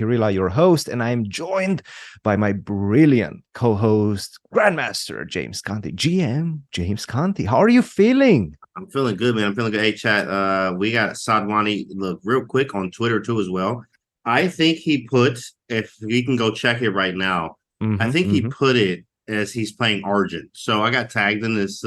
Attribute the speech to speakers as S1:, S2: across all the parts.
S1: Kirilla, your host, and I'm joined by my brilliant co-host, Grandmaster James Conti. GM James Conti, how are you feeling?
S2: I'm feeling good, man. I'm feeling good. Hey, chat. We got Sadwani look real quick on Twitter too as well. I think he put, if we can go check it right now, I think he put it as he's playing Argent. So I got tagged in this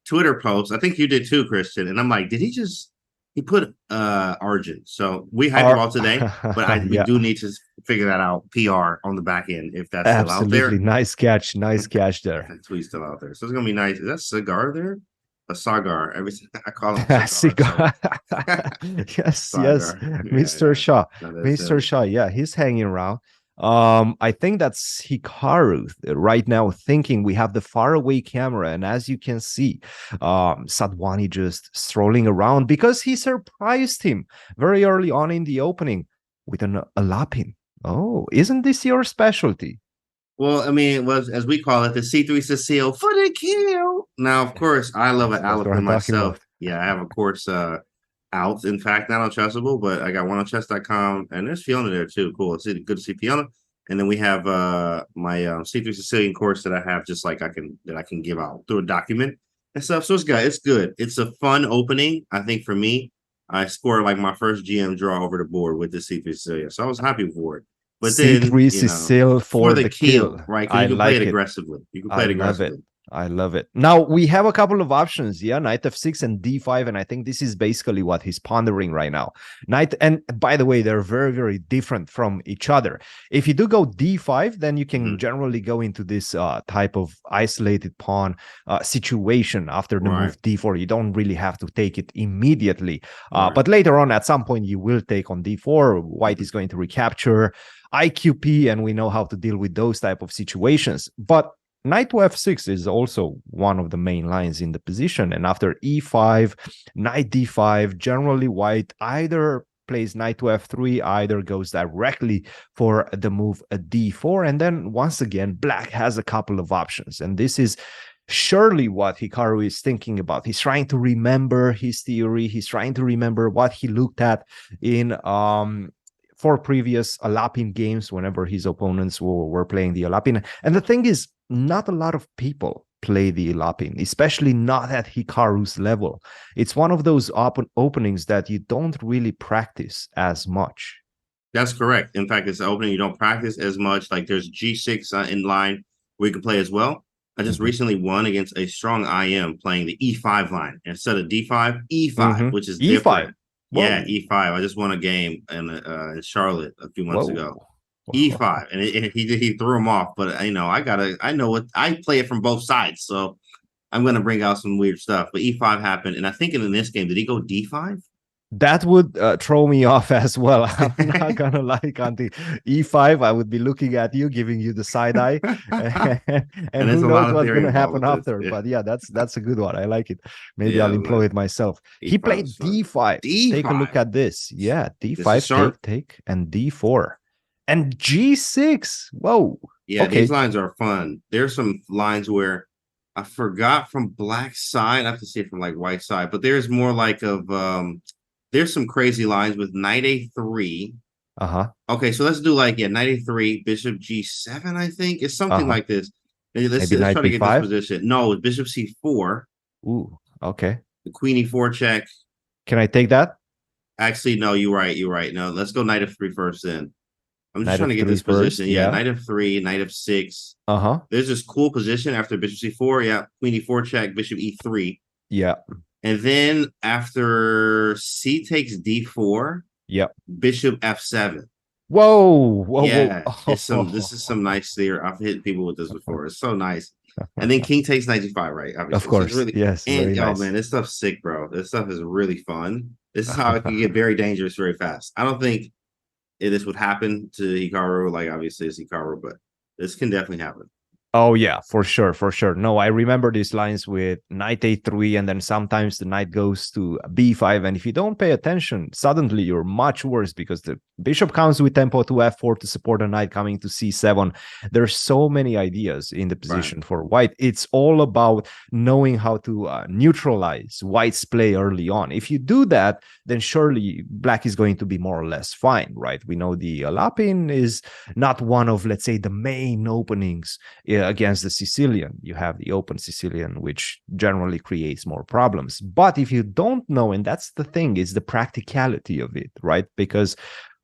S2: Twitter post. I think you did too, Christian. And I'm like, did he put Argent? So we hype about today, but we
S1: Yeah,
S2: do need to figure that out PR on the back end if that's still out
S1: absolutely.
S2: there.
S1: Nice catch. Nice catch
S2: If
S1: there.
S2: that tweet's still out there. So it's gonna be nice. Is that cigar there? A cigar. I call him cigar. So
S1: Cigar. Yes, yes.
S2: cigar. Yeah,
S1: Mr.
S2: yeah.
S1: Shaw.
S2: No, that's
S1: Mr.
S2: him.
S1: Shaw. Yeah, he's hanging around. I think that's Hikaru right now thinking we have the faraway camera. And as you can see, Sadwani just strolling around because he surprised him very early on in the opening with a lapin. Oh, isn't this your specialty?
S2: Well, I mean, it was as we call it, the C3 Cecile for the kill. Now, of course, I love an
S1: That's what
S2: Alapin
S1: I'm talking
S2: myself.
S1: about.
S2: Yeah, I have a course out. In fact, not on Chessable, but I got one on chess.com, and there's Fiona there too. Cool. It's good to see Fiona. And then we have my C3 Sicilian course that I have just like I can give out through a document and stuff. So it's good. It's good. It's a fun opening. I think for me, I scored like my first GM draw over the board with the C3 Sicilian. So I was happy for it. But then,
S1: C3 Cecile
S2: for
S1: for
S2: the
S1: the kill.
S2: kill, right? Because
S1: I
S2: you can play it
S1: like it.
S2: aggressively. You can
S1: I
S2: play it
S1: love it.
S2: aggressively.
S1: I love it. Now we have a couple of options. Yeah, knight f6 and d5. And I think this is basically what he's pondering right now. Knight, and by the way, they're very, very different from each other. If you do go d5, then you can generally go into this type of isolated pawn situation after the move d4. You don't really have to take it immediately. But later on, at some point, you will take on d4. White is going to recapture IQP, and we know how to deal with those type of situations. But knight to f6 is also one of the main lines in the position. And after e5, knight d5, generally white either plays knight to f3, either goes directly for the move d4. And then once again, black has a couple of options. And this is surely what Hikaru is thinking about. He's trying to remember his theory. He's trying to remember what he looked at in for previous Alapin games whenever his opponents were playing the Alapin. And the thing is, not a lot of people play the Alapin, especially not at Hikaru's level. It's one of those openings that you don't really practice as much.
S2: That's correct. In fact, it's an opening you don't practice as much. Like there's G6 in line where you can play as well. I just recently won against a strong IM playing the E5 line instead of D5, E5, which is
S1: E5.
S2: different.
S1: Whoa.
S2: Yeah, E5. I just won a game in Charlotte a few months ago.
S1: Whoa.
S2: E5, and he threw him off. But I know what I play it from both sides, so I'm gonna bring out some weird stuff. But E5 happened, and I think in this game, did he go D5?
S1: That would throw me off as well. I'm not gonna lie, Conti. E5, I would be looking at you, giving you the side eye, and
S2: there's
S1: who
S2: a
S1: knows
S2: lot of
S1: what's
S2: theory
S1: gonna
S2: involved
S1: happen
S2: with this.
S1: after.
S2: Yeah.
S1: But yeah, that's a good one. I like it. Maybe
S2: Yeah,
S1: I'll employ it myself. He played D5.
S2: D5.
S1: Take a look at this. Yeah,
S2: D5,
S1: take, and D4. And G6. Whoa.
S2: Yeah,
S1: Okay.
S2: these lines are fun. There's some lines where I forgot from black side. I have to see it from like white side, but there's more like of there's some crazy lines with knight a3. Okay, so let's do like knight a3, bishop g7. I think it's something like this. Let's
S1: Maybe knight
S2: try to get this
S1: b5.
S2: position. No, it's bishop c4.
S1: Ooh, okay.
S2: The queen e4 check.
S1: Can I take that?
S2: Actually, no, you're right. You're right. No, let's go knight f3 first then. I'm just
S1: Knight
S2: trying to get
S1: f3
S2: this
S1: first.
S2: position. Yeah, knight f3, knight f6. There's this cool position after bishop c4. Yeah, queen e4 check, bishop e3.
S1: Yeah.
S2: And then after c takes d4, bishop f7.
S1: Whoa.
S2: Yeah, this is some nice theory. I've hit people with this before. It's so nice. And then king takes knight g5, right? Obviously.
S1: Of course.
S2: So really,
S1: yes.
S2: And
S1: very nice.
S2: man, this stuff's sick, bro. This stuff is really fun. This is how it can get very dangerous very fast. I don't think this would happen to Hikaru. Like obviously it's Hikaru, but this can definitely happen.
S1: Oh yeah, for sure, for sure. No, I remember these lines with knight a3, and then sometimes the knight goes to b5, and if you don't pay attention, suddenly you're much worse because the bishop comes with tempo to f4 to support a knight coming to c7. There's so many ideas in the
S2: Right.
S1: position for white. It's all about knowing how to neutralize white's play early on. If you do that, then surely black is going to be more or less fine, right? We know the Lapin is not one of, let's say, the main openings against the Sicilian. You have the open Sicilian, which generally creates more problems. But if you don't know, and that's the thing, is the practicality of it, right? Because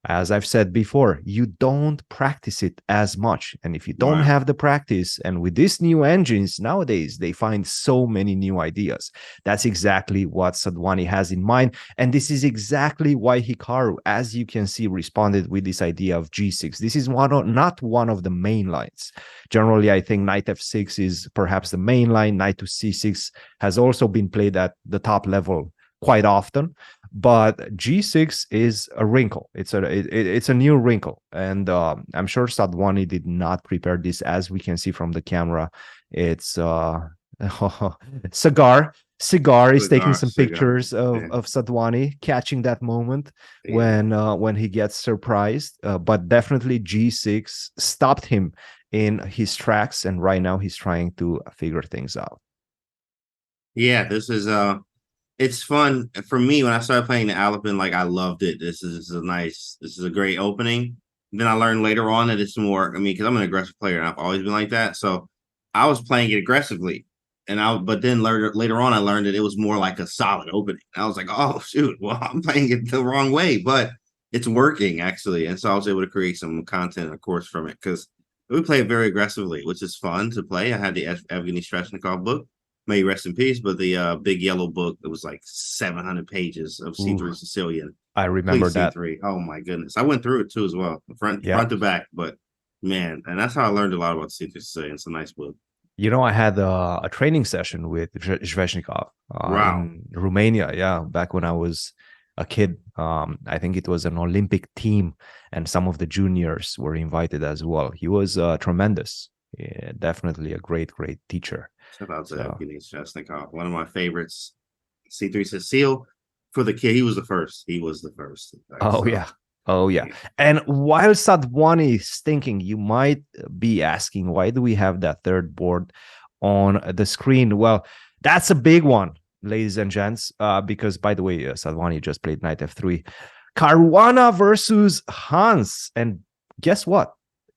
S1: as I've said before, you don't practice it as much. And if you don't
S2: Right.
S1: have the practice, and with these new engines nowadays, they find so many new ideas. That's exactly what Sadwani has in mind. And this is exactly why Hikaru, as you can see, responded with this idea of g6. This is not one of the main lines. Generally, I think knight f6 is perhaps the main line. Knight to c6 has also been played at the top level quite often, but g6 is a wrinkle. It's a new wrinkle, and I'm sure Sadwani did not prepare this. As we can see from the camera, it's cigar is taking some
S2: Cigar.
S1: pictures of
S2: Yeah.
S1: Sadwani, catching that moment
S2: Yeah.
S1: when he gets surprised. But definitely g6 stopped him in his tracks, and right now he's trying to figure things out.
S2: Yeah, this is it's fun for me when I started playing the Alapin. Like I loved it. This is a great opening. Then I learned later on that it's more. I mean, because I'm an aggressive player and I've always been like that. So I was playing it aggressively, but then later on I learned that it was more like a solid opening. I was like, oh shoot, well I'm playing it the wrong way, but it's working actually. And so I was able to create some content, of course, from it because we play it very aggressively, which is fun to play. I had the Evgeny Streshnikov book. May he rest in peace, but the big yellow book that was like 700 pages of
S1: Ooh,
S2: C3 Sicilian,
S1: I
S2: complete
S1: remember that.
S2: C3. Oh my goodness. I went through it too as well,
S1: Yeah.
S2: front to back, but man, and that's how I learned a lot about C3 Sicilian. It's a nice book.
S1: You know, I had a training session with Sveshnikov
S2: Wow.
S1: in Romania. Yeah, back when I was a kid. I think it was an Olympic team, and some of the juniors were invited as well. He was tremendous. Yeah, definitely a great teacher.
S2: Shout out to
S1: So,
S2: Evgeny Chesnikov, one of my favorites. C3 Cecile for the kid. He was the first. He was the first. In fact,
S1: oh
S2: so
S1: yeah, oh yeah.
S2: yeah.
S1: And while Sadwani is thinking, you might be asking, why do we have that third board on the screen? Well, that's a big one, ladies and gents, because by the way, Sadwani just played knight f3. Caruana versus Hans. And guess what?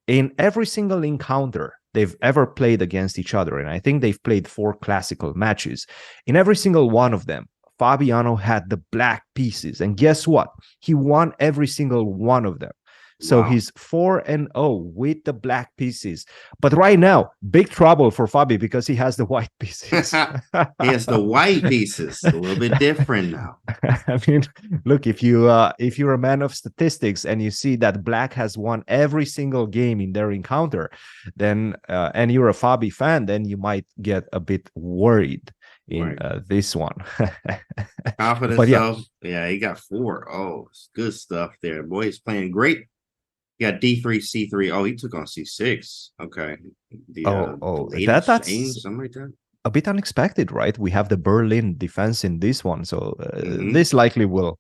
S1: In every single encounter they've ever played against each other, and I think they've played 4 classical matches, in every single one of them, Fabiano had the black pieces. And guess what? He won every single one of them. So
S2: Wow.
S1: he's 4-0 with the black pieces. But right now, big trouble for Fabi because he has the white pieces.
S2: He has the white pieces. A little bit different now.
S1: I mean, look, if you're a man of statistics and you see that black has won every single game in their encounter, then and you're a Fabi fan, then you might get a bit worried in
S2: Right.
S1: this one.
S2: Confidence
S1: But yeah,
S2: though. Yeah, he got 4. Oh, it's good stuff there. Boy, he's playing great. He got D3, C3. Oh, he took on C6. Okay. The latest change,
S1: that's
S2: something like that.
S1: a bit unexpected, right? We have the Berlin defense in this one, so
S2: Mm-hmm.
S1: this likely will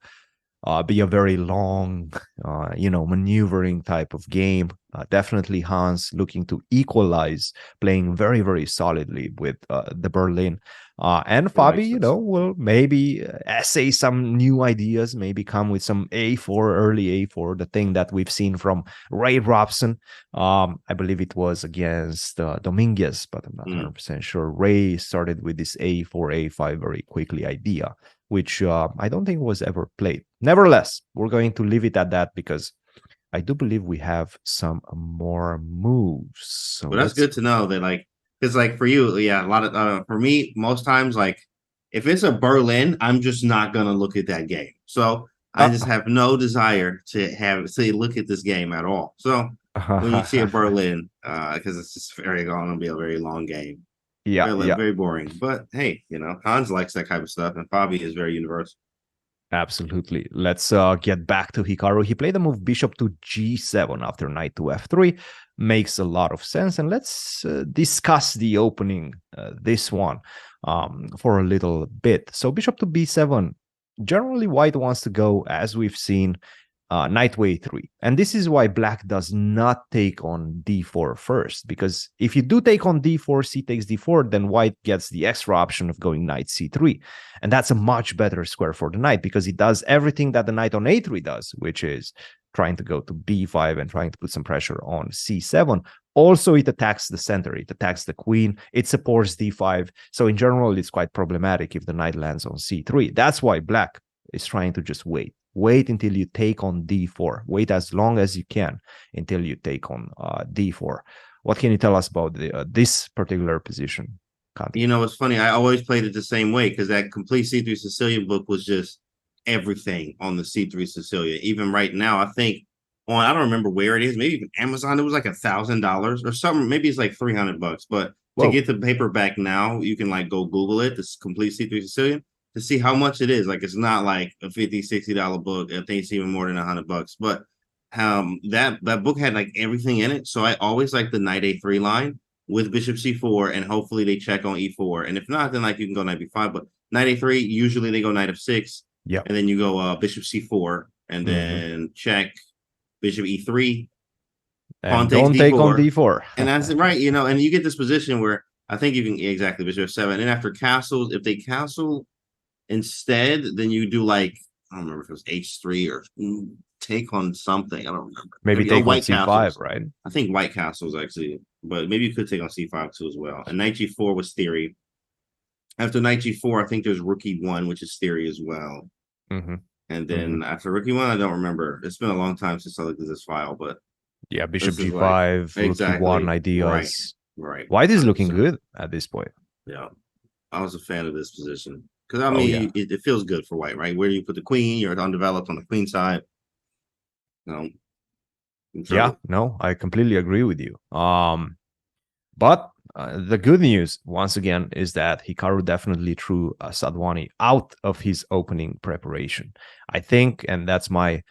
S1: be a very long, maneuvering type of game. Definitely Hans looking to equalize, playing very solidly with the Berlin. And
S2: He likes
S1: Fabi,
S2: this.
S1: will maybe essay some new ideas, maybe come with some A4, early A4, the thing that we've seen from Ray Robson. I believe it was against Dominguez, but I'm not 100% sure. Ray started with this A4, A5 very quickly idea, which I don't think was ever played. Nevertheless, we're going to leave it at that because I do believe we have some more moves. So
S2: But that's good to know that, like, because, like, for you, yeah, a lot of, for me, most times, like, if it's a Berlin, I'm just not going to look at that game. So I just have no desire to look at this game at all. So when you see a Berlin, because it's just going to be a very long game,
S1: yeah,
S2: very boring. But hey, Hans likes that type of stuff, and Fabi is very universal.
S1: absolutely. Let's get back to Hikaru. He played the move bishop to g7 after knight to f3. makes a lot of sense. And let's discuss the opening, this one, for a little bit. So bishop to b7. Generally, white wants to go, as we've seen, knight to a3. And this is why black does not take on d4 first, because if you do take on d4, c takes d4, then white gets the extra option of going knight c3. And that's a much better square for the knight, because it does everything that the knight on a3 does, which is trying to go to b5 and trying to put some pressure on c7. Also, it attacks the center, it attacks the queen, it supports d5. So in general, it's quite problematic if the knight lands on c3. That's why black is trying to just wait until you take on d4. Wait as long as you can until you take on d4. What can you tell us about this particular position, Kanti?
S2: You know, it's funny. I always played it the same way because that complete C3 Sicilian book was just everything on the C3 Sicilian. Even right now, I think on, I don't remember where it is. Maybe even Amazon, it was like $1,000 or something. Maybe it's like $300. But to get the paperback now, you can like go Google it. This complete C3 Sicilian to see how much it is. Like it's not like a $50, $60 book. I think it's even more than $100. But that book had like everything in it. So I always like the knight a3 line with bishop c4, and hopefully they check on e4. And if not, then like you can go knight b5. But knight a3, usually they go knight f6.
S1: Yeah.
S2: And then you go bishop c4, and then check bishop e3.
S1: And don't take on d4.
S2: And that's right, you know, and you get this position where I think you can exactly bishop f7. And after castles, if they castle instead, then you do like, I don't remember if it was h3 or take on something. I don't remember.
S1: Maybe take on c5, castles. Right?
S2: I think white castles actually, but maybe you could take on c5 too as well. And knight g4 was theory. After knight g4, I think there's rook e1, which is theory as well. And then after rook e1, I don't remember. It's been a long time since I looked at this file, but
S1: yeah, bishop g5, like, rook e1 ideas.
S2: Right.
S1: White is looking good at this point.
S2: Yeah, I was a fan of this position because I mean it feels good for white, right? Where do you put the queen? You're undeveloped on the queen side. No.
S1: Yeah, no, I completely agree with you. But the good news, once again, is that Hikaru definitely threw Sadhwani out of his opening preparation. I think, and that's my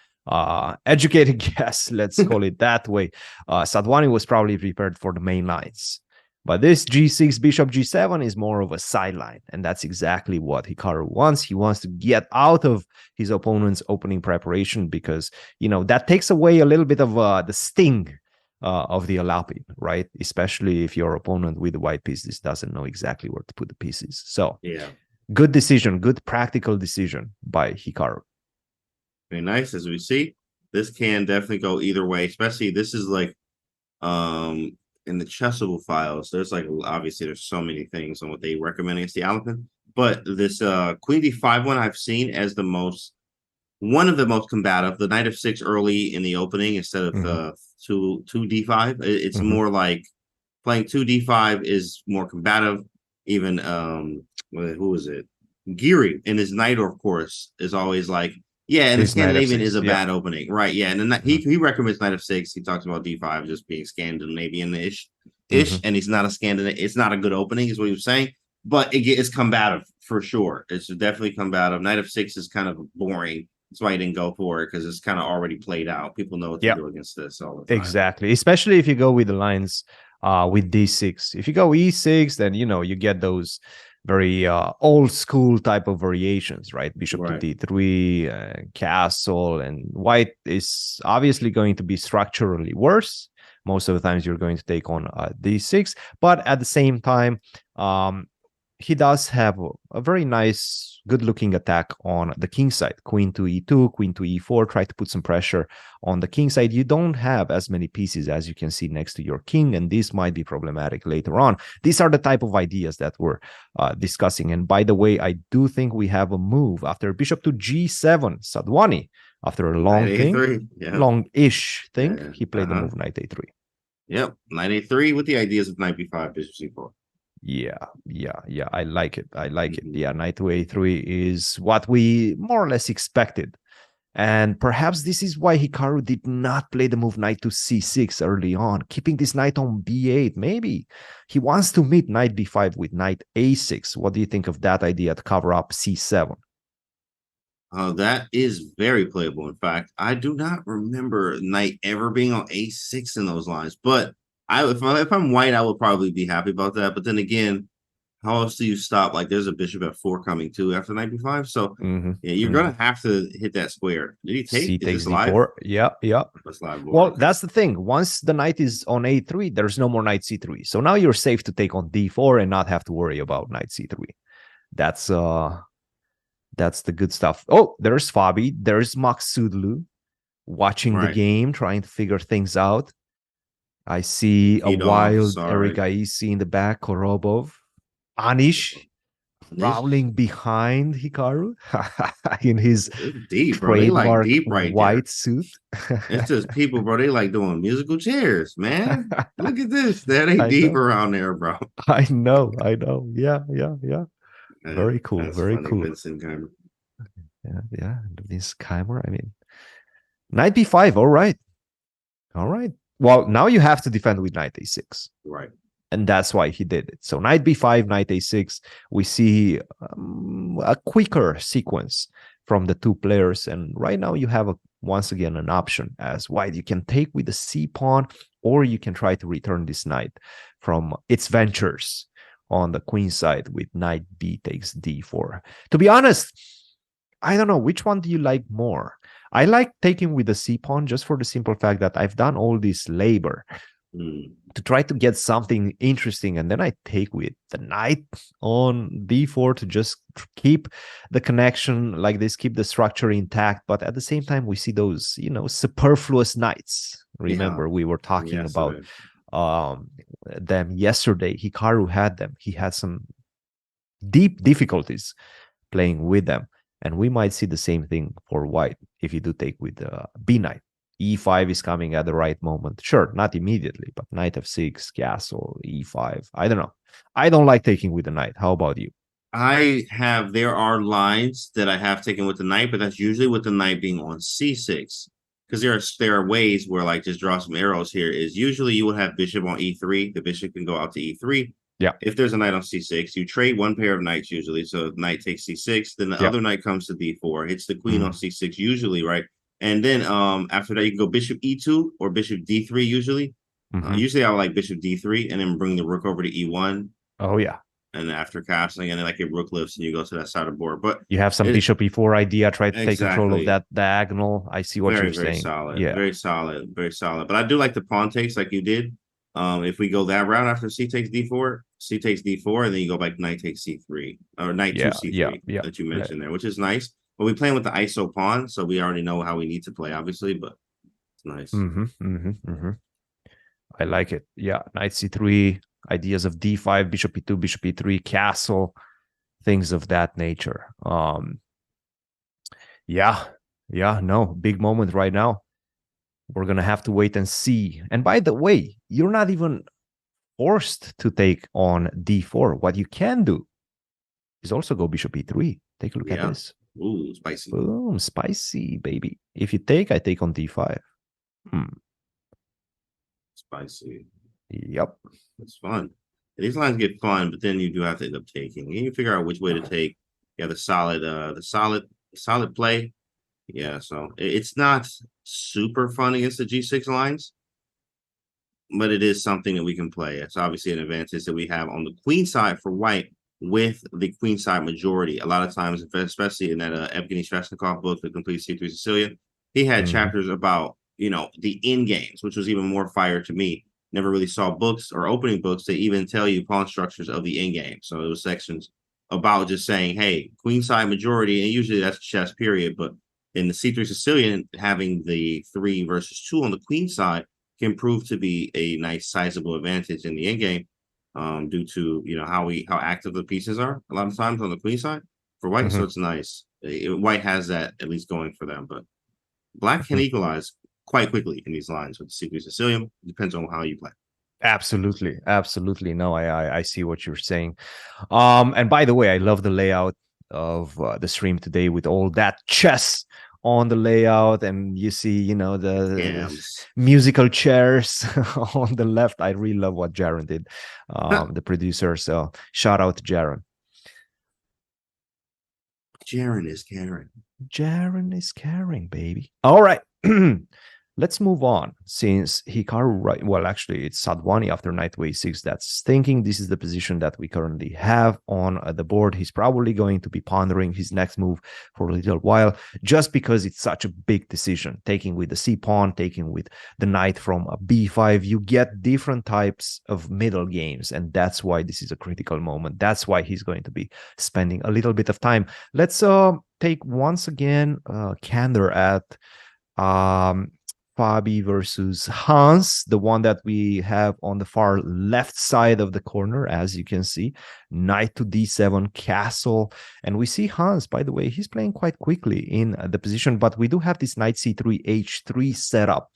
S1: educated guess, let's call it that way, Sadhwani was probably prepared for the main lines. But this g6, bishop g7 is more of a sideline. And that's exactly what Hikaru wants. He wants to get out of his opponent's opening preparation because, you know, that takes away a little bit of the sting of the Alapi, right? Especially if your opponent with the white pieces doesn't know exactly where to put the pieces. So, yeah, good decision, good practical decision by Hikaru.
S2: Very nice. As we see, this can definitely go either way, especially this is like in the chessable files, there's like obviously there's so many things on what they recommend against the Alpin, but this queen d5 one I've seen as one of the most combative. The knight f6 early in the opening instead of 2 d5. It's more like playing 2 d5 is more combative. Even who is it? Giri in his knight, of course, is always like, yeah, and the Scandinavian is a bad opening, right? Yeah, and then he recommends knight f6. He talks about d5 just being Scandinavian-ish, and he's not a Scandinavian. It's not a good opening, is what he was saying. But it's combative for sure. It's definitely combative. Knight f6 is kind of boring. That's why he didn't go for it, because it's kind of already played out. People know what to do against this all the time.
S1: Exactly, especially if you go with the lines with d6. If you go e6, then you know you get those very old school type of variations, right? Bishop to d3, castle, and white is obviously going to be structurally worse. Most of the times you're going to take on d6, but at the same time, he does have a very nice, good-looking attack on the king side. Queen to e2, queen to e4, try to put some pressure on the king side. You don't have as many pieces as you can see next to your king, and this might be problematic later on. These are the type of ideas that we're discussing. And by the way, I do think we have a move after bishop to g7. Sadhwani, after a long thing, long-ish thing, he played the move knight a3.
S2: Yep, knight a3 with the ideas of knight b5, bishop c4.
S1: Yeah, I like it. Yeah, knight to a3 is what we more or less expected. And perhaps this is why Hikaru did not play the move knight to c6 early on, keeping this knight on b8. Maybe he wants to meet knight b5 with knight a6. What do you think of that idea to cover up c7?
S2: That is very playable. In fact, I do not remember knight ever being on a6 in those lines. But if I'm white, I would probably be happy about that. But then again, how else do you stop? Like, there's a bishop f4 coming too after knight b5. So yeah, you're gonna have to hit that square. Did he take?
S1: C
S2: Is
S1: takes
S2: this live?
S1: d4. Yep, yep.
S2: That's live board.
S1: Well,
S2: Okay.
S1: that's the thing. Once the knight is on a3, there's no more knight c3. So now you're safe to take on d4 and not have to worry about knight c3. That's the good stuff. Oh, there's Fabi. There's Maksudlu watching the game, trying to figure things out. I see a wild Eric Aisi in the back, Korobov. Anish prowling behind Hikaru in his
S2: deep, bro.
S1: trademark
S2: like deep right
S1: white suit.
S2: It's just people, bro. They like doing musical chairs, man. Look at this. That ain't deep
S1: know.
S2: around there, bro.
S1: I know. Yeah. Very cool.
S2: That's
S1: very
S2: funny,
S1: cool.
S2: Vincent Keimer.
S1: Yeah. Vince Keimer. I mean, knight b5. All right. Well, now you have to defend with knight a6.
S2: Right.
S1: And that's why he did it. So knight b5, knight a6, we see a quicker sequence from the two players. And right now you have, once again, an option as white. You can take with the c pawn, or you can try to return this knight from its ventures on the queen side with knight b takes d4. To be honest, I don't know, which one do you like more? I like taking with the c pawn just for the simple fact that I've done all this labor to try to get something interesting, and then I take with the knight on d4 to just keep the connection like this, keep the structure intact. But at the same time, we see those, superfluous knights. Remember, we were talking about them yesterday. Hikaru had them. He had some deep difficulties playing with them, and we might see the same thing for white if you do take with b knight. E5 is coming at the right moment. Sure, not immediately, but knight f6, castle, e5. I don't know. I don't like taking with the knight. How about you?
S2: There are lines that I have taken with the knight, but that's usually with the knight being on c6. Because there are ways where, like, just draw some arrows here, is usually you would have bishop on e3. The bishop can go out to e3.
S1: Yeah.
S2: If there's a knight on c6, you trade one pair of knights usually. So knight takes c6, then the other knight comes to d4, hits the queen on c6 usually, right? And then after that, you can go bishop e2 or bishop d3 usually. Usually I would like bishop d3 and then bring the rook over to e1.
S1: Oh, yeah.
S2: And after castling, and then like a rook lifts and you go to that side of the board. But
S1: you have some bishop e4 idea, try to take control of that diagonal. I see what you're saying.
S2: Solid. Yeah. Very solid. But I do like the pawn takes like you did. If we go that route after c takes d4, and then you go back knight takes c3 or knight to c3 that you mentioned there, which is nice. But we're playing with the ISO pawn, so we already know how we need to play, obviously, but it's nice.
S1: I like it. Yeah, knight c3, ideas of d5, bishop e2, bishop e3, castle, things of that nature. No, big moment right now. We're going to have to wait and see. And by the way, you're not even forced to take on d4. What you can do is also go bishop e3. Take a look at this.
S2: Ooh, spicy.
S1: Boom, spicy, baby. If you take, I take on d5.
S2: Spicy.
S1: Yep.
S2: It's fun. These lines get fun, but then you do have to end up taking. And you figure out which way to take. Yeah, the solid play. Yeah, so it's not super fun against the g6 lines, but it is something that we can play. It's obviously an advantage that we have on the queen side for white with the queen side majority. A lot of times, especially in that Evgeny Sveshnikov book, The Complete C3 Sicilian, he had chapters about, the end games, which was even more fire to me. Never really saw books or opening books that even tell you pawn structures of the end game. So it was sections about just saying, hey, queen side majority, and usually that's chess period, but in the C3 Sicilian, having the 3 versus 2 on the queen side can prove to be a nice sizable advantage in the endgame, due to how active the pieces are a lot of times on the queen side for white. So it's nice. White has that at least going for them, but black can equalize quite quickly in these lines with the C3 Sicilian. Depends on how you play.
S1: Absolutely. No, I see what you're saying. And by the way, I love the layout of the stream today with all that chess on the layout, and you see, the musical chairs on the left. I really love what Jaron did, the producer. So shout out to Jaron.
S2: Jaron is Karen.
S1: Jaren is caring, baby. All right. Let's move on, since Hikaru, right? Well, actually, it's Sadwani after knight to a6 that's thinking. This is the position that we currently have on the board. He's probably going to be pondering his next move for a little while, just because it's such a big decision. Taking with the c pawn, taking with the knight from a b5, you get different types of middle games, and that's why this is a critical moment. That's why he's going to be spending a little bit of time. Let's take once again candor at Fabi versus Hans, the one that we have on the far left side of the corner, as you can see. Knight to d7, castle. And we see Hans, by the way, he's playing quite quickly in the position, but we do have this knight c3, h3 setup,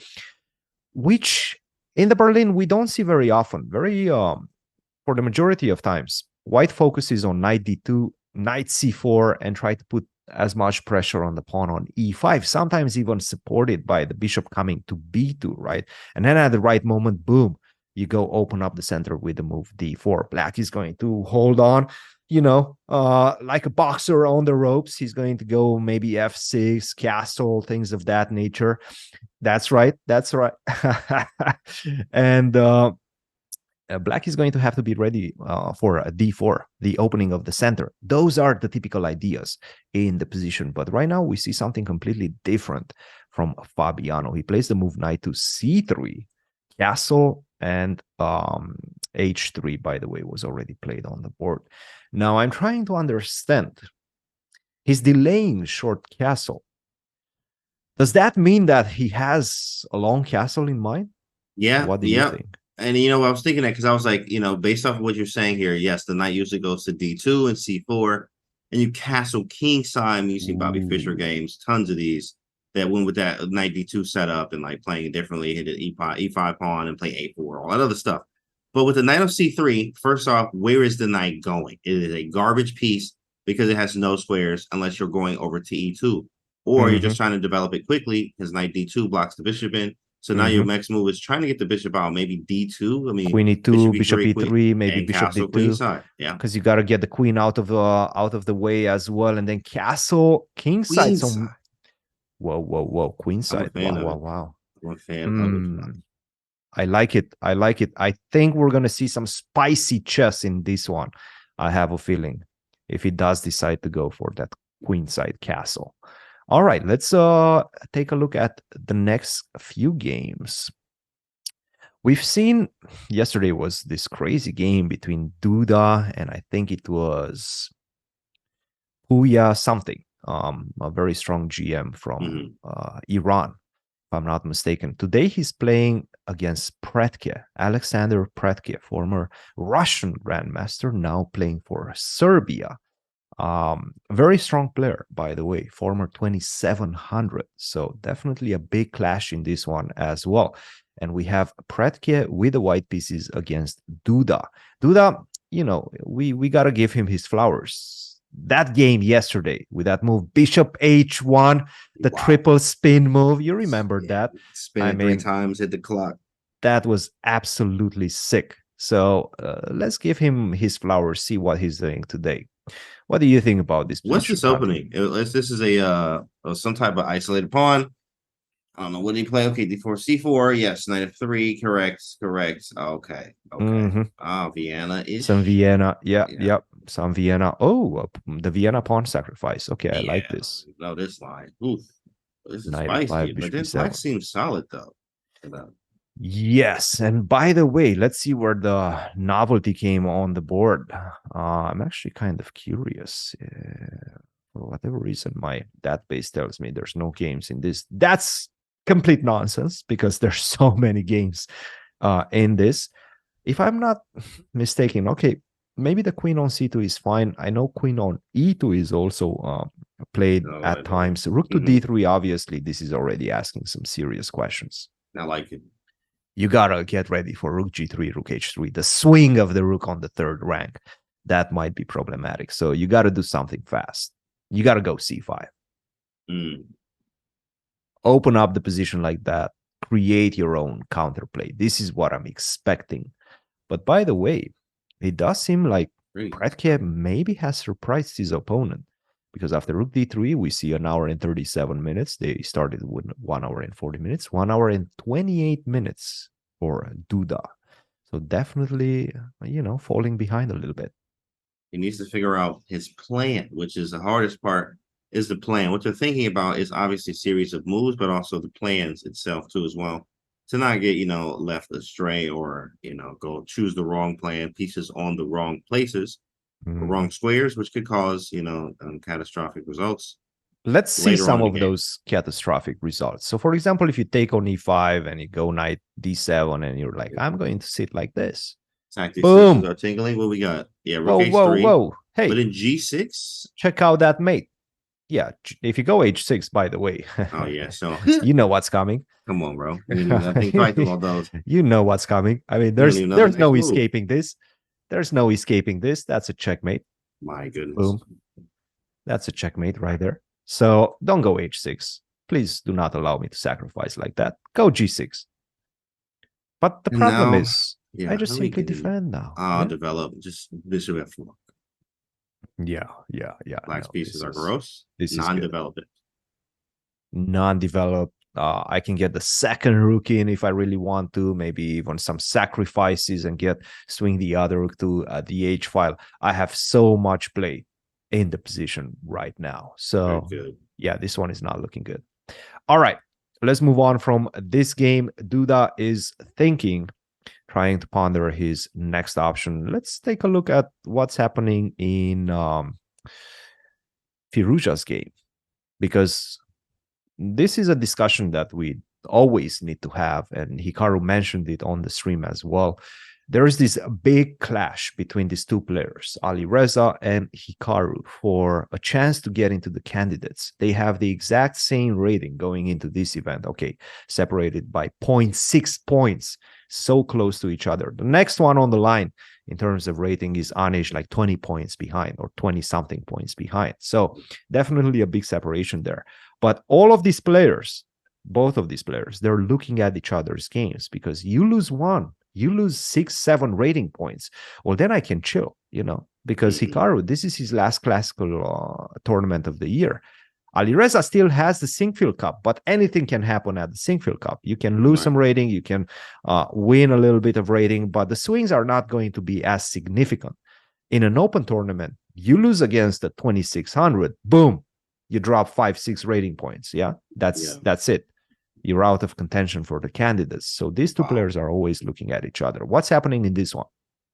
S1: which in the Berlin we don't see very often. For the majority of times, white focuses on knight d2, knight c4, and try to put as much pressure on the pawn on e5, sometimes even supported by the bishop coming to b2, right? And then at the right moment, boom, you go open up the center with the move d4. Black is going to hold on, like a boxer on the ropes. He's going to go maybe f6, castle, things of that nature. That's right. And Black is going to have to be ready for a d4, the opening of the center. Those are the typical ideas in the position. But right now, we see something completely different from Fabiano. He plays the move knight to c3, castle, and h3, by the way, was already played on the board. Now, I'm trying to understand. He's delaying short castle. Does that mean that he has a long castle in mind?
S2: Yeah,
S1: What do you think?
S2: And I was thinking that because I was like, based off of what you're saying here, yes, the knight usually goes to d2 and c4, and you castle king side. I'm using Bobby Fischer games, tons of these that went with that knight d2 setup and like playing it differently, hit an e5 pawn and play a4, all that other stuff. But with the knight of c3, first off, where is the knight going? It is a garbage piece because it has no squares unless you're going over to e2, or you're just trying to develop it quickly because knight d2 blocks the bishop in. So now your next move is trying to get the bishop out, maybe d2. I mean,
S1: queen e2, bishop e3, maybe bishop
S2: d2.
S1: d2.
S2: Side. Yeah,
S1: because you got to get the queen out of the way as well, and then castle king side. So, whoa, queen side. Wow.
S2: I'm a fan of it.
S1: I like it. I think we're gonna see some spicy chess in this one. I have a feeling if he does decide to go for that queen side castle. All right, let's take a look at the next few games. We've seen yesterday was this crazy game between Duda and I think it was Puya something, a very strong GM from Iran, if I'm not mistaken. Today he's playing against Pretke, Alexander Pretke, former Russian grandmaster, now playing for Serbia. Very strong player, by the way, former 2700. So definitely a big clash in this one as well. And we have Pretke with the white pieces against Duda. Duda, we got to give him his flowers. That game yesterday with that move, Bishop H1, the triple spin move. You remember that?
S2: Spinning 3 times, hit the clock.
S1: That was absolutely sick. So let's give him his flowers, see what he's doing today. What do you think about this?
S2: What's this opening? This is a some type of isolated pawn. I don't know. What did he play? Okay, d4, c4. Yes, knight f3. Correct. Okay. Vienna is
S1: some Vienna. Yep. Some Vienna. Oh, the Vienna pawn sacrifice. Okay, I like this.
S2: No, this line. Oof. This is spicy. But this black seems solid though.
S1: Yes, and by the way, let's see where the novelty came on the board. I'm actually kind of curious. For whatever reason, my database tells me there's no games in this. That's complete nonsense because there's so many games in this. If I'm not mistaken, okay, maybe the queen on c2 is fine. I know queen on e2 is also played at times. Rook to d3, obviously, this is already asking some serious questions.
S2: I like it.
S1: You gotta get ready for rook g3, rook h3. The swing of the rook on the third rank, that might be problematic. So you gotta do something fast. You gotta go c5. Open up the position like that. Create your own counterplay. This is what I'm expecting. But by the way, it does seem like Pretke maybe has surprised his opponent. because after rook d3, we see an hour and 37 minutes. They started with 1 hour and 40 minutes, 1 hour and 28 minutes for Duda. So definitely, falling behind a little bit.
S2: He needs to figure out his plan, which is the hardest part, is the plan. What they're thinking about is obviously a series of moves, but also the plans itself too as well. To not get, left astray or, go choose the wrong plan, pieces on the wrong places, or wrong squares, which could cause, catastrophic results.
S1: Let's see
S2: later
S1: some
S2: on in
S1: of
S2: the game.
S1: those catastrophic results. So, for example, if you take on e5 and you go knight d7 and you're like, I'm going to sit like this.
S2: Tactics
S1: Boom.
S2: are tingling. What we got? Yeah,
S1: Whoa,
S2: rook
S1: whoa,
S2: h3.
S1: whoa. Hey,
S2: But in g6,
S1: check out that mate. Yeah, if you go h6, by the way.
S2: oh yeah, so
S1: you know what's coming.
S2: come on, bro. You didn't even think twice about those.
S1: You know what's coming. I mean,
S2: You don't even know the
S1: there's
S2: next
S1: no
S2: move.
S1: escaping this. There's no escaping this. That's a checkmate.
S2: My goodness.
S1: Boom. That's a checkmate right there. So don't go h6. Please do not allow me to sacrifice like that. Go g6. But the problem is, I just simply defend now.
S2: I'll develop just bishop f4.
S1: Yeah.
S2: Black's pieces are gross.
S1: This is
S2: non-developed.
S1: Non-developed. I can get the second rook in if I really want to, maybe even some sacrifices and swing the other rook to the h file. I have so much play in the position right now. So yeah, this one is not looking good. All right, let's move on from this game. Duda is trying to ponder his next option. Let's take a look at what's happening in Firuza's game, because this is a discussion that we always need to have, and Hikaru mentioned it on the stream as well. There is this big clash between these two players, Alireza and Hikaru, for a chance to get into the candidates. They have the exact same rating going into this event. Okay, separated by 0.6 points, so close to each other. The next one on the line in terms of rating is Anish, like 20 points behind or 20-something points behind. So definitely a big separation there. But all of these players, both of these players, they're looking at each other's games, because you lose one, you lose 6-7 rating points. Well, then I can chill, because Hikaru, this is his last classical tournament of the year. Alireza still has the Sinquefield Cup, but anything can happen at the Sinquefield Cup. You can lose some rating, you can win a little bit of rating, but the swings are not going to be as significant. In an open tournament, you lose against the 2600, boom, you drop 5-6 rating points. Yeah, that's it. You're out of contention for the candidates. So these two players are always looking at each other. What's happening in this one?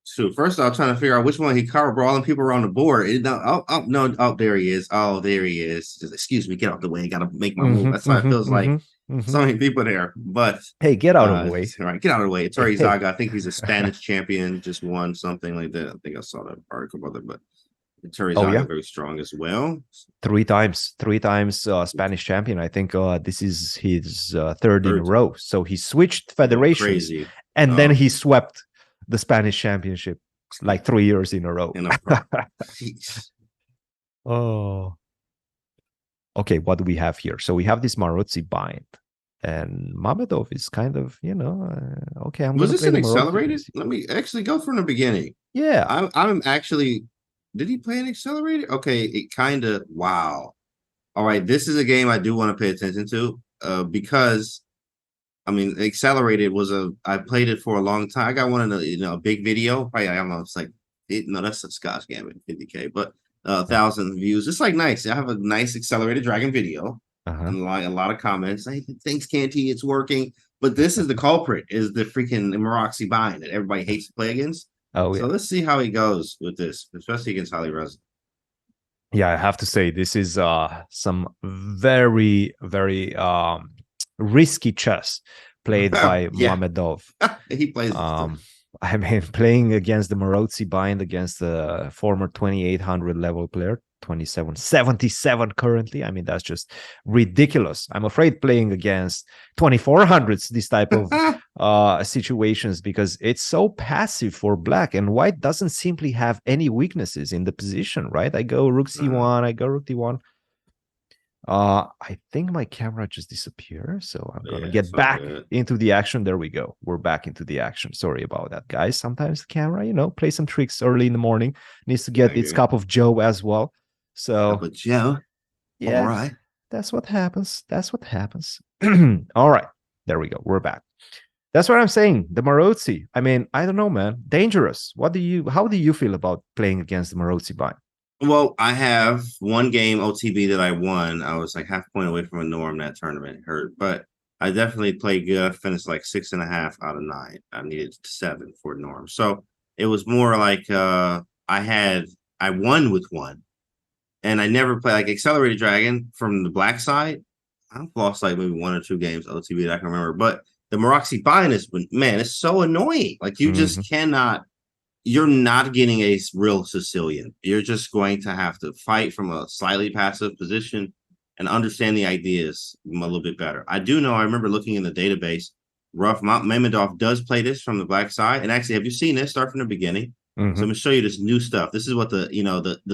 S2: So first, I was trying to figure out which one Hikaru, bro. All the people were on the board. There he is. Oh, there he is. Just, excuse me, get out the way. I gotta make my move. That's why it feels like so many people there. But
S1: hey, get out of the way.
S2: All right, get out of the way. It's Tori Zaga. I think he's a Spanish champion. Just won something like that. I think I saw that article about that. But Tori Zaga very strong as well.
S1: Three times Spanish champion. I think this is his third in a row. So he switched federations, and then he swept the Spanish championship like 3 years in a row. Oh. Okay, what do we have here? So we have this Maroczy Bind, and Mamedov is kind of, okay.
S2: Was this an accelerated? Let me actually go from the beginning.
S1: Yeah.
S2: I'm actually, did he play an accelerated? Okay, it kind of, wow. All right, this is a game I do want to pay attention to because I mean, accelerated was I played it for a long time. I got one in a big video. Probably, I don't know. It's like, no, that's a Scotch Gambit 50K, but 1,000 views. It's like nice. I have a nice accelerated dragon video and a lot of comments. Hey, thanks, Canty. It's working. But this is the culprit, is the freaking Maroczy Bind that everybody hates to play against. So let's see how he goes with this, especially against Alireza.
S1: Yeah, I have to say, this is some very, very risky chess played by Mamedov.
S2: He plays.
S1: I mean, playing against the Maroczy Bind, against the former 2800 level player, 2777 currently. I mean, that's just ridiculous. I'm afraid playing against 2400s, this type of situations, because it's so passive for black, and white doesn't simply have any weaknesses in the position, right? I go rook c1, I go rook d1. I think my camera just disappeared, so I'm gonna get back into the action. There we go. We're back into the action. Sorry about that, guys. Sometimes the camera, play some tricks early in the morning. Needs to get its cup of joe as well. So
S2: But Joe, all
S1: yeah,
S2: right.
S1: that's what happens. That's what happens. All right, there we go. We're back. That's what I'm saying. The Maroczy. I mean, I don't know, man. Dangerous. How do you feel about playing against the Maroczy Bind?
S2: Well, I have one game OTB that I won. I was like half point away from a norm that tournament. It hurt, but I definitely played good. I finished like 6.5 out of 9. I needed 7 for norm. So it was more like I won with one. And I never played like Accelerated Dragon from the black side. I've lost like maybe 1 or 2 games OTB that I can remember. But the Maroczy Bind is, man, it's so annoying. Like you just cannot, you're not getting a real Sicilian. You're just going to have to fight from a slightly passive position and understand the ideas a little bit better. I do know, I remember looking in the database, Rough Mamedov does play this from the black side. And actually, have you seen this? Start from the beginning. So I'm gonna show you this new stuff. This is what the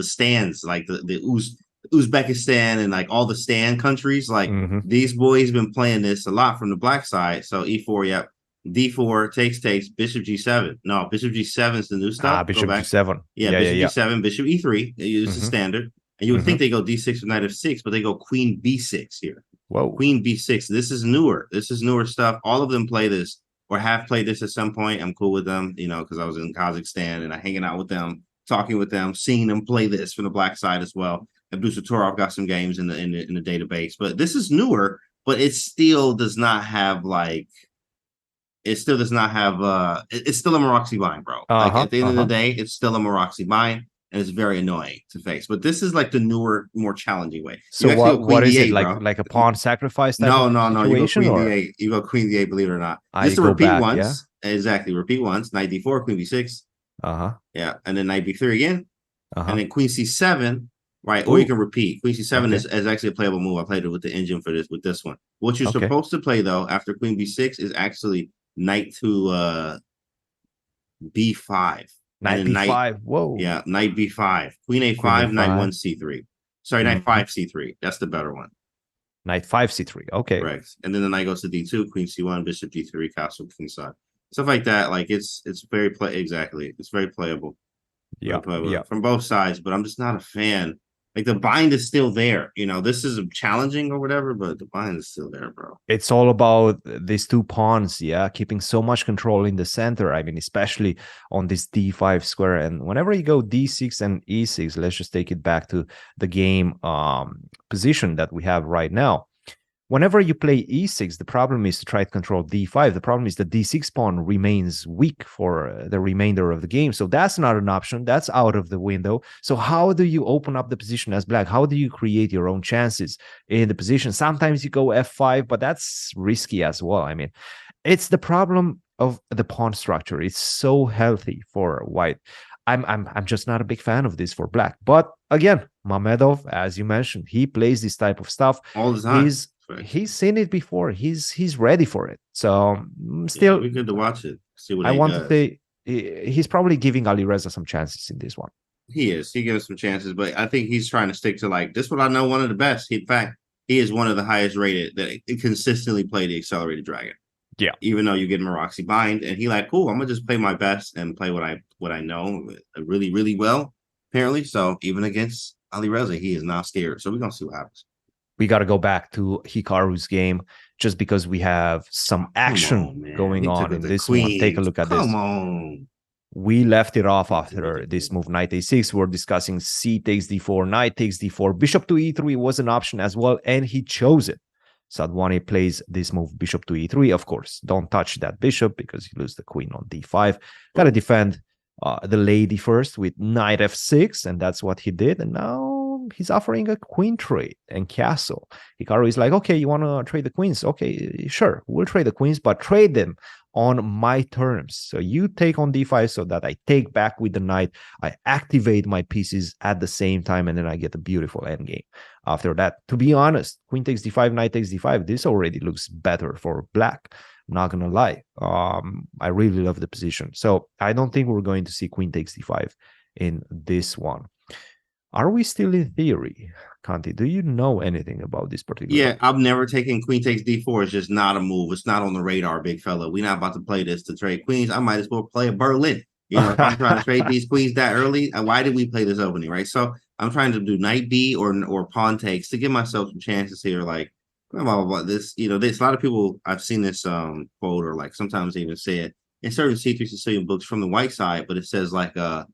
S2: stands, like the Uzbekistan and like all the stand countries, like these boys been playing this a lot from the black side. So E4, yep. D4 takes bishop G7. No, bishop G7 is the new stuff.
S1: Bishop G7.
S2: Yeah, bishop G7, bishop E3. They use the standard. And you would think they go D6 with knight F6, but they go queen B6 here.
S1: Whoa.
S2: Queen B6. This is newer. This is newer stuff. All of them play this or have played this at some point. I'm cool with them, because I was in Kazakhstan and I hanging out with them, talking with them, seeing them play this from the black side as well. Abdusatorov got some games in the database, but this is newer, but it still does not have it's still a Maroczy Bind, bro. Like at the end of the day, it's still a Maroczy Bind. And it's very annoying to face. But this is like the newer, more challenging way.
S1: So what is it, like a pawn sacrifice type
S2: no,
S1: situation?
S2: You go queen D8. You go queen D8, believe it or not. Just to
S1: go
S2: repeat
S1: back,
S2: once. Yeah? Exactly. Repeat once. Knight D4, queen B6. Yeah. And then knight B3 again. And then queen C7. Right. Or you can repeat. Queen C7 is actually a playable move. I played it with the engine with this one. What you're supposed to play, though, after queen B6 is actually knight to B5.
S1: Knight B5. Whoa.
S2: Yeah, knight B5. Queen A5, knight 1 C3. Sorry, knight 5 C3. That's the better one.
S1: Knight 5 C3. Okay.
S2: Correct. And then the knight goes to D2, queen C1, bishop D3, castle kingside. Stuff like that. Like it's very exactly. It's very playable.
S1: Yeah.
S2: From both sides, but I'm just not a fan. Like the bind is still there. This is challenging or whatever, but the bind is still there, bro.
S1: It's all about these two pawns, keeping so much control in the center. I mean, especially on this D5 square. And whenever you go D6 and E6, let's just take it back to the game position that we have right now. Whenever you play E6, the problem is to try to control D5. The problem is the D6 pawn remains weak for the remainder of the game. So that's not an option. That's out of the window. So how do you open up the position as black? How do you create your own chances in the position? Sometimes you go F5, but that's risky as well. I mean, it's the problem of the pawn structure. It's so healthy for white. I'm just not a big fan of this for black. But again, Mamedov, as you mentioned, he plays this type of stuff
S2: all the time.
S1: He's seen it before. He's ready for it. So still,
S2: it'd be good to watch it. See what
S1: I want to say he's probably giving Alireza some chances in this one.
S2: He is. He gives some chances, but I think he's trying to stick to this. What I know, one of the best. In fact, he is one of the highest rated that consistently play the Accelerated Dragon.
S1: Yeah.
S2: Even though you get Maroczy Bind, and he cool. I'm gonna just play my best and play what I know really, really well. Apparently, so even against Alireza, he is not scared. So we're gonna see what happens.
S1: We got to go back to Hikaru's game just because we have some action going on in this one. Take a look at this.
S2: Come on.
S1: We left it off after this move, knight a6. We're discussing c takes d4, knight takes d4. Bishop to e3 was an option as well, and he chose it. Sadwani plays this move, bishop to e3. Of course, don't touch that bishop because you lose the queen on d5. Got to defend the lady first with knight f6, and that's what he did. And now he's offering a queen trade and castle. Hikaru is like, okay, you want to trade the queens? Okay, sure, we'll trade the queens, but trade them on my terms. So you take on d5 so that I take back with the knight. I activate my pieces at the same time, and then I get a beautiful endgame. After that, to be honest, queen takes d5, knight takes d5. This already looks better for black. I'm not gonna lie. I really love the position. So I don't think we're going to see queen takes d5 in this one. Are we still in theory? Kanti, do you know anything about this particular?
S2: Yeah, I've never taken queen takes d4. It's just not a move. It's not on the radar, big fella. We're not about to play this to trade queens. I might as well play a Berlin. If I'm trying to trade these queens that early, why did we play this opening, right? So I'm trying to do knight D or pawn takes to give myself some chances here. Like blah blah blah. This, you know, there's a lot of people, I've seen this quote, or like sometimes they even say it in certain C3 Sicilian books from the white side, but it says like yeah,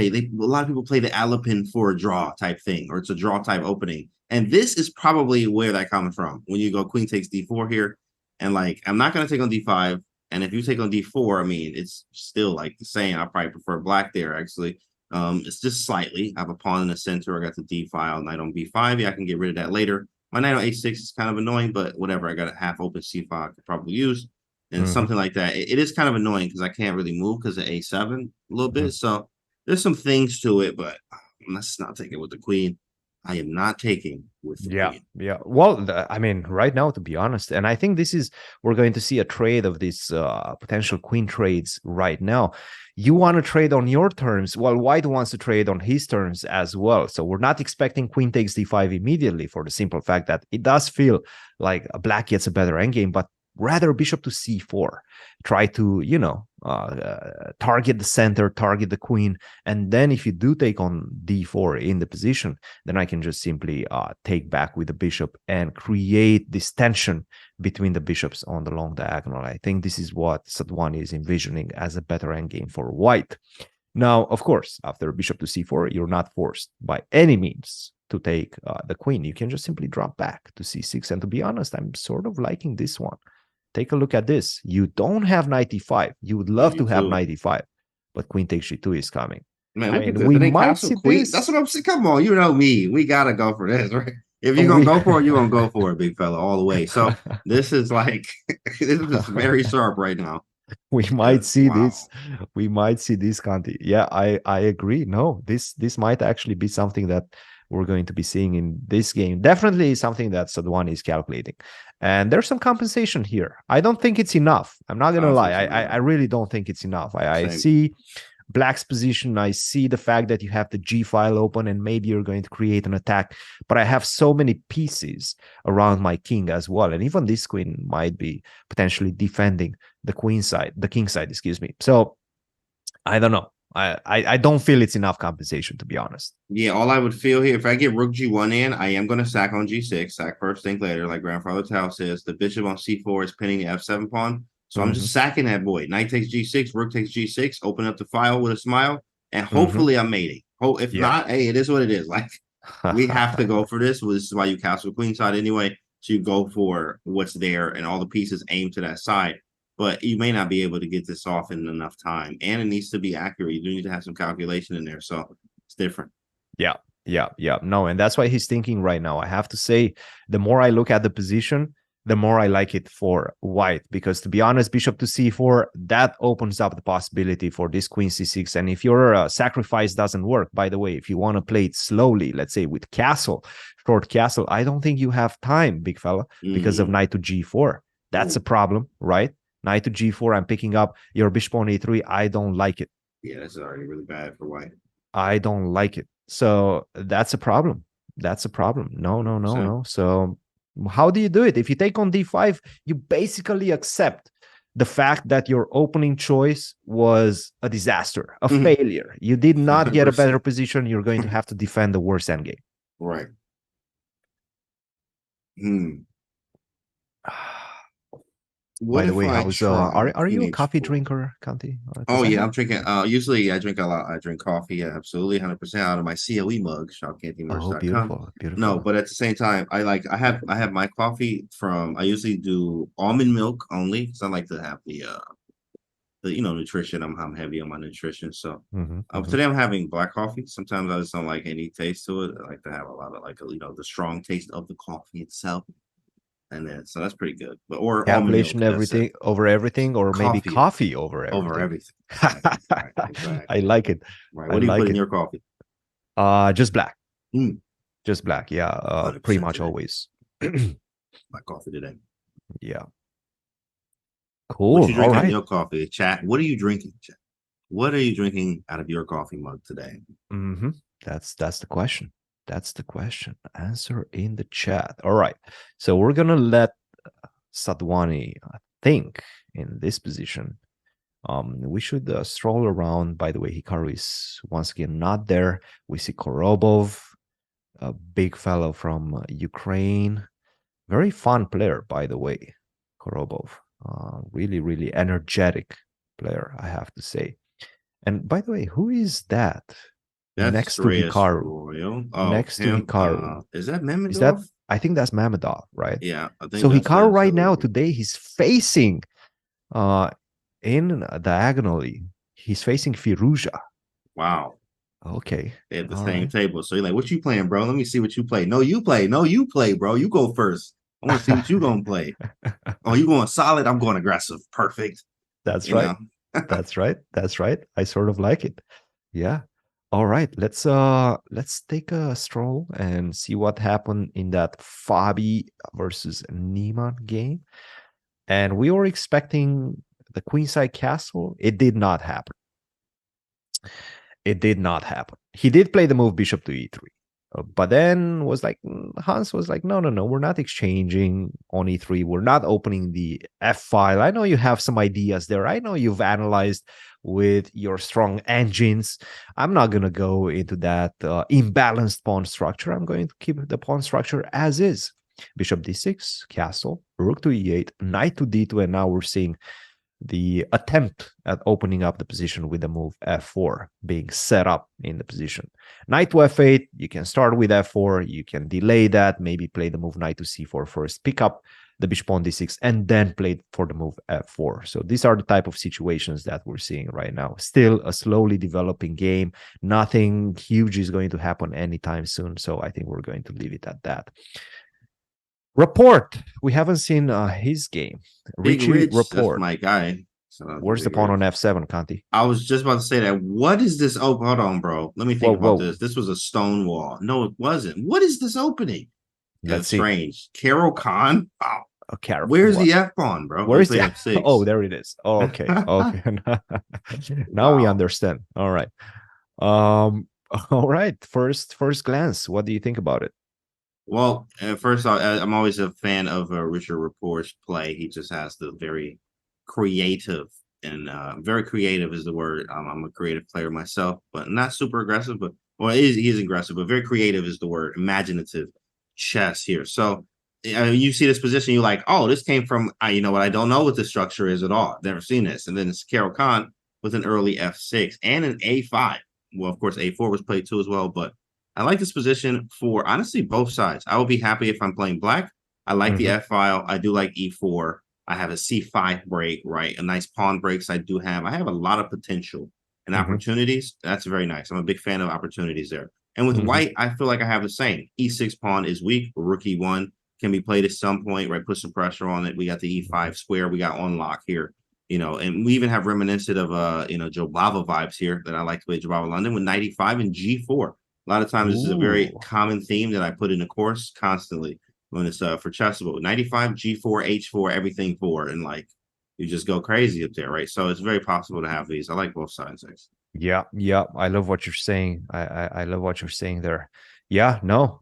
S2: a lot of people play the Alapin for a draw type thing, or it's a draw type opening. And this is probably where that comes from. When you go queen takes D4 here, and like I'm not gonna take on D5. And if you take on D4, I mean, it's still like the same. I probably prefer black there, actually. It's just slightly. I have a pawn in the center. I got the D file, knight on B5. Yeah, I can get rid of that later. My knight on H6 is kind of annoying, but whatever. I got a half open C5 I could probably use. And something like that. It is kind of annoying because I can't really move because of A7 a little bit. So there's some things to it, but let's not take it with the queen. I am not taking with the queen.
S1: Yeah. Well, I mean, right now, to be honest, and I think this is, we're going to see a trade of these potential queen trades right now. You want to trade on your terms. Well, white wants to trade on his terms as well. So we're not expecting queen takes D5 immediately, for the simple fact that it does feel like black gets a better endgame, but rather bishop to C4. Try to, you know, target the center, target the queen. And then if you do take on D4 in the position, then I can just simply take back with the bishop and create this tension between the bishops on the long diagonal. I think this is what Sadhwani is envisioning as a better endgame for white. Now, of course, after bishop to C4, you're not forced by any means to take the queen. You can just simply drop back to C6. And to be honest, I'm sort of liking this one. Take a look at this. You don't have knight e5. You would love to have knight e5, but queen takes g2 is coming.
S2: Man, look at this. We might see this. That's what I'm saying. Come on, you know me. We gotta go for this, right? If you're gonna go for it, you're gonna go for it, big fella, all the way. So this is like this is just very sharp right now.
S1: We might see this. We might see this, Kanti. Yeah, I agree. No, this might actually be something that we're going to be seeing in this game. Definitely something that Sadhwani is calculating. And there's some compensation here. I don't think it's enough. I'm not going to lie. I really don't think it's enough. I see black's position. I see the fact that you have the G file open and maybe you're going to create an attack. But I have so many pieces around my king as well. And even this queen might be potentially defending the queen side, the king side, excuse me. So I don't know. I don't feel it's enough compensation, to be honest.
S2: Yeah, all I would feel here, if I get rook g1 in, I am going to sack on g6, sack first, think later, like Grandfather Tao says. The bishop on c4 is pinning the f7 pawn. So I'm just sacking that boy. Knight takes g6, rook takes g6, open up the file with a smile, and hopefully I'm mating. If not, hey, it is what it is. Like, we have to go for this. This is why you castle queen side anyway. So you go for what's there, and all the pieces aim to that side. But you may not be able to get this off in enough time. And it needs to be accurate. You do need to have some calculation in there. So it's different.
S1: Yeah. No, and that's why he's thinking right now. I have to say, the more I look at the position, the more I like it for white. Because to be honest, bishop to c4, that opens up the possibility for this queen c6. And if your sacrifice doesn't work, by the way, if you want to play it slowly, let's say with castle, short castle, I don't think you have time, big fella, because of knight to g4. That's a problem, right? Knight to g4, I'm picking up your bishop on a3. I don't like it.
S2: Yeah, that's already really bad for white.
S1: I don't like it. So that's a problem. That's a problem. No. So how do you do it? If you take on d5, you basically accept the fact that your opening choice was a disaster, a failure. You did not get a better position. You're going to have to defend the worst endgame.
S2: Right.
S1: By the way, how's are you a coffee drinker, Kanti?
S2: Oh yeah, I'm drinking. Usually I drink a lot. I drink coffee, absolutely, 100% out of my COE mug, shopcandymerch.com.
S1: Oh, beautiful.
S2: No, but at the same time, I have my coffee from. I usually do almond milk only because I like to have the nutrition. I'm heavy on my nutrition, so today I'm having black coffee. Sometimes I just don't like any taste to it. I like to have a lot of the strong taste of the coffee itself. And then, so that's pretty good. But or
S1: calculation everything over everything, or maybe coffee over everything.
S2: Over everything.
S1: Exactly. I like it.
S2: Right. What do you put in your coffee?
S1: Just black. Just black. Yeah. Pretty much today. Always.
S2: My coffee today.
S1: Yeah. Cool.
S2: What you drinking in your coffee, chat? What are you drinking, chat? What are you drinking out of your coffee mug today?
S1: That's the question. That's the question. Answer in the chat. All right. So we're going to let Sadhwani think in this position. We should stroll around. By the way, Hikaru is once again not there. We see Korobov a big fellow from Ukraine. Very fun player, by the way, Korobov. Really, really energetic player, I have to say. And by the way, who is that
S2: That's
S1: next to
S2: Reyes
S1: Hikaru?
S2: Royal. Oh,
S1: Next to
S2: him.
S1: Hikaru.
S2: Is that
S1: Is that,
S2: Memedov?
S1: I think that's Mamedov, right?
S2: Yeah, I
S1: So
S2: think that's
S1: Hikaru
S2: the
S1: right now,
S2: silver.
S1: today, he's facing uh in diagonally, he's facing Firuja.
S2: Wow.
S1: Okay.
S2: They at the
S1: All
S2: same
S1: right.
S2: table. So you're like, what you playing, bro? Let me see what you play. No, you play. No, you play, bro. You go first. I want to see what you gonna play. Oh, you going solid? I'm going aggressive. Perfect.
S1: That's
S2: You
S1: right.
S2: know.
S1: That's right. That's right. I sort of like it. Yeah. All right. Let's take a stroll and see what happened in that Fabi versus Niemann game. And we were expecting the queenside castle. It did not happen. It did not happen. He did play the move bishop to e3. But then was like, Hans was like, no, no, no, we're not exchanging on e3. We're not opening the f file. I know you have some ideas there. I know you've analyzed with your strong engines. I'm not going to go into that imbalanced pawn structure. I'm going to keep the pawn structure as is. Bishop d6, castle, rook to e8, knight to d2, and now we're seeing the attempt at opening up the position with the move f4 being set up in the position. Knight to f8, you can start with f4, you can delay that, maybe play the move knight to c4 first, pick up the bishop on d6, and then play for the move f4. So these are the type of situations that we're seeing right now. Still a slowly developing game. Nothing huge is going to happen anytime soon, so I think we're going to leave it at that. Report. We haven't seen his game.
S2: Big
S1: Richie
S2: Rich, that's
S1: Report.
S2: my guy.
S1: Where's the
S2: Big
S1: pawn
S2: Rich.
S1: on f7, Kanti?
S2: I was just about to say that. What is this? Oh, hold on, bro. Let me
S1: Whoa,
S2: think about
S1: whoa.
S2: this. This was a stone wall. No, it wasn't. What is this opening?
S1: Let's
S2: That's
S1: see.
S2: strange. Carol Khan. Wow.
S1: Okay.
S2: Where's
S1: What?
S2: the F pawn, bro?
S1: Where
S2: He
S1: is
S2: played
S1: that? Oh,
S2: F6.
S1: there it is. Oh, okay. Okay. Now we
S2: Wow.
S1: understand. All right. All right. First glance. What do you think about it?
S2: Well, first off, I'm always a fan of Richard Rapport's play. He just has the very creative and very creative is the word. I'm a creative player myself, but not super aggressive. But well, he is aggressive, but very creative is the word. Imaginative chess here. So you see this position, you're like, oh, this came from. You know what? I don't know what the structure is at all. Never seen this. And then it's Carol Khan with an early F6 and an A5. Well, of course, A4 was played too as well, but I like this position for honestly both sides. I will be happy if I'm playing black. I like the F file. I do like E4. I have a C5 break, right? A nice pawn breaks I do have. I have a lot of potential and opportunities. That's very nice. I'm a big fan of opportunities there. And with white, I feel like I have the same. E6 pawn is weak. Rook E1 can be played at some point, right? Put some pressure on it. We got the E5 square. We got on lock here, you know, and we even have reminiscent of Joe Bava vibes here that I like to play Joe Bava London with 95 and G4. A lot of times, this is a very common theme that I put in the course constantly when it's for chessable. 95, G4, H4, everything 4, and like you just go crazy up there, right? So it's very possible to have these. I like both sides.
S1: Yeah, yeah. I love what you're saying. I love what you're saying there. Yeah, no.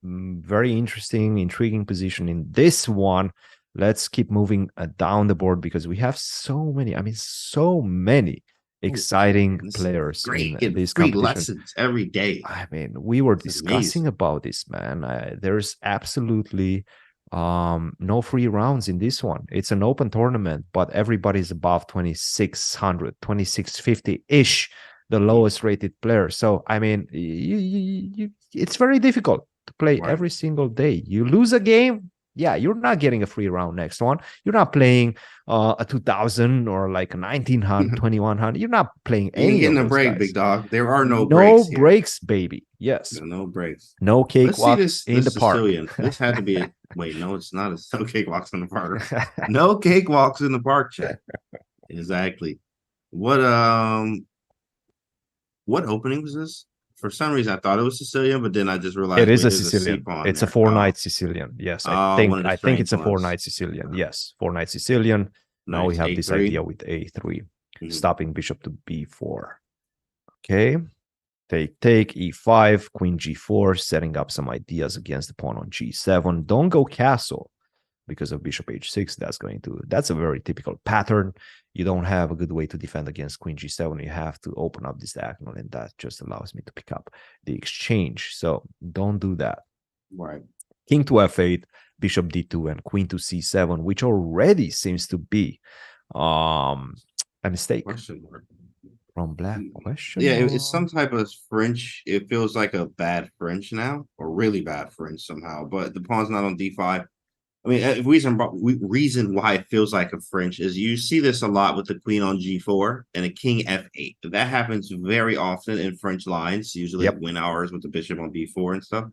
S1: Very interesting, intriguing position in this one. Let's keep moving down the board because we have so many. I mean, so many exciting players in
S2: Great and
S1: this
S2: free
S1: competition.
S2: lessons every day.
S1: I mean, we were
S2: It's
S1: discussing
S2: amazing.
S1: about this, man. There's absolutely no free rounds in this one. It's an open tournament, but everybody's above 2600, 2650-ish, the lowest rated player. So I mean, it's very difficult to play
S2: Right.
S1: every single day. You lose a game, yeah, you're not getting a free round next one. You're not playing a 2000 or like a 1900, 2100. You're not playing
S2: You ain't
S1: any of
S2: getting a
S1: those
S2: break,
S1: guys.
S2: big dog. There are no
S1: No
S2: breaks here.
S1: breaks, baby. Yes.
S2: No breaks.
S1: No
S2: Let's see
S1: cakewalk
S2: this
S1: in the park.
S2: Sicilian. This had to be a wait, no, it's not. It's no cakewalks in the park. No cakewalks in the park, chat. Exactly. What opening was this? For some reason I thought it was Sicilian, but then I just realized
S1: It is
S2: wait,
S1: a
S2: there's a C
S1: Sicilian.
S2: pawn
S1: It's a
S2: there.
S1: 4-night Sicilian. Yes,
S2: One of the
S1: I think
S2: strange
S1: it's a
S2: ones.
S1: 4-night Sicilian. Yes, 4-night Sicilian. Now we
S2: Nice.
S1: have this
S2: A3.
S1: idea with A3, stopping bishop to B4. Okay. Take E5, Queen G4, setting up some ideas against the pawn on G7. Don't go castle, because of bishop h6. That's a very typical pattern. You don't have a good way to defend against queen g7. You have to open up this diagonal, and that just allows me to pick up the exchange. So don't do that.
S2: Right.
S1: King to f8, bishop d2, and queen to c7, which already seems to be a mistake.
S2: Question mark.
S1: From black, question
S2: Yeah,
S1: mark.
S2: it's some type of French. It feels like a bad French now, or really bad French somehow. But the pawn's not on d5. I mean, reason why it feels like a French is you see this a lot with the queen on g4 and a king f8. That happens very often in French lines, usually win hours with the bishop on b4 and stuff.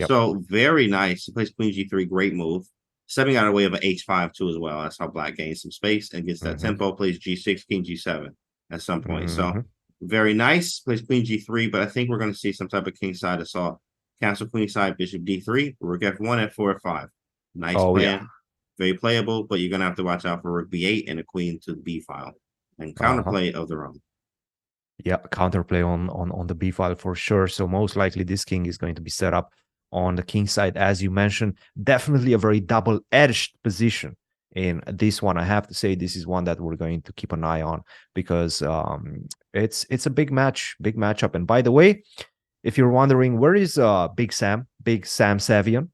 S2: So very nice. He plays queen g3, great move. Stepping out of the way of an h5 too as well. That's how black gains some space and gets that tempo. Plays g6, king g7 at some point. So very nice. Plays queen g3, but I think we're going to see some type of king side assault. Castle queen side, bishop d3, rook f1, f4, f5. Nice plan. Very playable, but you're going to have to watch out for rook b8 and a queen to the b file. And counterplay of their own.
S1: Yeah, counterplay on the b file for sure. So most likely this king is going to be set up on the king side, as you mentioned. Definitely a very double-edged position in this one. I have to say this is one that we're going to keep an eye on, because it's a big matchup. And by the way, if you're wondering, where is Big Sam Savian?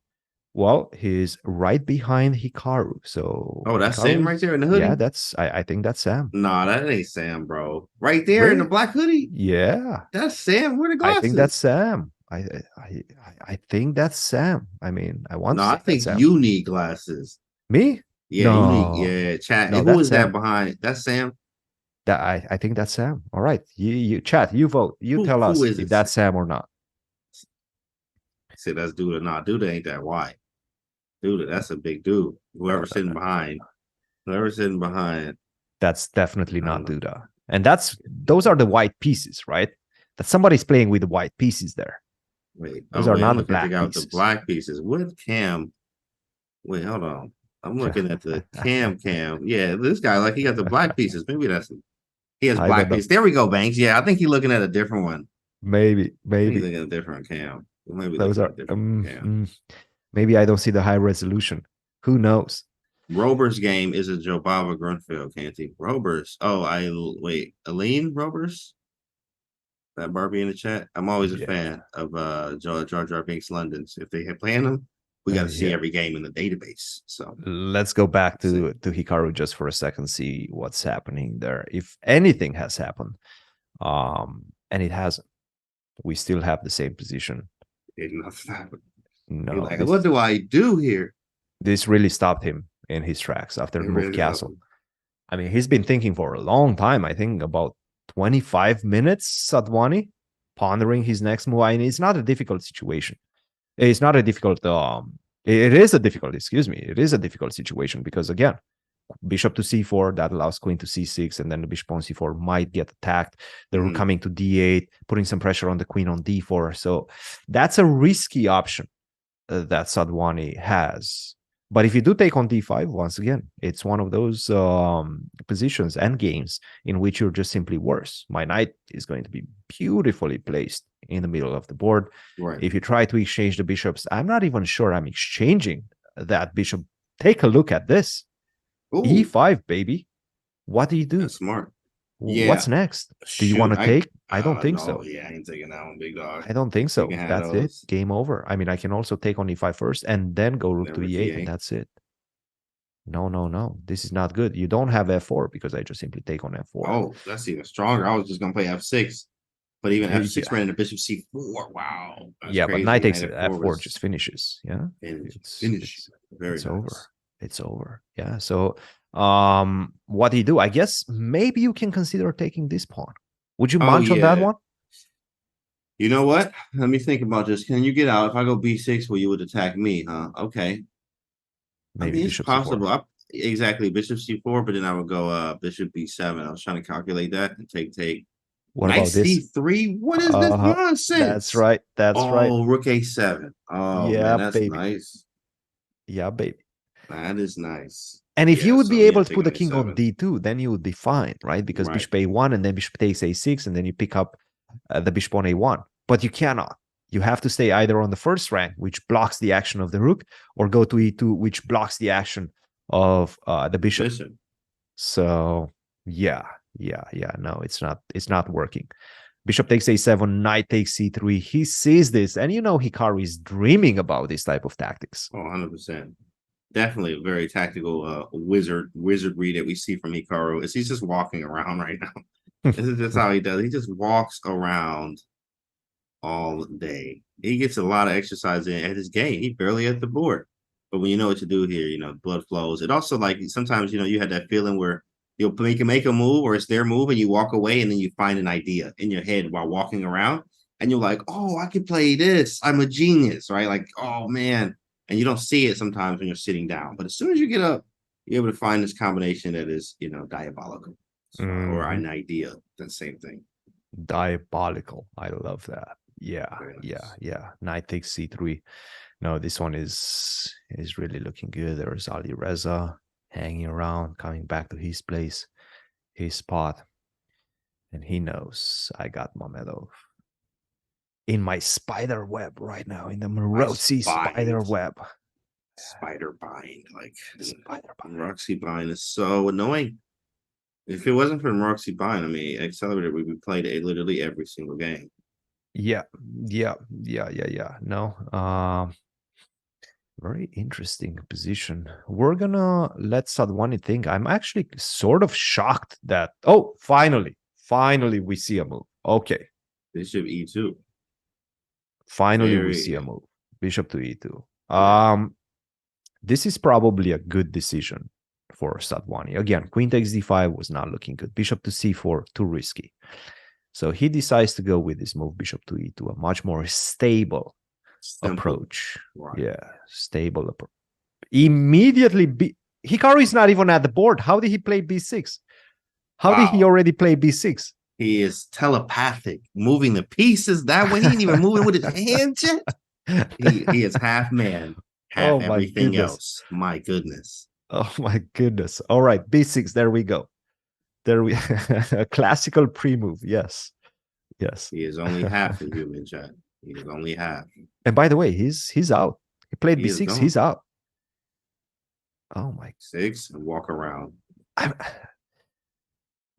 S1: Well, he's right behind Hikaru. So
S2: that's
S1: Hikaru,
S2: Sam right there in the hoodie.
S1: Yeah, I think that's Sam.
S2: Nah, that ain't Sam, bro. Right there in the black hoodie.
S1: Yeah,
S2: that's Sam. Where the glasses?
S1: I think that's Sam. I think that's Sam. I mean, I want.
S2: No, I think you need glasses.
S1: Me?
S2: Yeah,
S1: no.
S2: you need. Yeah, chat.
S1: No,
S2: who is that behind? That's Sam.
S1: That I think that's Sam. All right, you chat. You vote. You tell us if that's Sam or not.
S2: I said that's Duda. Nah, Duda ain't that white. Duda, that's a big dude. Whoever's sitting behind.
S1: That's definitely not Duda. And those are the white pieces, right? That somebody's playing with the white pieces there.
S2: Wait,
S1: those are not the black pieces.
S2: The black pieces. What cam? Wait, hold on. I'm looking at the cam. Yeah, this guy, like, he got the black pieces. Maybe he has black pieces. There we go, Banks. Yeah, I think he's looking at a different one.
S1: Maybe.
S2: He's looking at a different cam. Maybe
S1: those are maybe I don't see the high resolution. Who knows?
S2: Rober's game is a Jobava Grunfeld, can't he? Rober's. Oh, Aline Rober's? That Barbie in the chat. I'm always a fan of Jar Jar Binks London's. If they have playing them, we got to see every game in the database. So
S1: let's go back to Hikaru just for a second, see what's happening there. If anything has happened, and it hasn't, we still have the same position.
S2: Nothing happened.
S1: No.
S2: Like, what do I do here?
S1: This really stopped him in his tracks after the move castle. I mean, he's been thinking for a long time. I think about 25 minutes, Sadwani, pondering his next move. I mean, it's not a difficult situation. It's not a difficult, it is a difficult situation, because again, bishop to c4, that allows queen to c6, and then the bishop on c4 might get attacked. They're coming to d8, putting some pressure on the queen on d4. So that's a risky option that Sadwani has. But if you do take on d5, once again, it's one of those positions and games in which you're just simply worse. My knight is going to be beautifully placed in the middle of the board.
S2: Right.
S1: If you try to exchange the bishops, I'm not even sure I'm exchanging that bishop. Take a look at this. Ooh. E5, baby. What do you do?
S2: That's smart.
S1: Yeah. What's next? Do you want to take? I don't think so.
S2: Yeah, I ain't taking that one, big dog.
S1: I don't think so. That's it. Game over. I mean, I can also take on e5 first and then go rook to e8, and that's it. No. This is not good. You don't have f4 because I just simply take on f4.
S2: Oh, that's even stronger. I was just going to play f6. But even f6 ran into bishop c4. Wow.
S1: Yeah, but knight takes f4 just finishes. Yeah.
S2: Finish.
S1: It's over. It's over. Yeah. So what do you do? I guess maybe you can consider taking this pawn. Would you munch on that one?
S2: You know what? Let me think about this. Can you get out? If I go b6, well, you would attack me, huh? Okay.
S1: Maybe
S2: it's possible. Exactly. Bishop c4, but then I would go bishop b7. I was trying to calculate that and take.
S1: What about this?
S2: c3? What is this nonsense?
S1: That's right. That's right.
S2: Oh, rook a7. Oh, yeah, man, that's nice.
S1: Yeah, baby.
S2: That is nice.
S1: And if you would be able to put the king on d2, then you would be fine, right? Because bishop a1 and then bishop takes a6, and then you pick up the bishop on a1. But you cannot. You have to stay either on the first rank, which blocks the action of the rook, or go to e2, which blocks the action of the bishop. So yeah. No, it's not working. Bishop takes a7, knight takes c3. He sees this, and Hikaru is dreaming about this type of tactics.
S2: Oh, 100%. Definitely a very tactical wizardry that we see from Hikaru. Is he's just walking around right now. This is just how he does. He just walks around all day. He gets a lot of exercise in at his game. He barely at the board. But when you know what to do here, blood flows. It also, like, sometimes, you had that feeling where you'll make a move, or it's their move, and you walk away, and then you find an idea in your head while walking around, and you're like, oh, I could play this. I'm a genius, right? Like, oh, man. And you don't see it sometimes when you're sitting down. But as soon as you get up, you're able to find this combination that is, diabolical. Or an idea. That same thing.
S1: Diabolical. I love that. Yeah. Knight takes c3. No, this one is really looking good. There's Ali Reza hanging around, coming back to his place, his spot. And he knows I got Mamedov in my spider web right now, in the Maroczy spider web.
S2: Spider bind. Like, Maroczy bind is so annoying. If it wasn't for Maroczy bind, I mean, Accelerator would be played literally every single game.
S1: Yeah. No, very interesting position. We're gonna let Sadwani think. I'm actually sort of shocked that, finally we see a move. Okay.
S2: Bishop e2.
S1: Finally, we see a move. Bishop to e2. This is probably a good decision for Sadwani. Again, queen takes d5 was not looking good. Bishop to c4, too risky. So he decides to go with this move, bishop to e2, a much more stable approach. Right. Yeah, stable approach. Immediately, Hikaru is not even at the board. How did he play b6? How did he already play b6?
S2: He is telepathic, moving the pieces that way. He ain't even moving with his hands yet. He is half man, half everything else. My goodness.
S1: Oh my goodness. All right, b6. There we go. A classical pre-move. Yes.
S2: He is only half the human, chat. He is only half.
S1: And by the way, he's out. He played b6. He's out. Oh my.
S2: 6 and walk around.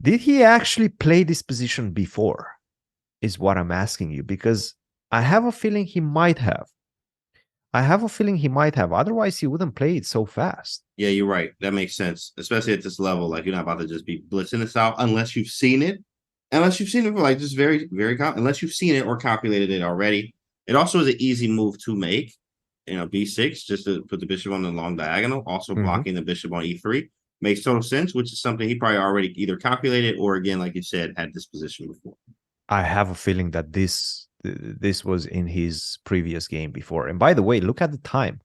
S1: Did he actually play this position before? Is what I'm asking you, because I have a feeling he might have. Otherwise, he wouldn't play it so fast.
S2: Yeah, you're right. That makes sense, especially at this level. Like, you're not about to just be blitzing this out unless you've seen it. Unless you've seen it for, like, just very, very unless you've seen it or calculated it already. It also is an easy move to make. b6, just to put the bishop on the long diagonal, also blocking the bishop on e3. Makes total sense, which is something he probably already either calculated or, again, like you said, had this position before.
S1: I have a feeling that this was in his previous game before. And by the way, look at the time.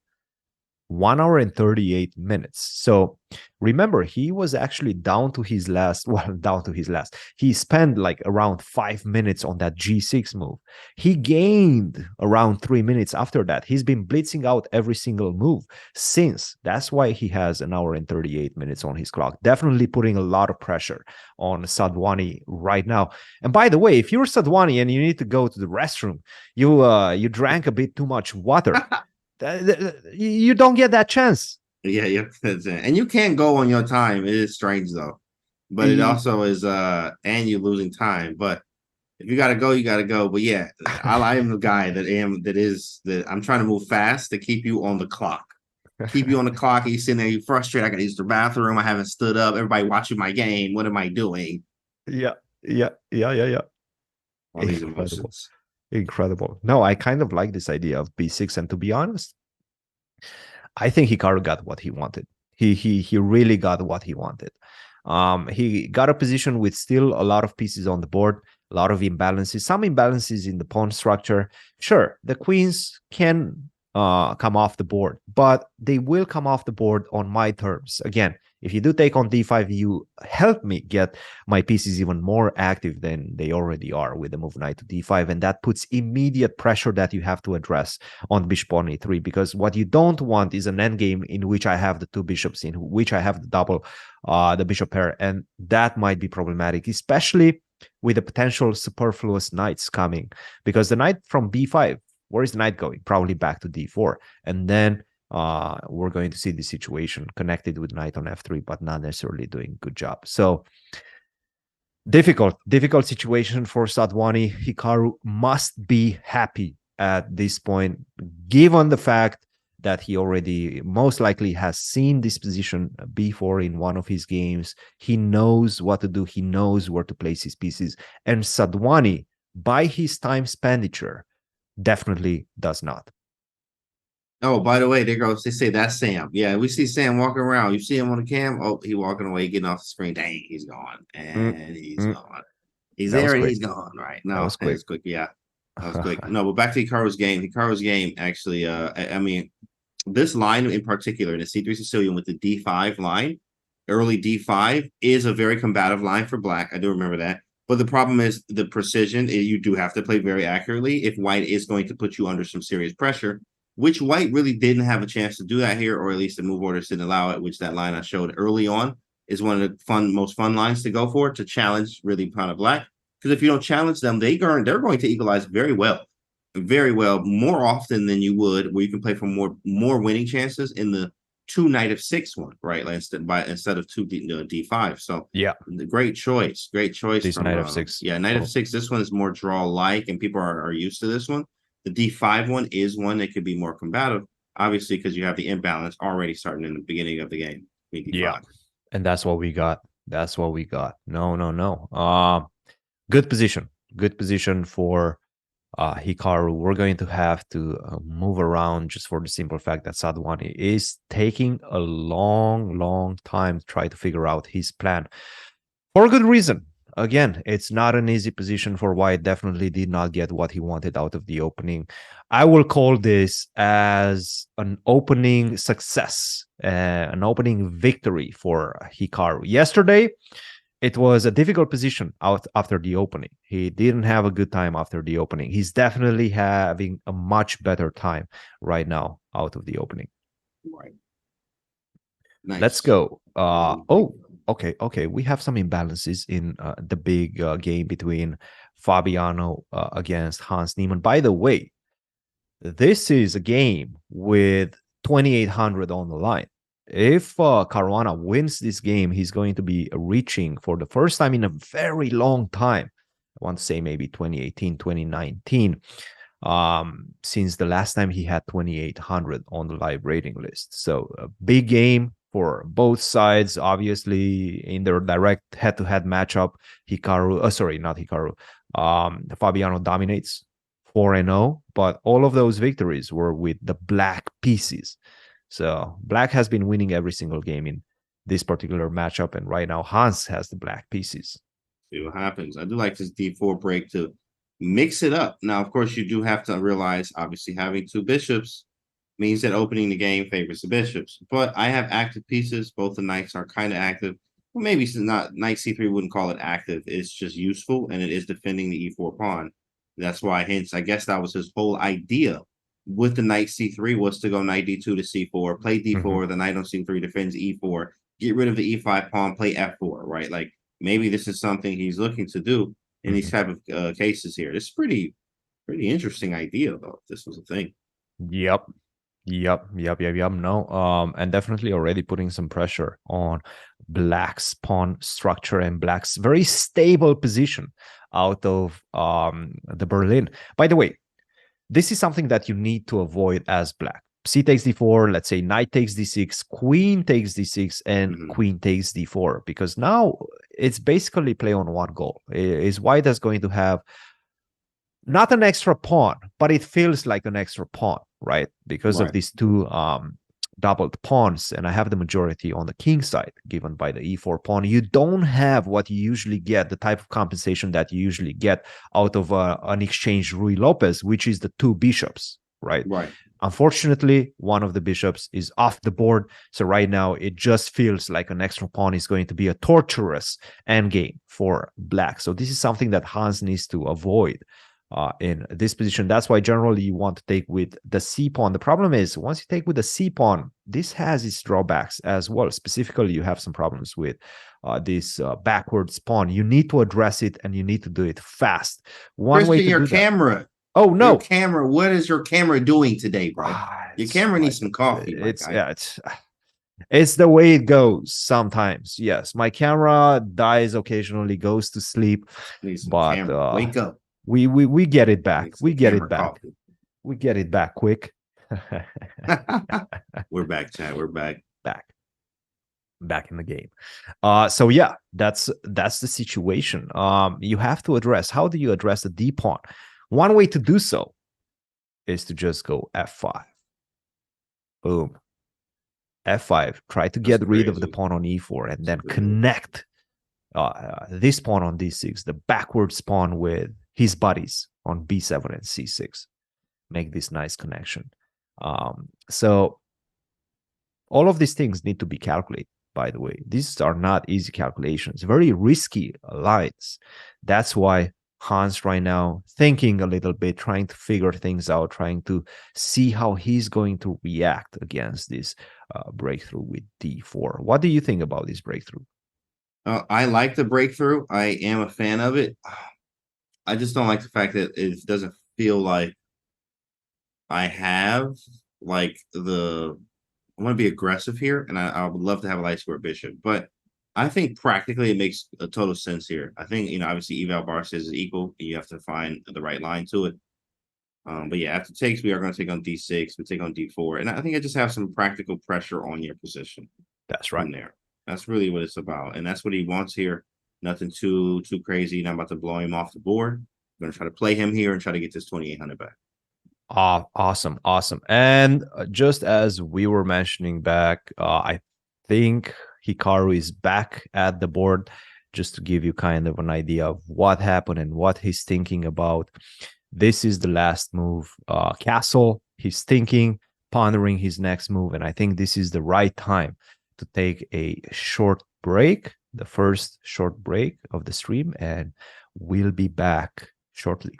S1: 1 hour and 38 minutes. So remember, he was actually down to his last. He spent like around 5 minutes on that g6 move. He gained around 3 minutes after that. He's been blitzing out every single move since. That's why he has 1 hour and 38 minutes on his clock. Definitely putting a lot of pressure on Sadwani right now. And by the way, if you're Sadwani and you need to go to the restroom, you drank a bit too much water. You don't get that chance.
S2: Yeah, and you can't go on your time. It is strange though, but it also is and you're losing time. But if you gotta go, you gotta go. But yeah, I am the guy that I'm trying to move fast to keep you on the clock. Keep you on the clock, and you're sitting there, you're frustrated. I gotta use the bathroom. I haven't stood up. Everybody watching my game. What am I doing?
S1: Yeah.
S2: All these emotions.
S1: Incredible. No, I kind of like this idea of b6, and to be honest, I think Hikaru got what he wanted. He really got what he wanted. He got a position with still a lot of pieces on the board, a lot of imbalances, some imbalances in the pawn structure. Sure, the queens can come off the board, but they will come off the board on my terms. Again, if you do take on d5, you help me get my pieces even more active than they already are with the move knight to d5, and that puts immediate pressure that you have to address on bishop on e3, because what you don't want is an endgame in which I have the two bishops, in which I have the double, the bishop pair, and that might be problematic, especially with the potential superfluous knights coming, because the knight from b5 Where is the knight going? Probably back to d4. And then we're going to see the situation connected with knight on f3, but not necessarily doing a good job. So difficult situation for Sadhwani. Hikaru must be happy at this point, given the fact that he already most likely has seen this position before in one of his games. He knows what to do. He knows where to place his pieces. And Sadhwani, by his time expenditure, definitely does not.
S2: Oh, by the way, there goes. They say that's Sam. Yeah, we see Sam walking around. You see him on the cam. Oh, he walking away, getting off the screen. Dang, he's gone, and he's gone. He's there and he's gone. Right? No,
S1: that was
S2: quick. Yeah, that was quick. No, but back to Hikaru's game. Hikaru's game actually. I mean, this line in particular in the C3 Sicilian with the D5 line, early D5 is a very combative line for black. I do remember that. But the problem is the precision. You do have to play very accurately if white is going to put you under some serious pressure, which white really didn't have a chance to do that here, or at least the move orders didn't allow it, which that line I showed early on is one of the most fun lines to go for, to challenge really kind of black. Because if you don't challenge them, they're going to equalize very well, more often than you would, where you can play for more winning chances in the 2 knight of 6 one, right? Like instead of 2 D5. So
S1: yeah,
S2: great choice.
S1: This
S2: From
S1: knight of 6.
S2: Yeah, knight of 6. This one is more draw like, and people are used to this one. The D5 one is one that could be more combative, obviously, because you have the imbalance already starting in the beginning of the game.
S1: Yeah, and that's what we got. No. Good position for Hikaru. We're going to have to move around just for the simple fact that Sadhwani is taking a long time to try to figure out his plan for a good reason. Again, it's not an easy position for white. Definitely did not get what he wanted out of the opening. I will call this as an opening success, an opening victory for Hikaru. Yesterday, it was a difficult position out after the opening. He didn't have a good time after the opening. He's definitely having a much better time right now out of the opening.
S2: Right. Nice.
S1: Let's go. Okay. We have some imbalances in the big game between Fabiano against Hans Niemann. By the way, this is a game with 2,800 on the line. If Caruana wins this game, he's going to be reaching for the first time in a very long time. I want to say maybe 2018, 2019, since the last time he had 2,800 on the live rating list. So a big game for both sides. Obviously, in their direct head-to-head matchup, Fabiano dominates 4-0, but all of those victories were with the black pieces. So black has been winning every single game in this particular matchup, and right now Hans has the black pieces.
S2: See what happens. I do like this D4 break to mix it up. Now, of course, you do have to realize, obviously, having 2 bishops means that opening the game favors the bishops. But I have active pieces. Both the knights are kind of active. Well, maybe it's not. Knight C3 wouldn't call it active. It's just useful, and it is defending the E4 pawn. That's why, hence, I guess that was his whole idea with the knight C3 was to go knight D2 to C4, play D4, the knight on C3 defends E4, get rid of the E5 pawn, play F4, right? Like, maybe this is something he's looking to do in these type of cases here. It's pretty interesting idea, though, if this was a thing.
S1: Yep. No, and definitely already putting some pressure on black's pawn structure and black's very stable position out of the Berlin. By the way, this is something that you need to avoid as black. C takes D4, let's say knight takes D6, queen takes D6, and queen takes D4, because now it's basically play on one goal. Is white is going to have not an extra pawn, but it feels like an extra pawn, right? Because of these 2 doubled pawns, and I have the majority on the king side given by the E4 pawn. You don't have what you usually get, the type of compensation that you usually get out of an exchange Ruy Lopez, which is the 2 bishops, right? Unfortunately, one of the bishops is off the board. So right now, it just feels like an extra pawn is going to be a torturous endgame for black. So this is something that Hans needs to avoid in this position. That's why generally you want to take with the C pawn. The problem is once you take with the C pawn, this has its drawbacks as well. Specifically, you have some problems with this backwards pawn. You need to address it, and you need to do it fast.
S2: One way to your camera.
S1: Oh
S2: Your
S1: no.
S2: camera, what is your camera doing today, bro? Your
S1: It's
S2: camera
S1: like
S2: needs some coffee, my
S1: it's
S2: guy.
S1: yeah, it's the way it goes sometimes. Yes, my camera dies occasionally, goes to sleep,
S2: Needs some
S1: but
S2: camera. Wake up.
S1: we get it back.
S2: Need
S1: We
S2: some
S1: get it
S2: camera
S1: back.
S2: coffee.
S1: We get it back quick.
S2: We're back, Chad. We're back.
S1: Back in the game. So yeah, that's the situation. You have to address, how do you address the D pawn? One way to do so is to just go F5. Boom. F5. Try to
S2: That's
S1: get rid of the
S2: crazy.
S1: pawn on E4 and then
S2: Super good.
S1: connect this pawn on D6, the backward pawn, with his buddies on B7 and C6. Make this nice connection. So all of these things need to be calculated, by the way. These are not easy calculations, very risky lines. That's why Hans right now thinking a little bit, trying to figure things out, trying to see how he's going to react against this breakthrough with D4. What do you think about this breakthrough?
S2: I like the breakthrough. I am a fan of it. I just don't like the fact that it doesn't feel like I have like the I want to be aggressive here, and I would love to have a light square bishop, but I think practically it makes a total sense here. I think, obviously eval bar says is equal. You have to find the right line to it. But yeah, after takes, we are going to take on D6, we take on D4, and I think I just have some practical pressure on your position
S1: That's right.
S2: from there. That's really what it's about, and that's what he wants here. Nothing too crazy. Not about to blow him off the board. I'm going to try to play him here and try to get this 2,800 back.
S1: Awesome, awesome. And just as we were mentioning back, I think Hikaru is back at the board, just to give you kind of an idea of what happened and what he's thinking about. This is the last move, castle. He's thinking, pondering his next move, and I think this is the right time to take a short break, the first short break of the stream, and we'll be back shortly.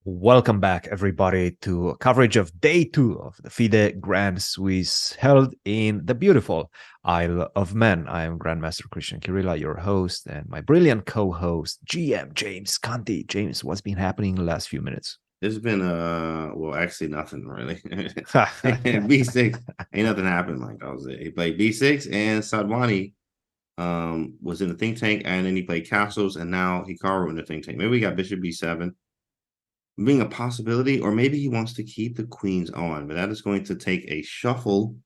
S1: Welcome back, everybody, to coverage of day 2 of the FIDE Grand Swiss held in the beautiful Isle of Man. I am Grandmaster Christian Kirilla, your host, and my brilliant co-host, GM James Conti. James, what's been happening in the last few minutes?
S2: There's been well, actually nothing really. B6 ain't nothing happened. Like I was, he played B6 and Sadwani was in the think tank, and then he played castles, and now Hikaru in the think tank. Maybe we got Bishop B7 being a possibility, or maybe he wants to keep the queens on, but that is going to take a shuffle,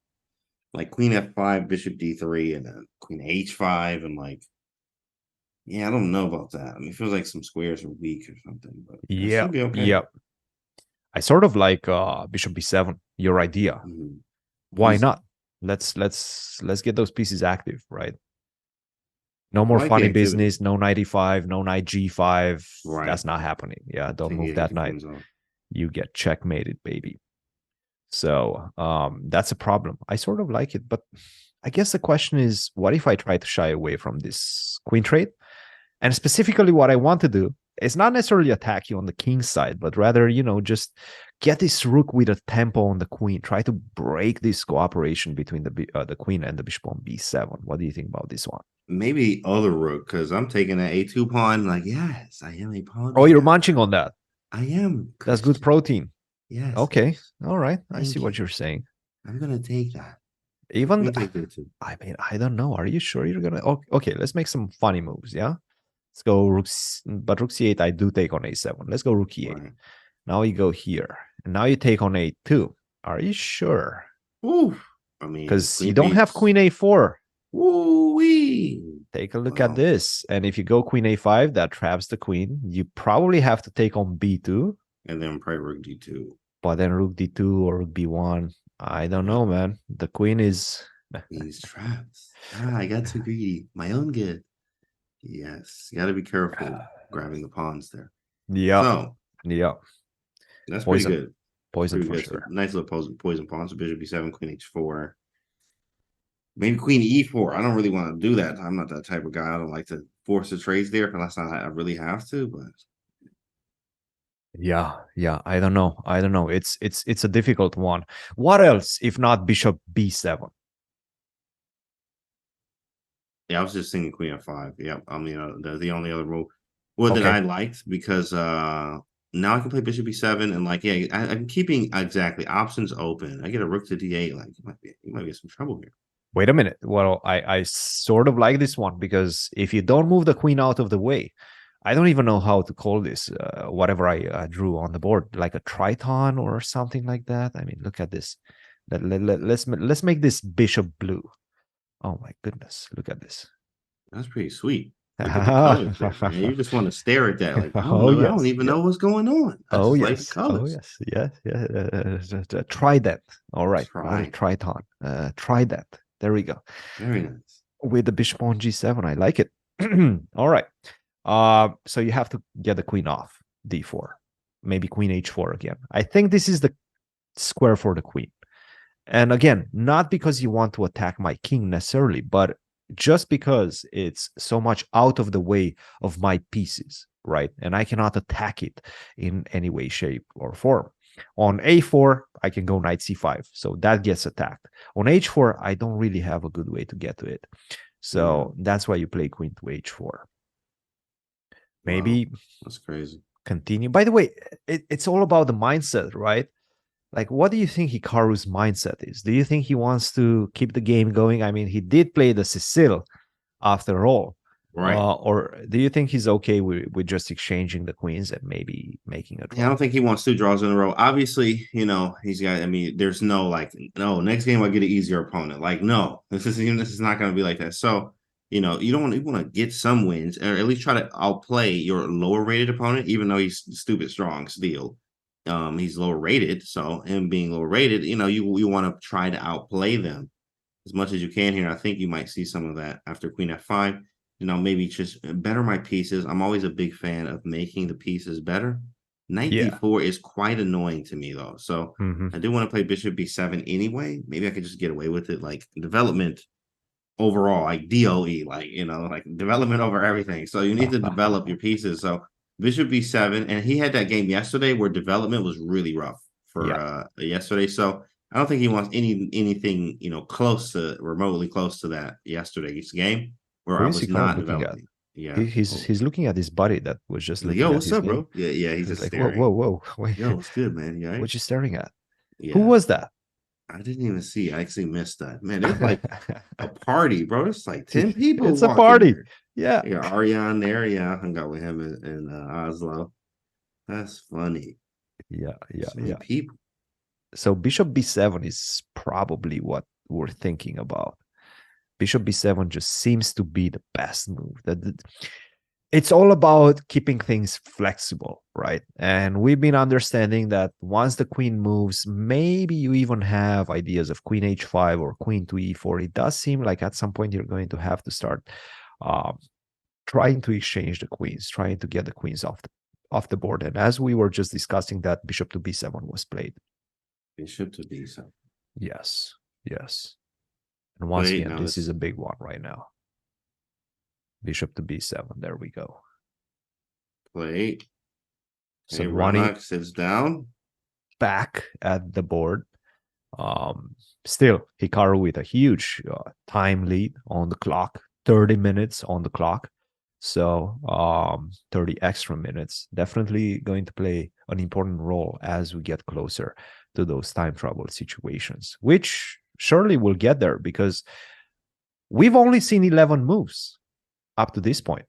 S2: like Queen F5, Bishop D3, and then Queen H5, and like, yeah, I don't know about that. I mean, it feels like some squares are weak or something, but it
S1: Yeah,
S2: should be okay.
S1: yeah. I sort of like Bishop B7, your idea. Why not? Let's get those pieces active, right? No more
S2: like
S1: funny business, no 95, no knight G5.
S2: Right.
S1: That's not happening. Yeah, don't move that knight. You get checkmated, baby. So that's a problem. I sort of like it, but I guess the question is, what if I try to shy away from this queen trade? And specifically what I want to do is not necessarily attack you on the king side, but rather, just get this rook with a tempo on the queen. Try to break this cooperation between the queen and the bishop on b7. What do you think about this one?
S2: Maybe other rook, because I'm taking that a2 pawn. Like, yes, I am a pawn.
S1: Oh, you're munching on that.
S2: I am.
S1: Christian. That's good protein.
S2: Yes.
S1: Okay. All right. I see what you're saying.
S2: I'm gonna take that.
S1: Even I mean, I don't know. Are you sure you're gonna? Okay, let's make some funny moves. Yeah. Let's go rook, but rook c8, I do take on a7. Let's go rook e8. Right. Now you go here. And now you take on a2. Are you sure?
S2: Ooh, I mean,
S1: because you don't have queen a4.
S2: Ooh-wee.
S1: Take a look at this. And if you go queen a5, that traps the queen. You probably have to take on b2.
S2: And then probably rook d2.
S1: But then rook d2 or rook b1. I don't know, man. The queen is...
S2: He's trapped. I got too greedy. My own good. Yes, you got to be careful grabbing the pawns there.
S1: Yeah.
S2: So,
S1: yeah.
S2: That's poison. Pretty good.
S1: Poison pretty for
S2: good.
S1: sure.
S2: Nice little poison pawns. So Bishop b7, Queen h4. Maybe Queen e4. I don't really want to do that. I'm not that type of guy. I don't like to force the trades there unless I really have to. But
S1: yeah, I don't know. It's a difficult one. What else if not Bishop b7?
S2: Yeah, I was just thinking Queen f5. Yeah, I mean, the only other move that I liked, because now I can play Bishop b7, and like, yeah, I'm keeping exactly options open. I get a rook to d8. Like, you might get some trouble here.
S1: Wait a minute. Well, I sort of like this one, because if you don't move the queen out of the way, I don't even know how to call this. Whatever I drew on the board, like a triton or something like that. I mean, look at this. Let's make this bishop blue. Oh my goodness, look at this.
S2: That's pretty sweet. Look at the colors there. Man, you just want to stare at that. Like, I don't even know what's going on. I just like the colors.
S1: Yeah. Trident. All right. Triton. Trident. There we go.
S2: Very nice.
S1: With the bishop on g7, I like it. All right. So you have to get the queen off d4. Maybe queen h4 again. I think this is the square for the queen. And again, not because you want to attack my king necessarily, but just because it's so much out of the way of my pieces, right? And I cannot attack it in any way, shape, or form. On a4, I can go knight c5, so that gets attacked. On h4, I don't really have a good way to get to it. So that's why you play queen to h4. Maybe
S2: that's crazy.
S1: Continue. By the way, it's all about the mindset, right? Like, what do you think Hikaru's mindset is? Do you think he wants to keep the game going? I mean, he did play the Sicily after all.
S2: Right.
S1: Or do you think he's okay with just exchanging the queens and maybe making a draw?
S2: Yeah, I don't think he wants 2 draws in a row. Obviously, he's got, I mean, there's no like, no, next game I get an easier opponent. Like, no, this is not going to be like that. So, you want to get some wins, or at least try to outplay your lower rated opponent, even though he's stupid strong still. He's lower rated, so him being lower rated, you want to try to outplay them as much as you can here. I think you might see some of that after Queen f5. Maybe just better my pieces. I'm always a big fan of making the pieces better. Knight d4 is quite annoying to me, though. So I do want to play Bishop b7 anyway. Maybe I could just get away with it, like development overall, like DOE, like development over everything. So you need to develop your pieces. So Bishop B7, and he had that game yesterday where development was really rough for
S1: Yeah.
S2: yesterday. So I don't think he wants anything close to remotely close to that yesterday's game where
S1: Who
S2: I
S1: is
S2: was
S1: Hikaru
S2: not
S1: looking at?
S2: developing. Yeah. Oh,
S1: He's looking at his buddy that was just
S2: he's like, yo,
S1: looking at
S2: what's
S1: his
S2: up,
S1: game.
S2: bro? Yeah, yeah. He's
S1: He's
S2: just
S1: like, whoa,
S2: staring.
S1: whoa, whoa, wait,
S2: Yo, what's good, man? You all right?
S1: what you staring at? Who
S2: Yeah.
S1: was that?
S2: I didn't even see. I actually missed that. Man, there's like a party, bro. It's like 10 people
S1: It's a
S2: walking
S1: party.
S2: there.
S1: Yeah.
S2: Yeah, Ariane there. Yeah, I hung out with him in Oslo. That's funny.
S1: Yeah, yeah,
S2: So many
S1: yeah.
S2: people.
S1: So Bishop B7 is probably what we're thinking about. Bishop B7 just seems to be the best move. It's all about keeping things flexible, right? And we've been understanding that once the queen moves, maybe you even have ideas of queen h5 or queen to e4. It does seem like at some point you're going to have to start um, trying to exchange the queens, trying to get the queens off the board. And as we were just discussing, that bishop to b7 was played.
S2: Bishop to b7.
S1: Yes, yes. And once
S2: Wait,
S1: again,
S2: now
S1: this is
S2: this
S1: a big one right now. Bishop to b7. There we go.
S2: play.
S1: So
S2: Hey,
S1: Ronnie
S2: Ronak sits down.
S1: back at the board. Still, Hikaru with a huge time lead on the clock, 30 minutes on the clock. So 30 extra minutes, definitely going to play an important role as we get closer to those time trouble situations, which surely will get there because we've only seen 11 moves up to this point.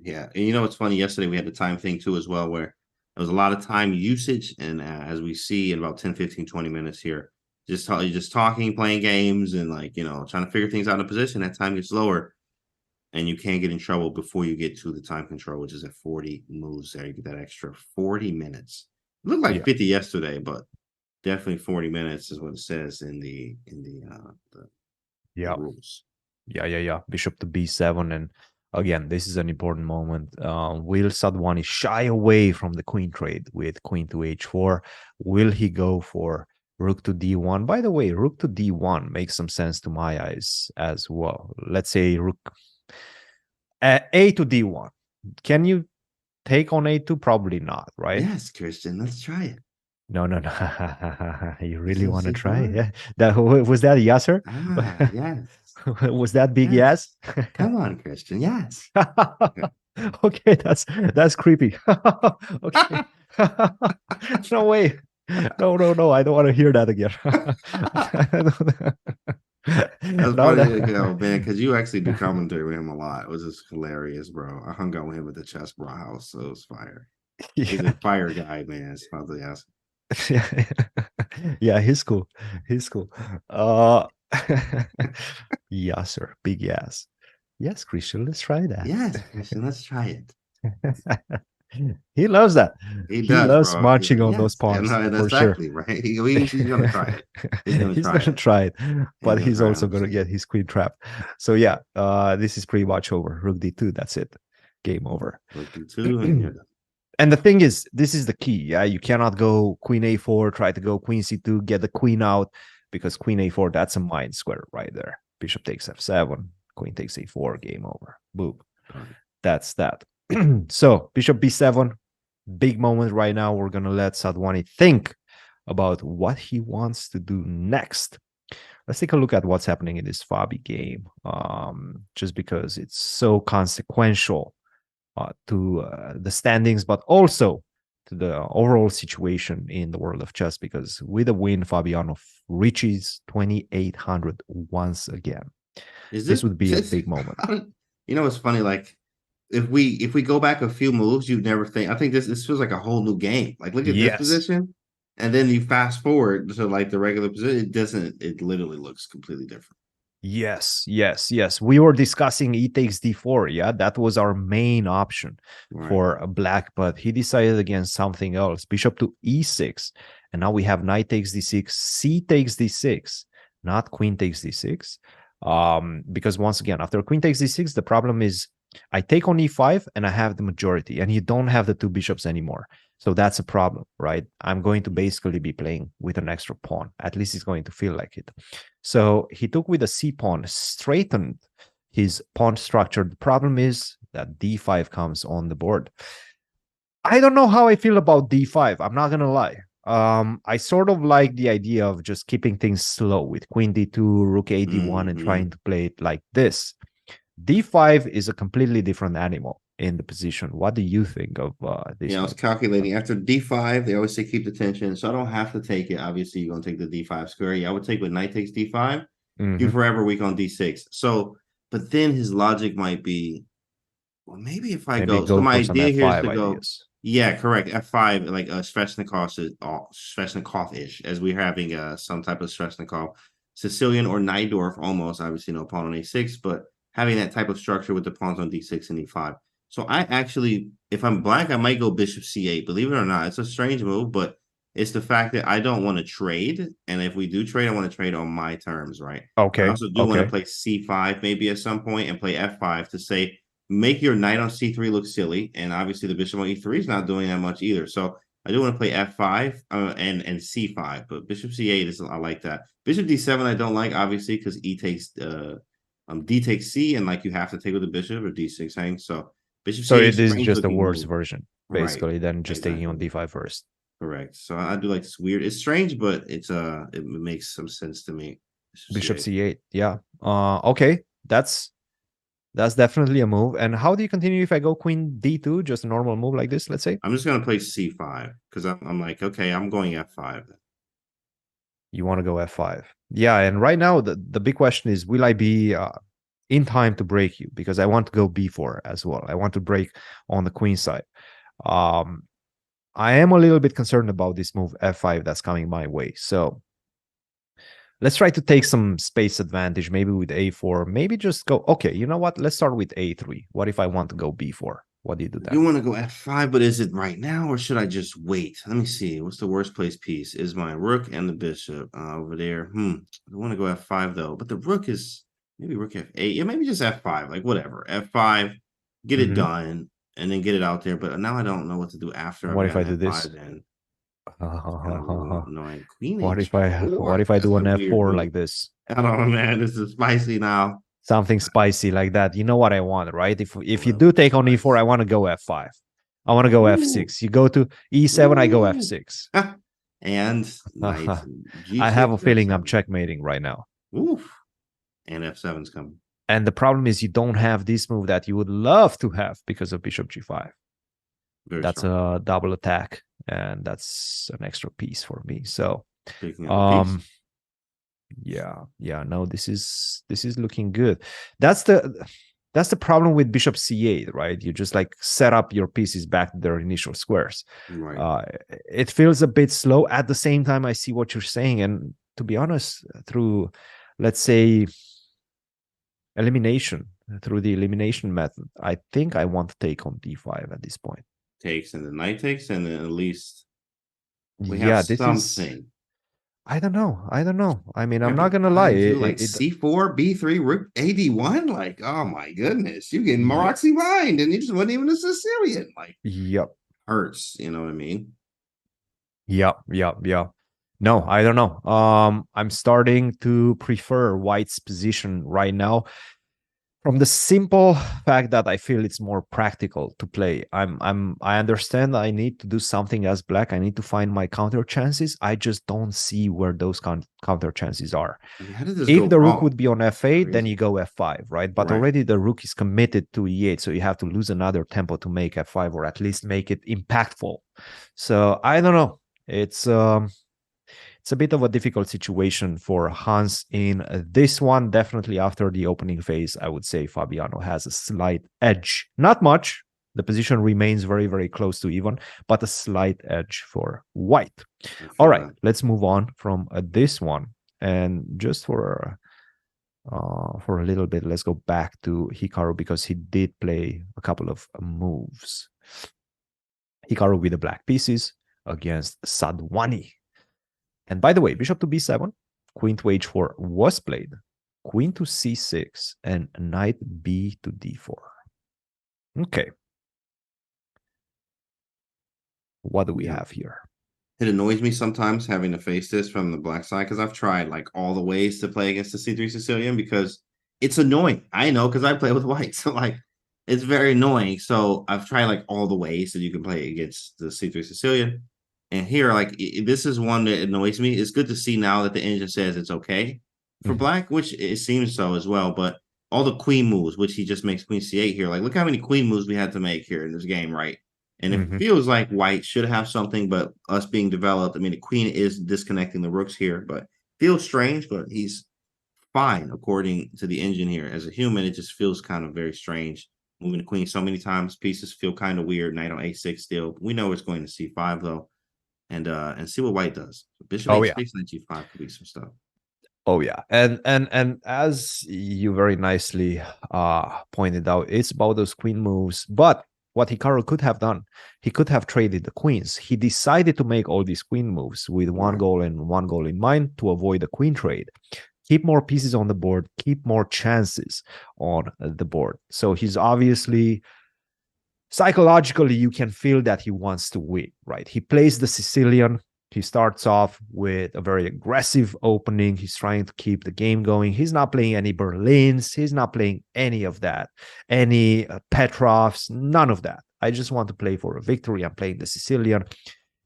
S2: Yeah, and you know what's funny? Yesterday we had the time thing too as well, where there was a lot of time usage, and as we see in about 10, 15, 20 minutes here, just talking, playing games, and trying to figure things out in a position. That time gets lower, and you can't get in trouble before you get to the time control, which is at 40 moves. There, you get that extra 40 minutes. It looked like
S1: Yeah.
S2: 50 yesterday, but definitely 40 minutes is what it says in the
S1: Yeah.
S2: rules.
S1: Yeah. Bishop to b7. And again, this is an important moment. Will Sadwani shy away from the queen trade with queen to h4? Will he go for rook to d1? By the way, rook to d1 makes some sense to my eyes as well. Let's say rook a to d1. Can you take on a2? Probably not, right?
S2: Yes, Christian, let's try it.
S1: No. You really
S2: Bishop
S1: want to try?
S2: c4?
S1: Yeah. Was that a yes, sir?
S2: Ah, yes.
S1: Was that big
S2: Yes.
S1: yes?
S2: Come on, Christian. Yes.
S1: Okay, that's creepy. Okay. No way. No. I don't want to hear that again.
S2: That's
S1: No,
S2: funny,
S1: that...
S2: man, because you actually do commentary with him a lot. It was just hilarious, bro. I hung out with him at the Chess Bra house, so it was fire. He's a
S1: Yeah.
S2: fire guy, man. It's not the ass.
S1: Yeah, he's cool. He's cool. Uh yeah, sir. Big yes. Yes, Christian, let's try that.
S2: Yes, Christian, let's try it.
S1: He loves that.
S2: He
S1: He
S2: does,
S1: loves
S2: bro. He's
S1: marching
S2: like,
S1: on those
S2: yes. And
S1: pawns for sure.
S2: exactly, right? He's gonna try it. He's gonna
S1: He's
S2: try
S1: gonna
S2: it.
S1: try it,
S2: He's
S1: but
S2: gonna
S1: he's
S2: try it
S1: also gonna
S2: 100%.
S1: get his queen trapped. So yeah, this is pretty much over. Rook d2, that's it. Game over.
S2: Rook d2, and you're done.
S1: And the thing is, this is the key. Yeah, you cannot go queen a4, try to go queen c2, get the queen out, because queen a4, that's a mind square right there. Bishop takes f7, queen takes a4, game over. Boom. That's that. So bishop b7, big moment right now. We're gonna let Sadwani think about what he wants to do next. Let's take a look at what's happening in this Fabi game, just because it's so consequential to the standings, but also to the overall situation in the world of chess, because with a win, Fabiano reaches 2,800 once again. This would be a big moment.
S2: You know, it's funny, like if we go back a few moves, you'd never think. I think this feels like a whole new game. Like, look at this
S1: Yes.
S2: position, and then you fast forward to like the regular position. It doesn't. It literally looks completely different.
S1: Yes. We were discussing e takes d4. Yeah, that was our main option for a black, but he decided against something else. Bishop to e6, and now we have knight takes d6, c takes d6, not queen takes d6. Because once again, after queen takes d6, the problem is I take on e5 and I have the majority, and you don't have the two bishops anymore. So that's a problem, right? I'm going to basically be playing with an extra pawn. At least it's going to feel like it. So he took with a c pawn, straightened his pawn structure. The problem is that d5 comes on the board. I don't know how I feel about d5. I'm not gonna lie. I sort of like the idea of just keeping things slow with queen d2, rook ad1, and trying to play it like this. d5 is a completely different animal in the position. What do you think of this?
S2: Yeah, I was calculating after d5. They always say keep the tension, so I don't have to take it. Obviously, you're gonna take the d5 square. Yeah, I would take with knight takes d5. You forever weak on d6. So, but then his logic might be, well, maybe if I
S1: Maybe
S2: go. So
S1: go
S2: my
S1: for some
S2: idea here is
S1: f5
S2: to go.
S1: ideas.
S2: Yeah, correct. F5, like a Sveshnikov-ish, as we're having some type of Sveshnikov, Sicilian or Najdorf almost. Obviously, no pawn on a6, but having that type of structure with the pawns on d6 and e5. So I actually, if I'm black, I might go bishop c8. Believe it or not, it's a strange move, but it's the fact that I don't want to trade. And if we do trade, I want to trade on my terms, right? But I
S1: Okay.
S2: also do want to play c5 maybe at some point and play f5 to say, make your knight on c3 look silly, and obviously the bishop on e3 is not doing that much either. So I do want to play f5 and c5, but bishop c8 is, I like that. Bishop d7 I don't like, obviously, because d takes c, and like you have to take with the bishop, or d6 hangs. So bishop
S1: So
S2: c8
S1: it
S2: is
S1: is
S2: strange
S1: just a
S2: looking
S1: worse
S2: move.
S1: version,
S2: Right.
S1: basically, than just taking on
S2: Exactly.
S1: d5 first.
S2: Correct. So I do like this weird. It's strange, but it makes some sense to me.
S1: Bishop c8. Yeah. Okay. That's definitely a move. And how do you continue if I go queen d2? Just a normal move like this, let's say?
S2: I'm just gonna play c5 because I'm like, okay, I'm going f5.
S1: You want to go f5. Yeah, and right now the big question is, will I be in time to break you? Because I want to go b4 as well. I want to break on the queen side. I am a little bit concerned about this move f5 that's coming my way. So let's try to take some space advantage, maybe with a4. Maybe just go, okay, you know what? Let's start with a3. What if I want to go b4? What do you do then?
S2: You want to go f5, but is it right now or should I just wait? Let me see. What's the worst place piece? Is my rook and the bishop over there. I want to go f5 though, but the rook is maybe rook f8. Yeah, maybe just f5, like whatever. F5, get it done, and then get it out there. But now I don't know what to do after I've
S1: What if I
S2: gotten
S1: do this?
S2: f5 in. Kind of annoying. Queen
S1: What if
S2: h4.
S1: I
S2: That's
S1: do
S2: a
S1: an
S2: weird
S1: f4
S2: move.
S1: like this?
S2: I don't know, man. This is spicy now.
S1: Something spicy like that. You know what I want, right? If you
S2: Love
S1: do
S2: the
S1: take on e4, I
S2: spice.
S1: want to go f5. I want to go
S2: Ooh.
S1: f6. You go to e7, I go
S2: Ooh.
S1: f6.
S2: And knight
S1: I have
S2: g6
S1: a
S2: or
S1: feeling I'm
S2: f7.
S1: checkmating right now.
S2: Oof. And f7's coming.
S1: And the problem is you don't have this move that you would love to have because of bishop g5.
S2: Very
S1: That's
S2: strong.
S1: a double attack, and that's an extra piece for me. So
S2: Picking up a piece.
S1: yeah, no, this is looking good. That's the problem with bishop c8, right? You just like set up your pieces back to their initial squares.
S2: Right.
S1: It feels a bit slow. At the same time, I see what you're saying, and to be honest, through, let's say, elimination, through the elimination method, I think I want to take on d5 at this point.
S2: Takes and the knight takes, and then at least we have
S1: Yeah, this is,
S2: something.
S1: I don't know. I mean,
S2: We
S1: I'm
S2: have
S1: not
S2: to
S1: gonna lie.
S2: blind you like c4, b3, rook ad1. Like, oh my goodness, you getting
S1: Yeah,
S2: Maroczy Bind, and you just wasn't even a Sicilian. Like,
S1: yep,
S2: hurts. You know what I mean?
S1: yep. No, I don't know. I'm starting to prefer White's position right now, from the simple fact that I feel it's more practical to play. I understand I need to do something as black. I need to find my counter chances. I just don't see where those counter chances are.
S2: I mean, how did this
S1: If
S2: go
S1: the rook
S2: wrong?
S1: would be on f8, then
S2: Crazy.
S1: you go f5, right? But
S2: Right.
S1: already the rook is committed to e8, so you have to lose another tempo to make f5, or at least make it impactful. So I don't know. It's a bit of a difficult situation for Hans in this one. Definitely after the opening phase, I would say Fabiano has a slight edge. Not much. The position remains very, very close to even, but a slight edge for White. All right, let's move on from this one. And just for a little bit, let's go back to Hikaru, because he did play a couple of moves. Hikaru with the black pieces against Sadwani. And by the way, bishop to b7, queen to h4 was played, queen to c6, and knight b to d4. Okay. What do we have here?
S2: It annoys me sometimes having to face this from the black side, because I've tried like all the ways to play against the c3 Sicilian, because it's annoying. I know, because I play with white. So like, it's very annoying. So I've tried like all the ways that you can play against the C3 Sicilian. And here, like this is one that annoys me. It's good to see now that the engine says it's okay for
S1: Mhm.
S2: black, which it seems so as well. But all the queen moves, which he just makes queen c8 here. Like, look how many queen moves we had to make here in this game, right? And it
S1: Mhm.
S2: feels like white should have something, but us being developed. I mean, the queen is disconnecting the rooks here, but feels strange. But he's fine according to the engine here. As a human, it just feels kind of very strange. Moving the queen so many times, pieces feel kind of weird. Knight on a6 still. We know it's going to c5 though, and see what white does. Bishop
S1: Oh yeah.
S2: h6, knight g5 could be some stuff.
S1: Oh yeah. And as you very nicely pointed out, it's about those queen moves. But what Hikaru could have done, he could have traded the queens. He decided to make all these queen moves with one
S2: Right.
S1: goal and one goal in mind to avoid the queen trade. Keep more pieces on the board, keep more chances on the board. So he's obviously psychologically, you can feel that he wants to win, right? He plays the Sicilian. He starts off with a very aggressive opening. He's trying to keep the game going. He's not playing any Berlins. He's not playing any of that, any Petrovs, none of that. I just want to play for a victory. I'm playing the Sicilian.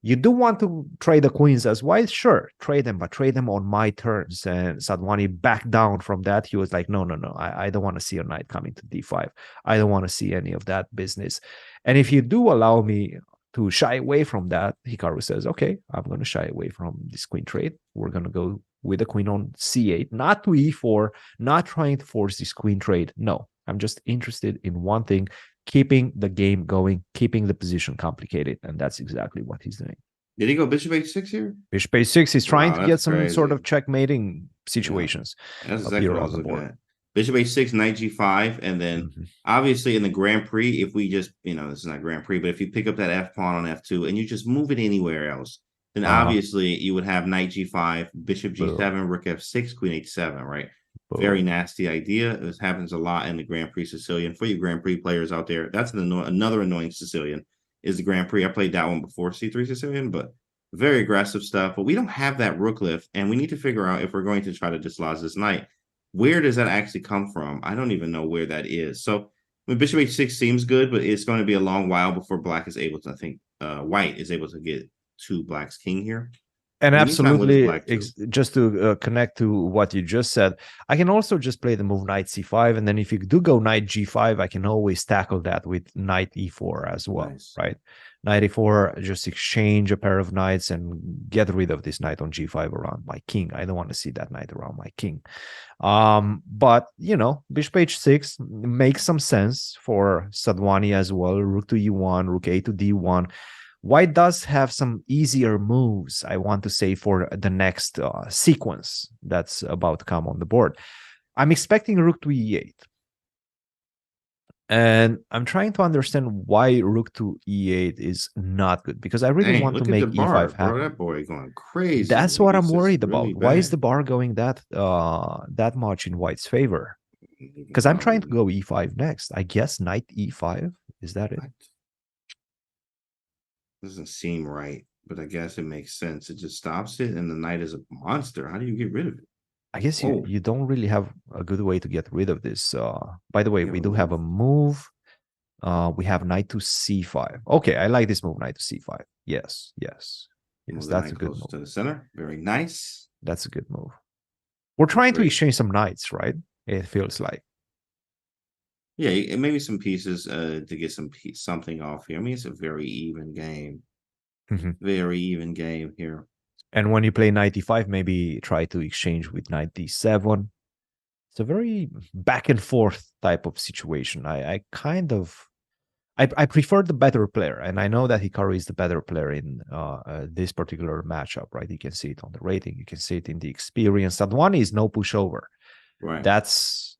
S1: You do want to trade the queens as white? Sure, trade them, but trade them on my terms. And Sadwani backed down from that. He was like, no, no, no, I don't want to see a knight coming to d5. I don't want to see any of that business. And if you do allow me to shy away from that, Hikaru says, okay, I'm going to shy away from this queen trade. We're going to go with the queen on c8, not to e4, not trying to force this queen trade. No, I'm just interested in one thing, keeping the game going, keeping the position complicated. And that's exactly what he's doing.
S2: Did he go bishop h6 here?
S1: Bishop a6, he's trying
S2: Wow,
S1: to
S2: that's
S1: get some sort
S2: crazy.
S1: of checkmating
S2: Yeah,
S1: situations
S2: that's exactly
S1: appear
S2: what I
S1: on
S2: was
S1: the
S2: looking
S1: board.
S2: at. Bishop h6, knight g5, and then
S1: Mhm.
S2: obviously in the Grand Prix, if we just, this is not Grand Prix, but if you pick up that f pawn on f2 and you just move it anywhere else, then
S1: Uh-huh.
S2: obviously you would have knight g5, bishop
S1: Boom,
S2: g7, rook f6, queen h7, right? Very
S1: boom.
S2: nasty idea. This happens a lot in the Grand Prix Sicilian. For you Grand Prix players out there, that's another annoying Sicilian is the Grand Prix. I played that one before c3 Sicilian, but very aggressive stuff. But we don't have that rook lift, and we need to figure out if we're going to try to dislodge this knight. Where does that actually come from? I don't even know where that is. So, I mean, bishop h6 seems good, but it's going to be a long while before black is able to, I think, white is able to get to black's king here.
S1: And
S2: In the meantime, what does
S1: absolutely,
S2: black do?
S1: just to connect to what you just said, I can also just play the move knight c5. And then if you do go knight g5, I can always tackle that with knight e4 as well,
S2: Nice.
S1: right? Knight e4, just exchange a pair of knights and get rid of this knight on g5 around my king. I don't want to see that knight around my king. But, bishop h6 makes some sense for Sadwani as well. Rook to e1, rook a to d1. White does have some easier moves, I want to say, for the next sequence that's about to come on the board. I'm expecting rook to e8. And I'm trying to understand why rook to e8 is not good, because I really
S2: Dang,
S1: want to
S2: look at the
S1: make
S2: bar,
S1: e5
S2: bro.
S1: happen.
S2: That boy going crazy.
S1: That's
S2: Like,
S1: what
S2: it's
S1: I'm
S2: just
S1: worried
S2: really
S1: about. Why is
S2: bad.
S1: the bar going that much in white's favor? Because I'm trying to
S2: Um,
S1: go e5 next. I guess knight e5. Is that it?
S2: what? Doesn't seem right, but I guess it makes sense. It just stops it, and the knight is a monster. How do you get rid of it?
S1: I guess you
S2: Oh,
S1: you don't really have a good way to get rid of this. By the way,
S2: you have
S1: we
S2: a
S1: do have
S2: move.
S1: a move. We have knight to c5. Okay, I like this move, knight to c5. Yes, yes, yes.
S2: Move the
S1: That's a
S2: knight
S1: good
S2: closer
S1: move.
S2: to the center. Very nice.
S1: That's a good move. We're trying to
S2: Great.
S1: exchange some knights, right? It feels like.
S2: Yeah, maybe some pieces to get something off here. I mean, it's a very even game.
S1: Mhm.
S2: Very even game here.
S1: And when you play knight d5, maybe try to exchange with knight d7. It's a very back and forth type of situation. I prefer the better player, and I know that Hikaru is the better player in this particular matchup, right? You can see it on the rating, you can see it in the experience. Sadwani is no pushover.
S2: Right.
S1: That's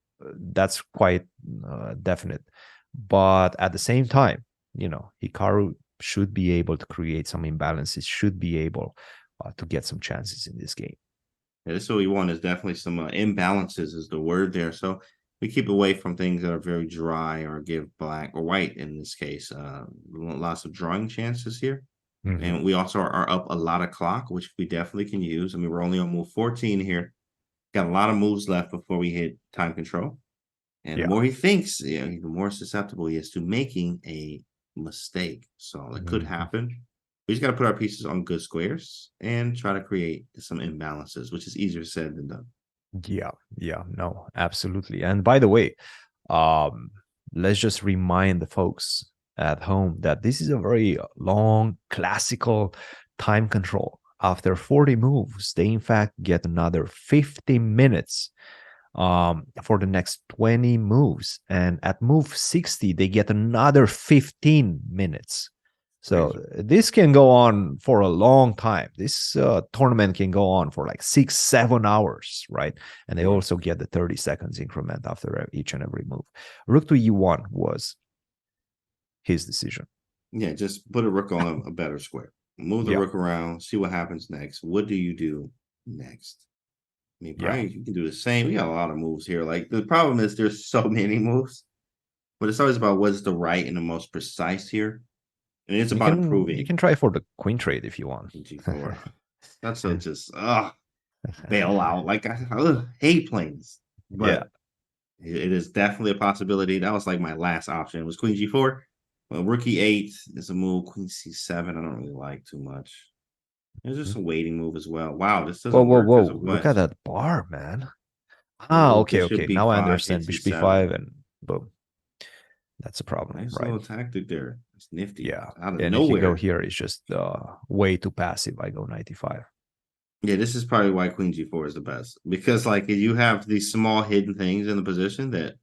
S1: quite definite. But at the same time, Hikaru should be able to create some imbalances, should be able to get some chances in this game.
S2: Yeah, this is what we want is definitely some imbalances is the word there. So we keep away from things that are very dry or give black or white in this case. Lots of drawing chances here.
S1: Mhm.
S2: And we also are up a lot of clock, which we definitely can use. I mean, we're only on move 14 here. Got a lot of moves left before we hit time control. And the more he thinks, the more susceptible he is to making a mistake. So it could happen. We just got to put our pieces on good squares and try to create some imbalances, which is easier said than done.
S1: Yeah, no, absolutely. And by the way, um, let's just remind the folks at home that this is a very long classical time control. After 40 moves, they in fact get another 50 minutes for the next 20 moves. And at move 60, they get another 15 minutes. So this can go on for a long time. This tournament can go on for like 6-7 hours, right? And they also get the 30 seconds increment after each and every move. Rook to e1 was his decision.
S2: Yeah, just put a rook on a better square. Move the rook around, see what happens next. What do you do next? I mean, Brian, you can do the same. We got a lot of moves here. Like, the problem is there's so many moves, but it's always about what's the right and the most precise here. And it's about improving.
S1: You can try for the queen trade if you want.
S2: G4. That's so just bail out. Like, I hate planes. But it is definitely a possibility. That was like my last option. It was queen G4. Well, rook E8 is a move. Queen C7, I don't really like too much. It's just a waiting move as well. Wow, this doesn't work.
S1: Whoa. Look at that bar, man. Okay. Now I understand. Bishop B5 and boom. That's a problem,
S2: nice
S1: right?
S2: little tactic there. It's nifty.
S1: Yeah.
S2: Out of
S1: and
S2: nowhere.
S1: if you go here, it's just way too passive. I go 95.
S2: Yeah, this is probably why queen G4 is the best. Because, like, you have these small hidden things in the position that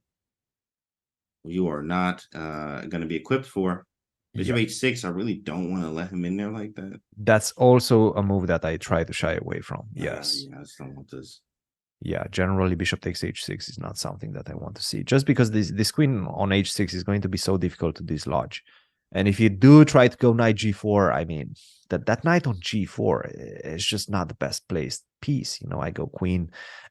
S2: you are not going to be equipped for. Bishop H6, I really don't want to let him in there like that.
S1: That's also a move that I try to shy away from. Yes.
S2: Yeah, I just don't want this.
S1: Yeah, generally bishop takes h6 is not something that I want to see. Just because this queen on h6 is going to be so difficult to dislodge. And if you do try to go knight g4, I mean, that knight on g4 is just not the best placed piece. You know, I go queen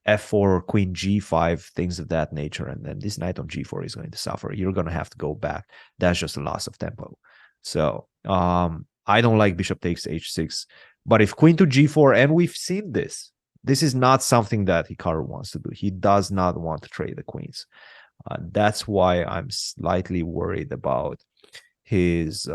S1: f4, queen g5, things of that nature. And then this knight on g4 is going to suffer. You're going to have to go back. That's just a loss of tempo. So I don't like bishop takes h6. But if queen to g4, and we've seen this is not something that Hikaru wants to do. He does not want to trade the queens. That's why I'm slightly worried about his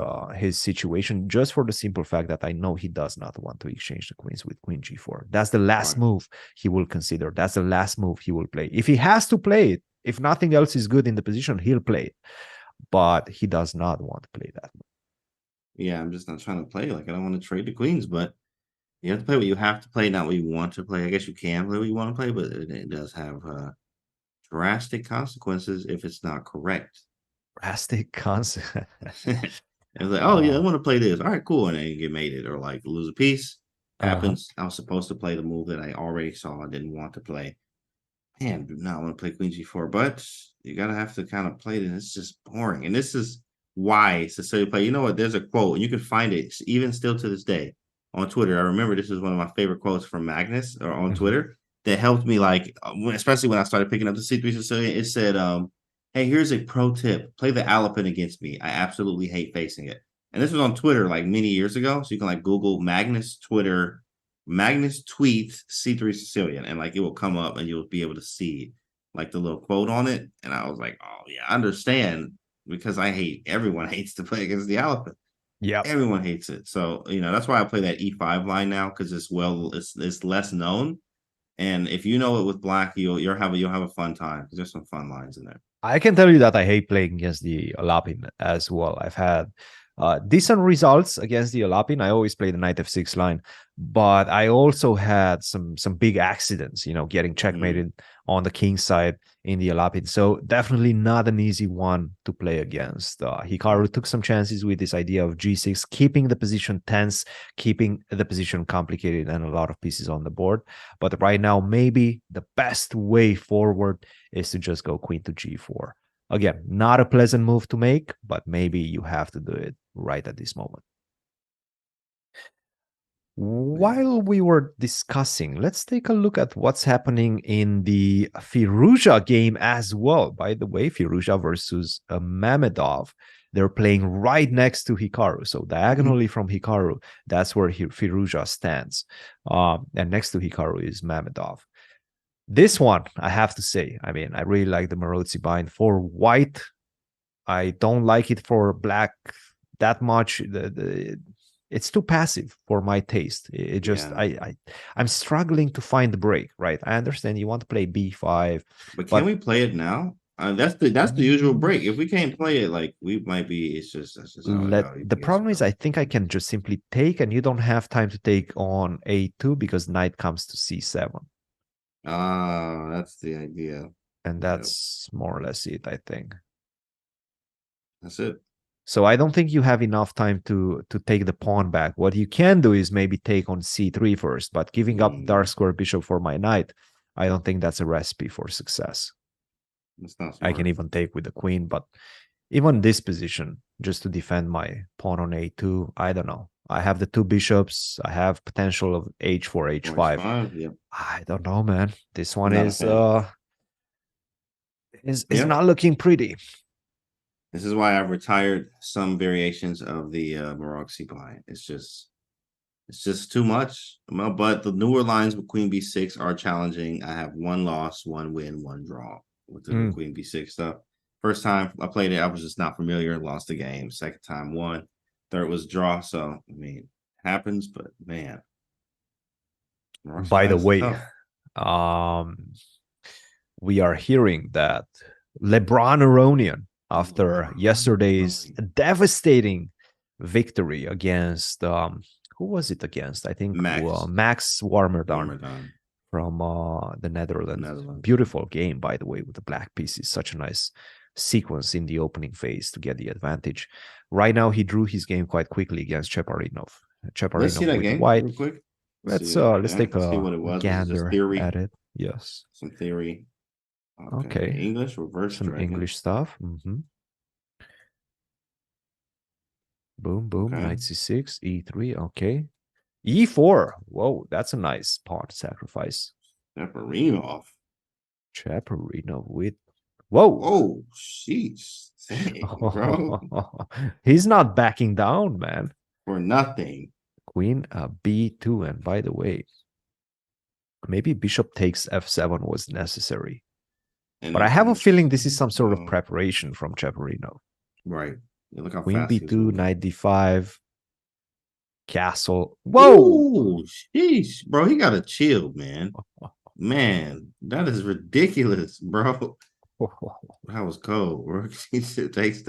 S1: situation, just for the simple fact that I know he does not want to exchange the queens with queen g4. That's the last move he will consider. That's the last move he will play. If he has to play it, if nothing else is good in the position, he'll play it. But he does not want to play that move.
S2: Yeah, I'm just not trying to play. Like, I don't want to trade the queens, but you have to play what you have to play, not what you want to play. I guess you can play what you want to play, but it does have drastic consequences if it's not correct.
S1: Drastic consequences.
S2: It's like, oh yeah, I want to play this. All right, cool, and then you get mated or like lose a piece. Happens. I was supposed to play the move that I already saw. I didn't want to play. Man, do not want to play queen g4, but you gotta have to kind of play it. And it's just boring. And this is why it's a silly play. You know what? There's a quote, and you can find it even still to this day on Twitter. I remember this is one of my favorite quotes from Magnus or on Twitter that helped me, like, especially when I started picking up the C3 Sicilian. It said, hey, here's a pro tip. Play the Alapin against me. I absolutely hate facing it. And this was on Twitter like many years ago. So you can like Google Magnus Twitter, Magnus tweets C3 Sicilian, and like it will come up and you'll be able to see like the little quote on it. And I was like, oh yeah, I understand, because everyone hates to play against the Alapin.
S1: Yeah,
S2: everyone hates it. So that's why I play that E5 line now, because it's less known. And if you know it with black, you'll have a fun time, because there's some fun lines in there.
S1: I can tell you that I hate playing against the Alapin as well. I've had decent results against the Alapin. I always play the knight f6 line, but I also had some big accidents, getting checkmated on the king side in the Alapin. So definitely not an easy one to play against. Hikaru took some chances with this idea of g6, keeping the position tense, keeping the position complicated, and a lot of pieces on the board. But right now, maybe the best way forward is to just go queen to g4. Again, not a pleasant move to make, but maybe you have to do it right at this moment. While we were discussing, let's take a look at what's happening in the Firouzja game as well. By the way, Firouzja versus Mamedov. They're playing right next to Hikaru. So diagonally from Hikaru, that's where Firouzja stands. And next to Hikaru is Mamedov. This one, I have to say, I mean, I really like the Maroczy Bind. For white, I don't like it. For black that much. It's too passive for my taste. It just
S2: Yeah.
S1: I'm struggling to find the break, right? I understand you want to play b5,
S2: But can
S1: but
S2: we play it now? That's the usual
S1: mm,
S2: break. If we can't play it, like we might be. It's just that's just how it
S1: let
S2: goes.
S1: the
S2: You guys
S1: problem is
S2: go.
S1: I think I can just simply take, and you don't have time to take on a2 because knight comes to c7,
S2: Ah, that's the idea.
S1: and
S2: Yeah,
S1: that's more or less it, I think.
S2: that's it.
S1: So I don't think you have enough time to take the pawn back. What you can do is maybe take on c3 first, but giving up dark
S2: Mm,
S1: square bishop for my knight, I don't think that's a recipe for success.
S2: that's not
S1: I can
S2: smart.
S1: even take with the queen, but even this position, just to defend my pawn on a2, I don't know. I have the two bishops. I have potential of h4,
S2: Force
S1: h5.
S2: five. Yep.
S1: I don't know, man. This one
S2: Not a fan.
S1: is
S2: Yep.
S1: not looking pretty.
S2: This is why I've retired some variations of the Maroczy Bind. It's just too much. Well, but the newer lines with Queen B6 are challenging. I have one loss, one win, one draw with the new
S1: Mm.
S2: Queen B6 stuff. First time I played it, I was just not familiar, lost the game. Second time, won. Third was draw. So, I mean, happens, but man, Maroczy
S1: By the
S2: Bind is
S1: way,
S2: tough.
S1: um, we are hearing that LeBron Aronian, after yesterday's devastating victory against who was it against? I think
S2: Max
S1: Max Warmerdam
S2: Ramadan,
S1: from the Netherlands.
S2: Netherlands.
S1: Beautiful game, by the way, with the black pieces. Such a nice sequence in the opening phase to get the advantage. Right now, he drew his game quite quickly against Cheparinov.
S2: Let's see
S1: Cheparinov
S2: that
S1: with the
S2: game
S1: white.
S2: real quick.
S1: Let's
S2: See it.
S1: let's
S2: Yeah,
S1: take
S2: let's see
S1: a
S2: what it was. Was it just
S1: gander
S2: theory?
S1: at it. Yes.
S2: Some theory. Okay.
S1: Okay.
S2: English, reverse
S1: Some
S2: dragon.
S1: English stuff. Boom, boom.
S2: Okay.
S1: Knight c6, e3. Okay. e4. Whoa, that's a nice pawn sacrifice.
S2: Neparinov.
S1: Chaparino with. Whoa.
S2: Oh, sheesh. Dang, bro.
S1: He's not backing down, man.
S2: For nothing.
S1: Queen b2. And by the way, maybe bishop takes f7 was necessary.
S2: And
S1: But I
S2: then
S1: have a
S2: queen
S1: feeling this is some sort of
S2: oh,
S1: preparation from Chaparino.
S2: right. Yeah, look how
S1: Queen
S2: fast he was
S1: b2,
S2: moving.
S1: knight d5, castle. Whoa!
S2: Ooh, sheesh. Bro, he got to chill, man. Man, that is ridiculous, bro. That was cold, bro. He said, takes.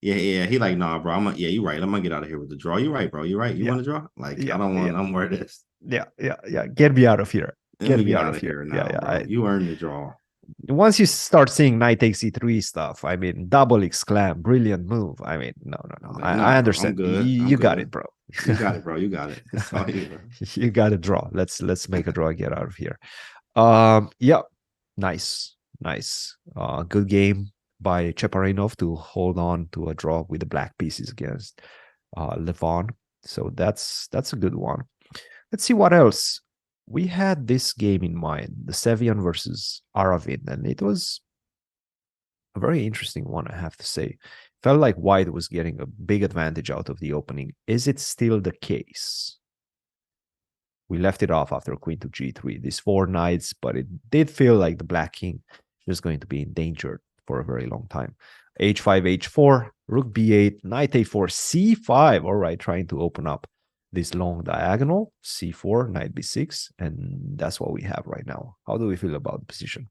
S2: Yeah. He like, nah, bro. Yeah, you right. I'm gonna get out of here with the draw. You right, bro. You right. You
S1: Yeah,
S2: want to draw? Like, I
S1: yeah,
S2: don't
S1: yeah,
S2: want no more of this.
S1: yeah. Get me out of here.
S2: Let
S1: Get
S2: me
S1: me
S2: get
S1: out
S2: out
S1: of
S2: of
S1: here.
S2: here
S1: Yeah,
S2: now,
S1: yeah.
S2: bro. You earned the draw.
S1: Once you start seeing knight takes e3 stuff, I mean, double exclam, brilliant move. I mean, no.
S2: Like,
S1: I
S2: nah, bro. I'm
S1: understand.
S2: good. I'm
S1: You got it,
S2: good.
S1: bro.
S2: You got it, bro. You got it. It's all you, bro.
S1: You got to draw. Let's make a draw. Get out of here. Yeah, nice. Good game by Cheparinov to hold on to a draw with the black pieces against Levon. So that's a good one. Let's see what else. We had this game in mind, the Sevian versus Aravin, and it was a very interesting one, I have to say. Felt like White was getting a big advantage out of the opening. Is it still the case? We left it off after queen to g3, these four knights, but it did feel like the black king was going to be endangered for a very long time. h5, h4, rook b8, knight a4, c5. All right, trying to open up this long diagonal, c4, knight b6, and that's what we have right now. How do we feel about the position?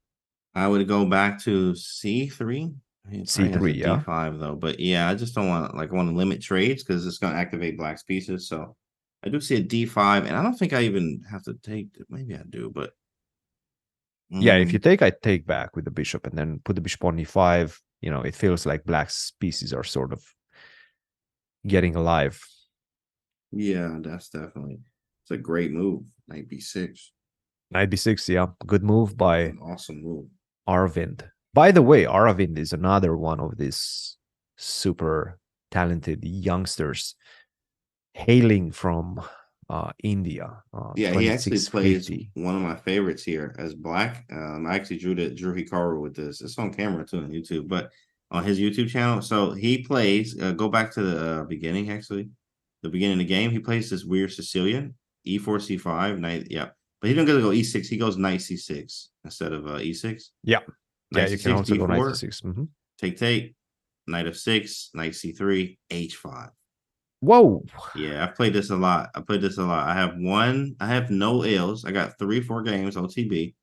S2: I would go back to C3. He probably has a
S1: c3, yeah?
S2: D5 though, but yeah, I just don't want I want to limit trades because it's going to activate black's pieces. So I do see a D5, and I don't think I even have to take it. Maybe I do, but
S1: Yeah, if you
S2: mm,
S1: take, I take back with the bishop and then put the bishop on e5. You know, it feels like black's pieces are sort of getting alive.
S2: yeah, that's definitely it's a great move. Knight B6,
S1: Knight b6, yeah. Good move
S2: it's
S1: by
S2: an awesome move.
S1: Arvind. By the way, Arvind is another one of these super talented youngsters hailing from India,
S2: Yeah, he actually plays
S1: 2650.
S2: one of my favorites here as black. I actually drew Hikaru with this. It's on camera too on YouTube, but on his YouTube channel. So he plays. Go back to the beginning. Actually, the beginning of the game, he plays this weird Sicilian E4 C5 knight. Yeah, But he don't get to go e6. He goes knight c6 instead of e6.
S1: Yeah. Yeah,
S2: Knight
S1: you can
S2: c6,
S1: also go
S2: d4,
S1: 96.
S2: take, knight f6, knight c3, h5.
S1: Whoa.
S2: Yeah, I've played this a lot. I have no L's. I got 3-4 games OTB.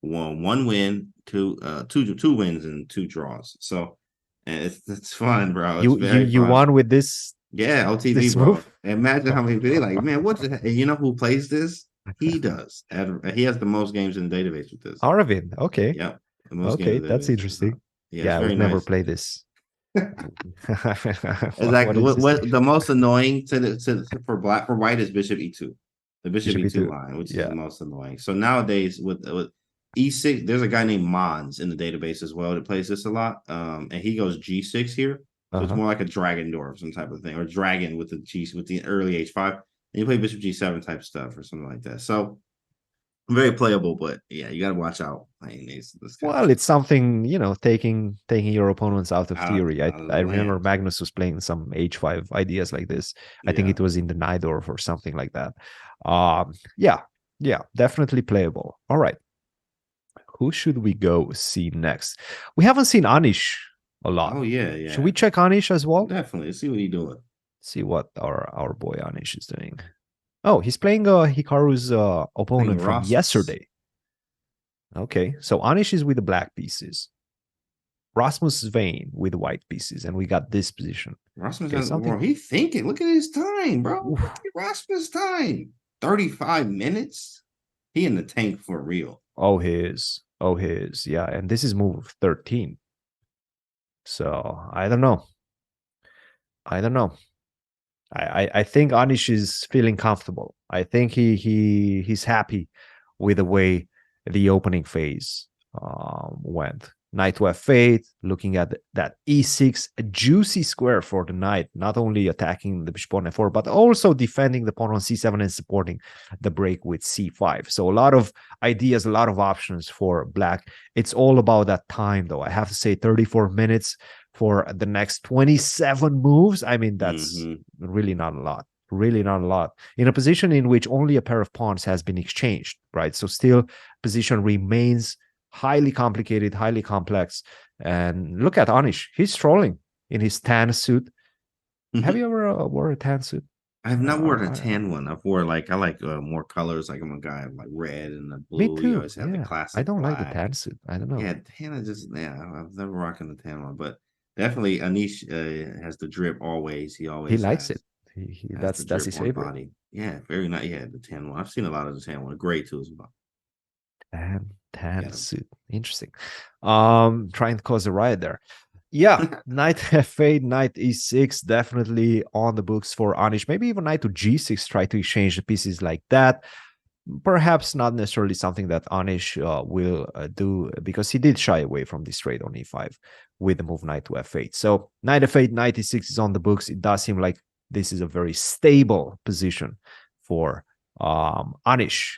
S2: One win, two wins and 2 draws. So and it's fun, bro. It's very
S1: You
S2: fun.
S1: won with this
S2: Yeah, OTB,
S1: this
S2: bro.
S1: move?
S2: Imagine how many people
S1: Oh.
S2: like, man, what the heck? And you know who plays this? He does. He has the most games in the database with this.
S1: Arvin. Okay.
S2: Yep. The most games
S1: Okay,
S2: in the
S1: that's
S2: database.
S1: interesting.
S2: Yeah, it's
S1: Yeah, I
S2: very
S1: would never
S2: nice.
S1: play this. What
S2: Exactly.
S1: interesting.
S2: What the most annoying for black for white is bishop e2, the bishop
S1: Bishop
S2: e2
S1: e2.
S2: line, which is
S1: Yeah.
S2: the most annoying. So nowadays with e6, there's a guy named Mons in the database as well that plays this a lot. And he goes g6 here, so it's
S1: Uh-huh.
S2: more like a dragon door or some type of thing, or dragon with the early h5. And you play bishop g7 type stuff or something like that. So very playable, but yeah, you got to watch out playing this kind of
S1: Well,
S2: stuff
S1: it's something, taking your opponents out of
S2: out
S1: theory. I
S2: out of the
S1: I remember
S2: land.
S1: Magnus was playing some H5 ideas like this. I think
S2: Yeah.
S1: it was in the Nidorf or something like that. Yeah, yeah, definitely playable. All right. Who should we go see next? We haven't seen Anish a lot.
S2: Oh yeah,
S1: Should
S2: yeah.
S1: we check Anish as well?
S2: Definitely. Let's see what he's doing.
S1: See what our boy Anish is doing. Oh, he's playing Hikaru's
S2: Playing
S1: opponent from
S2: Rasmus.
S1: yesterday. Okay, so Anish is with the black pieces. Rasmus Svein with the white pieces, and we got this position.
S2: Rasmus
S1: Okay,
S2: has, bro,
S1: something.
S2: he's thinking. Look at his time, bro.
S1: Oof.
S2: Look at Rasmus' time. 35 minutes. He in the tank for real.
S1: Oh, his. Oh, his. Yeah, and this is move 13. So I don't know. I don't know. I think Anish is feeling comfortable. I think he's happy with the way the opening phase went. Knight to f8, looking at that e6, a juicy square for the knight, not only attacking the bishop on f4, but also defending the pawn on c7 and supporting the break with c5. So a lot of ideas, a lot of options for black. It's all about that time, though. I have to say 34 minutes for the next 27 moves. I mean, that's really not a lot. Really not a lot. In a position in which only a pair of pawns has been exchanged, right? So still position remains highly complicated, highly complex. And look at Anish. He's strolling in his tan suit. Have you ever wore a tan suit?
S2: I have not worn a tan one. I've wore I like more colors. Like I'm a guy of like red and the
S1: Me
S2: blue. You
S1: too.
S2: always have the
S1: Yeah. I
S2: classic
S1: don't like the tan
S2: black.
S1: suit. I don't know.
S2: Yeah, tan is just I've never rocking the tan one, but definitely Anish has the drip always. He
S1: He
S2: always
S1: likes it.
S2: has the
S1: That's
S2: drip
S1: his
S2: on
S1: favorite.
S2: body. Yeah, very nice. Yeah, the tan one. I've seen a lot of the tan one. Gray too as well.
S1: Tan
S2: Get him.
S1: suit. Interesting. Trying to cause a riot there. Yeah, knight f8, knight e6, definitely on the books for Anish. Maybe even knight to g6, try to exchange the pieces like that. Perhaps not necessarily something that Anish will do, because he did shy away from this trade on e5 with the move knight to f8. So knight f8, knight e6 is on the books. It does seem like this is a very stable position for Anish.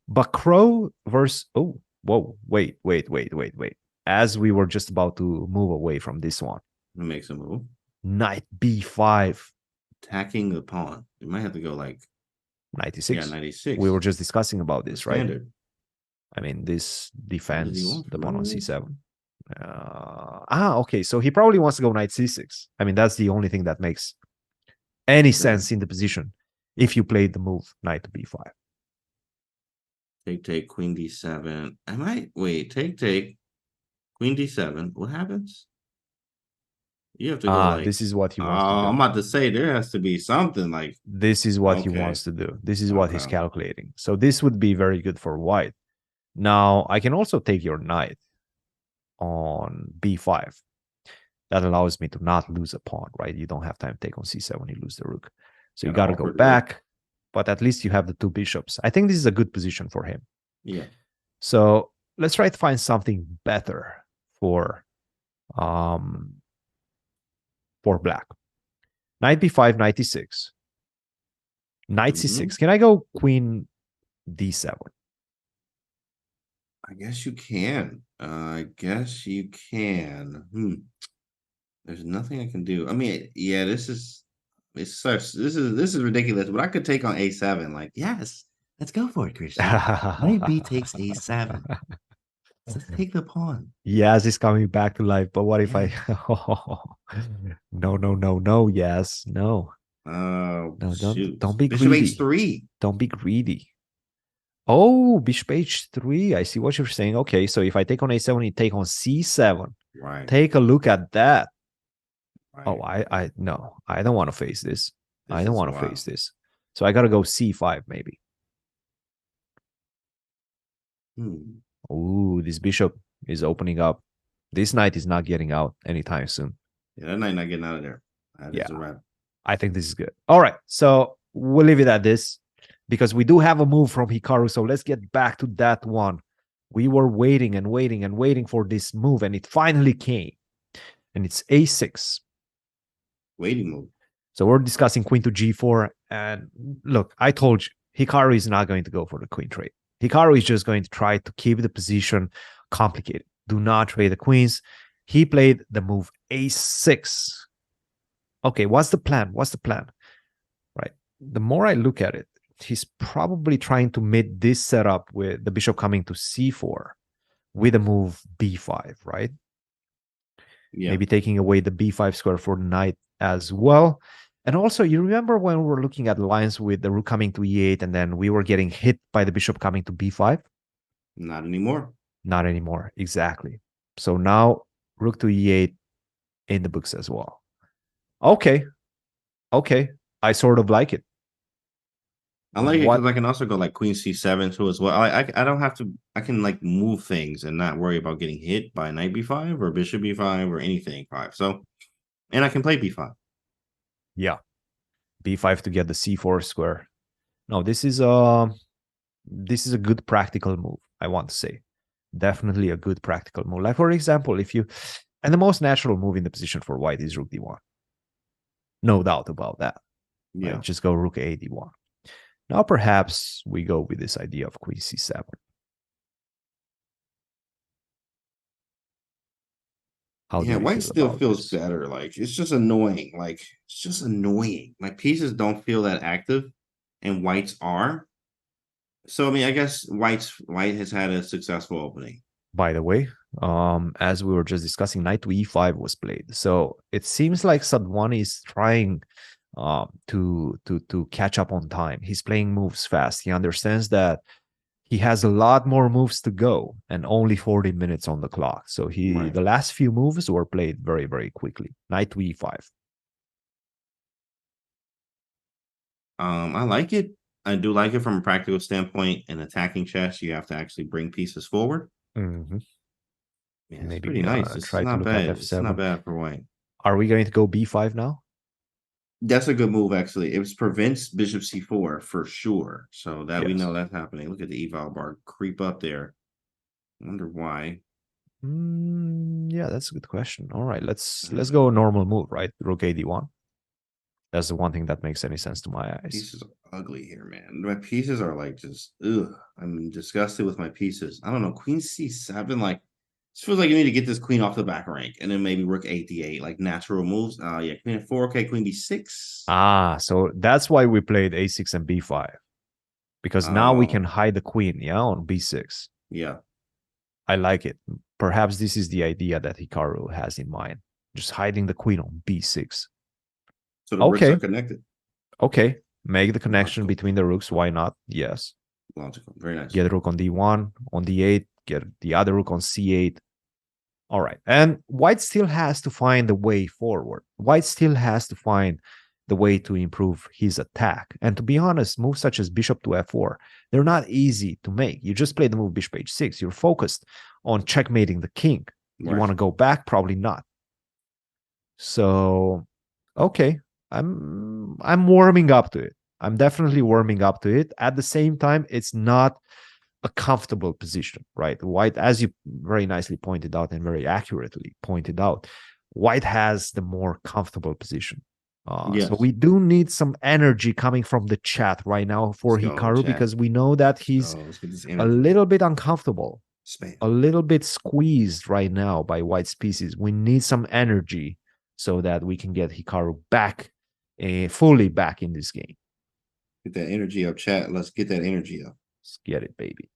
S1: But Crow versus wait. As we were just about to move away from this one,
S2: Makes a move.
S1: knight b5,
S2: Attacking the pawn. You might have to go like
S1: 96.
S2: Yeah, 96.
S1: We were just discussing about this, right?
S2: Standard.
S1: I mean, this
S2: What does he
S1: defends
S2: want
S1: the
S2: from
S1: pawn on
S2: underneath?
S1: c7. Okay. So he probably wants to go knight c6. I mean, that's the only thing that makes any sense in the position if you played the move knight to b5.
S2: Take, queen d7. I might wait. Take, queen d7. What happens? You have to go like.
S1: This is what he wants to do.
S2: I'm about to say there has to be something like.
S1: This is what he
S2: Okay.
S1: wants to do. This is what he's
S2: Okay.
S1: calculating. So this would be very good for white. Now, I can also take your knight on b5. That allows me to not lose a pawn, right? You don't have time to take on c7, you lose the rook. So you got to go back, but at least you have the two bishops. I think this is a good position for him.
S2: Yeah.
S1: So let's try to find something better for black. Knight b5, knight e6. Knight c6. Can I go queen d7?
S2: I guess you can. I guess you can. There's nothing I can do. I mean, yeah, this is ridiculous. But I could take on a7. Like, yes, Let's go for it, Christian. Knight B takes A7. Let's take the pawn.
S1: Yes, it's coming back to life. But what if I?
S2: Yeah.
S1: No, no, no, no. Yes, no,
S2: Oh,
S1: no. Don't
S2: shoot.
S1: don't be
S2: Bishop
S1: greedy.
S2: H3.
S1: Don't be greedy. Oh, bishop H3. I see what you're saying. Okay, so if I take on A7, you take on C7.
S2: Right.
S1: Take a look at that. Oh,
S2: Right.
S1: I no, I don't want to face this. I
S2: This
S1: don't
S2: is
S1: want to
S2: wild.
S1: face this. So I gotta go C5 maybe.
S2: Hmm.
S1: Ooh, this bishop is opening up. This knight is not getting out anytime soon.
S2: Yeah, that knight not getting out of there. That
S1: Yeah,
S2: is a wrap.
S1: I think this is good. All right, so we'll leave it at this because we do have a move from Hikaru. So let's get back to that one. We were waiting and waiting and waiting for this move, and it finally came. And it's A6.
S2: Waiting move.
S1: So we're discussing queen to G4. And look, I told you, Hikaru is not going to go for the queen trade. Hikaru is just going to try to keep the position complicated. Do not trade the queens. He played the move A6. Okay, what's the plan? What's the plan? Right. The more I look at it, he's probably trying to mate this setup with the bishop coming to C4 with a move B5, right?
S2: Yeah.
S1: Maybe taking away the B5 square for the knight as well. And also, you remember when we were looking at lines with the rook coming to E8 and then we were getting hit by the bishop coming to B5?
S2: Not anymore.
S1: Not anymore. Exactly. So now rook to E8 in the books as well. Okay. Okay. I sort of like it.
S2: I like it
S1: What?
S2: because I can also go like queen c7 too as well. I don't have to. I can like move things and not worry about getting hit by knight b5 or bishop b5 or anything 5. So, and I can play b5.
S1: Yeah. B5 to get the C4 square. No, this is a good practical move, I want to say. Definitely a good practical move. Like, for example, if you, and the most natural move in the position for white is rook d1. No doubt about that.
S2: Yeah.
S1: Right? Just go rook a d1. Now, perhaps we go with this idea of queen c7. How do
S2: Yeah,
S1: we
S2: white
S1: feel
S2: still
S1: about
S2: feels
S1: this?
S2: better. Like it's just annoying. Like it's just annoying. Like pieces don't feel that active, and whites are. So I mean, I guess white has had a successful opening.
S1: By the way, as we were just discussing, knight to e5 was played. So it seems like Sadwani is trying to catch up on time. He's playing moves fast. He understands that he has a lot more moves to go and only 40 minutes on the clock. So
S2: Right.
S1: the last few moves were played very, very quickly. Knight to e5.
S2: I like it. I do like it from a practical standpoint. In attacking chess, you have to actually bring pieces forward.
S1: Mm-hmm.
S2: Yeah, it's pretty
S1: Maybe
S2: nice. This is
S1: try to
S2: not
S1: look at
S2: bad. It's not
S1: f7.
S2: bad for white.
S1: Are we going to go b5 now?
S2: That's a good move, actually. It prevents bishop c4 for sure. So that we
S1: Yes.
S2: know that's happening. Look at the eval bar creep up there. I wonder why.
S1: Yeah, that's a good question. All right, let's go normal move, right? Rook ad1. That's the one thing that makes any sense to my eyes.
S2: Pieces are ugly here, man. My pieces are like just ugh. I'm disgusted with my pieces. I don't know. Queen c7, like this feels like you need to get this queen off the back rank, and then maybe rook a d8, like natural moves. Yeah, queen f4. Okay, queen b6.
S1: Ah, so that's why we played a6 and b5, because now we can
S2: Oh,
S1: hide the queen, yeah, on b6.
S2: yeah.
S1: I like it. Perhaps this is the idea that Hikaru has in mind, just hiding the queen on b6.
S2: So the rooks
S1: Okay,
S2: are connected.
S1: okay, make the connection
S2: Logical.
S1: between the rooks. Why not? Yes.
S2: Logical. Very nice.
S1: Get rook on d1, on d8, get the other rook on c8. All right. And white still has to find the way forward. White still has to find the way to improve his attack. And to be honest, moves such as bishop to f4, they're not easy to make. You just play the move bishop h6. You're focused on checkmating the king. You
S2: Right.
S1: want to go back? Probably not. So, okay. I'm warming up to it. I'm definitely warming up to it. At the same time, it's not a comfortable position, right? White, as you very nicely pointed out and very accurately pointed out, white has the more comfortable position.
S2: Yes.
S1: So we do need some energy coming from the chat right now for
S2: Let's go,
S1: Hikaru,
S2: chat.
S1: because we know that he's
S2: Let's get this
S1: a
S2: energy.
S1: little bit uncomfortable,
S2: Spam.
S1: a little bit squeezed right now by white's pieces. We need some energy so that we can get Hikaru back, fully back in this game.
S2: Get that energy up, chat. Let's get that energy up.
S1: Let's get it, baby.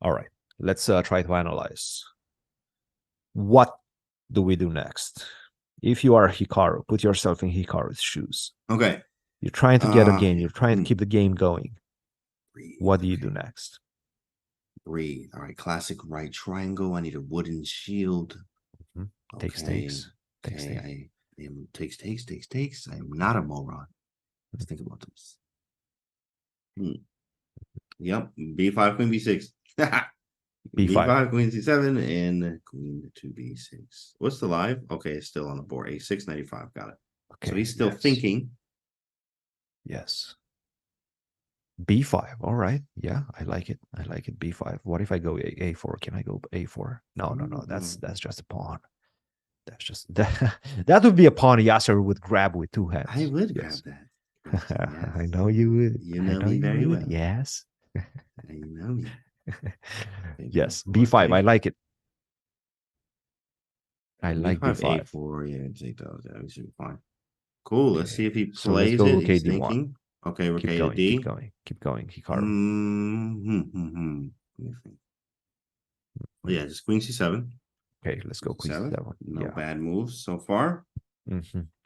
S1: All right, let's try to analyze. What do we do next? If you are Hikaru, put yourself in Hikaru's shoes.
S2: Okay.
S1: You're trying to get a game. You're trying to
S2: hmm.
S1: keep the game going.
S2: Breathe,
S1: What do you
S2: okay.
S1: do next?
S2: Breathe. All right. Classic right triangle. I need a wooden shield.
S1: Mhm.
S2: Okay.
S1: Takes.
S2: Okay. I am takes. I am not a moron. Let's think about this. Yep. B5, Queen B6.
S1: B5.
S2: B5, Queen C7, and Queen to B6. What's the live? Okay, it's still on the board. A6, 95. Got it.
S1: Okay.
S2: So he's still
S1: yes.
S2: thinking.
S1: Yes. B5. All right. Yeah, I like it. I like it. B5. What if I go A4? Can I go A4? No. That's just a pawn. That's just that. That would be a pawn Yasser would grab with two hands.
S2: I would
S1: yes.
S2: grab that. Yes.
S1: I know you would.
S2: You know me
S1: you
S2: very
S1: would.
S2: well.
S1: Yes.
S2: You know me.
S1: yes. B5. I like it. I like
S2: B5,
S1: B5.
S2: A4. Yeah, take those. Yeah, we should be fine. Cool. Let's see if he
S1: So let's
S2: plays
S1: go
S2: it. He's
S1: KD1.
S2: thinking. Okay, we're
S1: Keep
S2: K to
S1: going.
S2: D.
S1: Keep going. Hikaru.
S2: Oh, yeah, just Queen C7.
S1: Okay, let's go Queen C7.
S2: No bad moves so far.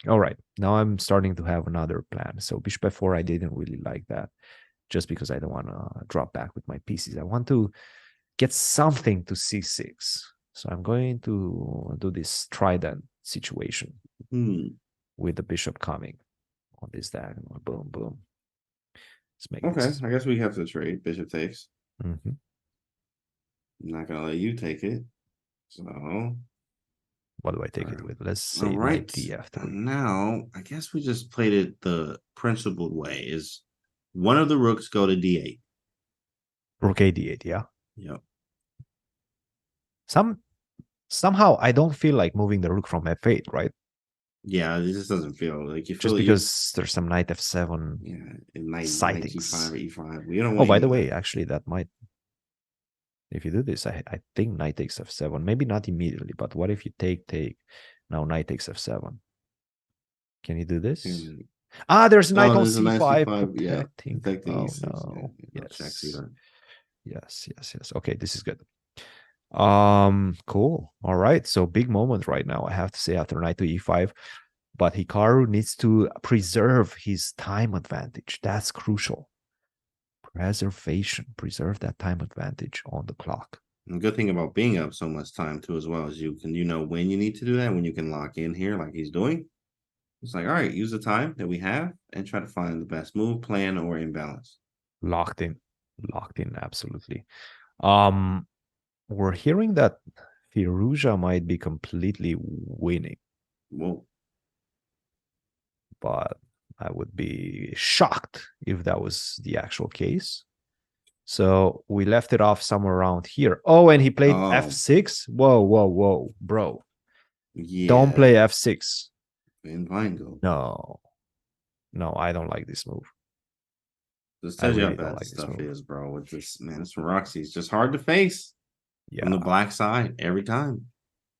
S1: All right. Now I'm starting to have another plan. So Bishop F4, I didn't really like that just because I don't want to drop back with my pieces. I want to get something to C6. So I'm going to do this trident situation with the bishop coming on this diagonal. Boom, boom. Let's make
S2: this. I guess we have to trade. Bishop takes.
S1: I'm
S2: not going to let you take it. So
S1: what do I take it with? Let's say
S2: knight
S1: df3.
S2: Now, I guess we just played it the principled way. Is one of the rooks go to d8.
S1: Rook a d8, yeah.
S2: Yep.
S1: Somehow I don't feel like moving the rook from f8, right?
S2: Yeah, it just doesn't feel like you feel
S1: just because there's some knight f7
S2: knight g5 or e5. We don't
S1: want by the way, actually that might, if you do this, I think knight takes f7, maybe not immediately, but what if you take now knight takes f7? Can you do this? There's a knight on c5 protecting. Oh no. Yes. Okay, this is good. Cool. All right, so big moment right now, I have to say, after knight to e5, but Hikaru needs to preserve his time advantage. That's crucial. Preserve that time advantage on the clock.
S2: The good thing about being up so much time too as well is you know when you need to do that, when you can lock in here like he's doing. It's like, all right, use the time that we have and try to find the best move, plan, or imbalance.
S1: Locked in, absolutely. We're hearing that Firouzja might be completely winning.
S2: Whoa.
S1: But I would be shocked if that was the actual case. So we left it off somewhere around here. Oh, and he played f6. Whoa, bro.
S2: Yeah.
S1: Don't play f6.
S2: And Vingo.
S1: No, I don't like this move.
S2: This tells you how bad stuff is, bro. With this, man, it's from Roxy. It's just hard to face.
S1: Yeah.
S2: On the black side every time.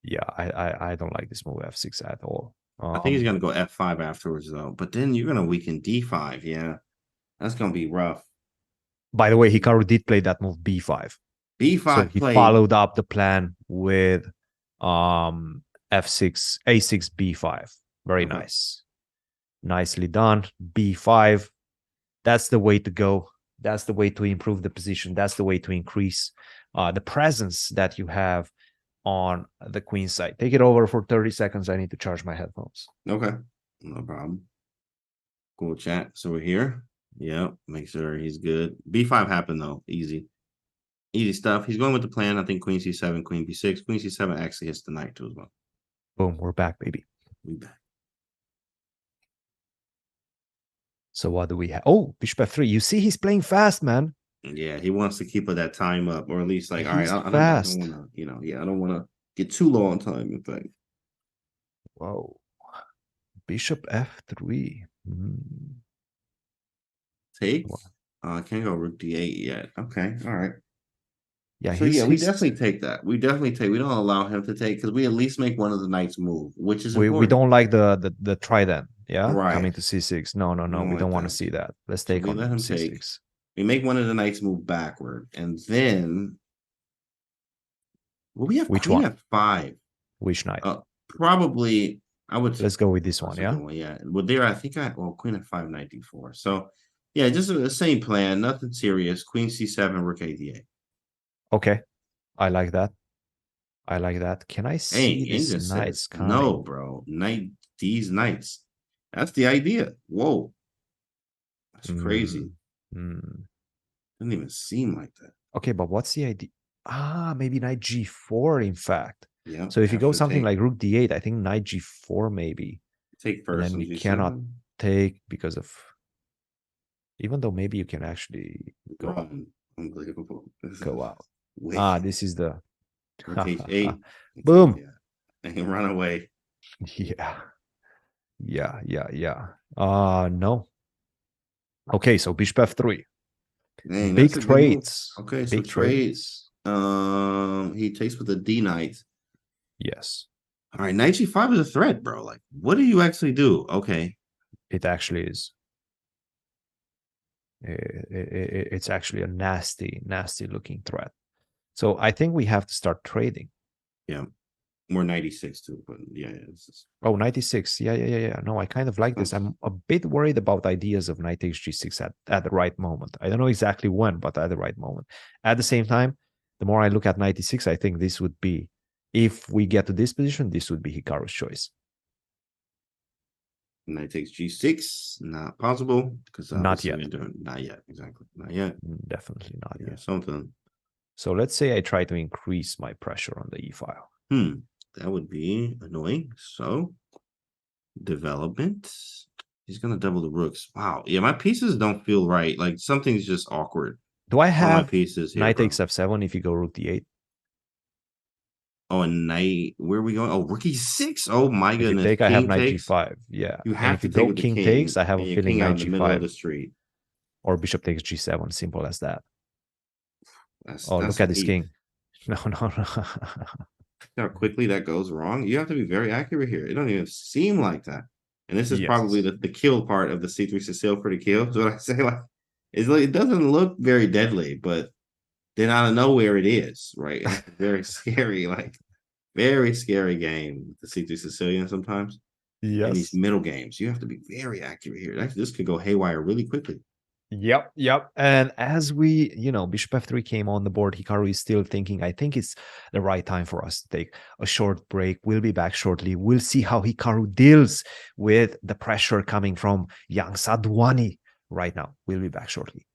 S1: Yeah, I don't like this move f6 at all.
S2: I think he's gonna go f5 afterwards though. But then you're gonna weaken d5. Yeah, that's gonna be rough.
S1: By the way, Hikaru did play that move b5.
S2: B5.
S1: So he followed up the plan with f6, a6, b5. Very nice. Nicely done. b5. That's the way to go. That's the way to improve the position. That's the way to increase the presence that you have on the queen side. Take it over for 30 seconds. I need to charge my headphones.
S2: Okay, no problem. Cool chat. So we're here. Yep. Make sure he's good. b5 happened though. Easy stuff. He's going with the plan. I think queen c7, queen b6. Queen c7 actually hits the knight too as well.
S1: Boom. We're back, baby.
S2: We back.
S1: So what do we have? Oh, bishop f3. You see, he's playing fast, man.
S2: Yeah, he wants to keep that time up, or at least like, all right, I
S1: fast.
S2: don't want to, I don't want to get too low on time. In fact.
S1: Whoa. Bishop f3.
S2: Take. I can't go rook d8 yet. Okay, all right.
S1: Yeah,
S2: So yeah, we
S1: he's
S2: definitely take that. We definitely take. We don't allow him to take because we at least make one of the knights move, which is
S1: we
S2: important.
S1: don't like the trident, yeah,
S2: Right.
S1: coming to c6. No, no,
S2: We
S1: no,
S2: don't
S1: we
S2: like
S1: don't want to
S2: that.
S1: see that. Let's
S2: So
S1: take
S2: we let
S1: on
S2: him take.
S1: c6.
S2: We make one of the knights move backward, and then well, we have
S1: Which
S2: queen
S1: one?
S2: f5.
S1: Which knight?
S2: Probably I would.
S1: Let's go with this one,
S2: That's a
S1: yeah.
S2: good one. Yeah. Well, there I think I well queen f5 knight d4. So yeah, just the same plan. Nothing serious. Queen c7 rook a8.
S1: Okay, I like that. I like that. Can I
S2: Hey,
S1: see
S2: Ing
S1: these
S2: just
S1: knights
S2: says no,
S1: coming?
S2: bro. Knight these knights. That's the idea. Whoa, that's crazy.
S1: Mm, mm.
S2: Doesn't even seem like that.
S1: Okay, but what's the idea? Ah, maybe knight g4, in fact.
S2: Yep,
S1: So if you go
S2: after
S1: something
S2: take
S1: like rook d8, I think knight g4 maybe.
S2: take
S1: And
S2: first
S1: then
S2: on
S1: you cannot
S2: g7.
S1: take because of, even though maybe you can actually
S2: Run. Unbelievable. This
S1: go
S2: is
S1: out. Ah,
S2: wicked.
S1: this is the
S2: Rook h8. Take
S1: boom.
S2: yeah. And run away.
S1: Yeah, yeah. No. Okay, so bishop f3.
S2: Dang, that's
S1: Big
S2: a good move.
S1: trades.
S2: Okay, so
S1: Big
S2: trade.
S1: trades.
S2: He takes with a D knight.
S1: Yes,
S2: All right, knight g5 is a threat, bro. Like, what do you actually do? Okay.
S1: it actually is. It's actually a nasty looking threat. So I think we have to start trading.
S2: Yeah. More 96 too, but yeah, it's just
S1: Oh, 96. Yeah. No, I kind of like this. I'm a bit worried about ideas of knight takes g6 at the right moment. I don't know exactly when, but at the right moment. At the same time, the more I look at 96, I think this would be, if we get to this position, this would be Hikaru's choice.
S2: knight takes g6. Not possible because
S1: Not
S2: obviously
S1: yet.
S2: we're doing not yet. Exactly. Not yet.
S1: Definitely not
S2: Yeah,
S1: yet.
S2: something.
S1: So let's say I try to increase my pressure on the e file.
S2: That would be annoying. So development. He's gonna double the rooks. Wow. Yeah, my pieces don't feel right. Like something's just awkward
S1: Do I
S2: on my
S1: have
S2: pieces here,
S1: knight
S2: bro.
S1: takes f7 if you go rook d8?
S2: Oh, and knight. Where are we going? Oh, rookie 6. Oh my
S1: If you
S2: goodness.
S1: take, I have
S2: King
S1: knight
S2: takes.
S1: g5. Yeah.
S2: You
S1: And
S2: have
S1: if you
S2: to take
S1: go
S2: with the
S1: king takes,
S2: king
S1: I have a
S2: and your
S1: feeling
S2: king out
S1: knight
S2: in the middle of
S1: g5
S2: the street.
S1: or bishop takes g7. Simple as that.
S2: That's
S1: Oh,
S2: that's
S1: look at this
S2: deep.
S1: king. No.
S2: How quickly that goes wrong. You have to be very accurate here. It don't even seem like that. And this is probably
S1: Yes.
S2: the kill part of the C3 Sicil for the kill. So what I say, like, it doesn't look very deadly, but then out of nowhere it is, right? And it's very scary, like very scary game, the C3 Sicilian sometimes. In these
S1: Yes.
S2: middle games, you have to be very accurate here. This could go haywire really quickly.
S1: Yep. And as we, bishop f3 came on the board, Hikaru is still thinking, I think it's the right time for us to take a short break. We'll be back shortly. We'll see how Hikaru deals with the pressure coming from young Sadwani right now. We'll be back shortly.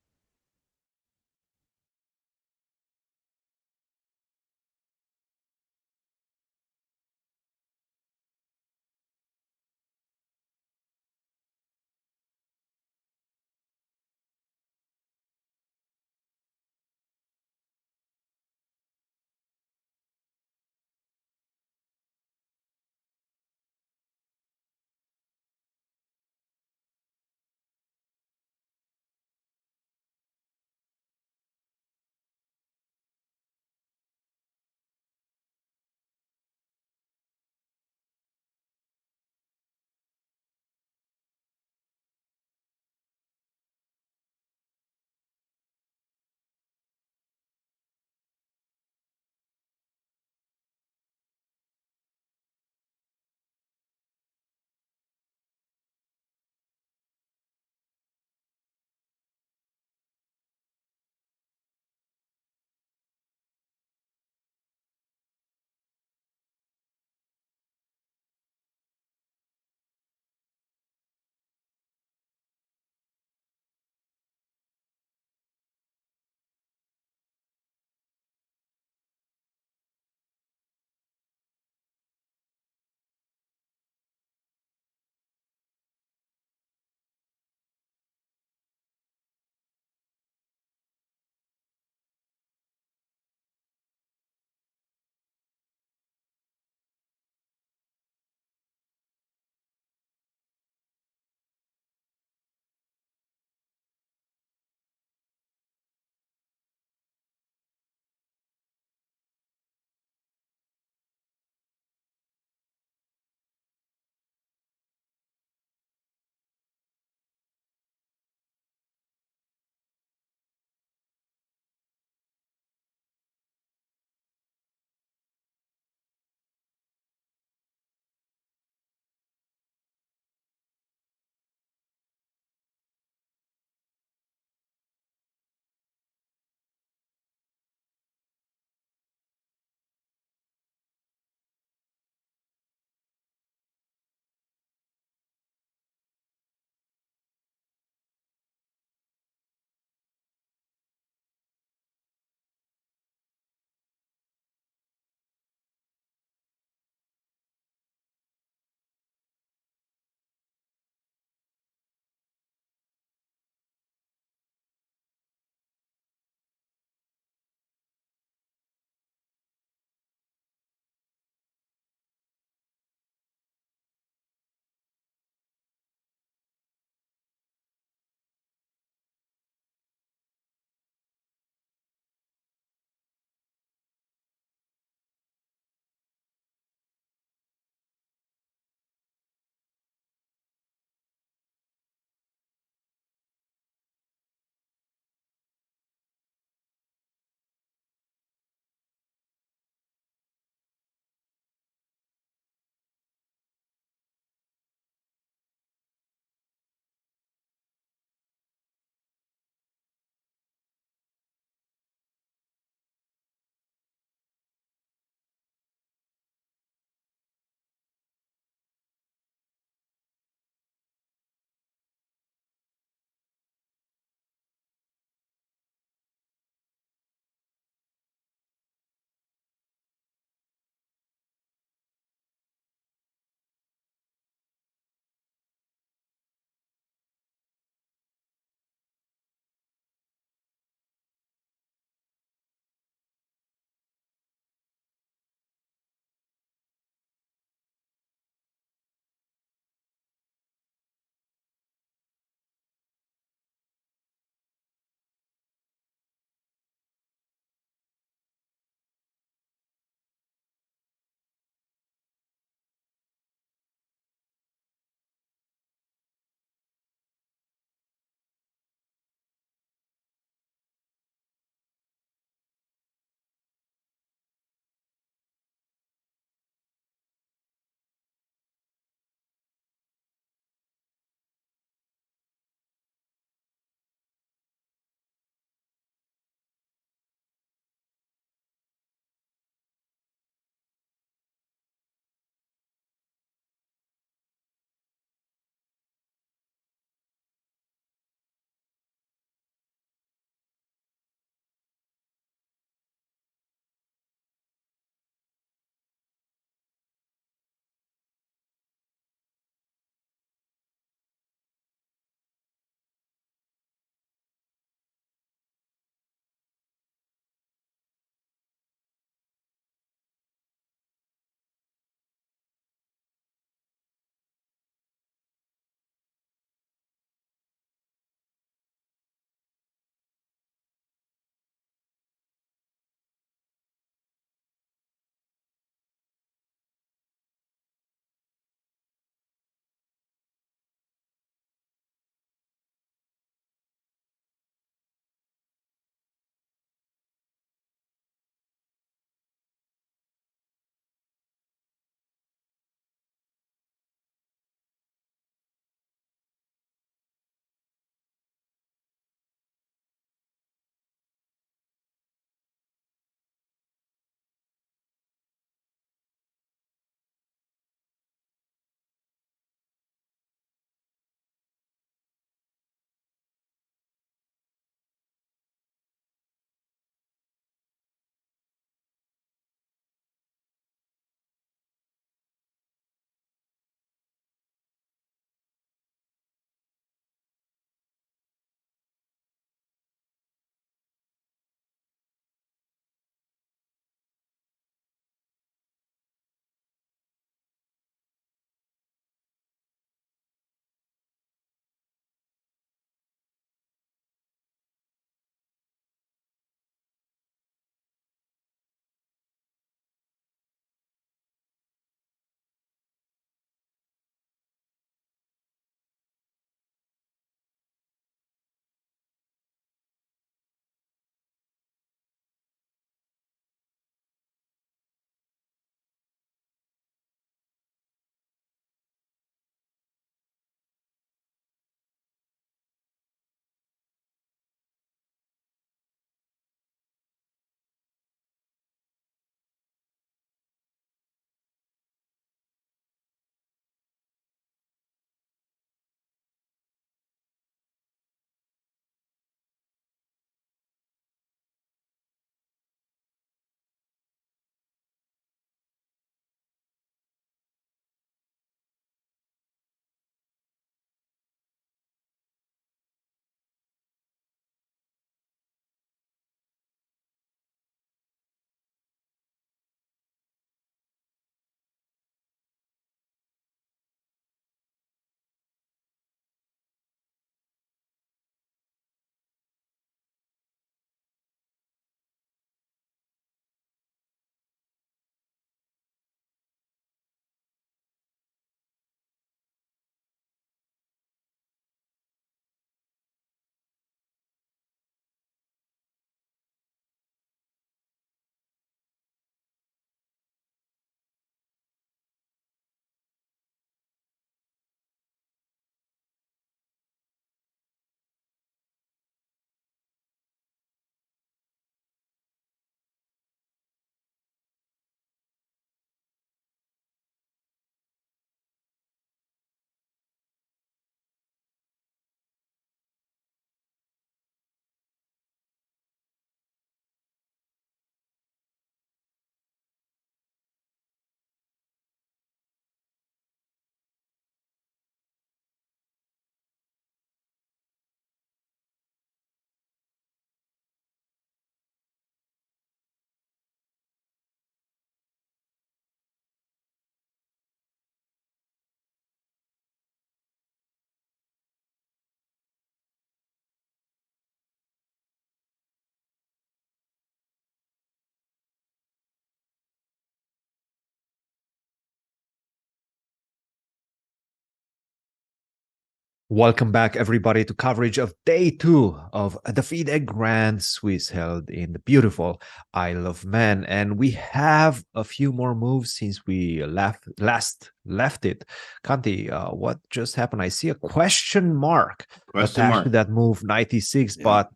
S1: Welcome back, everybody, to coverage of day 2 of the FIDE Grand Swiss held in the beautiful Isle of Man. And we have a few more moves since we left it. Kanti, what just happened? I see a question mark attached to that move, 96, but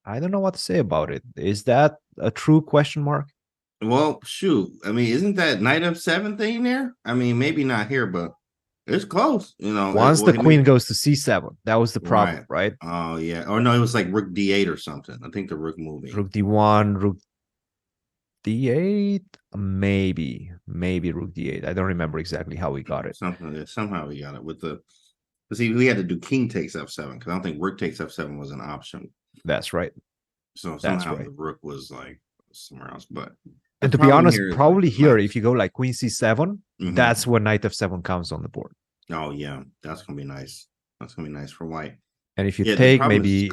S1: I don't know what to say about it. Is that a true question mark?
S2: Well, shoot. I mean, isn't that knight f7 thing there? I mean, maybe not here, but it's close, you know.
S1: Once the queen goes to c7, that was the problem, right?
S2: Oh, yeah. Or no, it was like rook d8 or something. I think the rook moving.
S1: Rook d1, rook d8, maybe rook d8. I don't remember exactly how we got it.
S2: Somehow we got it with the. See, we had to do king takes f7 because I don't think rook takes f7 was an option.
S1: That's right.
S2: So somehow the rook was like somewhere else, but.
S1: And to be honest, probably here, if you go like queen c7, that's when knight f7 comes on the board.
S2: Oh, yeah. That's going to be nice. That's going to be nice for white.
S1: And if you take maybe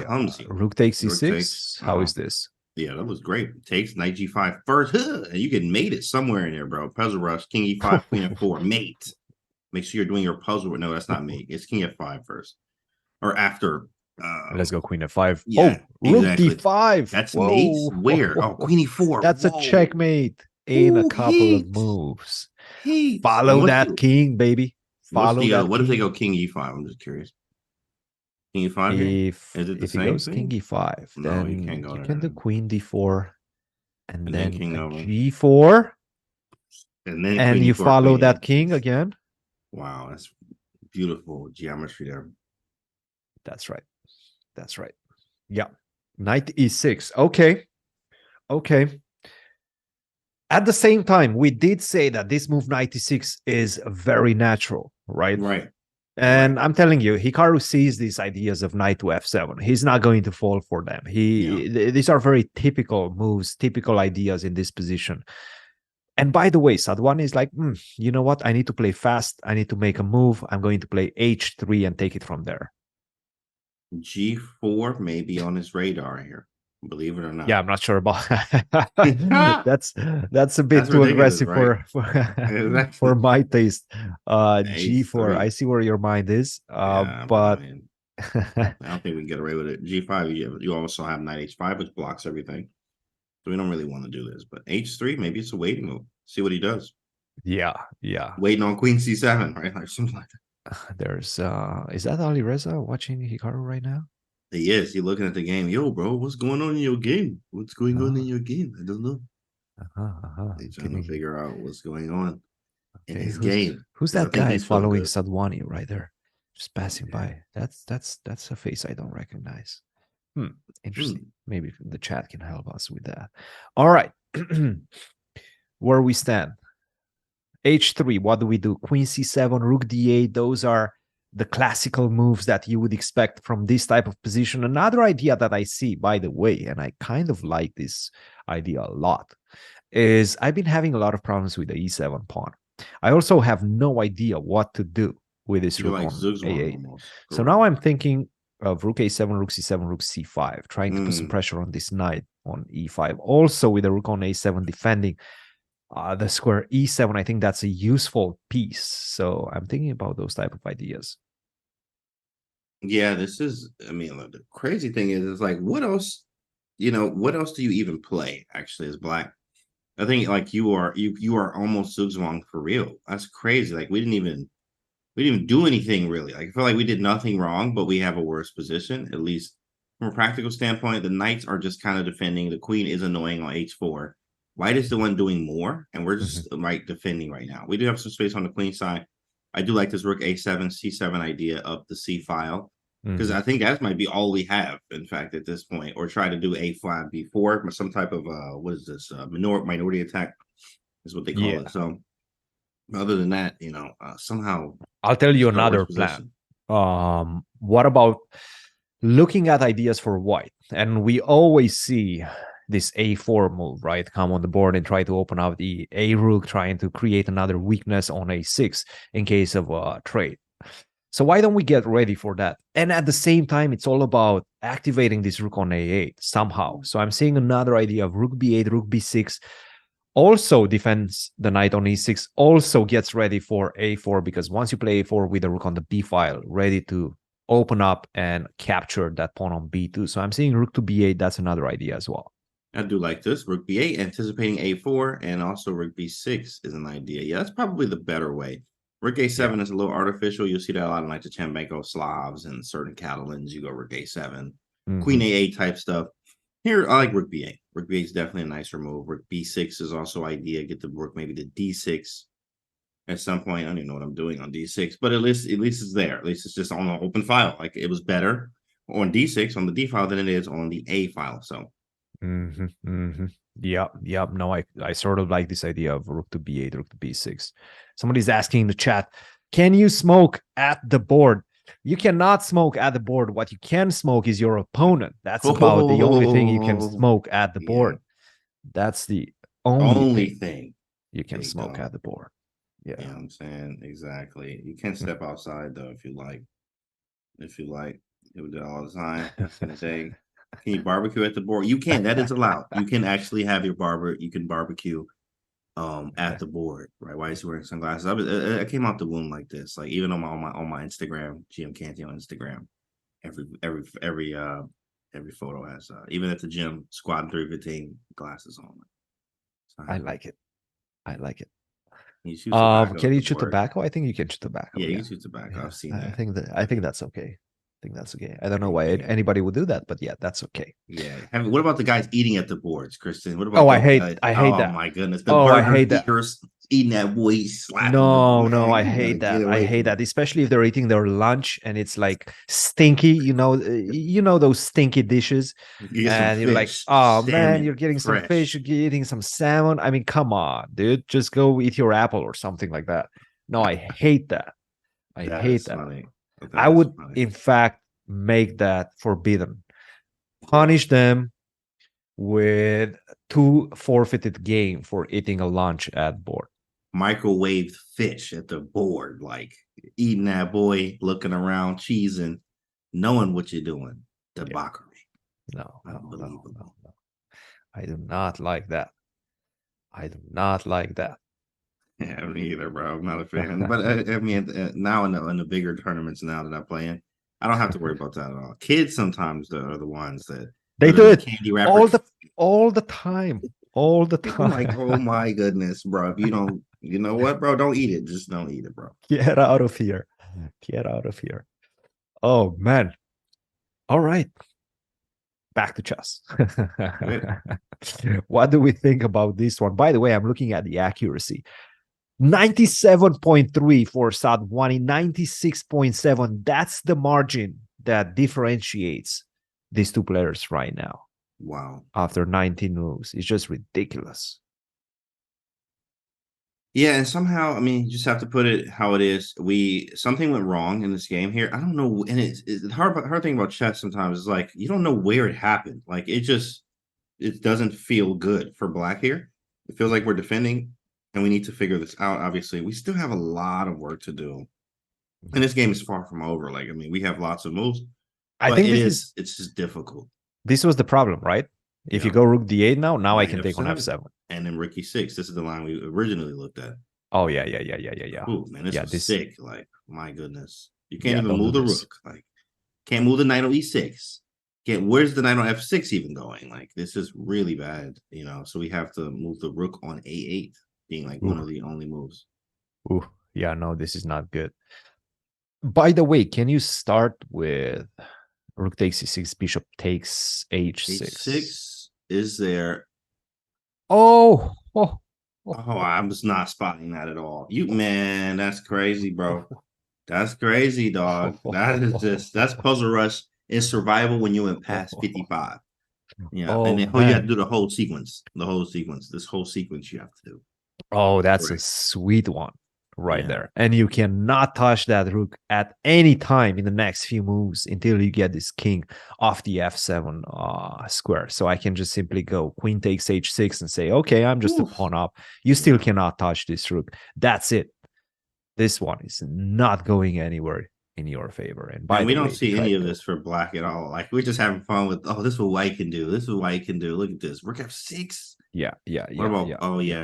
S1: rook takes c6, how is this?
S2: Yeah, that was great. Takes knight g5 first, and you can mate it somewhere in there, bro. Puzzle rush, king e5, queen f4, mate. Make sure you're doing your puzzle. No, that's not mate. It's king f5 first. Or after.
S1: Let's go queen f5.
S2: Yeah,
S1: rook d5.
S2: That's mates. Where? Oh, queen e4.
S1: That's a checkmate in a couple of moves. Follow that king, baby. Follow that.
S2: What if they go king e5? I'm just curious. King e5 here? Is it the same
S1: goes
S2: thing?
S1: King e5, then
S2: you can't go
S1: you can do queen d4 and then
S2: king over.
S1: g4.
S2: And then
S1: and you follow that king again.
S2: Wow, that's beautiful geometry there.
S1: That's right. That's right. Yeah. Knight e6. Okay. At the same time, we did say that this move knight e6 is very natural, right?
S2: Right.
S1: And I'm telling you, Hikaru sees these ideas of knight to f7. He's not going to fall for them. These are very typical moves, typical ideas in this position. And by the way, Sadwan is like, you know what? I need to play fast. I need to make a move. I'm going to play h3 and take it from there.
S2: G4 may be on his radar here, believe it or not.
S1: Yeah, I'm not sure about that's a bit too aggressive, right? for my taste. G4, I see where your mind is. But
S2: I don't think we can get away with it. G5, you also have knight h5, which blocks everything. So we don't really want to do this. But h3, maybe it's a waiting move. See what he does.
S1: Yeah.
S2: Waiting on queen c7, right? Like something like that.
S1: There's is that Ali Reza watching Hikaru right now?
S2: He is. He's looking at the game. Yo, bro, what's going on in your game? What's going on in your game? I don't know. He's trying to figure out what's going on in his game.
S1: Who's that guy following Sadwani right there? Just passing by. That's a face I don't recognize. Interesting. Maybe the chat can help us with that. All right. Where we stand. h3, what do we do? Queen c7, rook d8. Those are the classical moves that you would expect from this type of position. Another idea that I see, by the way, and I kind of like this idea a lot, is I've been having a lot of problems with the e7 pawn. I also have no idea what to do with this rook on a8. So now I'm thinking of rook a7, rook c7, rook c5, trying to put some pressure on this knight on e5. Also with the rook on a7 defending the square e7. I think that's a useful piece. So I'm thinking about those type of ideas.
S2: Yeah, this is, I mean, the crazy thing is like, what else, what else do you even play actually as black? I think like you are almost Zugzwang for real. That's crazy. Like we didn't even do anything really. Like I feel like we did nothing wrong, but we have a worse position, at least from a practical standpoint. The knights are just kind of defending. The queen is annoying on h4. White is the one doing more, and we're just defending right now. We do have some space on the queen side. I do like this rook a7, c7 idea of the c file, because I think that might be all we have, in fact, at this point, or try to do a5, b4, some type of, what is this, minority attack is what they call it. So other than that, somehow.
S1: I'll tell you another plan. What about looking at ideas for white? And we always see this a4 move, right? Come on the board and try to open up the a rook, trying to create another weakness on a6 in case of a trade. So why don't we get ready for that? And at the same time, it's all about activating this rook on a8 somehow. So I'm seeing another idea of rook b8, rook b6, also defends the knight on e6, also gets ready for a4, because once you play a4 with the rook on the b file, ready to open up and capture that pawn on b2. So I'm seeing rook to b8. That's another idea as well.
S2: I do like this. Rook b8, anticipating a4, and also rook b6 is an idea. Yeah, that's probably the better way. Rook a7 is a little artificial. You'll see that a lot in like the Chembenko Slavs and certain Catalans. You go rook a7, queen a8 type stuff. Here, I like rook b8. Rook b8 is definitely a nicer move. Rook b6 is also idea. Get the rook maybe to d6 at some point. I don't even know what I'm doing on d6, but at least it's there. At least it's just on an open file. Like it was better on d6 on the d file than it is on the a file. So.
S1: Yep. No, I sort of like this idea of rook to b8, rook to b6. Somebody's asking in the chat, can you smoke at the board? You cannot smoke at the board. What you can smoke is your opponent. That's about the only thing you can smoke at the board. That's the only thing you can smoke at the board. Yeah.
S2: You know what I'm saying? Exactly. You can step outside though if you like. If you like, it would do it all the time. That's gonna say, can you barbecue at the board? You can. That is allowed. You can actually have your barber. You can barbecue at the board, right? Why is he wearing sunglasses? I came out the womb like this. Like even on my Instagram, GM Canty on Instagram, every photo has even at the gym, squatting 315, glasses on.
S1: So, I like it.
S2: Can
S1: you chew tobacco? I think you can chew tobacco.
S2: Yeah, you chew tobacco.
S1: Yeah.
S2: I've seen that.
S1: I think that's okay. I don't know why anybody would do that, but yeah, that's okay.
S2: Yeah. What about the guys eating at the boards, Kristen? What about?
S1: I hate that.
S2: Oh my goodness, the burger eaters eating that boy.
S1: No, I hate that. I hate that, especially if they're eating their lunch and it's like stinky. You know those stinky dishes, and you're like, oh man, you're getting some fish, you're eating some salmon. I mean, come on, dude, just go eat your apple or something like that. No, I hate that. I hate that.
S2: Funny.
S1: I would, in fact, make that forbidden. Punish them with 2 forfeited game for eating a lunch at board.
S2: Microwaved fish at the board, like eating that boy, looking around, cheesing, knowing what you're doing. Debauchery.
S1: No. I do not like that.
S2: Yeah, me either, bro. I'm not a fan. But I mean, now in the bigger tournaments now that I play in, I don't have to worry about that at all. Kids sometimes are the ones that
S1: they do it candy wrappers all the time.
S2: Like, oh my goodness, bro! If you don't, you know what, bro? Don't eat it. Just don't eat it, bro.
S1: Get out of here. Oh man. All right. Back to chess. What do we think about this one? By the way, I'm looking at the accuracy. 97.3 for Sadwani, 96.7. That's the margin that differentiates these two players right now.
S2: Wow.
S1: After 19 moves. It's just ridiculous.
S2: Yeah, and somehow, I mean, you just have to put it how it is. Something went wrong in this game here. I don't know, and it's the hard thing about chess sometimes is like you don't know where it happened. Like it doesn't feel good for Black here. It feels like we're defending, and we need to figure this out. Obviously, we still have a lot of work to do, and this game is far from over. Like, I mean, we have lots of moves.
S1: I think
S2: it's just difficult.
S1: This was the problem, right? If you go rook d8 now I can take on f7.
S2: And then rook e6. This is the line we originally looked at.
S1: Oh, yeah.
S2: Ooh, man, this is sick. Like, my goodness. You can't even move the rook. Like, can't move the knight on e6. Where's the knight on f6 even going? Like, this is really bad, so we have to move the rook on a8, being like one of the only moves.
S1: Ooh, yeah, no, this is not good. By the way, can you start with rook takes e6, bishop takes h6?
S2: H6 is there.
S1: Oh,
S2: I'm just not spotting that at all. Man, that's crazy, bro. That's crazy, dog. That's puzzle rush in survival when you're in past 55. Yeah, and then you have to do the whole sequence. This whole sequence you have to do.
S1: Oh, that's a sweet one right there. And you cannot touch that rook at any time in the next few moves until you get this king off the f7 square. So I can just simply go queen takes h6 and say, okay, I'm just a pawn up. You still cannot touch this rook. That's it. This one is not going anywhere in your favor. And
S2: we don't see any of this for Black at all. Like, we're just having fun with, this is what White can do. Look at this. Rook f6.
S1: Yeah.
S2: What about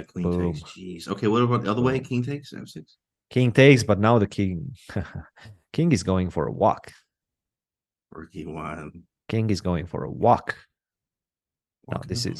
S2: queen takes? Jeez. Okay, what about the other way? King takes f6.
S1: King takes, but now the king is going for a walk.
S2: Rook E1.
S1: King is going for a walk. No,
S2: Walking
S1: this
S2: over.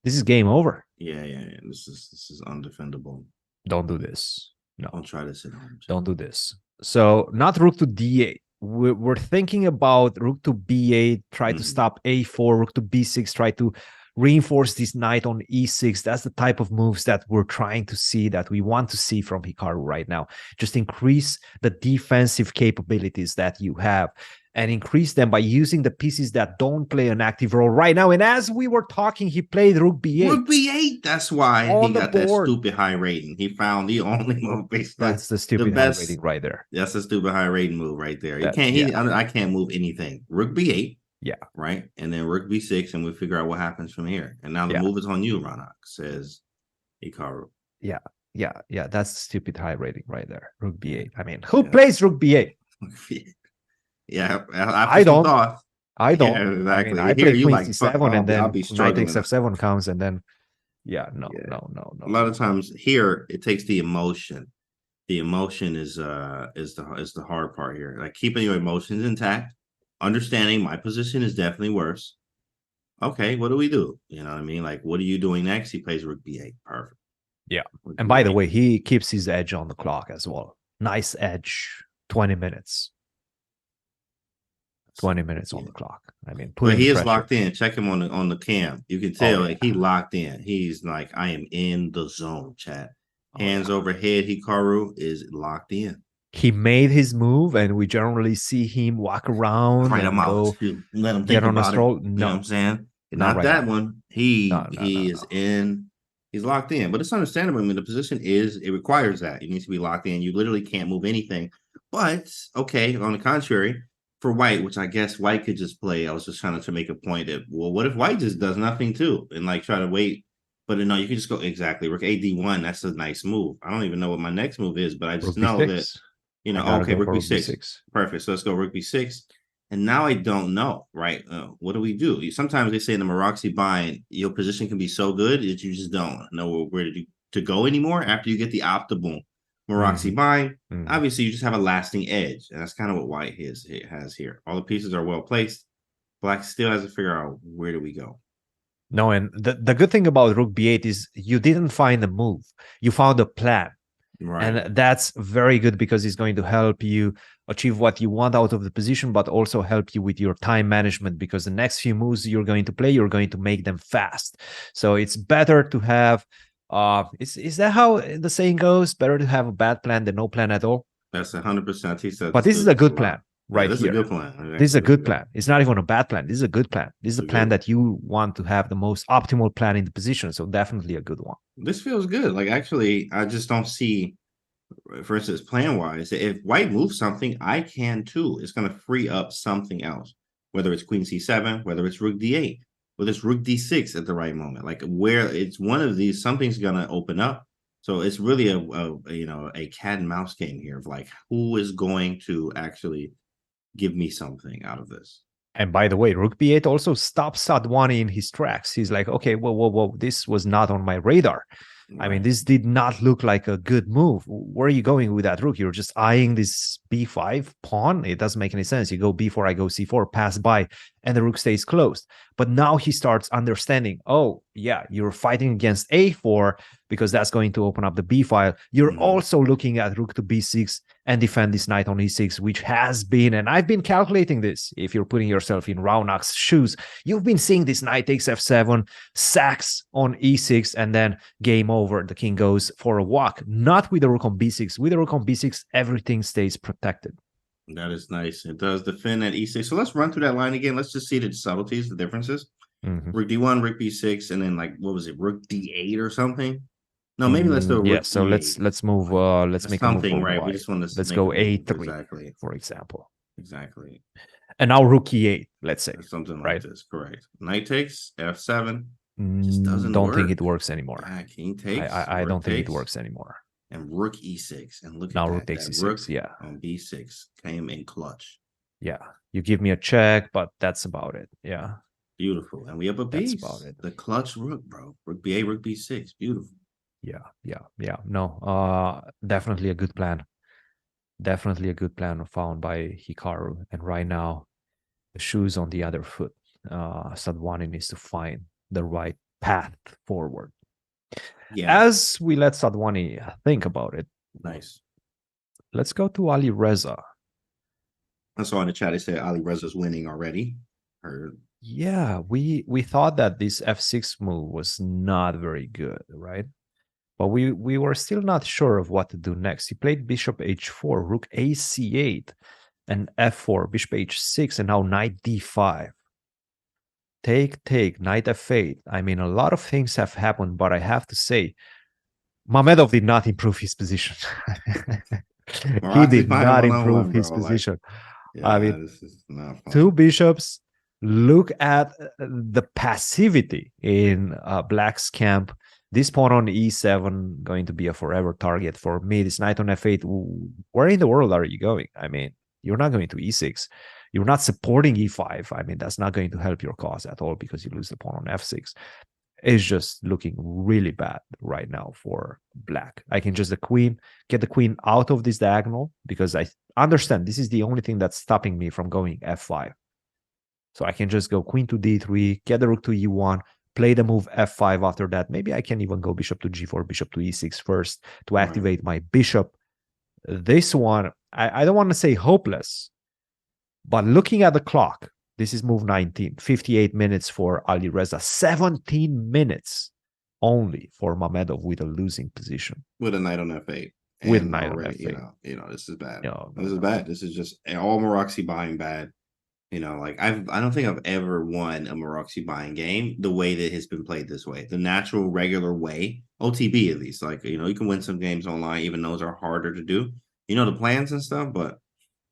S1: is game over.
S2: Yeah. This is undefendable.
S1: Don't do this. No,
S2: Don't try this at home.
S1: don't do this. So not rook to d8. We're thinking about rook to b8, try to stop a4, rook to b6, try to reinforce this knight on e6. That's the type of moves that we're trying to see, that we want to see from Hikaru right now. Just increase the defensive capabilities that you have and increase them by using the pieces that don't play an active role right now. And as we were talking, he played rook b8.
S2: Rook b8. That's why
S1: on
S2: he
S1: the
S2: got
S1: board.
S2: that stupid high rating. He found the only move basically.
S1: That's the stupid high rating right there.
S2: That's a stupid high rating move right there. You
S1: That-
S2: can't.
S1: yeah.
S2: I can't move anything. Rook b8.
S1: Yeah.
S2: Right. And then rook b6, and we figure out what happens from here. And now the
S1: Yeah.
S2: move is on you, Ronak, says Hikaru.
S1: Yeah. That's stupid high rating right there. Rook b8. I mean, who plays rook b8?
S2: Yeah.
S1: I don't. I don't.
S2: Yeah, exactly.
S1: I mean, I
S2: Here
S1: play
S2: you
S1: queen
S2: like,
S1: c7 and then
S2: I'll be
S1: knight
S2: struggling.
S1: takes f7 comes, and then no.
S2: A lot of times here it takes the emotion. The emotion is the hard part here. Like keeping your emotions intact, understanding my position is definitely worse. Okay, what do we do? You know what I mean? Like, what are you doing next? He plays rook b8. Perfect.
S1: Yeah.
S2: Rook
S1: And by the
S2: B8.
S1: way, he keeps his edge on the clock as well. Nice edge. 20 minutes. 20 minutes on the clock. I mean,
S2: but he is
S1: pressure.
S2: locked in. Check him on the cam. You can tell like he locked in. He's like, I am in the zone, chat. Hands overhead, Hikaru is locked in.
S1: He made his move, and we generally see him walk around
S2: Write
S1: and
S2: him
S1: go
S2: out. Let him
S1: get
S2: think
S1: on a
S2: about
S1: stroll.
S2: it.
S1: No,
S2: You know what I'm saying?
S1: Not
S2: Not
S1: right
S2: that
S1: now.
S2: one. He
S1: No.
S2: is in. He's locked in, but it's understandable. I mean, the position it requires that you need to be locked in. You literally can't move anything. But okay, on the contrary, for White, which I guess White could just play. I was just trying to make a point that, well, what if White just does nothing too and like try to wait? But no, you can just go exactly. Rook AD1. That's a nice move. I don't even know what my next move is, but I just know that okay, rook b6. Perfect. So let's go rook b6. And now I don't know, right? What do we do? Sometimes they say in the Maroczy Bind, your position can be so good that you just don't know where to go anymore after you get the optimal Maroczy Bind. Obviously, you just have a lasting edge, and that's kind of what White has here. All the pieces are well placed. Black still has to figure out where do we go.
S1: No, and the good thing about rook b8 is you didn't find a move. You found a plan.
S2: Right.
S1: And that's very good because it's going to help you achieve what you want out of the position, but also help you with your time management, because the next few moves you're going to play, you're going to make them fast. So it's better to have, is that how the saying goes? Better to have a bad plan than no plan at all?
S2: That's 100%. He said,
S1: but this is a good plan. Right,
S2: this
S1: here.
S2: Is a good plan.
S1: This is a good plan. It's not even a bad plan. This is a good plan. This is a plan that you want to have the most optimal plan in the position. So definitely a good one.
S2: This feels good. Like, actually, I just don't see, for instance, plan-wise, if White moves something, I can too. It's going to free up something else, whether it's queen c7, whether it's rook d8, whether it's rook d6 at the right moment. Like, where it's one of these, something's going to open up. So it's really a cat and mouse game here of like, who is going to actually give me something out of this.
S1: And by the way, rook b8 also stops Sadwani in his tracks. He's like, okay, whoa, this was not on my radar. Right. I mean, this did not look like a good move. Where are you going with that rook? You're just eyeing this b5 pawn. It doesn't make any sense. You go b4, I go c4, pass by, and the rook stays closed. But now he starts understanding, oh, yeah, you're fighting against a4 because that's going to open up the b file. You're also looking at rook to b6 and defend this knight on e6, which has been, and I've been calculating this, if you're putting yourself in Raunak's shoes, you've been seeing this knight takes f7, sacks on e6, and then game over. The king goes for a walk, not with the rook on b6. With the rook on b6, everything stays protected.
S2: That is nice. It does defend at e6. So let's run through that line again. Let's just see the subtleties, the differences. Rook d1, rook b6, and then like, what was it, rook d8 or something? No, maybe let's do a rook
S1: so
S2: d8.
S1: let's move. Let's make
S2: something
S1: a move
S2: right. We just want to
S1: let's go a3
S2: exactly,
S1: for example.
S2: Exactly.
S1: And now rook e8, let's say,
S2: something like this. Correct. Knight takes f7. Just
S1: doesn't don't think it works anymore.
S2: Yeah, king takes.
S1: I don't think it works anymore.
S2: And rook e6, and look
S1: now
S2: at
S1: rook takes e6. Yeah,
S2: on b6 came in clutch.
S1: Yeah, you give me a check, but that's about it. Yeah,
S2: beautiful. And we have a piece.
S1: That's about it.
S2: The clutch rook, bro. Rook b8, rook b6. Beautiful.
S1: Yeah. No, definitely a good plan. Definitely a good plan found by Hikaru. And right now, the shoes on the other foot. Sadwani needs to find the right path forward.
S2: Yeah.
S1: As we let Sadwani think about it,
S2: Nice.
S1: let's go to Ali Reza.
S2: I saw in the chat they said Ali Reza's winning already. Heard.
S1: Yeah, we thought that this f6 move was not very good, right? But we were still not sure of what to do next. He played bishop h4, rook ac8, and f4, bishop h6, and now knight d5. Take, knight f8. I mean, a lot of things have happened, but I have to say, Mamedov did not improve his position. He did not improve his position. I mean,
S2: this is not fun.
S1: Two bishops. Look at the passivity in Black's camp. This pawn on e7 going to be a forever target for me. This knight on f8. Where in the world are you going? I mean, you're not going to e6. You're not supporting e5. I mean, that's not going to help your cause at all because you lose the pawn on f6. It's just looking really bad right now for Black. I can just get the queen out of this diagonal because I understand this is the only thing that's stopping me from going f5. So I can just go queen to d3, get the rook to e1, play the move f5 after that. Maybe I can even go bishop to g4, bishop to e6 first to activate my bishop. This one, I don't want to say hopeless, but looking at the clock, this is move 19, 58 minutes for Ali Reza, 17 minutes only for Mamedov with a losing position.
S2: With a knight on f8.
S1: With a knight on f8.
S2: You know, this is bad.
S1: This is
S2: bad. This is just all Maroczy buying bad. You know, like I don't think I've ever won a Maroczy buying game the way that it's been played this way. The natural, regular way, OTB at least. Like, you know, you can win some games online, even those are harder to do. You know, the plans and stuff, but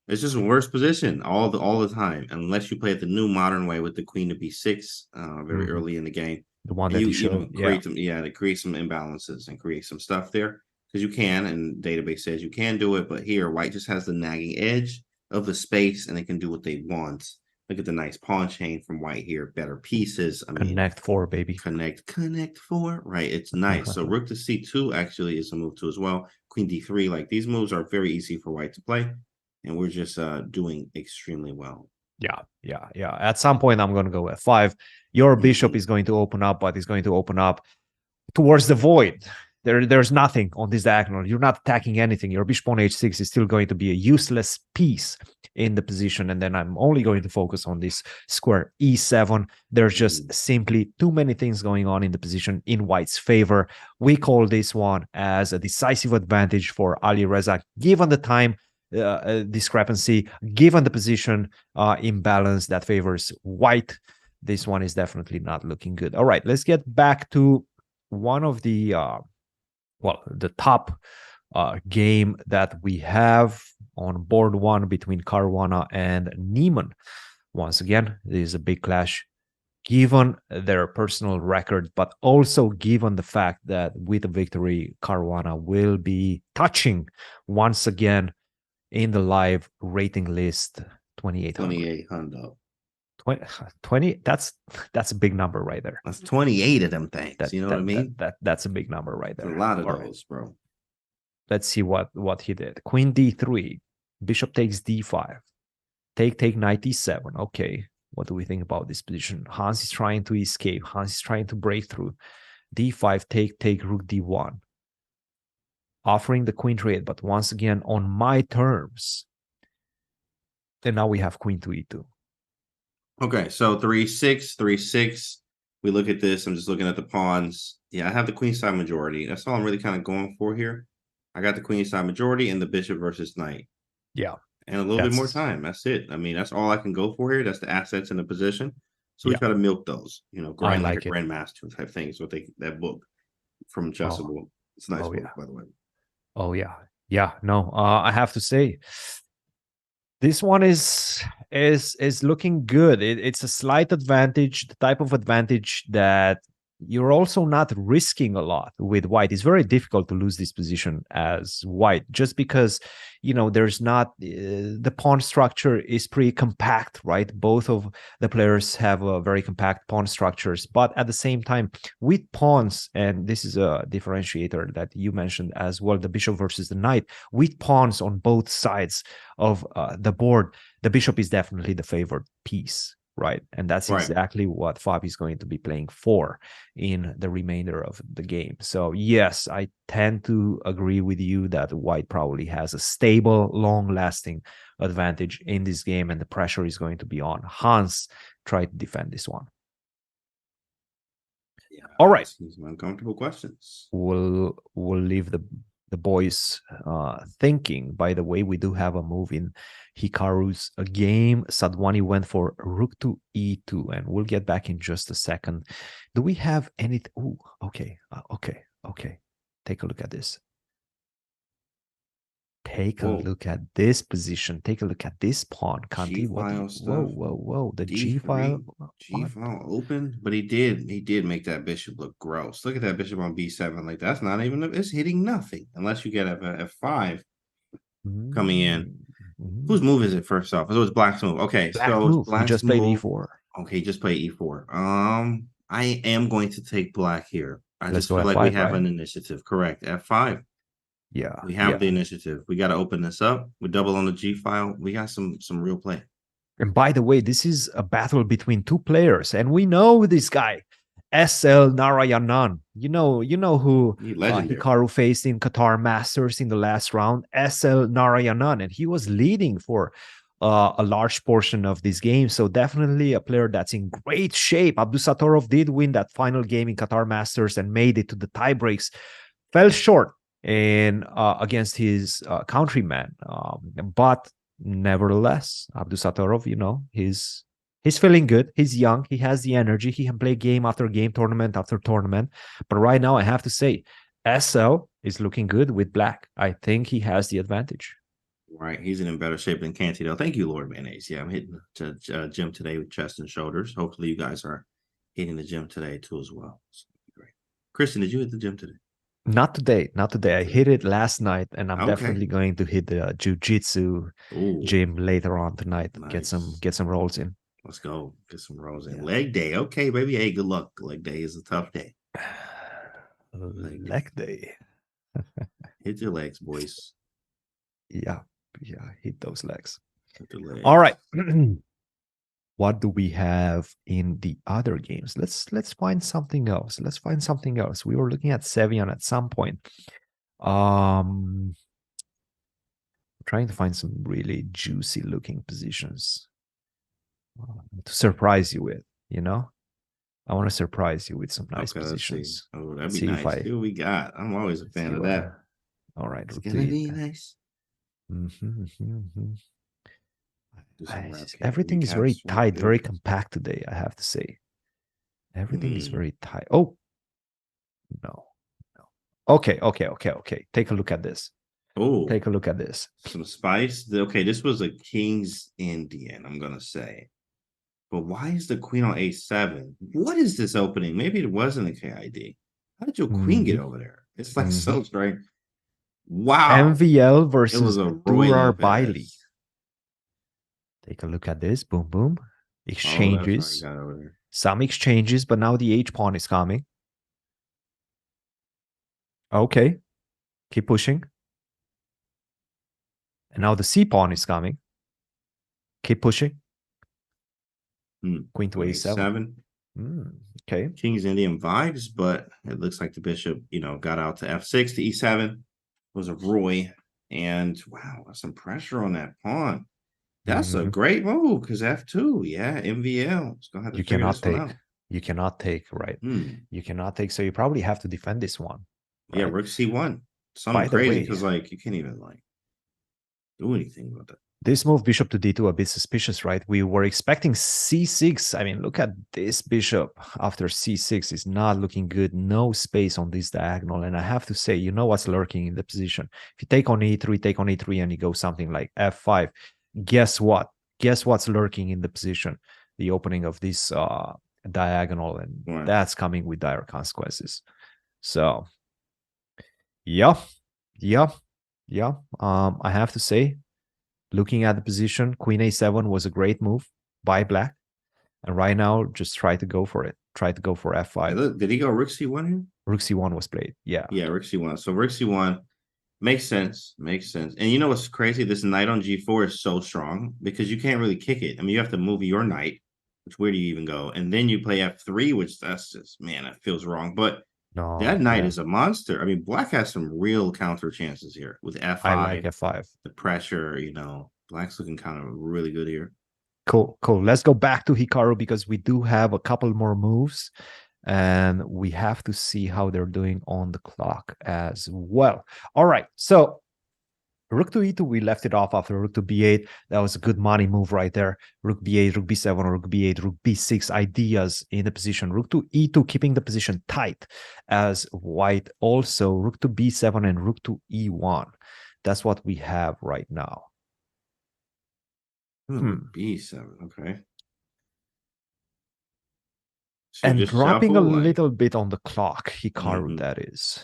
S2: it's just a worse position all the time, unless you play it the new modern way with the queen to b6 very early in the game.
S1: The one that you showed,
S2: create some, to create some imbalances and create some stuff there because you can, and database says you can do it. But here, white just has the nagging edge of the space, and they can do what they want. Look at the nice pawn chain from white here. Better pieces. I mean,
S1: connect four, baby.
S2: Connect four. Right. It's nice. So rook to c2 actually is a move too as well. Queen d3. Like these moves are very easy for white to play. And we're just doing extremely well.
S1: Yeah. At some point, I'm going to go f5. Your bishop is going to open up, but it's going to open up towards the void. There's nothing on this diagonal. You're not attacking anything. Your bishop on h6 is still going to be a useless piece in the position. And then I'm only going to focus on this square e7. There's just simply too many things going on in the position in white's favor. We call this one as a decisive advantage for Ali Reza, given the time discrepancy, given the position imbalance that favors white. This one is definitely not looking good. All right, let's get back to one of the the top game that we have on board one between Caruana and Neiman. Once again, this is a big clash given their personal record, but also given the fact that with a victory, Caruana will be touching once again in the live rating list 2800. 20, that's a big number right there.
S2: That's 28 of them things. You know what I mean?
S1: That's a big number right there.
S2: A lot of those, bro.
S1: Let's see what he did. Queen d3, bishop takes d5, take knight e7. Okay, what do we think about this position? Hans is trying to escape. Hans is trying to break through. d5, take rook d1, offering the queen trade, but once again on my terms. And now we have queen to e2.
S2: Okay, so 3-6, 3-6. We look at this. I'm just looking at the pawns. Yeah, I have the queen side majority. That's all I'm really kind of going for here. I got the queen side majority and the bishop versus knight.
S1: Yeah.
S2: And a little bit more time. That's it. I mean, that's all I can go for here. That's the assets in the position. So we try to milk those, you know, grind like a grandmaster type things. What that book from Chessable. It's a nice book, by the way.
S1: Oh, yeah. Yeah, no, I have to say, this one is looking good. It's a slight advantage, the type of advantage that you're also not risking a lot with white. It's very difficult to lose this position as white, just because, there's not the pawn structure is pretty compact, right? Both of the players have very compact pawn structures, but at the same time, with pawns, and this is a differentiator that you mentioned as well, the bishop versus the knight, with pawns on both sides of the board, the bishop is definitely the favored piece, right? And that's exactly what Fabi is going to be playing for in the remainder of the game. So yes, I tend to agree with you that white probably has a stable, long-lasting advantage in this game, and the pressure is going to be on Hans. Try to defend this one.
S2: Yeah.
S1: All right.
S2: Some uncomfortable questions.
S1: We'll leave the boys thinking. By the way, we do have a move in Hikaru's game. Sadwani went for rook to e2, and we'll get back in just a second. Do we have anything? Oh, okay. Okay. Take a look at this. Take a look at this position. Take a look at this pawn. Kanti, whoa. The G file.
S2: G file open, but he did make that bishop look gross. Look at that bishop on B7. Like, that's not even, it's hitting nothing unless you get a F5 coming in. Whose move is it first off? It was Black's move. Okay, so
S1: he just played E4.
S2: Okay, just play E4. I am going to take black here.
S1: Let's
S2: just feel
S1: F5,
S2: like we have an initiative. Correct. F5.
S1: Yeah.
S2: We have the initiative. We got to open this up. We double on the G file. We got some real play.
S1: And by the way, this is a battle between two players, and we know this guy, SL Narayanan. You know who Hikaru faced in Qatar Masters in the last round, SL Narayanan, and he was leading for a large portion of this game. So definitely a player that's in great shape. Abdusattorov did win that final game in Qatar Masters and made it to the tie breaks. Fell short and against his countryman, but nevertheless, Abdusattorov, he's feeling good. He's young. He has the energy. He can play game after game, tournament after tournament. But right now, I have to say, SL is looking good with black. I think he has the advantage.
S2: Right, he's in better shape than Canty, though. Thank you, Lord Mayonnaise. Yeah, I'm hitting the gym today with chest and shoulders. Hopefully, you guys are hitting the gym today too as well. So, great. Christian, did you hit the gym today?
S1: Not today. I hit it last night, and I'm definitely going to hit the jiu-jitsu gym later on tonight. Nice. Get some rolls in.
S2: Let's go. Get some rolls in. Leg day. Okay, baby. Hey, good luck. Leg day is a tough day.
S1: Leg day.
S2: Hit your legs, boys.
S1: Yeah, hit those legs.
S2: Hit the legs.
S1: All right. What do we have in the other games? Let's find something else. We were looking at Sevian at some point. Trying to find some really juicy looking positions to surprise you with, I want to surprise you with some nice positions.
S2: Oh, that'd be nice. See what we got. I'm always a fan of that.
S1: All right.
S2: It's gonna be nice.
S1: Everything is very tight, very compact today, I have to say. Everything is very tight. Oh, no. Okay. Take a look at this.
S2: Oh,
S1: take a look at this.
S2: Some spice. Okay, this was a King's Indian, I'm gonna say. But why is the queen on A7? What is this opening? Maybe it wasn't a KID. How did your queen get over there? It's like so strange. Wow.
S1: MVL versus Durar Bailey. Take a look at this. Boom, boom. Exchanges. Some exchanges, but now the H pawn is coming. Okay. Keep pushing. And now the C pawn is coming. Keep pushing. Queen to A7. Okay.
S2: King's Indian vibes, but it looks like the bishop, got out to F6 to E7. Was a Roy. And wow, some pressure on that pawn. That's a great move because F2, MVL. It's gonna have to
S1: you cannot take. You cannot take, right? You cannot take. So you probably have to defend this one.
S2: Right? Yeah, Rook C1. Something crazy because you can't even do anything with it.
S1: This move, bishop to D2, a bit suspicious, right? We were expecting C6. I mean, look at this bishop after C6 is not looking good. No space on this diagonal. And I have to say, what's lurking in the position. If you take on E3, and you go something like F5, guess what? Guess what's lurking in the position? The opening of this diagonal, and
S2: Right.
S1: that's coming with dire consequences. So, yeah, yeah, yeah. I have to say, looking at the position, Queen A7 was a great move by Black, and right now, just try to go for it. Try to go for
S2: Hey,
S1: F5.
S2: look, did he go Rook C1 here?
S1: Rook C1 was played. Yeah.
S2: Yeah, Rook C1. So Rook C1 makes sense. Makes sense. And you know what's crazy? This knight on G4 is so strong because you can't really kick it. I mean, you have to move your knight, which where do you even go? And then you play F3, which that's just, man, that feels wrong. But that
S1: No,
S2: knight
S1: yeah.
S2: is a monster. I mean, Black has some real counter chances here with
S1: I like
S2: F5,
S1: F5.
S2: the pressure, Black's looking kind of really good here.
S1: Cool, cool. Let's go back to Hikaru because we do have a couple more moves and we have to see how they're doing on the clock as well. All right, so Rook to E2, we left it off after Rook to B8. That was a good money move right there. Rook B8, Rook B7, Rook B8, Rook B6 ideas in the position. Rook to E2, keeping the position tight as white. Also, Rook to B7 and Rook to E1. That's what we have right now.
S2: B7, okay. So
S1: And
S2: just
S1: dropping a
S2: shuffle, like,
S1: little bit on the clock, Hikaru, that is.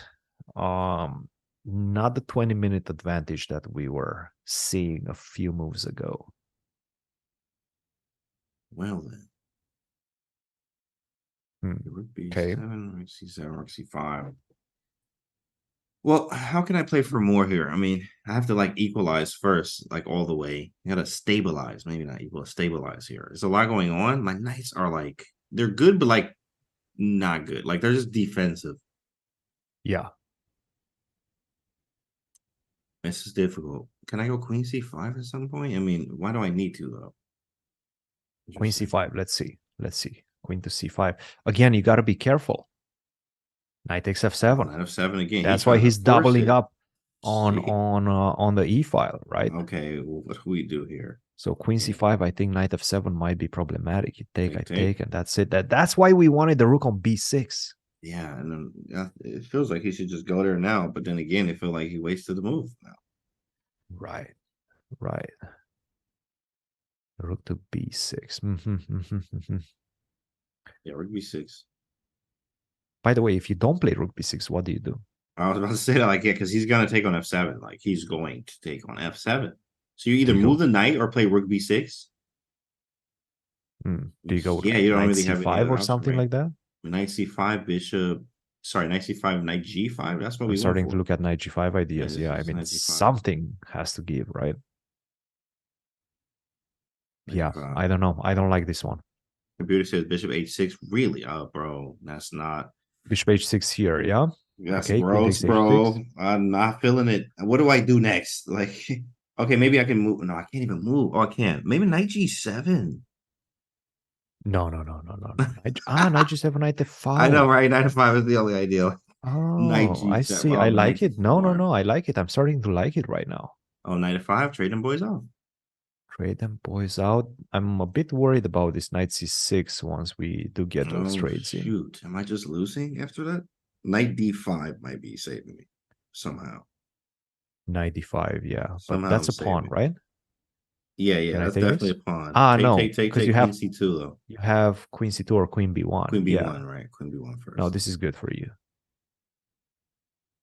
S1: Not the 20-minute advantage that we were seeing a few moves ago.
S2: well then. Rook
S1: Okay.
S2: B7, Rook C7, Rook C5. Well, how can I play for more here? I mean, I have to like equalize first, like all the way. I gotta stabilize, maybe not equal, stabilize here. There's a lot going on. My knights are like, they're good, but like not good. Like they're just defensive.
S1: Yeah.
S2: This is difficult. Can I go Queen C5 at some point? I mean, why do I need to though?
S1: Queen C5. Let's see. Let's see. Queen to C5. Again, you got to be careful. Knight takes F7.
S2: Knight F7 again.
S1: That's why he's doubling up on the E file, right?
S2: Okay, well, what do we do here?
S1: So Queen C5, I think Knight F7 might be problematic. You take, I
S2: take.
S1: take, and that's it. That's why we wanted the rook on B6.
S2: Yeah, and then it feels like he should just go there now. But then again, it feels like he wasted the move now.
S1: Right, right. Rook to B6.
S2: Yeah, Rook B6.
S1: By the way, if you don't play Rook B6, what do you do?
S2: I was about to say that, like, yeah, because he's gonna take on F7. Like, he's going to take on F7. So you either move the knight or play Rook B6.
S1: Do you go
S2: Yeah, you don't
S1: Knight
S2: really have any
S1: C5
S2: other
S1: or
S2: option,
S1: something
S2: right?
S1: like that?
S2: Knight C5, Bishop. Sorry, Knight C5, Knight G5. That's what
S1: I'm
S2: we
S1: starting
S2: want
S1: to look at Knight G5 ideas. Yeah, I mean, something has to give, right? Yeah, I don't know. I don't like this one.
S2: Computer says Bishop H6. Really? Oh, bro, that's not.
S1: Bishop H6 here, yeah?
S2: That's
S1: okay,
S2: gross, bro. I'm not feeling it. What do I do next? Like, okay, maybe I can move. No, I can't even move. Oh, I can't. Maybe Knight G7.
S1: No. Knight G7, Knight F5.
S2: I know, right? Knight F5 is the only ideal. Knight
S1: Oh,
S2: G7.
S1: I see.
S2: Oh,
S1: I like
S2: Knight
S1: it. No, I like it. I'm starting to like it right now.
S2: Oh, Knight F5, trade them boys off.
S1: Trade them boys out. I'm a bit worried about this Knight C6 once we do get those trades in.
S2: Shoot, am I just losing after that? Knight D5 might be saving me somehow.
S1: Knight D5, yeah.
S2: Somehow
S1: but that's a pawn, right?
S2: Yeah, that's definitely a pawn.
S1: No,
S2: take
S1: you have
S2: Queen C2 though.
S1: You have Queen C2 or Queen B1.
S2: Queen B1,
S1: yeah.
S2: right? Queen B1 first.
S1: No, this is good for you.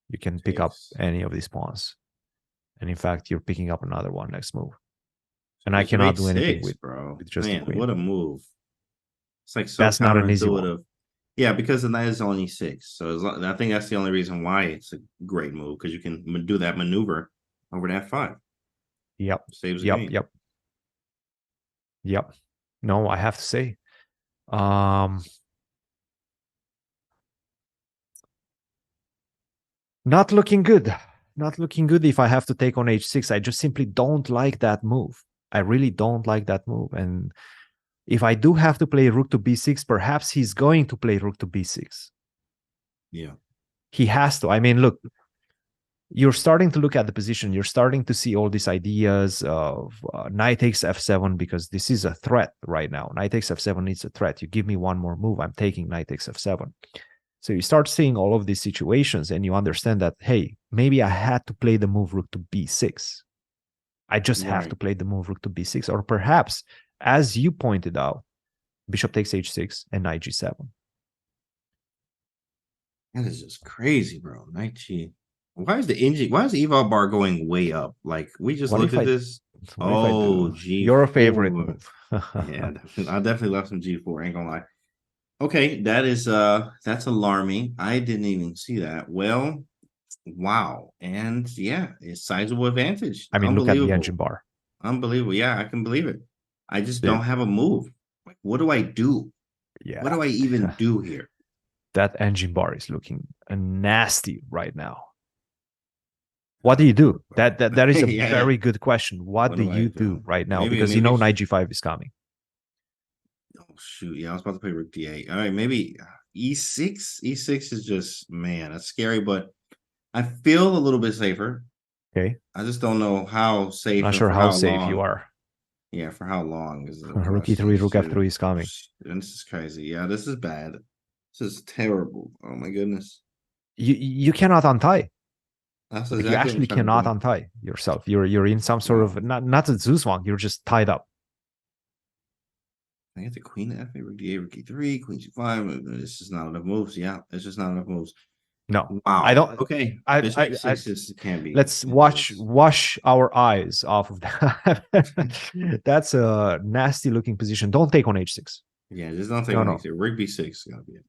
S1: You can pick up any of these pawns. And in fact, you're picking up another one next move. And I cannot do anything with,
S2: bro.
S1: with just
S2: Man,
S1: a queen.
S2: What a move. It's like so
S1: that's not an easy one.
S2: Yeah, because the knight is on E6. So I think that's the only reason why it's a great move, because you can do that maneuver over to F5.
S1: Yep.
S2: Saves the game.
S1: Yep. No, I have to say. Not looking good. Not looking good if I have to take on H6. I just simply don't like that move. I really don't like that move. And if I do have to play Rook to B6, perhaps he's going to play Rook to B6.
S2: Yeah.
S1: He has to. I mean, look, you're starting to look at the position. You're starting to see all these ideas of Knight takes F7 because this is a threat right now. Knight takes F7 is a threat. You give me one more move, I'm taking Knight takes F7. So you start seeing all of these situations and you understand that, hey, maybe I had to play the move Rook to B6. I just have to play the move Rook to B6. Or perhaps, as you pointed out, Bishop takes h6 and knight g7.
S2: That is just crazy, bro. Knight G. Why is the eval bar going way up? Like we just
S1: What
S2: looked
S1: if
S2: at
S1: I
S2: this.
S1: what if I
S2: Oh,
S1: do your favorite
S2: G4.
S1: move?
S2: Yeah, I definitely love some G4. Ain't gonna lie. Okay, that's alarming. I didn't even see that. Well, wow. And yeah, it's sizable advantage.
S1: I mean, look at the engine
S2: Unbelievable.
S1: bar.
S2: Unbelievable. Yeah, I can believe it. I just
S1: The,
S2: don't have a move. Like, what do I do? What
S1: yeah,
S2: do I even do here?
S1: that engine bar is looking nasty right now. What do you do? That is a
S2: Yeah.
S1: very good question. What
S2: What
S1: do
S2: do I
S1: you do
S2: do?
S1: right now?
S2: Maybe
S1: Because you
S2: maybe
S1: know knight g5 is coming.
S2: oh shoot. Yeah, I was about to play rook d8. All right, maybe e6. E6 is just man, that's scary, but I feel a little bit safer.
S1: Okay,
S2: I just don't know how safe
S1: not
S2: and
S1: sure
S2: for
S1: how
S2: how
S1: safe you
S2: long.
S1: are.
S2: Yeah, for how long is the
S1: Rook
S2: question.
S1: e3,
S2: Is
S1: rook
S2: too.
S1: f3 is coming.
S2: And this is crazy. Yeah, this is bad. This is terrible. Oh my goodness.
S1: You cannot untie.
S2: That's
S1: Like you
S2: exactly what I'm
S1: actually
S2: trying to
S1: cannot
S2: do.
S1: untie yourself. You're in some sort
S2: Wow.
S1: of not a Zuzwang. You're just tied up.
S2: I get the queen to f8, rook d8, rook e3, queen c5. This is not enough moves. Yeah, it's just not enough moves.
S1: No, I
S2: Wow.
S1: don't.
S2: Okay. Bishop
S1: I
S2: h6 is can't be
S1: let's
S2: can't be this.
S1: wash our eyes off of that. That's a nasty looking position. Don't take on h6.
S2: Yeah, just don't take
S1: No,
S2: on
S1: no,
S2: h6. Rook b6 is gonna be it.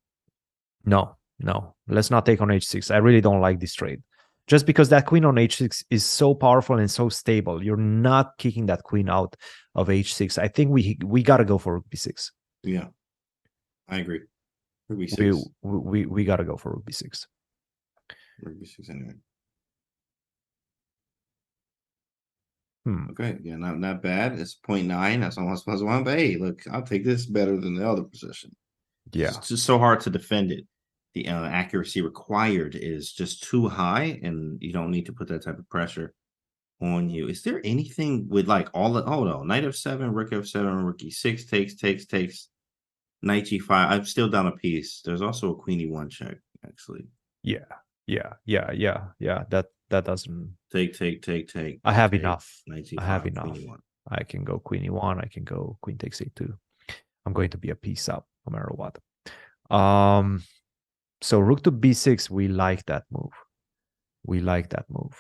S1: no, no. Let's not take on h6. I really don't like this trade. Just because that queen on h6 is so powerful and so stable, you're not kicking that queen out of h6. I think we gotta go for rook b6.
S2: Yeah, I agree. Rook
S1: We
S2: b6.
S1: we gotta go for rook b6.
S2: Rook b6 anyway.
S1: Hmm.
S2: Okay, yeah, not bad. It's 0.9. That's almost +1. But hey, look, I'll take this better than the other position.
S1: Yeah.
S2: It's just so hard to defend it. The accuracy required is just too high, and you don't need to put that type of pressure on you. Is there anything with like all the oh no, knight f7, rook f7, rook e6 takes, knight g5. I'm still down a piece. There's also a queen e1 check, actually.
S1: Yeah. Yeah. That doesn't.
S2: Take,
S1: I have
S2: take.
S1: enough.
S2: Knight
S1: I have
S2: g5, queen
S1: enough.
S2: e1.
S1: I can go queen e1. I can go queen takes a2. I'm going to be a piece up no matter what. So rook to b6, we like that move. We like that move.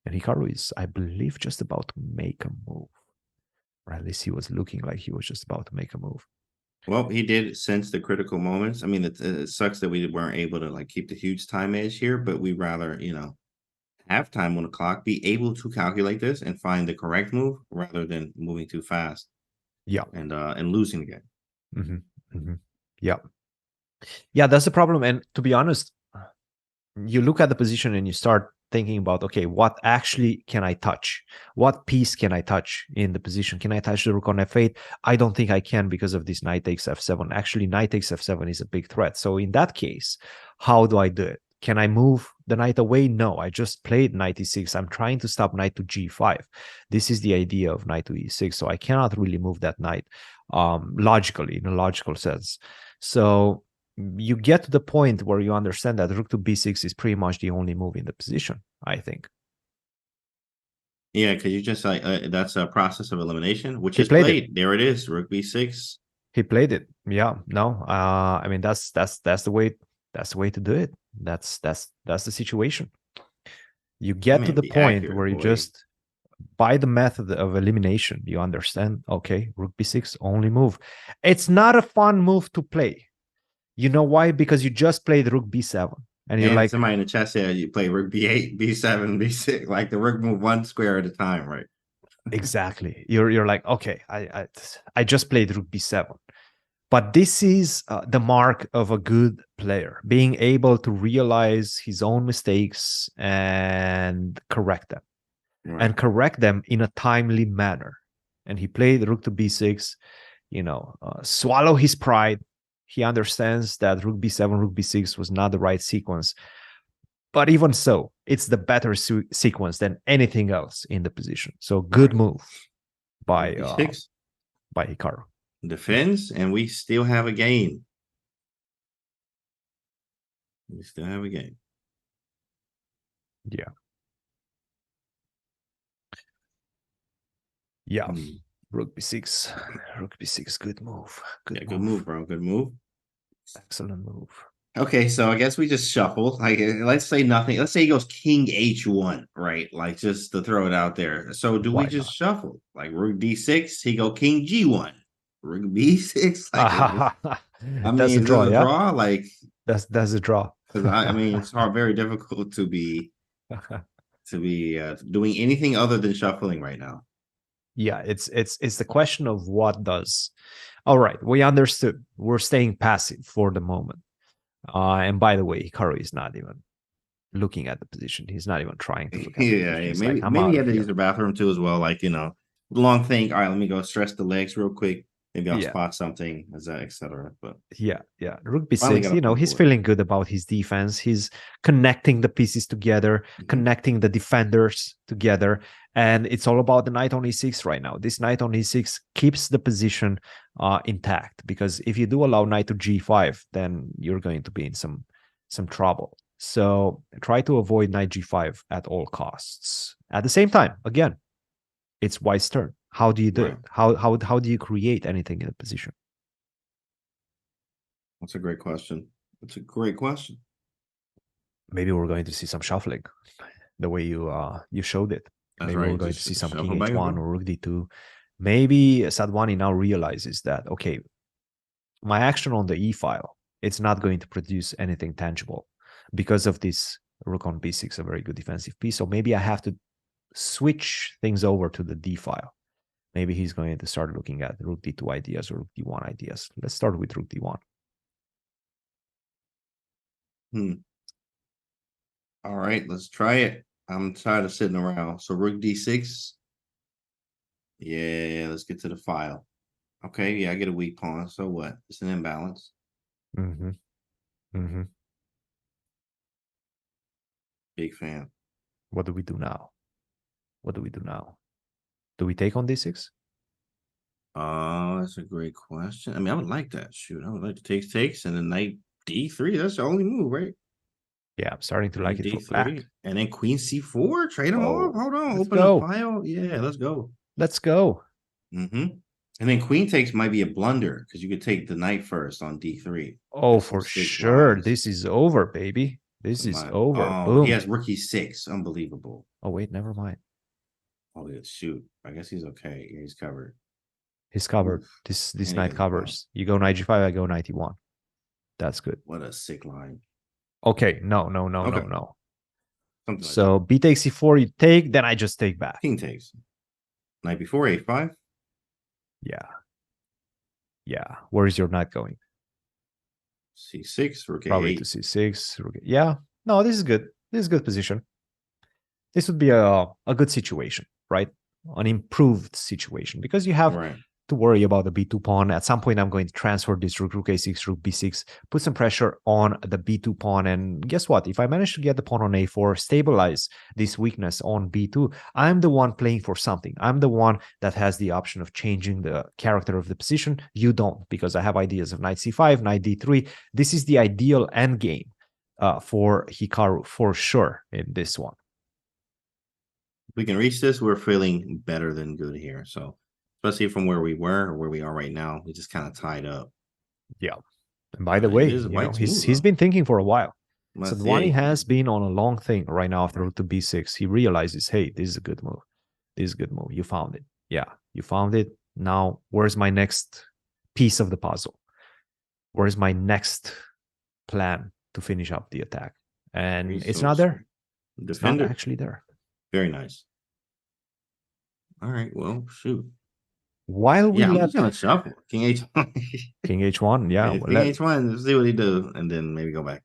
S1: And Hikaru is, I believe, just about to make a move. Or at least he was looking like he was just about to make a move.
S2: Well, he did sense the critical moments. I mean, it sucks that we weren't able to like keep the huge time edge here, but we rather, have time on the clock, be able to calculate this and find the correct move rather than moving too fast
S1: Yeah.
S2: and losing again.
S1: Yeah. Yeah, that's the problem. And to be honest, you look at the position and you start thinking about, okay, what actually can I touch? What piece can I touch in the position? Can I touch the rook on f8? I don't think I can because of this knight takes f7. Actually, knight takes f7 is a big threat. So in that case, how do I do it? Can I move the knight away? No, I just played knight e6. I'm trying to stop knight to g5. This is the idea of knight to e6. So I cannot really move that knight logically, in a logical sense. So you get to the point where you understand that rook to b6 is pretty much the only move in the position, I think.
S2: Yeah, because you just like that's a process of elimination, which
S1: He
S2: is
S1: played it.
S2: played. There it is, rook b6.
S1: He played it. Yeah, no. I mean that's the way to do it. That's the situation. You get to
S2: Man,
S1: the
S2: be
S1: point where
S2: accurate,
S1: you
S2: boy.
S1: just by the method of elimination, you understand, okay, rook b6 only move. It's not a fun move to play. You know why? Because you just played rook b7 and you're
S2: And
S1: like,
S2: somebody in the chat said you play rook b8, b7, b6, like the rook move one square at a time, right?
S1: exactly. You're like, okay, I just played rook b7. But this is the mark of a good player, being able to realize his own mistakes and correct them,
S2: Right.
S1: and correct them in a timely manner. And he played rook to b6, swallow his pride. He understands that rook b7, rook b6 was not the right sequence. But even so, it's the better sequence than anything else in the position. So good
S2: Right.
S1: move
S2: Rook b6
S1: by Hikaru.
S2: defends, and we still have a game. We still have a game.
S1: Yeah. Yeah.
S2: Hmm.
S1: Rook b6. Rook b6. Good move. Good
S2: Yeah,
S1: move.
S2: good move, bro. Good move.
S1: Excellent move.
S2: Okay, so I guess we just shuffle. Like, let's say nothing. Let's say he goes King H1, right? Like, just to throw it out there. So, do we
S1: Why
S2: just
S1: not?
S2: shuffle? Like, Rook D6, he go King G1, Rook B6. Like, I
S1: That's a
S2: mean, is
S1: draw,
S2: this a
S1: yeah?
S2: draw? Like,
S1: That's a draw.
S2: because I mean, it's hard, very difficult to be doing anything other than shuffling right now.
S1: Yeah, it's the question of what does. All right, we understood. We're staying passive for the moment. And by the way, Hikaru is not even looking at the position. He's not even trying to look at the
S2: Yeah,
S1: position.
S2: yeah,
S1: He's like,
S2: maybe
S1: I'm
S2: maybe
S1: out
S2: he
S1: of
S2: had to use
S1: here.
S2: the bathroom too as well. Like, long thing. All right, let me go stretch the legs real quick. Maybe I'll
S1: Yeah,
S2: spot something, etc. But
S1: yeah. Rook
S2: finally
S1: b6,
S2: got a full
S1: he's
S2: board.
S1: feeling good about his defense. He's connecting the pieces together,
S2: Mhm.
S1: connecting the defenders together. And it's all about the knight on e6 right now. This knight on e6 keeps the position intact, because if you do allow knight to g5, then you're going to be in some trouble. So try to avoid knight g5 at all costs. At the same time, again, it's white's turn. How do you do
S2: Right.
S1: it? How do you create anything in the position?
S2: That's a great question. That's a great question.
S1: Maybe we're going to see some shuffling, the way you showed it.
S2: That's
S1: Maybe we're
S2: right.
S1: going to
S2: Just
S1: see some king
S2: shuffle back and
S1: h1
S2: forth.
S1: or rook d2. Maybe Sadwani now realizes that, okay, my action on the e file, it's not going to produce anything tangible because of this rook on b6, a very good defensive piece. So maybe I have to switch things over to the d file. Maybe he's going to start looking at rook d2 ideas or rook d1 ideas. Let's start with rook d1.
S2: All right, let's try it. I'm tired of sitting around. So Rook D6. Yeah, let's get to the file. Okay, yeah, I get a weak pawn. So what? It's an imbalance.
S1: Mm-hmm. Mm-hmm.
S2: Big fan.
S1: What do we do now? What do we do now? Do we take on d6?
S2: Oh, that's a great question. I mean, I would like that. Shoot, I would like to take takes and then knight D3. That's the only move, right?
S1: Yeah, I'm starting to like
S2: Knight
S1: it for
S2: D3.
S1: black.
S2: And then Queen C4. Trade them off.
S1: Oh,
S2: Hold on.
S1: let's
S2: Open the
S1: go.
S2: file. Yeah, let's go.
S1: Let's go.
S2: Mm-hmm. And then Queen takes might be a blunder because you could take the knight first on D3.
S1: Oh,
S2: That's some
S1: for
S2: sick
S1: sure.
S2: lines.
S1: This is over, baby. This is over.
S2: Oh, he
S1: Boom.
S2: has rookie 6. Unbelievable.
S1: Oh, wait, never mind.
S2: Oh, yeah, shoot. I guess he's okay. Yeah, he's covered.
S1: He's covered.
S2: Oof.
S1: This
S2: And he
S1: knight
S2: gets bumped.
S1: covers. You go knight g5, I go knight e1. That's good.
S2: What a sick line.
S1: Okay, no.
S2: Okay. Something like that.
S1: So b takes e4, you take, then I just take back.
S2: King takes. Knight before A5.
S1: Yeah. Yeah. Where is your knight going?
S2: C6. Rook
S1: Probably to
S2: A8.
S1: c6. Yeah. No, this is good. This is good position. This would be a good situation, right? An improved situation, because you have
S2: Right.
S1: to worry about the b2 pawn. At some point, I'm going to transfer this rook a6, rook b6, put some pressure on the b2 pawn. And guess what? If I manage to get the pawn on a4, stabilize this weakness on b2, I'm the one playing for something. I'm the one that has the option of changing the character of the position. You don't, because I have ideas of knight c5, knight d3. This is the ideal endgame for Hikaru, for sure, in this one.
S2: If we can reach this, we're feeling better than good here. So, especially from where we were or where we are right now, we just kind of tied up.
S1: Yeah. And by the
S2: It
S1: way,
S2: is White's move,
S1: he's
S2: though.
S1: been thinking for a while.
S2: Yeah,
S1: Sadwani has been on a long thing right now after rook to b6. He realizes, hey, this is a good move. This is a good move. You found it. Yeah, you found it. Now, where's my next piece of the puzzle? Where's my next plan to finish up the attack? And it's not there. It's not
S2: Defender.
S1: actually there.
S2: Very nice. All right. Well, shoot.
S1: While we
S2: I'm
S1: let
S2: just gonna shuffle King H1.
S1: King h1, yeah,
S2: King H1. Let's see what he do, and then maybe go back.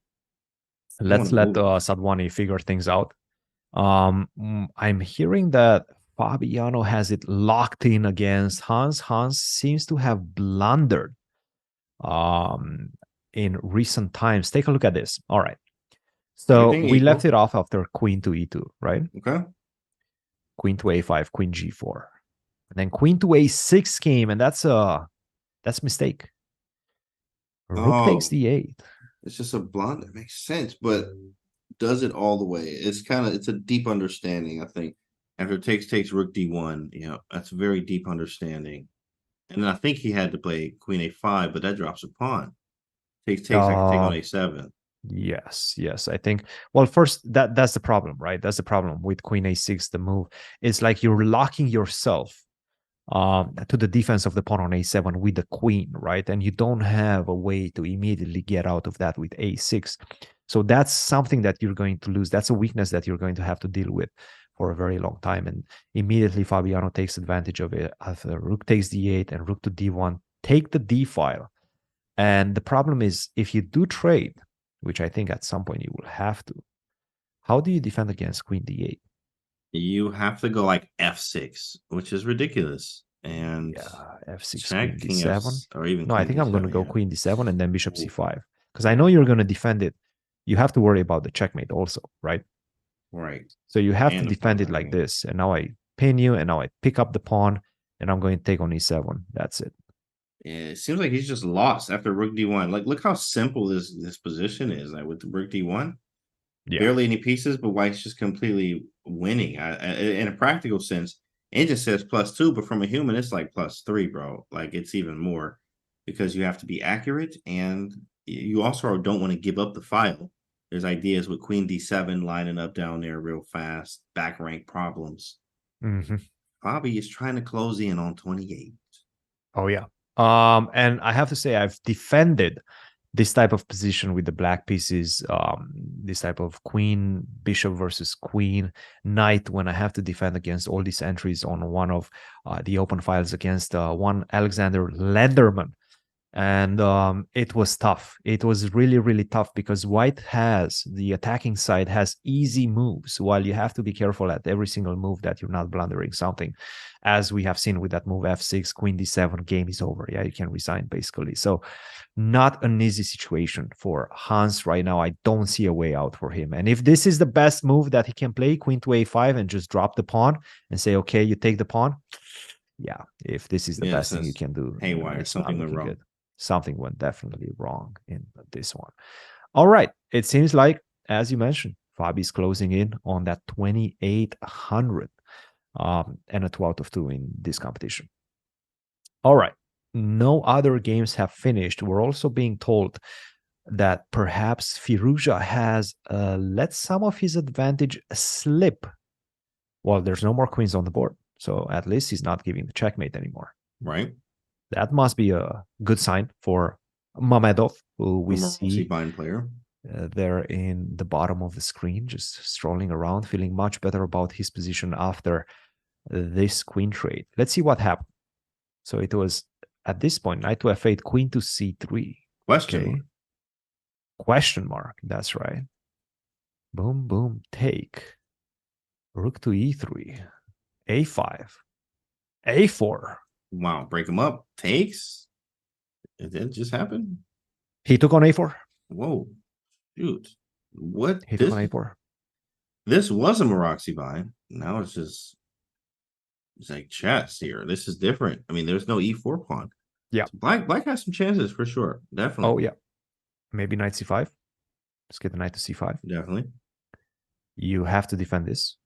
S1: let's let Sadwani figure things out. I'm hearing that Fabiano has it locked in against Hans. Hans seems to have blundered in recent times. Take a look at this. All right. So
S2: Everything
S1: we left
S2: equal.
S1: it off after queen to e2, right?
S2: Okay.
S1: Queen to a5, queen g4. And then queen to a6 came, and that's a mistake. Rook takes
S2: Oh,
S1: d8.
S2: it's just a blunder. It makes sense, but does it all the way? It's a deep understanding, I think. After takes rook d1, that's very deep understanding. And then I think he had to play queen a5, but that drops a pawn. Takes, I can take on
S1: Um,
S2: a7.
S1: yes. I think, well, first, that's the problem, right? That's the problem with queen a6, the move. It's like you're locking yourself to the defense of the pawn on a7 with the queen, right? And you don't have a way to immediately get out of that with a6. So that's something that you're going to lose. That's a weakness that you're going to have to deal with for a very long time. And immediately Fabiano takes advantage of it. After rook takes d8 and rook to d1, take the d file. And the problem is, if you do trade, which I think at some point you will have to, how do you defend against queen d8?
S2: You have to go like f6, which is ridiculous. And
S1: Yeah, f6,
S2: check
S1: queen
S2: king f,
S1: d7.
S2: or even
S1: No, I
S2: queen
S1: think I'm going to
S2: d7.
S1: go
S2: Yeah.
S1: queen d7 and then bishop
S2: Ooh,
S1: c5. Because I know you're going to defend it. You have to worry about the checkmate also, right?
S2: right.
S1: So you have to
S2: And the
S1: defend
S2: pawn's
S1: it
S2: not
S1: like
S2: green.
S1: this. And now I pin you, and now I pick up the pawn, and I'm going to take on e7. That's it.
S2: Yeah, it seems like he's just lost after rook d1. Like, look how simple this position is. Like with the rook d1,
S1: Yeah.
S2: barely any pieces, but White's just completely winning. In a practical sense, it just says +2, but from a human, it's like +3, bro. Like it's even more because you have to be accurate, and you also don't want to give up the file. There's ideas with queen d7 lining up down there real fast, back rank problems.
S1: Hmm.
S2: Bobby is trying to close in on 28.
S1: Oh, yeah. And I have to say, I've defended this type of position with the black pieces, this type of queen, bishop versus queen, knight, when I have to defend against all these entries on one of the open files against one Alexander Lenderman. And it was tough. It was really, really tough because white has, the attacking side has easy moves, while you have to be careful at every single move that you're not blundering something, as we have seen with that move f6, queen d7, game is over. Yeah, you can resign basically. So not an easy situation for Hans right now. I don't see a way out for him. And if this is the best move that he can play, queen to a5 and just drop the pawn and say, okay, you take the pawn. Yeah, if this is the
S2: Yes,
S1: best thing you
S2: that's
S1: can do,
S2: haywire.
S1: it's not
S2: Something went
S1: looking
S2: wrong.
S1: good. Something went definitely wrong in this one. All right. It seems like, as you mentioned, Fabi's closing in on that 2,800 and a 2 out of 2 in this competition. All right. No other games have finished. We're also being told that perhaps Firuza has let some of his advantage slip. Well, there's no more queens on the board. So at least he's not giving the checkmate anymore.
S2: Right?
S1: That must be a good sign for Mamedov, who we
S2: Maroczy
S1: see
S2: Bind player.
S1: there in the bottom of the screen, just strolling around, feeling much better about his position after this queen trade. Let's see what happened. So it was at this point, knight to f8, queen to c3.
S2: Question
S1: Okay.
S2: mark.
S1: Question mark. That's right. Boom, boom, take. Rook to e3. a5. a4.
S2: Wow, break him up. Takes. It did just happen.
S1: He took on a4.
S2: Whoa, shoot! What
S1: He took on a4.
S2: this was a Maroczy Bind. Now it's like chess here. This is different. I mean, there's no e4 pawn.
S1: Yeah.
S2: So black has some chances for sure. Definitely.
S1: Oh, yeah. Maybe knight c5. Let's get the knight to c5.
S2: Definitely.
S1: You have to defend this.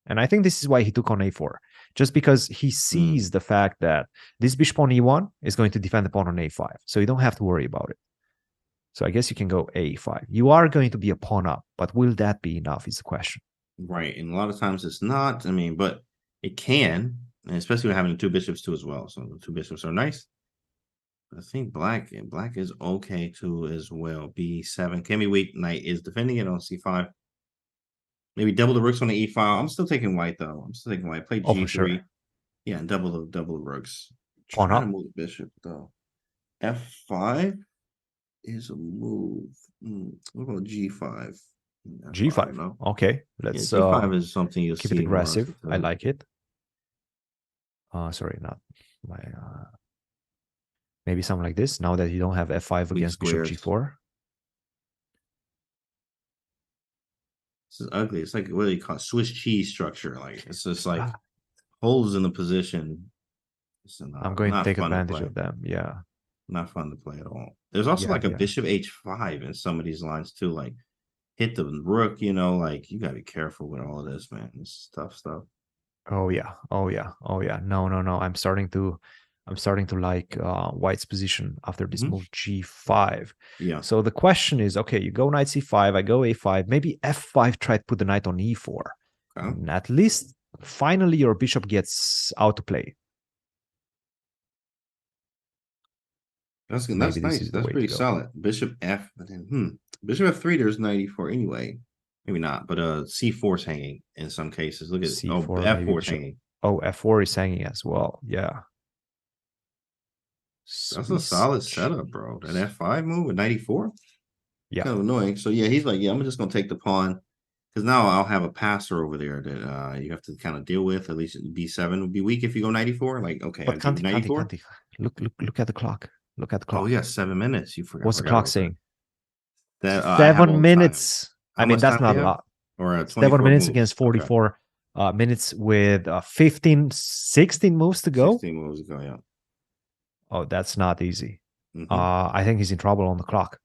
S1: And I think this is why he took on a4, just because he sees the fact that this bishop on e1 is going to defend the pawn on a5. So you don't have to worry about it. So I guess you can go a5. You are going to be a pawn up, but will that be enough is the question.
S2: Right. And a lot of times it's not. I mean, but it can, and especially with having the two bishops too as well. So the two bishops are nice. I think black is okay too as well. B7 can be weak. Knight is defending it on c5. Maybe double the rooks on the e file. I'm still taking white though. I'm still taking white. Play
S1: Oh, for
S2: g3.
S1: sure.
S2: Yeah, and double the rooks.
S1: Pawn
S2: Trying to
S1: up.
S2: move the bishop though. F5 is a move. What about G5? I don't
S1: G5.
S2: know.
S1: Okay.
S2: Yeah,
S1: Let's
S2: G5 is something you'll
S1: keep it
S2: see more
S1: aggressive.
S2: often
S1: I
S2: too.
S1: like it. Sorry, not my maybe something like this. Now that you don't have f5
S2: Weak
S1: against bishop
S2: squares.
S1: g4.
S2: This is ugly. It's like what do you call it? Swiss cheese structure. Like it's just like holes in the position. It's
S1: I'm going to
S2: not
S1: take
S2: fun to
S1: advantage
S2: play.
S1: of them. Yeah.
S2: Not fun to play at all. There's also
S1: Yeah,
S2: like a
S1: yeah.
S2: bishop h5 in some of these lines too. Like hit the rook, like you gotta be careful with all of this, man. This is tough stuff.
S1: Oh yeah. Oh yeah. Oh yeah. No, no, no. I'm starting to like White's position after this
S2: Mhm.
S1: move G5.
S2: Yeah.
S1: So the question is, okay, you go knight C5, I go A5, maybe F5, try to put the knight on E4.
S2: Okay.
S1: And at least finally your bishop gets out to play.
S2: That's good.
S1: Maybe
S2: That's
S1: this
S2: nice.
S1: is the
S2: That's
S1: way to
S2: pretty
S1: go.
S2: solid. Bishop F, but then Bishop F3, there's 94 anyway. Maybe not, but C4 is hanging in some cases. Look at it. Oh,
S1: C4, maybe
S2: F4 is
S1: bishop.
S2: hanging.
S1: Oh, F4 is hanging as well. Yeah.
S2: That's a
S1: Swiss
S2: solid setup, bro. That
S1: cheese.
S2: F5 move at 94.
S1: Yeah.
S2: Kind of annoying. So yeah, he's like, yeah, I'm just gonna take the pawn because now I'll have a passer over there that you have to kind of deal with. At least B7 would be weak if you go 94. Like, okay, I
S1: But
S2: give you
S1: Kanti, Kanti,
S2: 94.
S1: Kanti. Look at the clock. Look at the
S2: Oh
S1: clock.
S2: yeah, 7 minutes. You forgot. I
S1: What's the
S2: forgot
S1: clock
S2: about that.
S1: saying?
S2: That I have all
S1: Seven
S2: the time.
S1: minutes. I
S2: How
S1: mean,
S2: much time
S1: that's
S2: do
S1: not
S2: you
S1: a
S2: have?
S1: lot.
S2: Or
S1: 7
S2: 24
S1: minutes against
S2: moves. Okay.
S1: 44 minutes with 15, 16 moves to go.
S2: 16 moves ago, yeah.
S1: Oh, that's not easy.
S2: Mm-hmm.
S1: I think he's in trouble on the clock.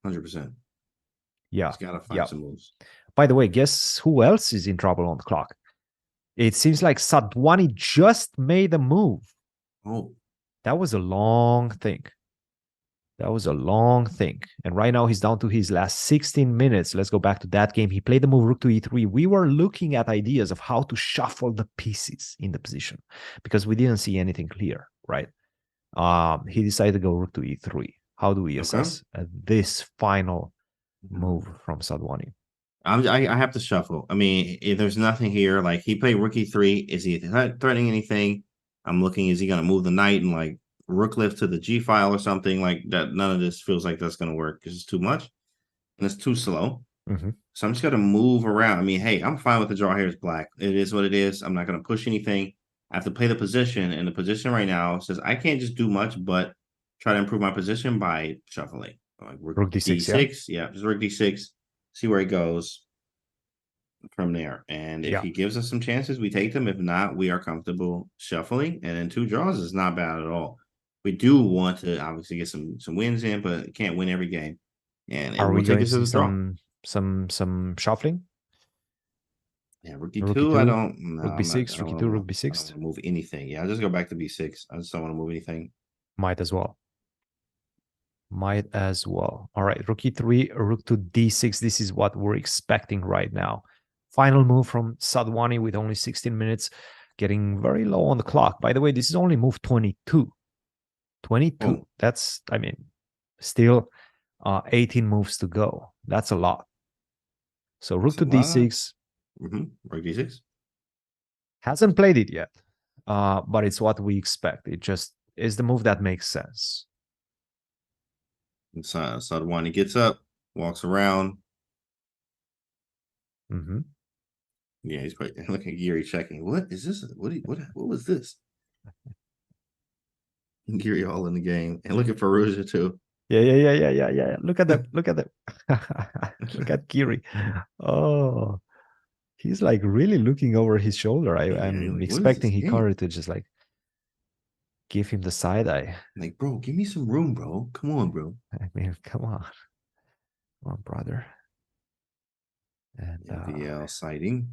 S2: 100%.
S1: Yeah.
S2: He's got to find
S1: Yeah.
S2: some moves.
S1: By the way, guess who else is in trouble on the clock? It seems like Sadwani just made a move.
S2: Oh,
S1: That was a long thing. That was a long thing. And right now he's down to his last 16 minutes. Let's go back to that game. He played the move rook to e3. We were looking at ideas of how to shuffle the pieces in the position because we didn't see anything clear, right? He decided to go rook to e3. How do we
S2: okay.
S1: assess this final move from Sadwani?
S2: I have to shuffle. I mean, if there's nothing here, like he played rookie 3. Is he threatening anything? I'm looking, is he going to move the knight and like rook lift to the G file or something like that? None of this feels like that's going to work because it's too much and it's too slow.
S1: Mm-hmm.
S2: So I'm just going to move around. I mean, hey, I'm fine with the draw here is black. It is what it is. I'm not going to push anything. I have to play the position, and the position right now says I can't just do much but try to improve my position by shuffling. Like
S1: Rook d6, yeah?
S2: D6, yeah, just rook D6, see where he goes from there. And if
S1: Yeah.
S2: he gives us some chances, we take them. If not, we are comfortable shuffling. And then 2 draws is not bad at all. We do want to obviously get some wins in, but can't win every game. And it
S1: Are
S2: will
S1: we
S2: take
S1: going
S2: us
S1: to
S2: to
S1: see
S2: the draw.
S1: some shuffling?
S2: Yeah, rookie
S1: Rook
S2: 2, I
S1: e2,
S2: don't. No,
S1: rook
S2: I'm not.
S1: b6,
S2: I don't
S1: rook
S2: want to
S1: e2,
S2: move.
S1: rook
S2: I don't want
S1: b6.
S2: to move anything. Yeah, I'll just go back to B6. I just don't want to move anything.
S1: Might as well. Might as well. All right, rook e3, rook to d6. This is what we're expecting right now. Final move from Sadwani with only 16 minutes, getting very low on the clock. By the way, this is only move 22. 22.
S2: Oh,
S1: That's, I mean, still 18 moves to go. That's a lot. So rook
S2: that's a
S1: to
S2: lot.
S1: d6.
S2: Rook D6.
S1: Hasn't played it yet, but it's what we expect. It just is the move that makes sense.
S2: Sadwani gets up, walks around.
S1: Mm-hmm.
S2: Yeah, he's probably looking at Geary checking. What is this? What was this? Geary all in the game. And look at Perugia too.
S1: Yeah. Look at them. Look at them. Look at Kiri. Oh, he's like really looking over his shoulder.
S2: Yeah,
S1: I'm
S2: like, what is this
S1: expecting
S2: game?
S1: Hikaru to just like give him the side eye.
S2: Like, bro, give me some room, bro. Come on, bro.
S1: I mean, come on, brother. And
S2: NVL sighting.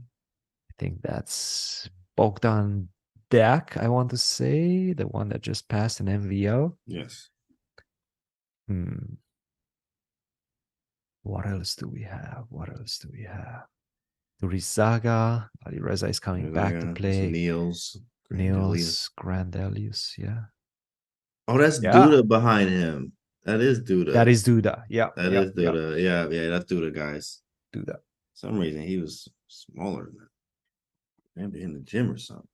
S1: I think that's Bogdan Dak, I want to say, the one that just passed an MVO.
S2: Yes.
S1: What else do we have? What else do we have? Turizaga, Alireza is coming back to play.
S2: Niels.
S1: Niels, Grandelius, yeah.
S2: Oh, that's
S1: Yeah,
S2: Duda behind him. That is
S1: that
S2: Duda.
S1: is Duda. Yeah,
S2: That is Duda. Yeah, that's Duda, guys.
S1: Duda.
S2: Some reason he was smaller than that. Maybe in the gym or something.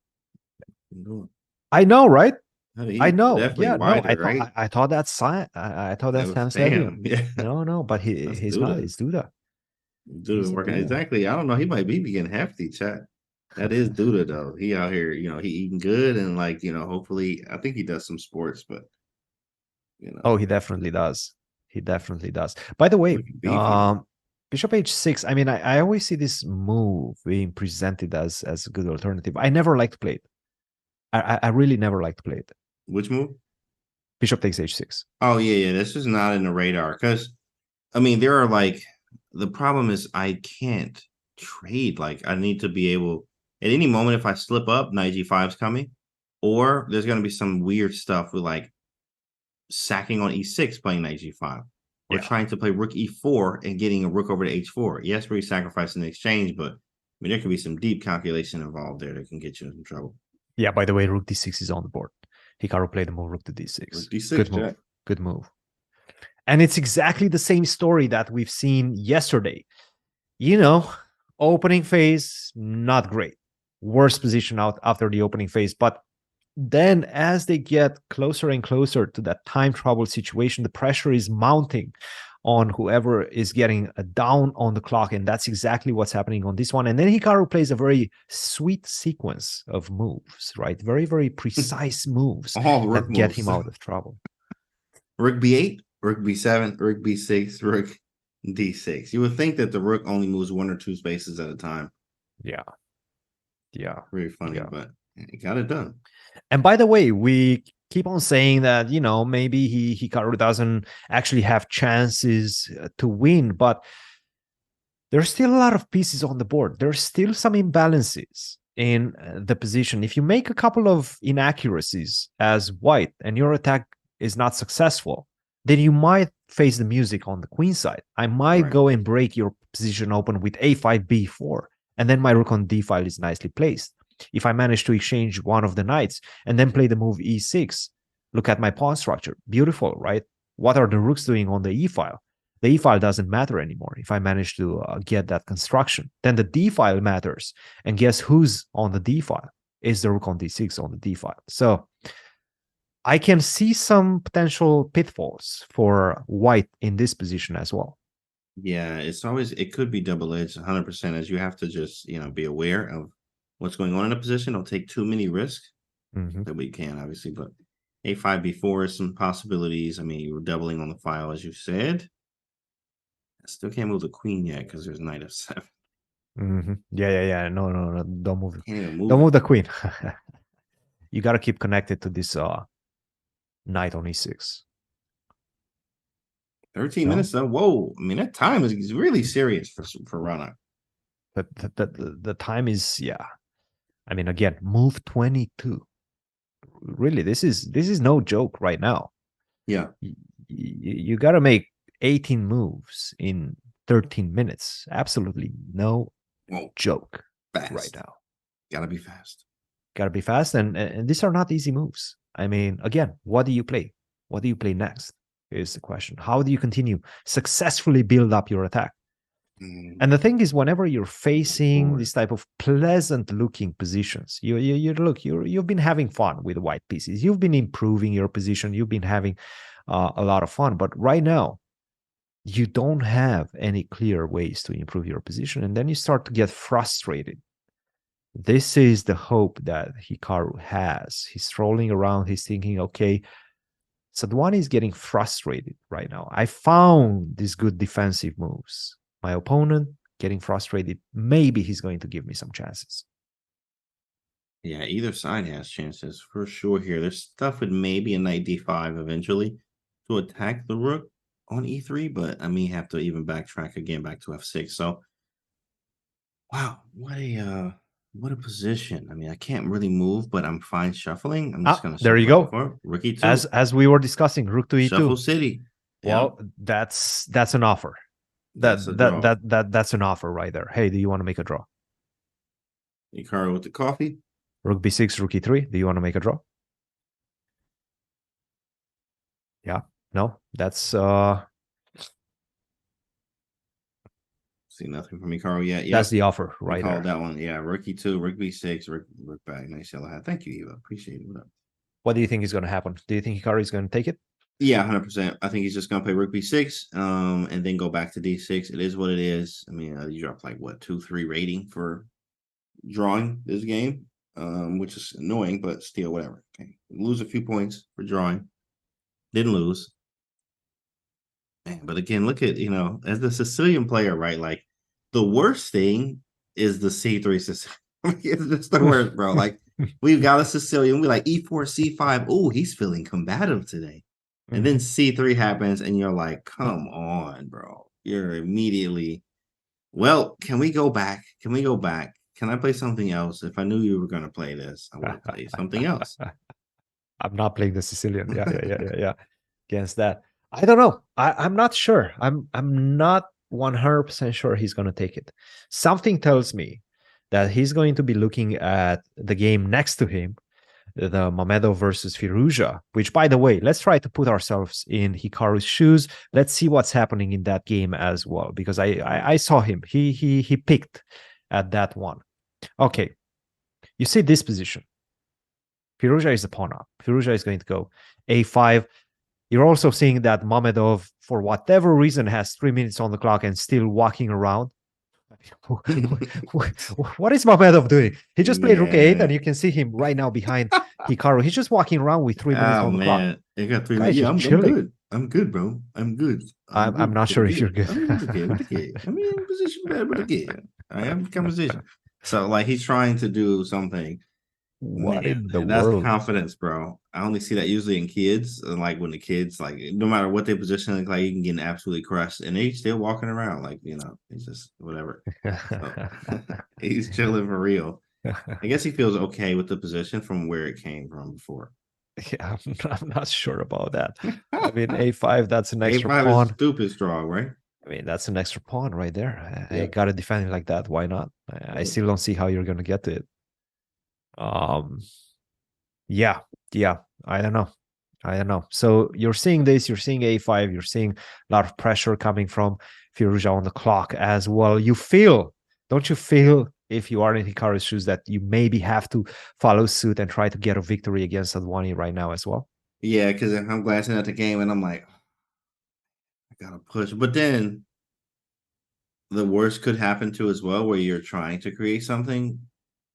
S1: I know, right?
S2: I
S1: I
S2: mean, he's
S1: know.
S2: definitely
S1: Yeah, no,
S2: wider, right?
S1: I thought that's I thought
S2: That
S1: that's
S2: was
S1: Sam
S2: Sam.
S1: Stadium.
S2: Yeah,
S1: No, but
S2: that's
S1: he's not.
S2: Duda.
S1: It's Duda.
S2: Duda
S1: Easy
S2: working
S1: Duda.
S2: exactly. I don't know. He might be getting hefty, chat. That is Duda though. He out here, he eating good and like, hopefully I think he does some sports, but
S1: Oh, he definitely does. He definitely does. By the way,
S2: looking beefy though.
S1: Bishop h6. I mean, I always see this move being presented as a good alternative. I never like to play it. I really never like to play it.
S2: Which move?
S1: Bishop takes h6.
S2: Oh yeah. This is not in the radar because I mean there are like the problem is I can't trade. Like I need to be able at any moment, if I slip up, knight g5 is coming, or there's going to be some weird stuff with like sacking on e6, playing knight g5, or trying to play rook e4 and getting a rook over to h4. Yes, we're sacrificing the exchange, but I mean, there could be some deep calculation involved there that can get you in some trouble.
S1: Yeah, by the way, rook d6 is on the board. Hikaru played the move rook to d6.
S2: Rook d6,
S1: good move.
S2: Jack.
S1: Good move. And it's exactly the same story that we've seen yesterday. You know, opening phase, not great. Worst position out after the opening phase. But then as they get closer and closer to that time trouble situation, the pressure is mounting on whoever is getting a down on the clock. And that's exactly what's happening on this one. And then Hikaru plays a very sweet sequence of moves, right? Very, very precise moves that get him out of trouble.
S2: Rook b8, rook b7, rook b6, rook d6. You would think that the rook only moves 1 or 2 spaces at a time.
S1: Yeah. Yeah.
S2: Very funny, but it got it done.
S1: And by the way, we keep on saying that, you know, maybe Hikaru doesn't actually have chances to win, but there's still a lot of pieces on the board. There's still some imbalances in the position. If you make a couple of inaccuracies as white and your attack is not successful, then you might face the music on the queen side. I might go and break your position open with a5, b4, and then my rook on d file is nicely placed. If I manage to exchange one of the knights and then play the move e6, look at my pawn structure. Beautiful, right? What are the rooks doing on the e file? The e file doesn't matter anymore. If I manage to get that construction, then the d file matters. And guess who's on the d file? Is the rook on d6 on the d file. So I can see some potential pitfalls for white in this position as well.
S2: Yeah, it could be double-edged 100%, as you have to just, be aware of what's going on in a position. Don't take too many risks that we can, obviously, but a5, b4 is some possibilities. I mean, you were doubling on the file, as you said. I still can't move the queen yet because there's knight f7.
S1: Yeah. No. Don't move.
S2: Can't even
S1: Don't move the queen. You got to keep connected to this knight on e6.
S2: 13 minutes though. Whoa. I mean, that time is really serious for Rana.
S1: But the time is, yeah. I mean, again, move 22. Really, this is no joke right now.
S2: Yeah.
S1: You got to make 18 moves in 13 minutes. Absolutely no joke right now.
S2: Gotta be fast.
S1: Gotta be fast. And these are not easy moves. I mean, again, what do you play? What do you play next? Is the question. How do you continue successfully build up your attack? And the thing is, whenever you're facing this type of pleasant looking positions, you've been having fun with white pieces. You've been improving your position. You've been having a lot of fun. But right now, you don't have any clear ways to improve your position. And then you start to get frustrated. This is the hope that Hikaru has. He's strolling around. He's thinking, okay, Sadwani is getting frustrated right now. I found these good defensive moves. My opponent getting frustrated. Maybe he's going to give me some chances.
S2: Yeah, either side has chances for sure here. There's stuff with maybe a knight d5 eventually to attack the rook on e3, but I may have to even backtrack again back to f6. So, wow, what a position. I mean, I can't really move, but I'm fine shuffling. I'm just gonna
S1: there you go.
S2: Rook e2.
S1: As we were discussing, rook to e2.
S2: Shuffle city.
S1: Well, that's an offer. That's an offer right there. Hey, do you want to make a draw?
S2: Hikaru with the coffee.
S1: Rook b6, rook e3. Do you want to make a draw? Yeah. No, that's
S2: see nothing from Hikaru yet.
S1: That's the offer right there.
S2: That one. Yeah, rook e2, rook b6, rook back. Nice yellow hat. Thank you, Eva. Appreciate it.
S1: What do you think is going to happen? Do you think Hikaru is going to take it?
S2: Yeah, 100%. I think he's just gonna play rook b6, and then go back to d6. It is what it is. I mean, you dropped like what 2-3 rating for drawing this game, which is annoying, but still whatever. Okay, lose a few points for drawing, didn't lose. Man, but again, look at as the Sicilian player, right? Like the worst thing is the c3 Sicilian. It's just the worst, bro. Like we've got a Sicilian, we like e4, c5. Oh, he's feeling combative today. And then c3 happens, and you're like, come on, bro. You're immediately, well, can we go back? Can we go back? can I play something else? If I knew you were going to play this, I would play something else.
S1: I'm not playing the Sicilian. Yeah. Against that. I don't know. I'm not sure. I'm not 100% sure he's going to take it. Something tells me that he's going to be looking at the game next to him, the Mamedov versus Firouzja, which, by the way, let's try to put ourselves in Hikaru's shoes. Let's see what's happening in that game as well, because I saw him. He picked at that one. Okay, you see this position. Firouzja is the pawn up. Firouzja is going to go a5. You're also seeing that Mamedov, for whatever reason, has 3 minutes on the clock and still walking around. What is Mamedov doing? He just played rook a8, and you can see him right now behind Hikaru. He's just walking around with 3 minutes on the clock.
S2: It got 3
S1: Guy's
S2: minutes. Yeah,
S1: just
S2: I'm
S1: chilling.
S2: good. I'm good, bro. I'm good.
S1: I'm not sure if you're good.
S2: I'm okay. I'm in position bad, but again, I have conversation. So like he's trying to do something.
S1: What in the
S2: That's
S1: world?
S2: confidence, bro. I only see that usually in kids, and like when the kids, like no matter what their position, like you can get absolutely crushed, and they still walking around, like it's just whatever. So, he's chilling for real. I guess he feels okay with the position from where it came from before.
S1: Yeah, I'm not sure about that. I mean, a5, that's an extra
S2: A5
S1: pawn.
S2: is stupid strong, right?
S1: I mean, that's an extra pawn right there. I
S2: Yep.
S1: got to defend it like that. Why not? I still don't see how you're going to get to it. Yeah, I don't know. So you're seeing this, you're seeing a5, you're seeing a lot of pressure coming from Firouzja on the clock as well. Don't you feel, if you are in Hikaru's shoes, that you maybe have to follow suit and try to get a victory against Adwani right now as well?
S2: Yeah, because I'm glancing at the game and I'm like, I gotta push. But then the worst could happen too as well, where you're trying to create something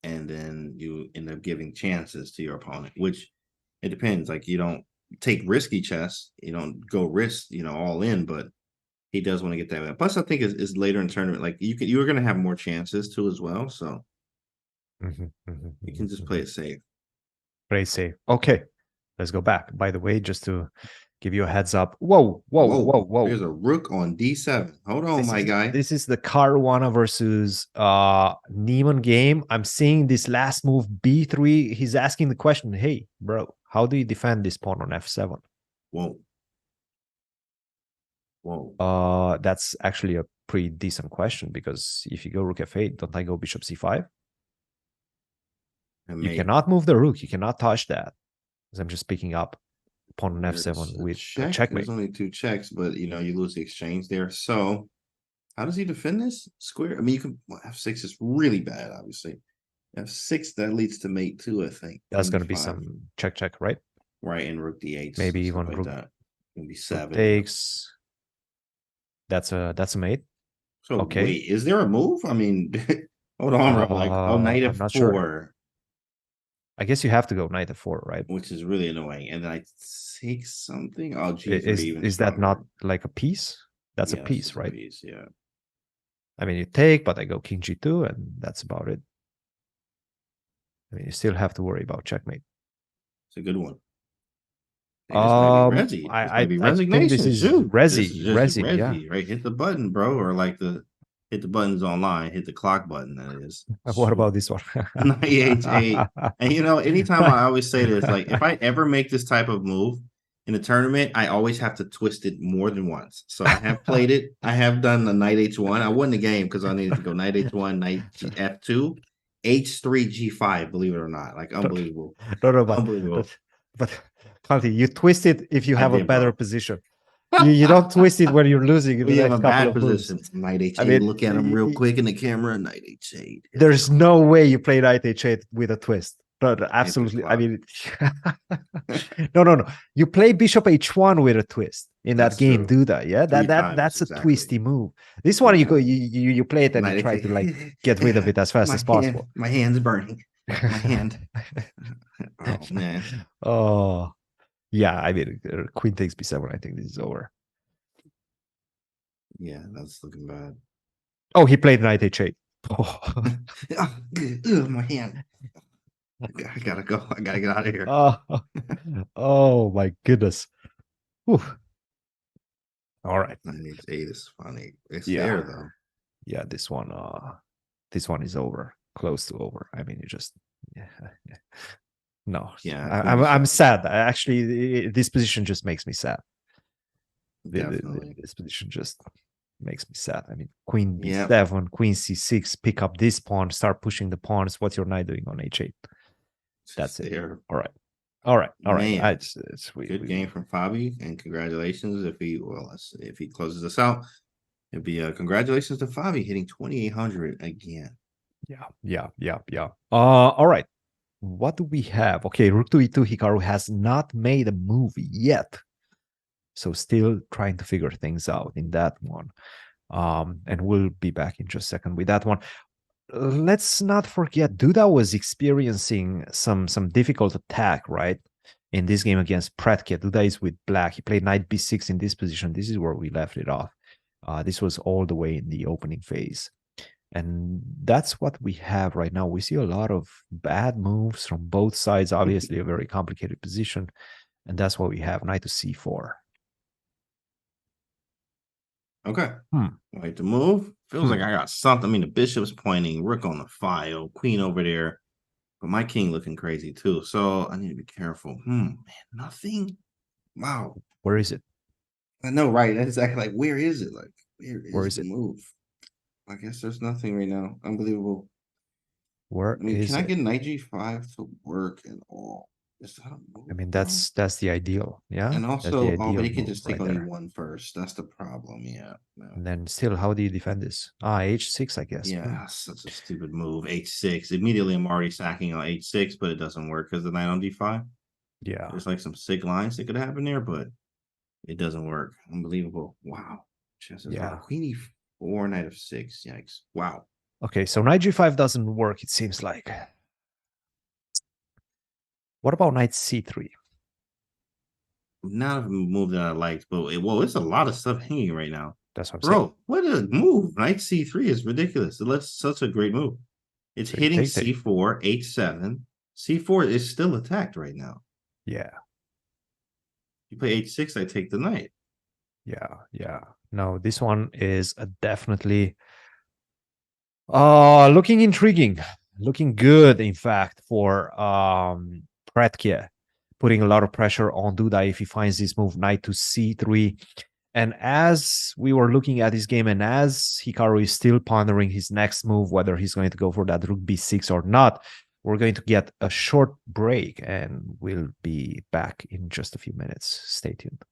S2: and then you end up giving chances to your opponent, which it depends. Like you don't take risky chess, you don't go risk, all in, but he does want to get that. Plus, I think is later in tournament, like you're gonna have more chances too as well. So you can just play it safe.
S1: Play safe. Okay, let's go back. By the way, just to give you a heads up. Whoa.
S2: There's a rook on d7. Hold on, my guy.
S1: This is the Caruana versus Neiman game. I'm seeing this last move, b3. He's asking the question, hey, bro, how do you defend this pawn on f7?
S2: Whoa.
S1: That's actually a pretty decent question, because if you go rook f8, don't I go bishop c5? You cannot move the rook. You cannot touch that. As I'm just picking up pawn on f7 with a checkmate.
S2: There's only 2 checks, but you lose the exchange there. So how does he defend this square? I mean, you can f6 is really bad, obviously. F6 that leads to mate 2, I think.
S1: That's going to be some check, right?
S2: Right, and rook d8.
S1: Maybe even
S2: like
S1: rook
S2: that. Maybe 7
S1: takes. That's a mate.
S2: So
S1: okay.
S2: Wait, is there a move? I mean, hold on, bro. Like knight
S1: I'm not
S2: f4.
S1: Sure. I guess you have to go knight f4, right?
S2: Which is really annoying. And then I take something. Oh, g3
S1: is that not like a piece? That's a piece, right?
S2: Yeah.
S1: I mean, you take, but I go king g2, and that's about it. I mean, you still have to worry about checkmate.
S2: It's a good one.
S1: I think this is Resi, yeah.
S2: Right, hit the button, bro, or like hit the buttons online, hit the clock button. That is.
S1: What about this one?
S2: Knight h8. And anytime I always say this, like if I ever make this type of move in a tournament, I always have to twist it more than once. So I have played it. I have done the knight h1. I won the game because I needed to go knight h1, knight f2, h3, g5. Believe it or not, like unbelievable.
S1: Unbelievable. But Conti, you twist it if you have a better position. You don't twist it when you're losing.
S2: We have a bad position. Knight h8. I mean, look at him real quick in the camera. Knight h8.
S1: There's no way you play knight h8 with a twist. No, absolutely. I mean, no. You play bishop h1 with a twist in that game, Duda. Yeah, that's a twisty move. This one, you play it and you try to like get rid of it as fast as possible.
S2: My hand's burning. My hand. Oh man.
S1: Oh. Yeah, I mean, queen takes b7. I think this is over.
S2: Yeah, that's looking bad.
S1: Oh, he played knight h8.
S2: Oh, my hand. I gotta go. I gotta get out of here.
S1: Oh my goodness. Whew. All right.
S2: Knight h8 is funny. It's there though.
S1: Yeah, this one is over. close to over. I mean, you just yeah, no.
S2: Yeah,
S1: I'm sad. Actually, this position just makes me sad.
S2: definitely.
S1: This position just makes me sad. I mean, queen
S2: Yeah,
S1: b7, queen c6, pick up this pawn, start pushing the pawns. What's your knight doing on h8? That's it.
S2: there.
S1: All right. All right. All right.
S2: Man,
S1: We,
S2: good game from Fabi, and congratulations if he closes us out. It'd be congratulations to Fabi hitting 2,800 again.
S1: Yeah. All right. What do we have? Okay, rook to e2. Hikaru has not made a move yet, so still trying to figure things out in that one. And we'll be back in just a second with that one. Let's not forget Duda was experiencing some difficult attack, right? In this game against Predke. Duda is with black. He played knight b6 in this position. This is where we left it off. This was all the way in the opening phase. And that's what we have right now. We see a lot of bad moves from both sides. Obviously, a very complicated position. And that's what we have. Knight to c4.
S2: Okay.
S1: Hmm.
S2: Wait to move. Feels like I got something. I mean, the bishop's pointing, rook on the file, queen over there. But my king looking crazy too. So I need to be careful. Man, nothing. Wow.
S1: Where is it?
S2: I know, right? That's exactly like, where is it? Like,
S1: Where
S2: is
S1: is
S2: the
S1: it?
S2: move? I guess there's nothing right now. Unbelievable.
S1: Where
S2: I mean, can
S1: is
S2: I
S1: it?
S2: get knight g5 to work at all? Is that a move,
S1: I mean,
S2: bro?
S1: that's the ideal. Yeah,
S2: And
S1: that's the
S2: also, oh, but
S1: ideal
S2: he can
S1: move
S2: just take
S1: right
S2: on
S1: there.
S2: e1 first. That's the problem. Yeah. No.
S1: And then still, how do you defend this? h6, I guess.
S2: Yeah, such a stupid move. H6. Immediately, I'm already sacking on H6, but it doesn't work because the knight on D5.
S1: Yeah.
S2: There's like some sick lines that could happen there, but it doesn't work. Unbelievable. Wow. Chances are
S1: Yeah.
S2: Queen E4, Knight of 6. Yikes. Wow.
S1: Okay, so knight g5 doesn't work, it seems like. What about knight c3?
S2: Not a move that I liked, but it's a lot of stuff hanging right now.
S1: That's what I'm saying.
S2: Bro, what a move. Knight C3 is ridiculous. That's such a great move. It's
S1: So you
S2: hitting
S1: take.
S2: C4, H7. C4 is still attacked right now.
S1: Yeah.
S2: You play H6, I take the knight.
S1: Yeah. No, this one is definitely looking intriguing, looking good, in fact, for Pretke, putting a lot of pressure on Duda if he finds this move, knight to c3. And as we were looking at this game, and as Hikaru is still pondering his next move, whether he's going to go for that rook b6 or not, we're going to get a short break, and we'll be back in just a few minutes. Stay tuned.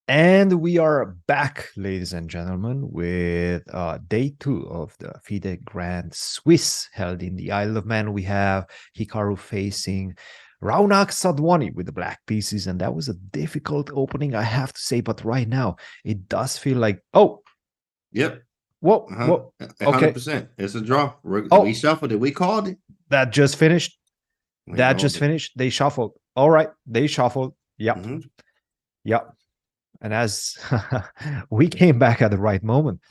S1: And we are back, ladies and gentlemen, with day 2 of the FIDE Grand Swiss held in the Isle of Man. We have Hikaru facing Raunak Sadwani with the black pieces, and that was a difficult opening, I have to say. But right now, it does feel like, oh,
S2: Yep.
S1: whoa, whoa, okay,
S2: 100%. It's a draw.
S1: Oh.
S2: We shuffled it. We called it.
S1: that just finished.
S2: We
S1: That
S2: called
S1: just
S2: it.
S1: finished. They shuffled. All right, they shuffled. Yep,
S2: Mhm.
S1: yep. And as we came back at the right moment,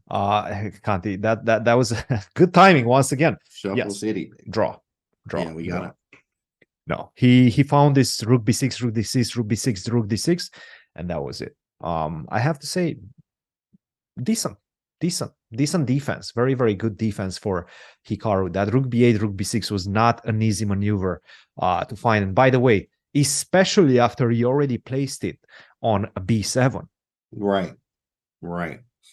S1: Kanti, that was good timing once again.
S2: Shuffle
S1: Yes,
S2: City.
S1: draw.
S2: Yeah, we got it.
S1: No, he found this rook b6, rook d6, rook b6, rook d6, and that was it. I have to say, decent defense, very, very good defense for Hikaru. That rook b8, rook b6 was not an easy maneuver to find. And by the way, especially after he already placed it on a b7.
S2: Right.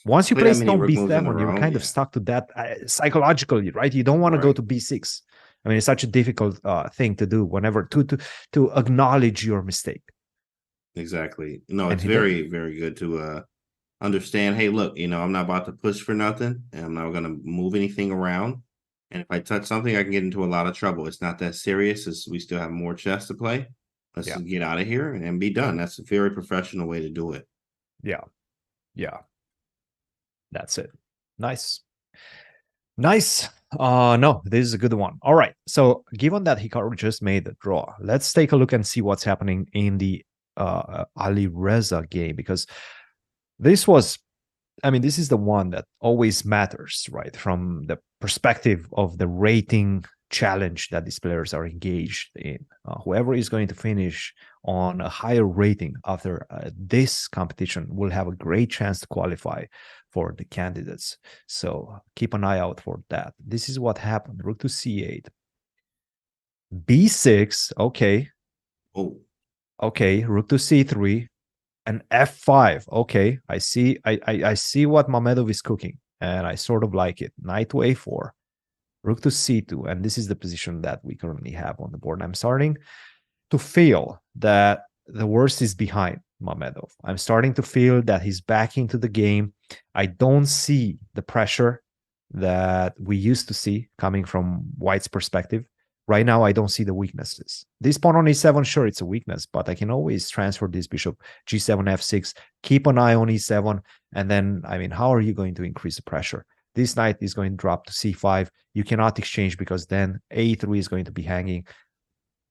S1: Once you
S2: Play that
S1: place it
S2: many
S1: on
S2: rook moves in a
S1: b7, you're
S2: row,
S1: kind of
S2: yeah.
S1: stuck to that psychologically, right? You don't want to go
S2: Right.
S1: to b6. I mean, it's such a difficult thing to do whenever to acknowledge your mistake.
S2: Exactly. No,
S1: And
S2: it's
S1: he did.
S2: very, very good to understand, hey, look, I'm not about to push for nothing, and I'm not going to move anything around. And if I touch something, I can get into a lot of trouble. It's not that serious. We still have more chess to play. Let's just get out of here and be done. That's a very professional way to do it.
S1: Yeah. That's it. Nice. No, this is a good one. All right. So given that Hikaru just made the draw, let's take a look and see what's happening in the Ali Reza game, because this is the one that always matters, right? From the perspective of the rating challenge that these players are engaged in. Whoever is going to finish on a higher rating after this competition will have a great chance to qualify for the candidates. So keep an eye out for that. This is what happened. Rook to c8. b6. Okay.
S2: Oh.
S1: Okay. Rook to c3. And f5. Okay, I see what Mamedov is cooking, and I sort of like it. Knight to a4, rook to c2, and this is the position that we currently have on the board. I'm starting to feel that the worst is behind Mamedov. I'm starting to feel that he's back into the game. I don't see the pressure that we used to see coming from White's perspective. Right now, I don't see the weaknesses. This pawn on e7, sure, it's a weakness, but I can always transfer this bishop, g7, f6, keep an eye on e7, and then, how are you going to increase the pressure? This knight is going to drop to c5. You cannot exchange because then a3 is going to be hanging.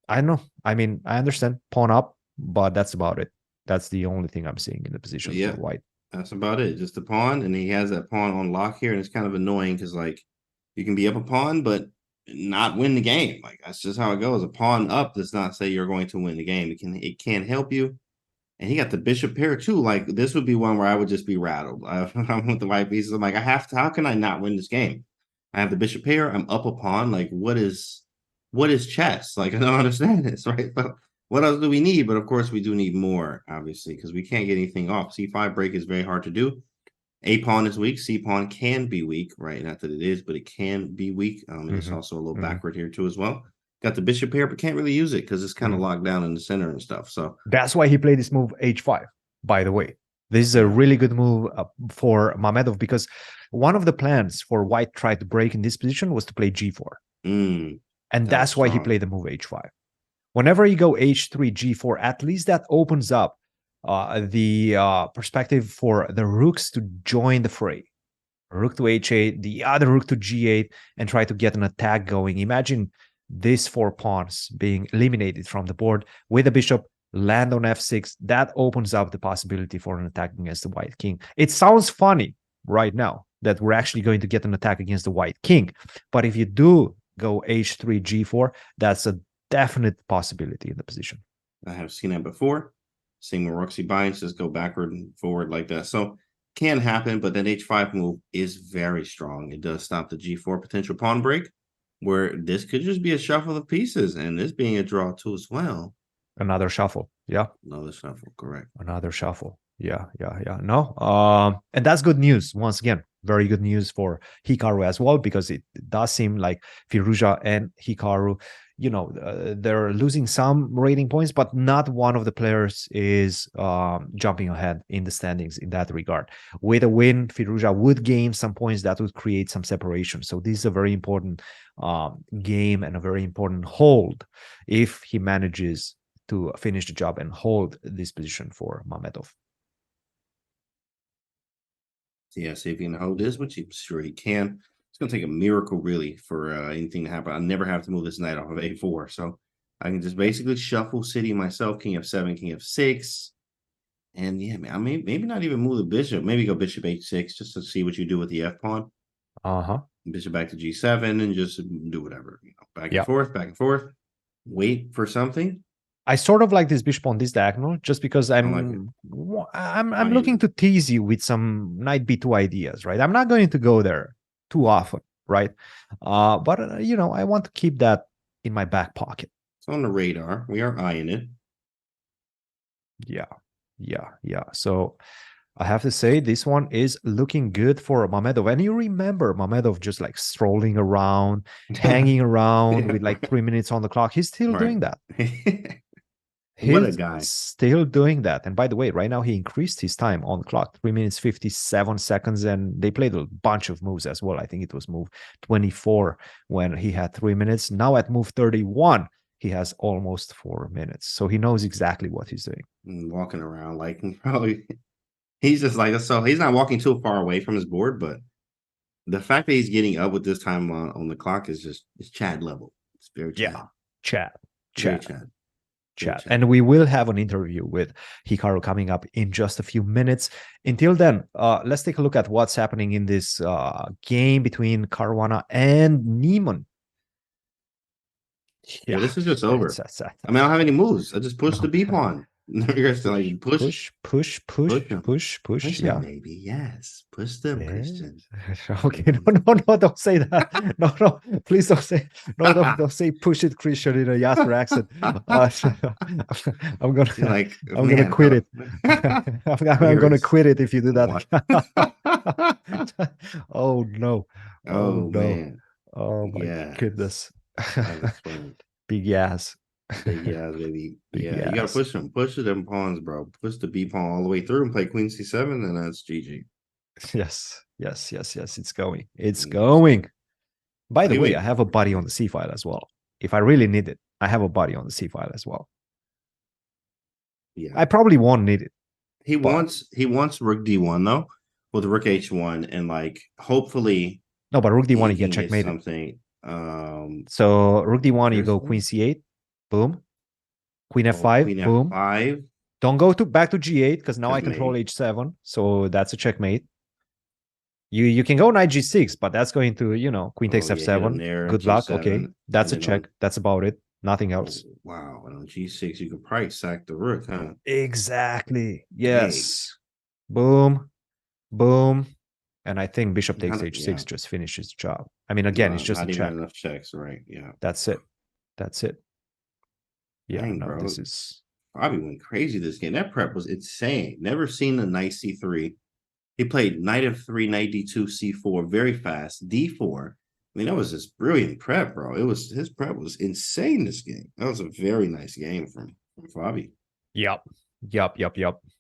S1: I don't know. I understand pawn up, but that's about it. That's the only thing I'm seeing in the position for White.
S2: That's about it. Just a pawn, and he has that pawn on lock here, and it's kind of annoying because, you can be up a pawn, but not win the game. That's just how it goes. A pawn up does not say you're going to win the game. It can help you. And he got the bishop pair too. This would be one where I would just be rattled. I'm with the white pieces. I'm like, how can I not win this game? I have the bishop pair. I'm up a pawn. What is chess? I don't understand this, right? But what else do we need? But of course, we do need more, obviously, because we can't get anything off. C5 break is very hard to do. A pawn is weak. C pawn can be weak, right? Not that it is, but it can be weak. It's also a little backward here too as well. Got the bishop here, but can't really use it because it's kind of locked down in the center and stuff. So
S1: that's why he played this move h5, by the way. This is a really good move for Mamedov, because one of the plans for White tried to break in this position was to play g4. And that's why he played the move h5. Whenever you go h3, g4, at least that opens up the perspective for the rooks to join the fray. Rook to h8, the other rook to g8, and try to get an attack going. Imagine these 4 pawns being eliminated from the board with a bishop, land on f6. That opens up the possibility for an attack against the white king. It sounds funny right now that we're actually going to get an attack against the white king. But if you do go h3, g4, that's a definite possibility in the position.
S2: I have seen that before. Seeing Maroczy Bind just go backward and forward like that. So can happen, but that h5 move is very strong. It does stop the g4 potential pawn break, where this could just be a shuffle of pieces, and this being a draw too as well.
S1: Another shuffle. Yeah.
S2: Another shuffle, correct.
S1: Another shuffle. Yeah. No. And that's good news. Once again, very good news for Hikaru as well, because it does seem like Firouzja and Hikaru, they're losing some rating points, but not one of the players is jumping ahead in the standings in that regard. With a win, Firouzja would gain some points that would create some separation. So this is a very important game and a very important hold if he manages to finish the job and hold this position for Mamedov.
S2: Yeah, see if he can hold this, which I'm sure he can. It's going to take a miracle, really, for anything to happen. I never have to move this knight off of a4. So I can just basically shuffle city myself, king f7, king f6. And yeah, man, I mean, maybe not even move the bishop. Maybe go bishop h6 just to see what you do with the f pawn. Bishop back to g7 and just do whatever. Back and forth, back and forth. Wait for something.
S1: I sort of like this bishop on this diagonal just because I'm looking to tease you with some knight b2 ideas, right? I'm not going to go there too often, right? But I want to keep that in my back pocket.
S2: It's on the radar. We are eyeing it.
S1: Yeah. So I have to say this one is looking good for Mamedov. And you remember Mamedov just like strolling around, hanging around with like 3 minutes on the clock. He's still doing that.
S2: What a guy.
S1: Still doing that. And by the way, right now he increased his time on the clock, 3 minutes, 57 seconds. And they played a bunch of moves as well. I think it was move 24 when he had 3 minutes. Now at move 31, he has almost 4 minutes. So he knows exactly what he's doing.
S2: Walking around like probably he's just like, so he's not walking too far away from his board, but the fact that he's getting up with this time on the clock is just Chad level. It's very Chad. Chad.
S1: And we will have an interview with Hikaru coming up in just a few minutes. Until then, let's take a look at what's happening in this game between Caruana and Niemann.
S2: Yeah, this is just over. I mean, I don't have any moves. I just pushed the B pawn. You're to like push.
S1: Yeah,
S2: maybe yes. Push them, Christian.
S1: Okay, no, don't say that. No, please don't say. No, don't say push it, Christian, in a Yasser accent. I'm gonna quit it. I'm gonna quit it if you do that. Oh no.
S2: Man.
S1: Oh my goodness. Big ass.
S2: Big ass, baby. You gotta push them pawns, bro. Push the B pawn all the way through and play queen c7, and that's GG.
S1: Yes. It's going. By the way, I have a body on the c file as well. If I really need it, I have a body on the c file as well. Yeah, I probably won't need it.
S2: He wants rook d1 though, with rook h1, and like hopefully.
S1: No, but rook d1 you get checkmated.
S2: Something.
S1: So rook d1 you go queen c8. Boom. Queen f5. Boom.
S2: F5.
S1: Don't go back to g8 because now I control h7. So that's a checkmate. You can go knight g6, but that's going to, queen takes f7. Good luck. Okay. That's a check. That's about it. Nothing else.
S2: Wow. And on g6, you could probably sack the rook, huh?
S1: Exactly. Yes. Boom. And I think bishop takes h6 just finishes the job. I mean, again, it's just a check.
S2: Enough checks, right? Yeah.
S1: That's it. Yeah,
S2: dang,
S1: no,
S2: bro.
S1: this is
S2: Bobby went crazy this game. That prep was insane. Never seen a knight c3. He played knight f3, knight d2, c4 very fast. d4. I mean, that was just brilliant prep, bro. His prep was insane this game. That was a very nice game from Bobby.
S1: Yep.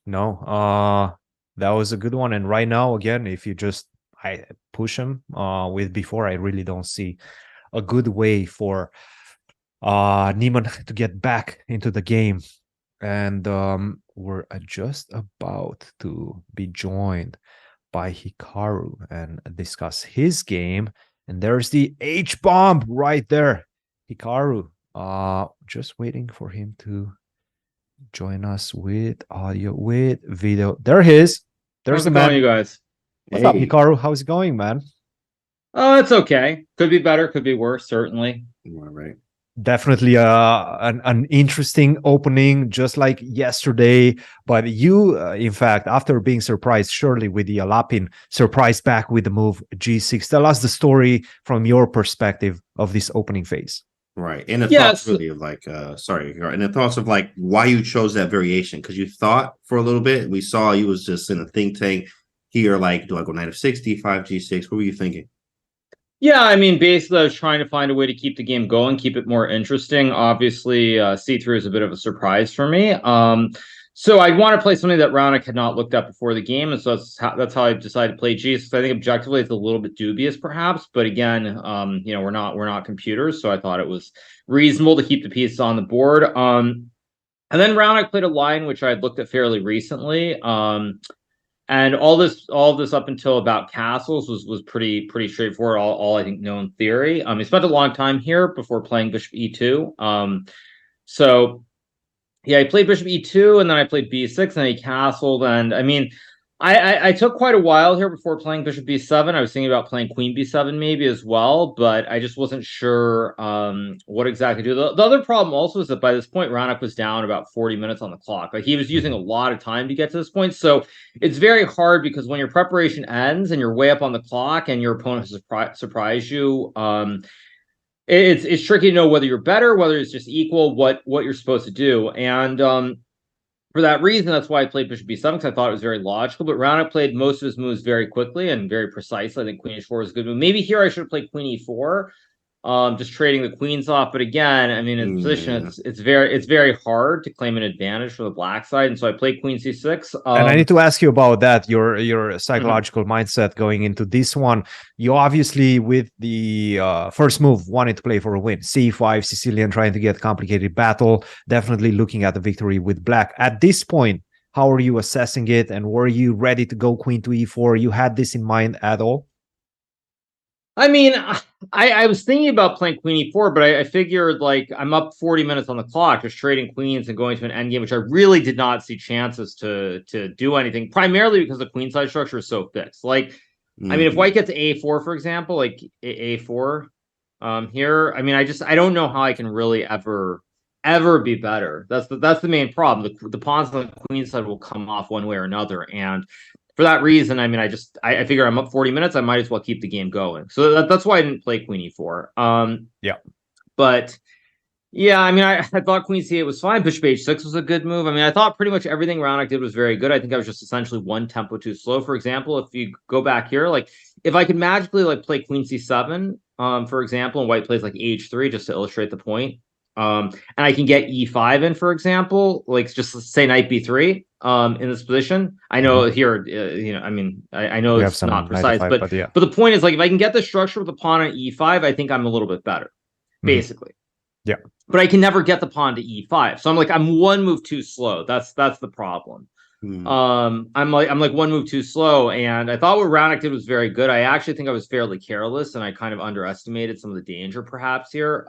S1: No, that was a good one. And right now, again, if you I push him with before, I really don't see a good way for Niemann to get back into the game. And we're just about to be joined by Hikaru and discuss his game. And there's the H-bomb right there. Hikaru, just waiting for him to join us with audio, with video. There he is. There's the man.
S3: You guys.
S1: What's up, Hikaru? How's it going, man?
S3: Oh, it's okay. Could be better, could be worse, certainly.
S2: All right.
S1: Definitely an interesting opening, just like yesterday. But you, in fact, after being surprised, surely with the Alapin surprise back with the move G6. Tell us the story from your perspective of this opening phase.
S2: Right. And the thoughts really of like, and the thoughts of like why you chose that variation. Because you thought for a little bit, we saw he was just in a think tank. here? Like, do I go knight f6, d5, g6? What were you thinking?
S3: Yeah, I mean, basically, I was trying to find a way to keep the game going, keep it more interesting. Obviously, C3 is a bit of a surprise for me. So I want to play something that Raonic had not looked at before the game, and so that's how I decided to play G6. I think objectively it's a little bit dubious, perhaps, but again, you know, we're not computers, so I thought it was reasonable to keep the pieces on the board. And then Raonic played a line which I had looked at fairly recently. And all this up until about castles was pretty straightforward. All I think known theory. He spent a long time here before playing bishop e2. So yeah, he played bishop e2, and then I played b6, and he castled. And I mean, I took quite a while here before playing bishop b7. I was thinking about playing queen b7 maybe as well, but I just wasn't sure what exactly to do. The other problem also is that by this point, Raonic was down about 40 minutes on the clock. Like, he was using a lot of time to get to this point. So it's very hard, because when your preparation ends and you're way up on the clock and your opponent has surprised you, it's tricky to know whether you're better, whether it's just equal, what you're supposed to do. And for that reason, that's why I played bishop b7, because I thought it was very logical. But Raonic played most of his moves very quickly and very precisely. I think queen h4 is a good move. Maybe here I should have played queen e4, just trading the queens off. But again, I mean, in position, it's very hard to claim an advantage for the black side. And so I played queen c6.
S1: And I need to ask you about that, your psychological mindset going into this one. You obviously, with the first move, wanted to play for a win. c5, Sicilian, trying to get complicated battle, definitely looking at the victory with black. At this point, how are you assessing it? And were you ready to go queen to e4? You had this in mind at all?
S3: I mean, I was thinking about playing queen e4, but I figured, like, I'm up 40 minutes on the clock, just trading queens and going to an endgame, which I really did not see chances to do anything, primarily because the queen side structure is so fixed. Like, I mean, if white gets a4, for example, like a4 here, I mean, I don't know how I can really ever be better. That's the main problem. The pawns on the queen side will come off one way or another, and for that reason, I mean, I figure I'm up 40 minutes. I might as well keep the game going. So that's why I didn't play queen e4.
S1: Yeah.
S3: But yeah, I mean, I thought queen c8 was fine. Bishop h6 was a good move. I mean, I thought pretty much everything Raonic did was very good. I think I was just essentially one tempo too slow. For example, if you go back here, like, if I could magically, like, play queen c7, for example, and white plays like h3, just to illustrate the point, and I can get e5 in, for example, like, just say knight b3 in this position. I know here, you know, I mean, I know it's not precise, but the point is, like, if I can get the structure with the pawn on e5, I think I'm a little bit better, basically.
S1: Yeah.
S3: But I can never get the pawn to e5. So I'm one move too slow. That's the problem. I'm like one move too slow, and I thought what Raonic did was very good. I actually think I was fairly careless, and I kind of underestimated some of the danger perhaps here.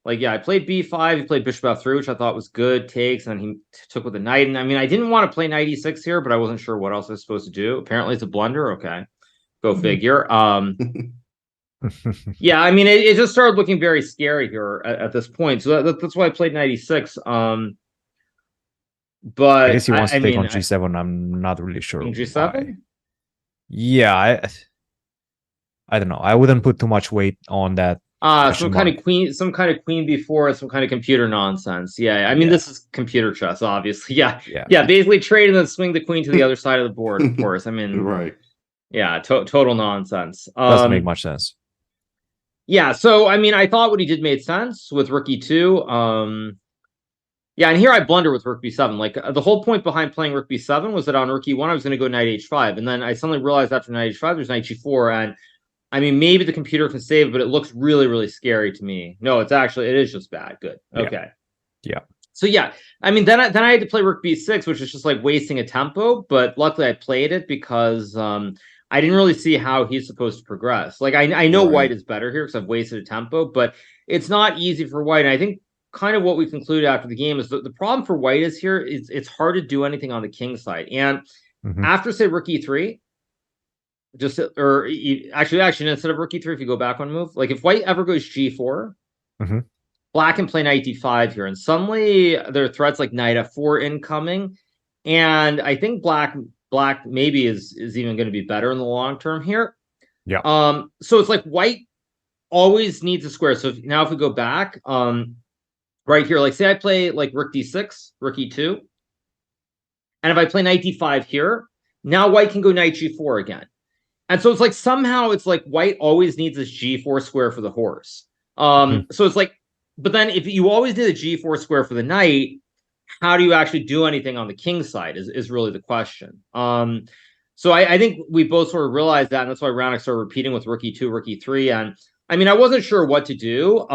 S3: Like, yeah, I played b5, he played bishop f3, which I thought was good, takes, and he took with a knight. And I mean, I didn't want to play knight e6 here, but I wasn't sure what else I was supposed to do. Apparently it's a blunder. Okay, go figure. Yeah, I mean, it just started looking very scary here at this point. So that's why I played knight e6. But
S1: I guess he wants to take on g7. I'm not really sure.
S3: G7?
S1: Yeah, I don't know. I wouldn't put too much weight on that.
S3: Some kind of queen b4, some kind of computer nonsense. Yeah, I mean, this is computer chess, obviously. Yeah. Basically trade and then swing the queen to the other side of the board. Of course, I mean,
S2: right.
S3: Yeah, total nonsense.
S1: Doesn't make much sense.
S3: Yeah, so I mean, I thought what he did made sense with rook e2. Yeah, and here I blunder with rook b7. Like, the whole point behind playing rook b7 was that on rook e1 I was going to go knight h5, and then I suddenly realized after knight h5 there's knight g4, and I mean, maybe the computer can save it, but it looks really, really scary to me. No, it is just bad. Good. Okay.
S1: Yeah.
S3: So yeah, I mean, then I had to play rook b6, which is just like wasting a tempo. But luckily, I played it because I didn't really see how he's supposed to progress. Like, I know white is better here because I've wasted a tempo, but it's not easy for white. And I think kind of what we concluded after the game is that the problem for white is here is it's hard to do anything on the king side. And after, say, rook e3. Actually, instead of rook e3, if you go back one move, like, if white ever goes g4, black can play knight d5 here, and suddenly there are threats like knight f4 incoming, and I think black maybe is even going to be better in the long term here.
S1: Yeah.
S3: So it's like white always needs a square. So if we go back, right here, like, say I play like rook d6, rook e2, and if I play knight d5 here, Now white can go knight g4 again. And so it's like somehow it's like white always needs this g4 square for the horse. So it's like, but then if you always need a g4 square for the knight, how do you actually do anything on the king side is really the question. So I think we both sort of realized that, and that's why Raonic started repeating with rook e2, rook e3. And I mean, I wasn't sure what to do.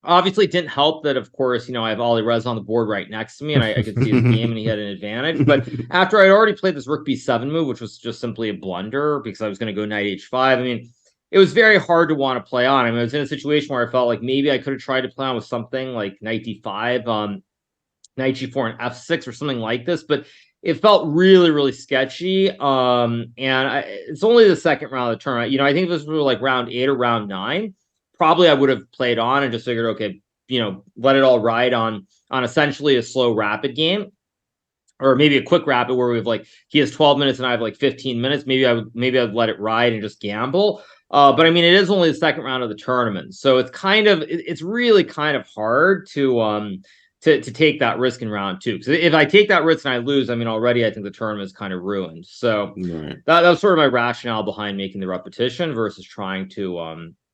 S3: Obviously, it didn't help that, of course, I have Ali Rez on the board right next to me, and I could see his game, and he had an advantage. But after I'd already played this rook b7 move, which was just simply a blunder because I was going to go knight h5, I mean, it was very hard to want to play on. I mean, I was in a situation where I felt like maybe I could have tried to play on with something like knight d5, knight g4 and f6 or something like this, but it felt really, really sketchy. It's only the second round of the tournament. I think if this was like round 8 or round 9, probably I would have played on and just figured, okay, let it all ride on essentially a slow rapid game, or maybe a quick rapid where we've like he has 12 minutes and I have like 15 minutes. Maybe I'd let it ride and just gamble. But I mean, it is only the second round of the tournament, so it's really kind of hard to take that risk in round 2. Because if I take that risk and I lose, I mean, already I think the tournament is kind of ruined. So that was sort of my rationale behind making the repetition versus trying to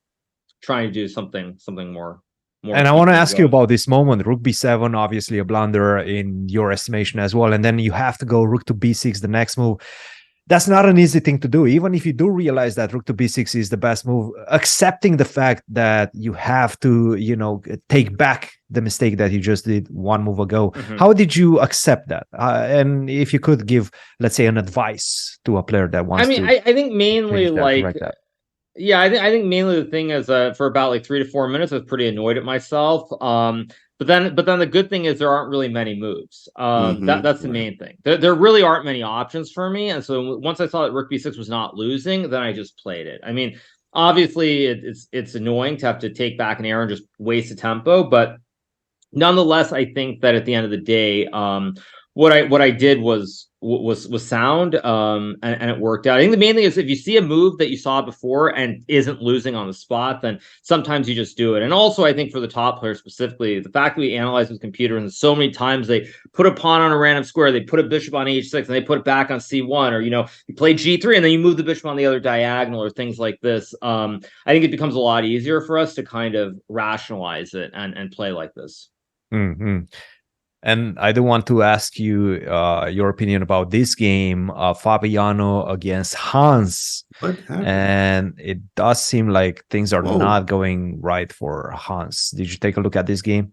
S3: do something more.
S1: And I want to ask you about this moment. Rook b7, obviously a blunder in your estimation as well. And then you have to go rook to b6, the next move. That's not an easy thing to do. Even if you do realize that rook to b6 is the best move, accepting the fact that you have to, take back the mistake that you just did one move ago. How did you accept that? And if you could give, let's say, an advice to a player that wants to...
S3: I think mainly like... Yeah, I think mainly the thing is for about like 3 to 4 minutes, I was pretty annoyed at myself. But then the good thing is there aren't really many moves. That's the main thing. There really aren't many options for me. And so once I saw that rook b6 was not losing, then I just played it. I mean, obviously it's annoying to have to take back an error and just waste a tempo, but nonetheless, I think that at the end of the day, what I did was sound, and it worked out. I think the main thing is if you see a move that you saw before and isn't losing on the spot, then sometimes you just do it. And also, I think for the top players specifically, the fact that we analyze with computers and so many times they put a pawn on a random square, they put a bishop on h6, and they put it back on c1, or you play g3 and then you move the bishop on the other diagonal or things like this. I think it becomes a lot easier for us to kind of rationalize it and play like this.
S1: And I do want to ask you your opinion about this game, Fabiano against Hans. And it does seem like things are not going right for Hans. Did you take a look at this game?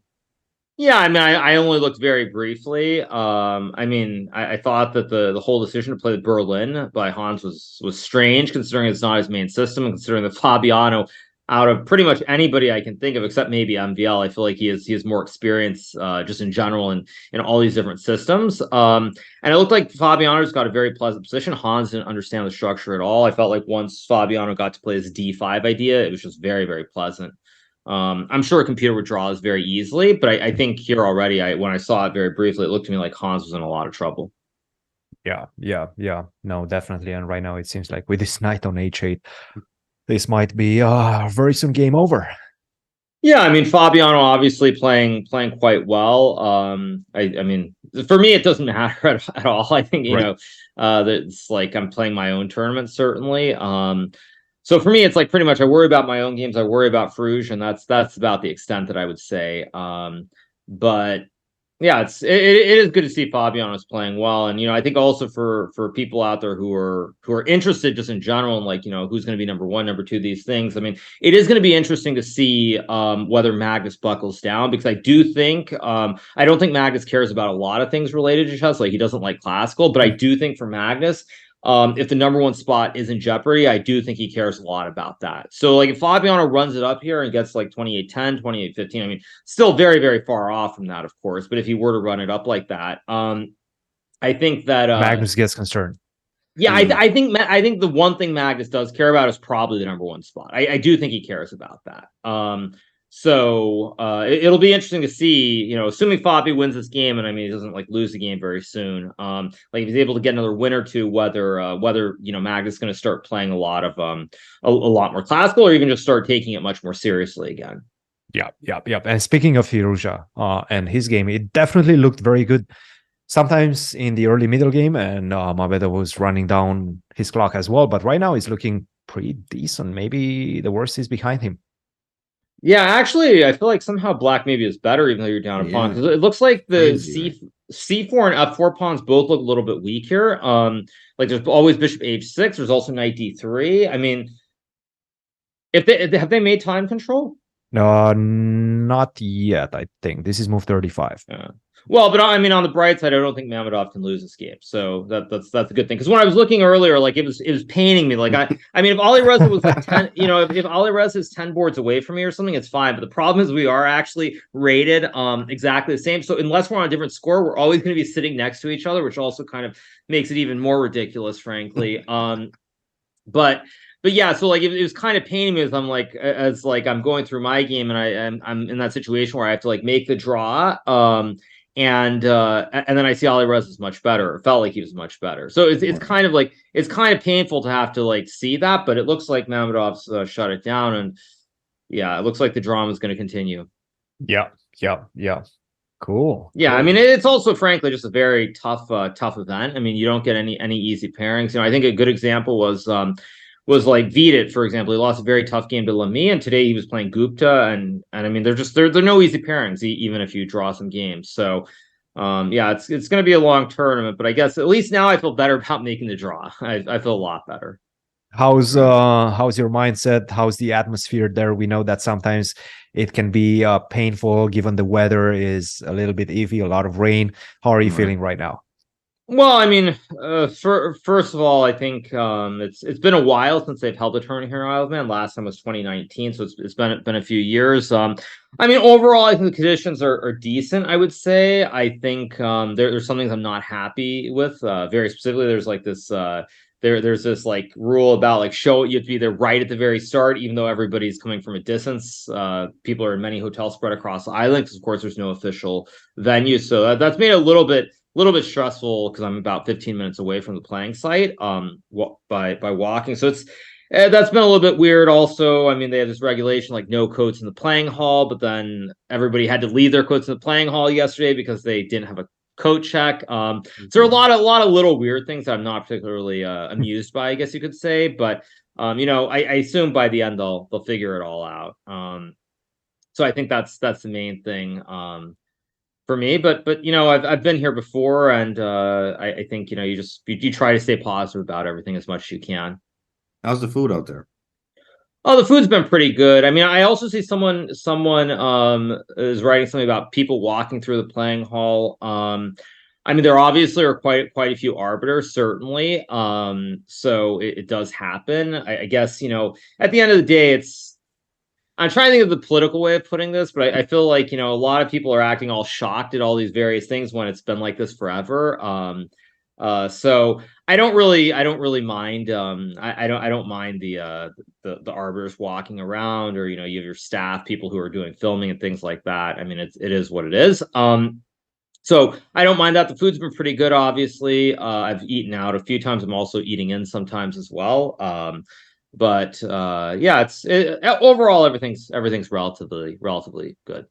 S3: Yeah, I mean, I only looked very briefly. I mean, I thought that the whole decision to play the Berlin by Hans was strange, considering it's not his main system, and considering that Fabiano, out of pretty much anybody I can think of, except maybe MVL, I feel like he has more experience just in general in all these different systems. And it looked like Fabiano's got a very pleasant position. Hans didn't understand the structure at all. I felt like once Fabiano got to play his D5 idea, it was just very, very pleasant. I'm sure a computer would draw this very easily, but I think here already, when I saw it very briefly, it looked to me like Hans was in a lot of trouble.
S1: Yeah. No, definitely. And right now it seems like with this knight on h8, this might be very soon game over.
S3: Yeah, I mean, Fabiano obviously playing quite well. I mean, for me, it doesn't matter at all. I think, it's like I'm playing my own tournament, certainly. So for me, it's like pretty much I worry about my own games. I worry about Fruge, and that's about the extent that I would say. But yeah, it is good to see Fabiano's playing well, and I think also for people out there who are interested just in general, and like who's going to be number 1, number 2, these things. I mean, it is going to be interesting to see whether Magnus buckles down, because I do think I don't think Magnus cares about a lot of things related to chess. Like he doesn't like classical, but I do think for Magnus, if the number 1 spot is in jeopardy, I do think he cares a lot about that. So like if Fabiano runs it up here and gets like 28-10, 28-15, I mean, still very, very far off from that, of course. But if he were to run it up like that, I think that
S1: Magnus gets concerned.
S3: Yeah, I think the one thing Magnus does care about is probably the number 1 spot. I do think he cares about that. So it'll be interesting to see, assuming Fabi wins this game, and I mean he doesn't like lose the game very soon. Like if he's able to get another win or two, whether Magnus is going to start playing a lot of a lot more classical, or even just start taking it much more seriously again.
S1: Yeah. And speaking of Firouzja and his game, it definitely looked very good. sometimes in the early middle game, and Mabeda was running down his clock as well. But right now, he's looking pretty decent. Maybe the worst is behind him.
S3: Yeah, actually, I feel like somehow black maybe is better, even though you're down a pawn, because it looks like the
S2: Crazy,
S3: C4 and F4 pawns both look a little bit weak here. Like there's always bishop H6. There's also knight D3. I mean, if they made time control?
S1: Not yet. I think this is move 35.
S3: Well, but I mean, on the bright side, I don't think Mamedov can lose this game, so that's a good thing. Because when I was looking earlier, like it was paining me. Like I mean, if Alireza was like 10, you know, if Alireza is 10 boards away from me or something, it's fine. But the problem is we are actually rated exactly the same. So unless we're on a different score, we're always going to be sitting next to each other, which also kind of makes it even more ridiculous, frankly. But yeah, so like it was kind of paining me as I'm going through my game and I'm in that situation where I have to like make the draw. And then I see Alireza is much better. It felt like he was much better. So it's kind of like it's kind of painful to have to like see that, but it looks like Mamedov's shut it down, and yeah, it looks like the drama is going to continue.
S1: Yeah. Cool.
S3: Yeah, I mean it's also frankly just a very tough event. I mean, you don't get any easy pairings. You know, I think a good example was like Vidit, for example. He lost a very tough game to Lamy, and today he was playing Gupta, and I mean they're no easy pairings, even if you draw some games. So yeah, it's going to be a long tournament, but I guess at least now I feel better about making the draw. I feel a lot better.
S1: How's your mindset? How's the atmosphere there? We know that sometimes it can be painful given the weather is a little bit iffy, a lot of rain. How are you feeling right now?
S3: Well, I mean, first of all, I think it's been a while since they've held a tournament here in Isle of Man. Last time was 2019, so it's been a few years. I mean, overall, I think the conditions are decent. I would say. I think there's some things I'm not happy with. Very specifically, there's like this there's this like rule about like you have to be there right at the very start, even though everybody's coming from a distance. People are in many hotels spread across the island because, of course, there's no official venue, so that's made it a little bit stressful because I'm about 15 minutes away from the playing site by walking. So it's that's been a little bit weird. Also, I mean, they have this regulation like no coats in the playing hall, but then everybody had to leave their coats in the playing hall yesterday because they didn't have a coat check. So there are a lot of little weird things that I'm not particularly amused by, I guess you could say. But you know, I assume by the end they'll figure it all out. So I think that's the main thing. For me, but you know, I've been here before, and I think you know you try to stay positive about everything as much as you can.
S2: How's the food out there?
S3: Oh, the food's been pretty good. I mean, I also see someone is writing something about people walking through the playing hall. I mean, there obviously are quite a few arbiters, certainly. So it does happen. I guess you know at the end of the day, I'm trying to think of the political way of putting this, but I feel like, you know, a lot of people are acting all shocked at all these various things when it's been like this forever. So I don't really mind. I don't mind the arbiters walking around, or, you know, you have your staff, people who are doing filming and things like that. I mean, it is what it is. So I don't mind that. The food's been pretty good, obviously. I've eaten out a few times. I'm also eating in sometimes as well. But yeah, overall everything's relatively good.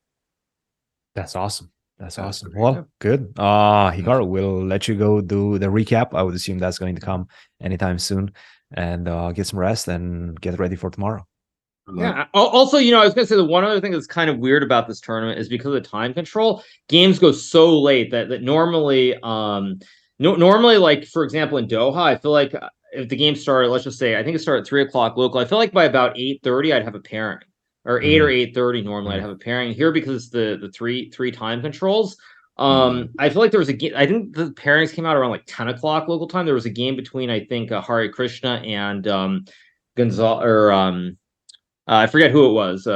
S1: That's awesome. That's awesome. Well, good. Hikaru, we'll let you go do the recap. I would assume that's going to come anytime soon, and get some rest and get ready for tomorrow.
S3: Yeah. Also, you know, I was gonna say the one other thing that's kind of weird about this tournament is because of the time control, games go so late that normally, normally, like for example in Doha, I feel like if the game started, let's just say, I think it started at 3:00 local. I feel like by about 8:30, I'd have a pairing, or 8 or 8:30 normally I'd have a pairing. Here, because it's the three time controls. I feel like there was a game. I think the pairings came out around like 10:00 local time. There was a game between I think Hare Krishna and Gonzal or I forget who it was.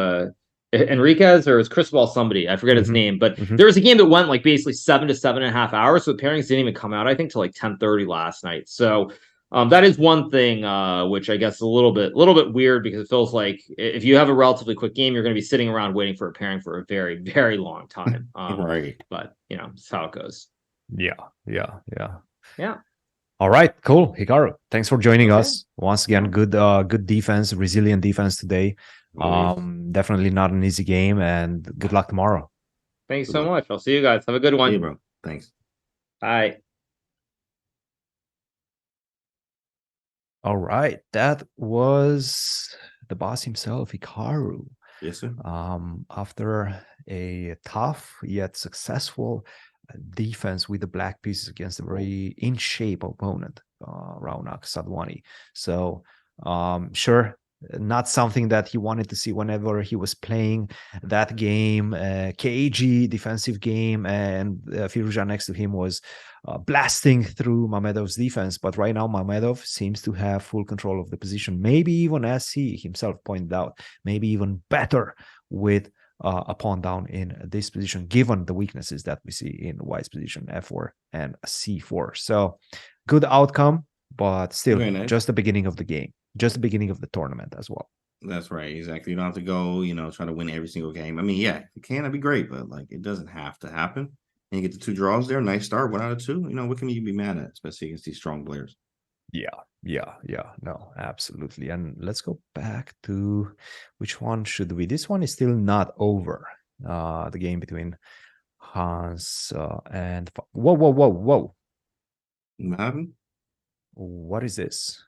S3: Enriquez, or it was Cristobal somebody. I forget his name, but there was a game that went like basically 7 to 7.5 hours. So the pairings didn't even come out, I think, till like 10:30 last night. So that is one thing which I guess is a little bit weird, because it feels like if you have a relatively quick game, you're going to be sitting around waiting for a pairing for a very, very long time.
S2: Right.
S3: But you know, it's how it goes.
S1: Yeah.
S3: All
S1: right, cool. Hikaru, thanks for joining us once again. Good defense, resilient defense today. Definitely not an easy game, and good luck tomorrow.
S3: Thanks so much. I'll see you guys. Have a good one.
S2: Hey, bro. Thanks.
S3: Bye.
S1: All right, that was the boss himself, Hikaru.
S2: Yes, sir.
S1: After a tough yet successful defense with the black pieces against a very in shape opponent, Raunak Sadwani. So, sure, not something that he wanted to see whenever he was playing that game. KG defensive game, and Firuja next to him was blasting through Mamedov's defense. But right now, Mamedov seems to have full control of the position. Maybe even, as he himself pointed out, maybe even better with a pawn down in this position, given the weaknesses that we see in White's position, F4 and C4. So good outcome, but still
S2: nice.
S1: just the beginning of the game, just the beginning of the tournament as well.
S2: That's right. Exactly. You don't have to go, try to win every single game. I mean, yeah, it can, that'd be great, but like it doesn't have to happen. And you get the 2 draws there. Nice start, 1 out of 2. What can you be mad at, especially against these strong players?
S1: Yeah. No, absolutely. And let's go back to which one should we? This one is still not over. The game between Hans and whoa.
S2: What happened?
S1: What is this?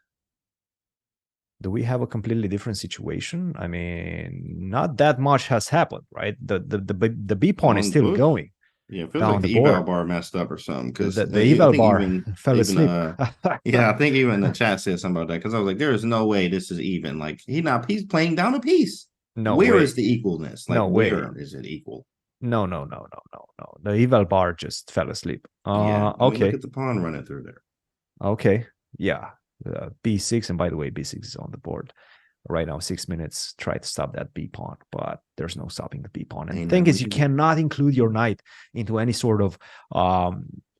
S1: Do we have a completely different situation? I mean, not that much has happened, right? The B pawn is still going.
S2: Yeah, it feels like the eval bar messed up or something, because
S1: the eval bar fell asleep.
S2: Yeah, I think even the chat said something about that, because I was like, there is no way this is even. Like he's playing down a piece.
S1: No
S2: Where
S1: way.
S2: is the equalness? Like,
S1: No way.
S2: where is it equal?
S1: No. The eval bar just fell asleep.
S2: Yeah.
S1: Okay.
S2: Look at the pawn running through there.
S1: Okay. Yeah. B6, and by the way, B6 is on the board right now. 6 minutes. Try to stop that B pawn, but there's no stopping the B pawn. And the thing is, you cannot include your knight into any sort of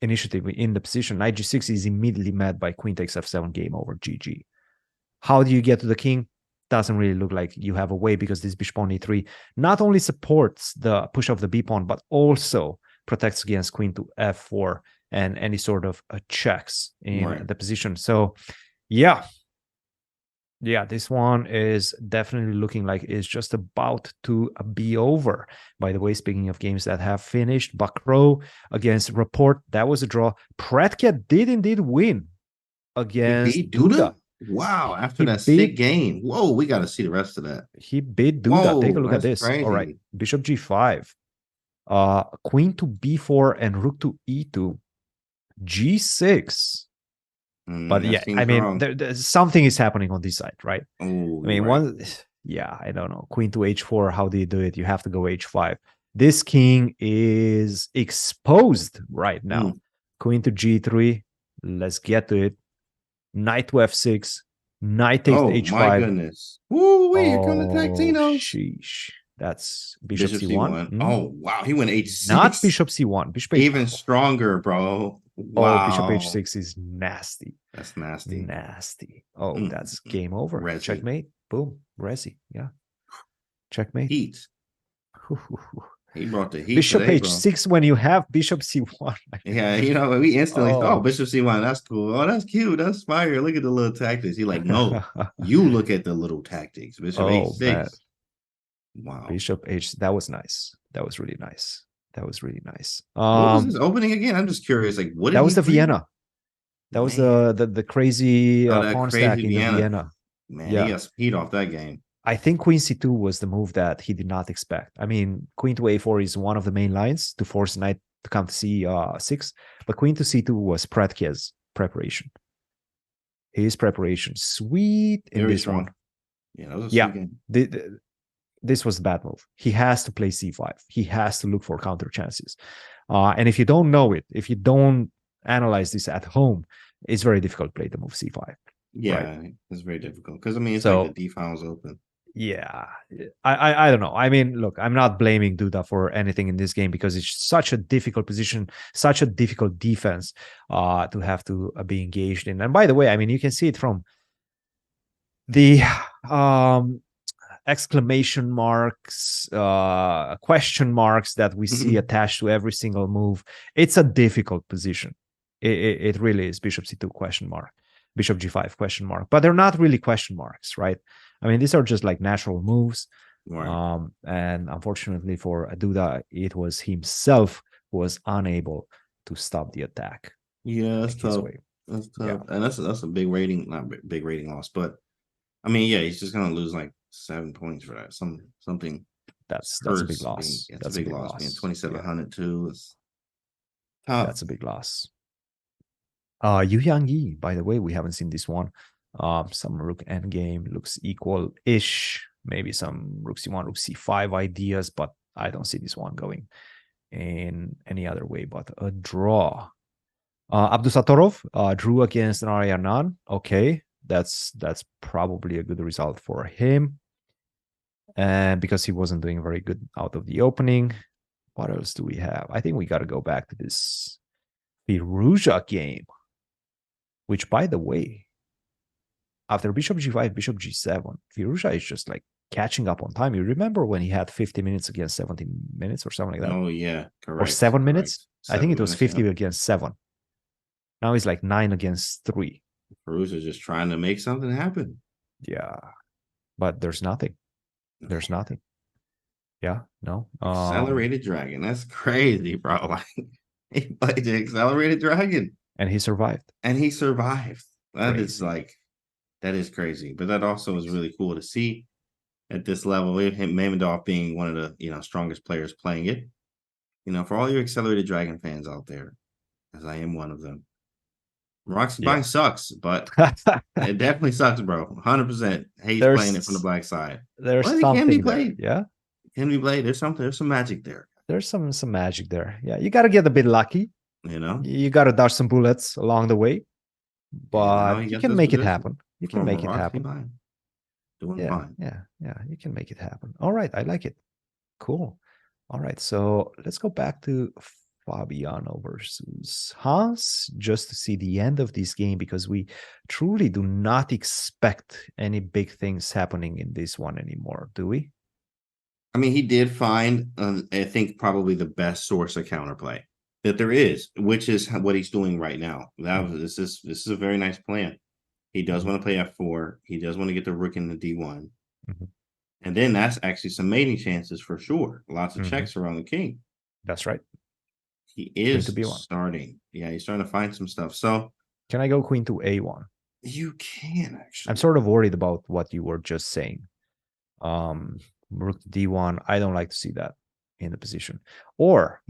S1: initiative in the position. Knight G6 is immediately met by Queen takes F7, game over, GG. How do you get to the king? Doesn't really look like you have a way, because this bishop pawn E3 not only supports the push of the B pawn, but also protects against queen to F4 and any sort of checks in the position. So yeah, this one is definitely looking like it's just about to be over. By the way, speaking of games that have finished, Bakro against Report, that was a draw. Pretke did indeed win against Duda.
S2: Wow, after that sick game. Whoa, we got to see the rest of that.
S1: He beat Duda. Take a look at this. Crazy. All right, bishop G5, queen to B4 and rook to E2, G6. But yeah, I mean, there's something is happening on this side, right?
S2: I
S1: mean, I don't know. Queen to H4, how do you do it? You have to go H5. This king is exposed right now. Queen to G3. Let's get to it. Knight to F6. Knight takes H5.
S2: My goodness. Ooh, you're coming to Tactino.
S1: Sheesh. That's bishop C1.
S2: Oh, wow. He went H6.
S1: Not bishop C1. Bishop
S2: even stronger, bro. Wow.
S1: Oh, bishop H6 is nasty.
S2: That's nasty.
S1: Nasty. Oh, that's game over.
S2: Resi.
S1: Checkmate. Boom. Resi. Yeah. Checkmate.
S2: Heat. He brought the heat.
S1: Bishop H6 when you have bishop C1.
S2: Yeah, we instantly thought bishop C1. That's cool. Oh, that's cute. That's fire. Look at the little tactics. He like, no, you look at the little tactics. Bishop H6. Man. Wow.
S1: Bishop H. That was nice. That was really nice. What
S2: was his opening again? I'm just curious. Like, what?
S1: That was the Vienna. That was the crazy pawn stack in the Vienna.
S2: Man, he got speed off that game.
S1: I think Queen C2 was the move that he did not expect. I mean, Queen to A4 is one of the main lines to force knight to come to C6, but Queen to C2 was Pretke's preparation. His preparation, sweet in this one.
S2: Yeah, that was a game.
S1: This was a bad move. He has to play C5. He has to look for counter chances. And if you don't know it, if you don't analyze this at home, it's very difficult to play the move C5.
S2: Yeah, right? It's very difficult because I mean, it's like the D file is open.
S1: Yeah, I don't know. I mean, look, I'm not blaming Duda for anything in this game because it's such a difficult position, such a difficult defense to have to be engaged in. And by the way, I mean, you can see it from the exclamation marks, question marks that we see attached to every single move. It's a difficult position. It really is. Bishop C2 question mark, Bishop G5 question mark, but they're not really question marks, right? I mean, these are just like natural moves.
S2: Right.
S1: And unfortunately for Duda, it was himself who was unable to stop the attack.
S2: Yeah, that's
S1: his
S2: tough.
S1: way.
S2: That's
S1: Yeah.
S2: tough, and that's a big rating, not big rating loss, but I mean, yeah, he's just gonna lose like 7 points for that. Something
S1: That's a big
S2: hurts.
S1: loss.
S2: It's a
S1: That's a
S2: big
S1: big
S2: loss. Being
S1: loss. Yeah,
S2: 2,700 too is tough.
S1: that's a big loss. Yu Yang Yi, by the way, we haven't seen this one. Some rook endgame looks equal-ish. Maybe some rook c1, rook c5 ideas, but I don't see this one going in any other way but a draw. Abdusatorov drew against Narayanan. Okay, that's probably a good result for him. And because he wasn't doing very good out of the opening. What else do we have? I think we got to go back to this Firouzja game, which, by the way, after bishop g5, bishop g7, Firouzja is just like catching up on time. You remember when he had 50 minutes against 17 minutes or something like that?
S2: Oh yeah, correct.
S1: Or 7 minutes? I think it was
S2: 7 minutes,
S1: 50 against 7. Now he's like 9 against 3.
S2: Firouzja just trying to make something happen.
S1: Yeah, but there's nothing. There's nothing. Yeah, no.
S2: Accelerated dragon. That's crazy, bro. Like he played the accelerated dragon.
S1: And he survived.
S2: And he survived. That is
S1: Crazy.
S2: like, that is crazy. But that also is really cool to see at this level. Him, Mamedov being one of the strongest players playing it. For all your accelerated dragon fans out there, as I am one of them, Maroczy Bind sucks, but it definitely sucks, bro. 100%. Hates playing it from the black side.
S1: There's
S2: but it
S1: something
S2: can be
S1: there.
S2: played.
S1: Yeah.
S2: It can be played. There's some magic there.
S1: There's some magic there. Yeah, you got to get a bit lucky. You got to dodge some bullets along the way, but you can make it happen. You can make it happen.
S2: Doing fine.
S1: Yeah, you can make it happen. All right, I like it. Cool. All right, so let's go back to Fabiano versus Hans just to see the end of this game, because we truly do not expect any big things happening in this one anymore, do we?
S2: I mean, he did find, I think, probably the best source of counterplay that there is, which is what he's doing right now. This is a very nice plan. He does want to play f4. He does want to get the rook in the d1. And then that's actually some mating chances for sure. Lots of checks around the king.
S1: That's right.
S2: He is starting. Yeah, he's starting to find some stuff. So
S1: can I go queen to a1?
S2: You can, actually.
S1: I'm sort of worried about what you were just saying. Rook to d1. I don't like to see that in the position. Or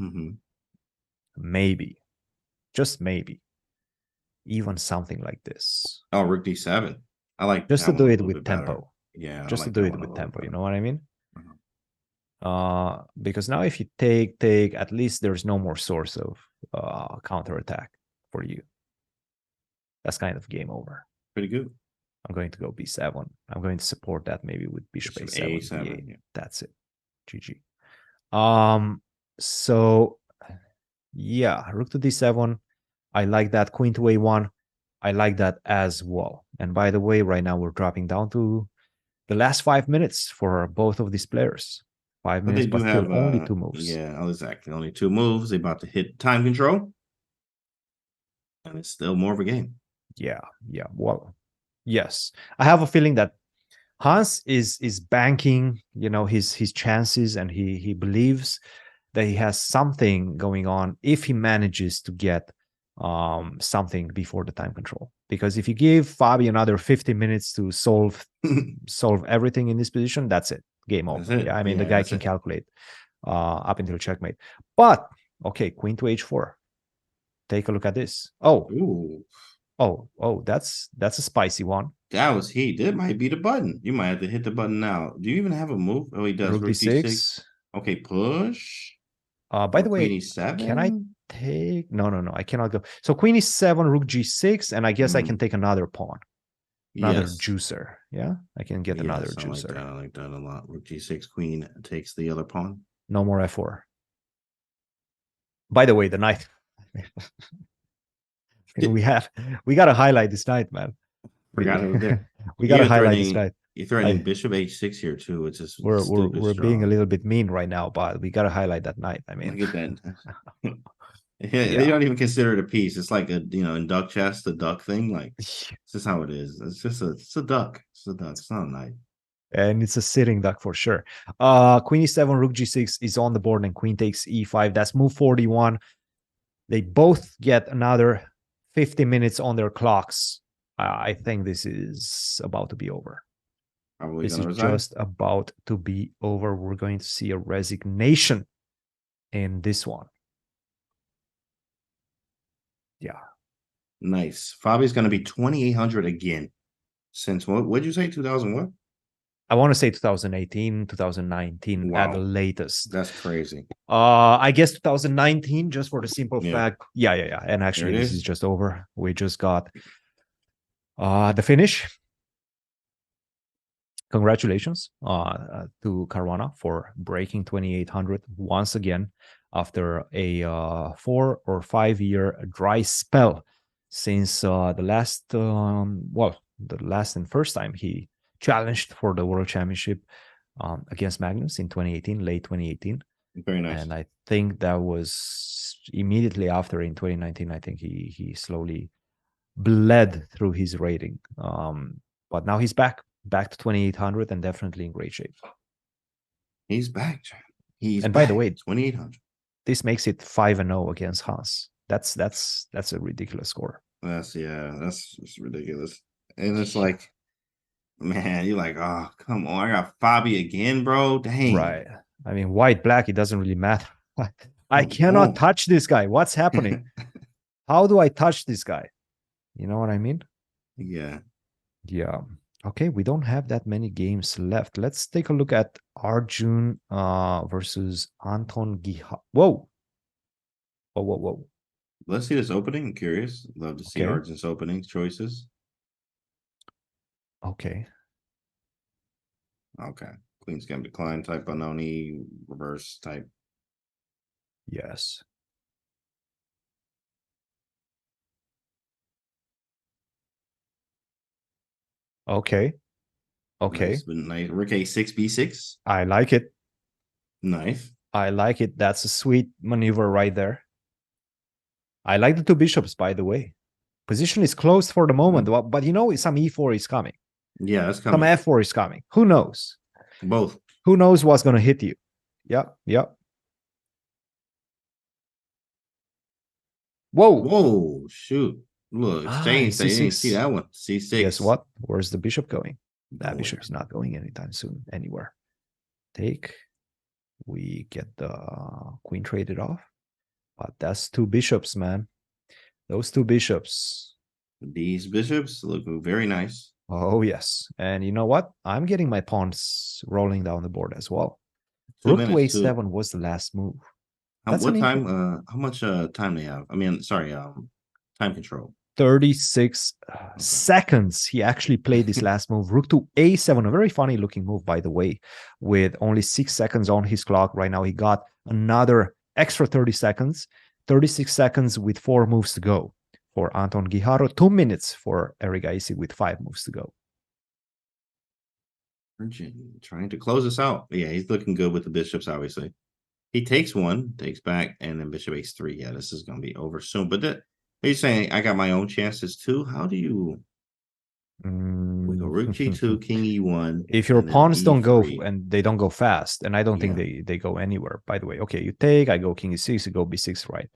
S1: maybe, just maybe, even something like this.
S2: Oh, rook d7. I like
S1: just to do it with tempo.
S2: Yeah,
S1: just to do it with tempo. You know what I mean? Because now if you take, at least there's no more source of counterattack for you. That's kind of game over.
S2: Pretty good.
S1: I'm going to go b7. I'm going to support that maybe with bishop a7.
S2: A7.
S1: Yeah. That's it. GG. So yeah, rook to d7. I like that. Queen to a1. I like that as well. And by the way, right now we're dropping down to the last 5 minutes for both of these players. 5 minutes, but still only 2 moves.
S2: Yeah, exactly. Only 2 moves. They're about to hit time control. And it's still more of a game.
S1: Yeah. Well, yes. I have a feeling that Hans is banking, his chances, and he believes that he has something going on if he manages to get something before the time control. Because if you give Fabi another 50 minutes to solve everything in this position, that's it. Game over. Yeah, I mean, the guy can calculate up until checkmate. But okay, queen to h4. Take a look at this. Oh, that's a spicy one.
S2: That was heat. That might be the button. You might have to hit the button now. Do you even have a move? Oh, he does.
S1: Rook d6.
S2: Okay, push.
S1: By the way,
S2: queen e7?
S1: Can I take? No, I cannot go. So queen e7, rook g6, and I guess I can take another pawn. Another juicer. Yeah, I can get another juicer.
S2: I like that a lot. Rook g6, queen takes the other pawn.
S1: No more f4. By the way, the knight. we got to highlight this knight, man.
S2: Forgot it was there.
S1: We got to highlight this knight.
S2: You're threatening bishop h6 here too. It's just
S1: we're being a little bit mean right now, but we got to highlight that knight. I mean,
S2: look at that. They don't even consider it a piece. It's like in duck chess, the duck thing. Like it's just how it is. It's just a duck. It's a duck. It's not a knight.
S1: And it's a sitting duck for sure. Queen e7, rook g6 is on the board, and queen takes e5. That's move 41. They both get another 50 minutes on their clocks. I think this is about to be over.
S2: Probably
S1: This
S2: gonna
S1: is
S2: resign.
S1: just about to be over. We're going to see a resignation in this one. Yeah.
S2: Nice. Fabi's gonna be 2,800 again. Since what'd you say? 2000 what?
S1: I want to say 2018, 2019 at the
S2: Wow.
S1: latest.
S2: That's crazy.
S1: I guess 2019, just for the simple
S2: Yeah.
S1: fact. Yeah. And actually,
S2: There it
S1: this
S2: is.
S1: is just over. We just got the finish. Congratulations to Caruana for breaking 2,800 once again after a 4 or 5 year dry spell since the last, the last and first time he challenged for the World Championship against Magnus in 2018, late 2018.
S2: Very nice.
S1: And I think that was immediately after in 2019. I think he slowly bled through his rating. But now he's back to 2,800 and definitely in great shape.
S2: He's back, Chad. He's
S1: And
S2: back.
S1: by the way,
S2: 2,800.
S1: this makes it 5-0 against Hans. That's a ridiculous score.
S2: That's ridiculous. And it's like, man, you're like, oh, come on. I got Fabi again, bro. Dang.
S1: Right. I mean, white, black, it doesn't really matter. I cannot touch this guy. What's happening? How do I touch this guy? You know what I mean?
S2: Yeah.
S1: Yeah. Okay, we don't have that many games left. Let's take a look at Arjun versus Anton Giha. Whoa. Whoa.
S2: Let's see this opening. I'm curious. Love to see
S1: Okay.
S2: Arjun's opening choices.
S1: Okay.
S2: Queen's Gambit decline type Benoni reverse type.
S1: Yes. Okay.
S2: Nice. Rook A6 B6.
S1: I like it.
S2: Nice.
S1: I like it. That's a sweet maneuver right there. I like the two bishops, by the way. Position is closed for the moment, but you know, some E4 is coming.
S2: Yeah, that's coming.
S1: Some F4 is coming. Who knows?
S2: Both.
S1: Who knows what's going to hit you? Yep.
S2: Whoa, shoot. Look, exchange. They didn't see
S1: C6.
S2: that one. C6.
S1: Guess what? Where's the bishop going? That
S2: Nowhere.
S1: bishop is not going anytime soon anywhere. Take. We get the queen traded off. But that's two bishops, man. Those two bishops.
S2: These bishops look very nice.
S1: Oh, yes. And you know what? I'm getting my pawns rolling down the board as well.
S2: 2
S1: Rook to
S2: minutes
S1: A7 was the last move.
S2: What time? How much time they have? I mean, sorry, time control.
S1: 36 seconds. He actually played this last move. Rook to A7, a very funny looking move, by the way, with only 6 seconds on his clock. Right now, he got another extra 30 seconds, 36 seconds with 4 moves to go for Anton Giharu, 2 minutes for Eric Gaisi with 5 moves to go.
S2: Trying to close us out. Yeah, he's looking good with the bishops, obviously. He takes one, takes back, and then bishop h3. Yeah, this is going to be over soon. But he's saying, I got my own chances too. How do you... We go rook g2, king e1.
S1: If your pawns don't go and they don't go fast, and I don't think they go anywhere, by the way. Okay, you take, I go king e6, you go b6, right?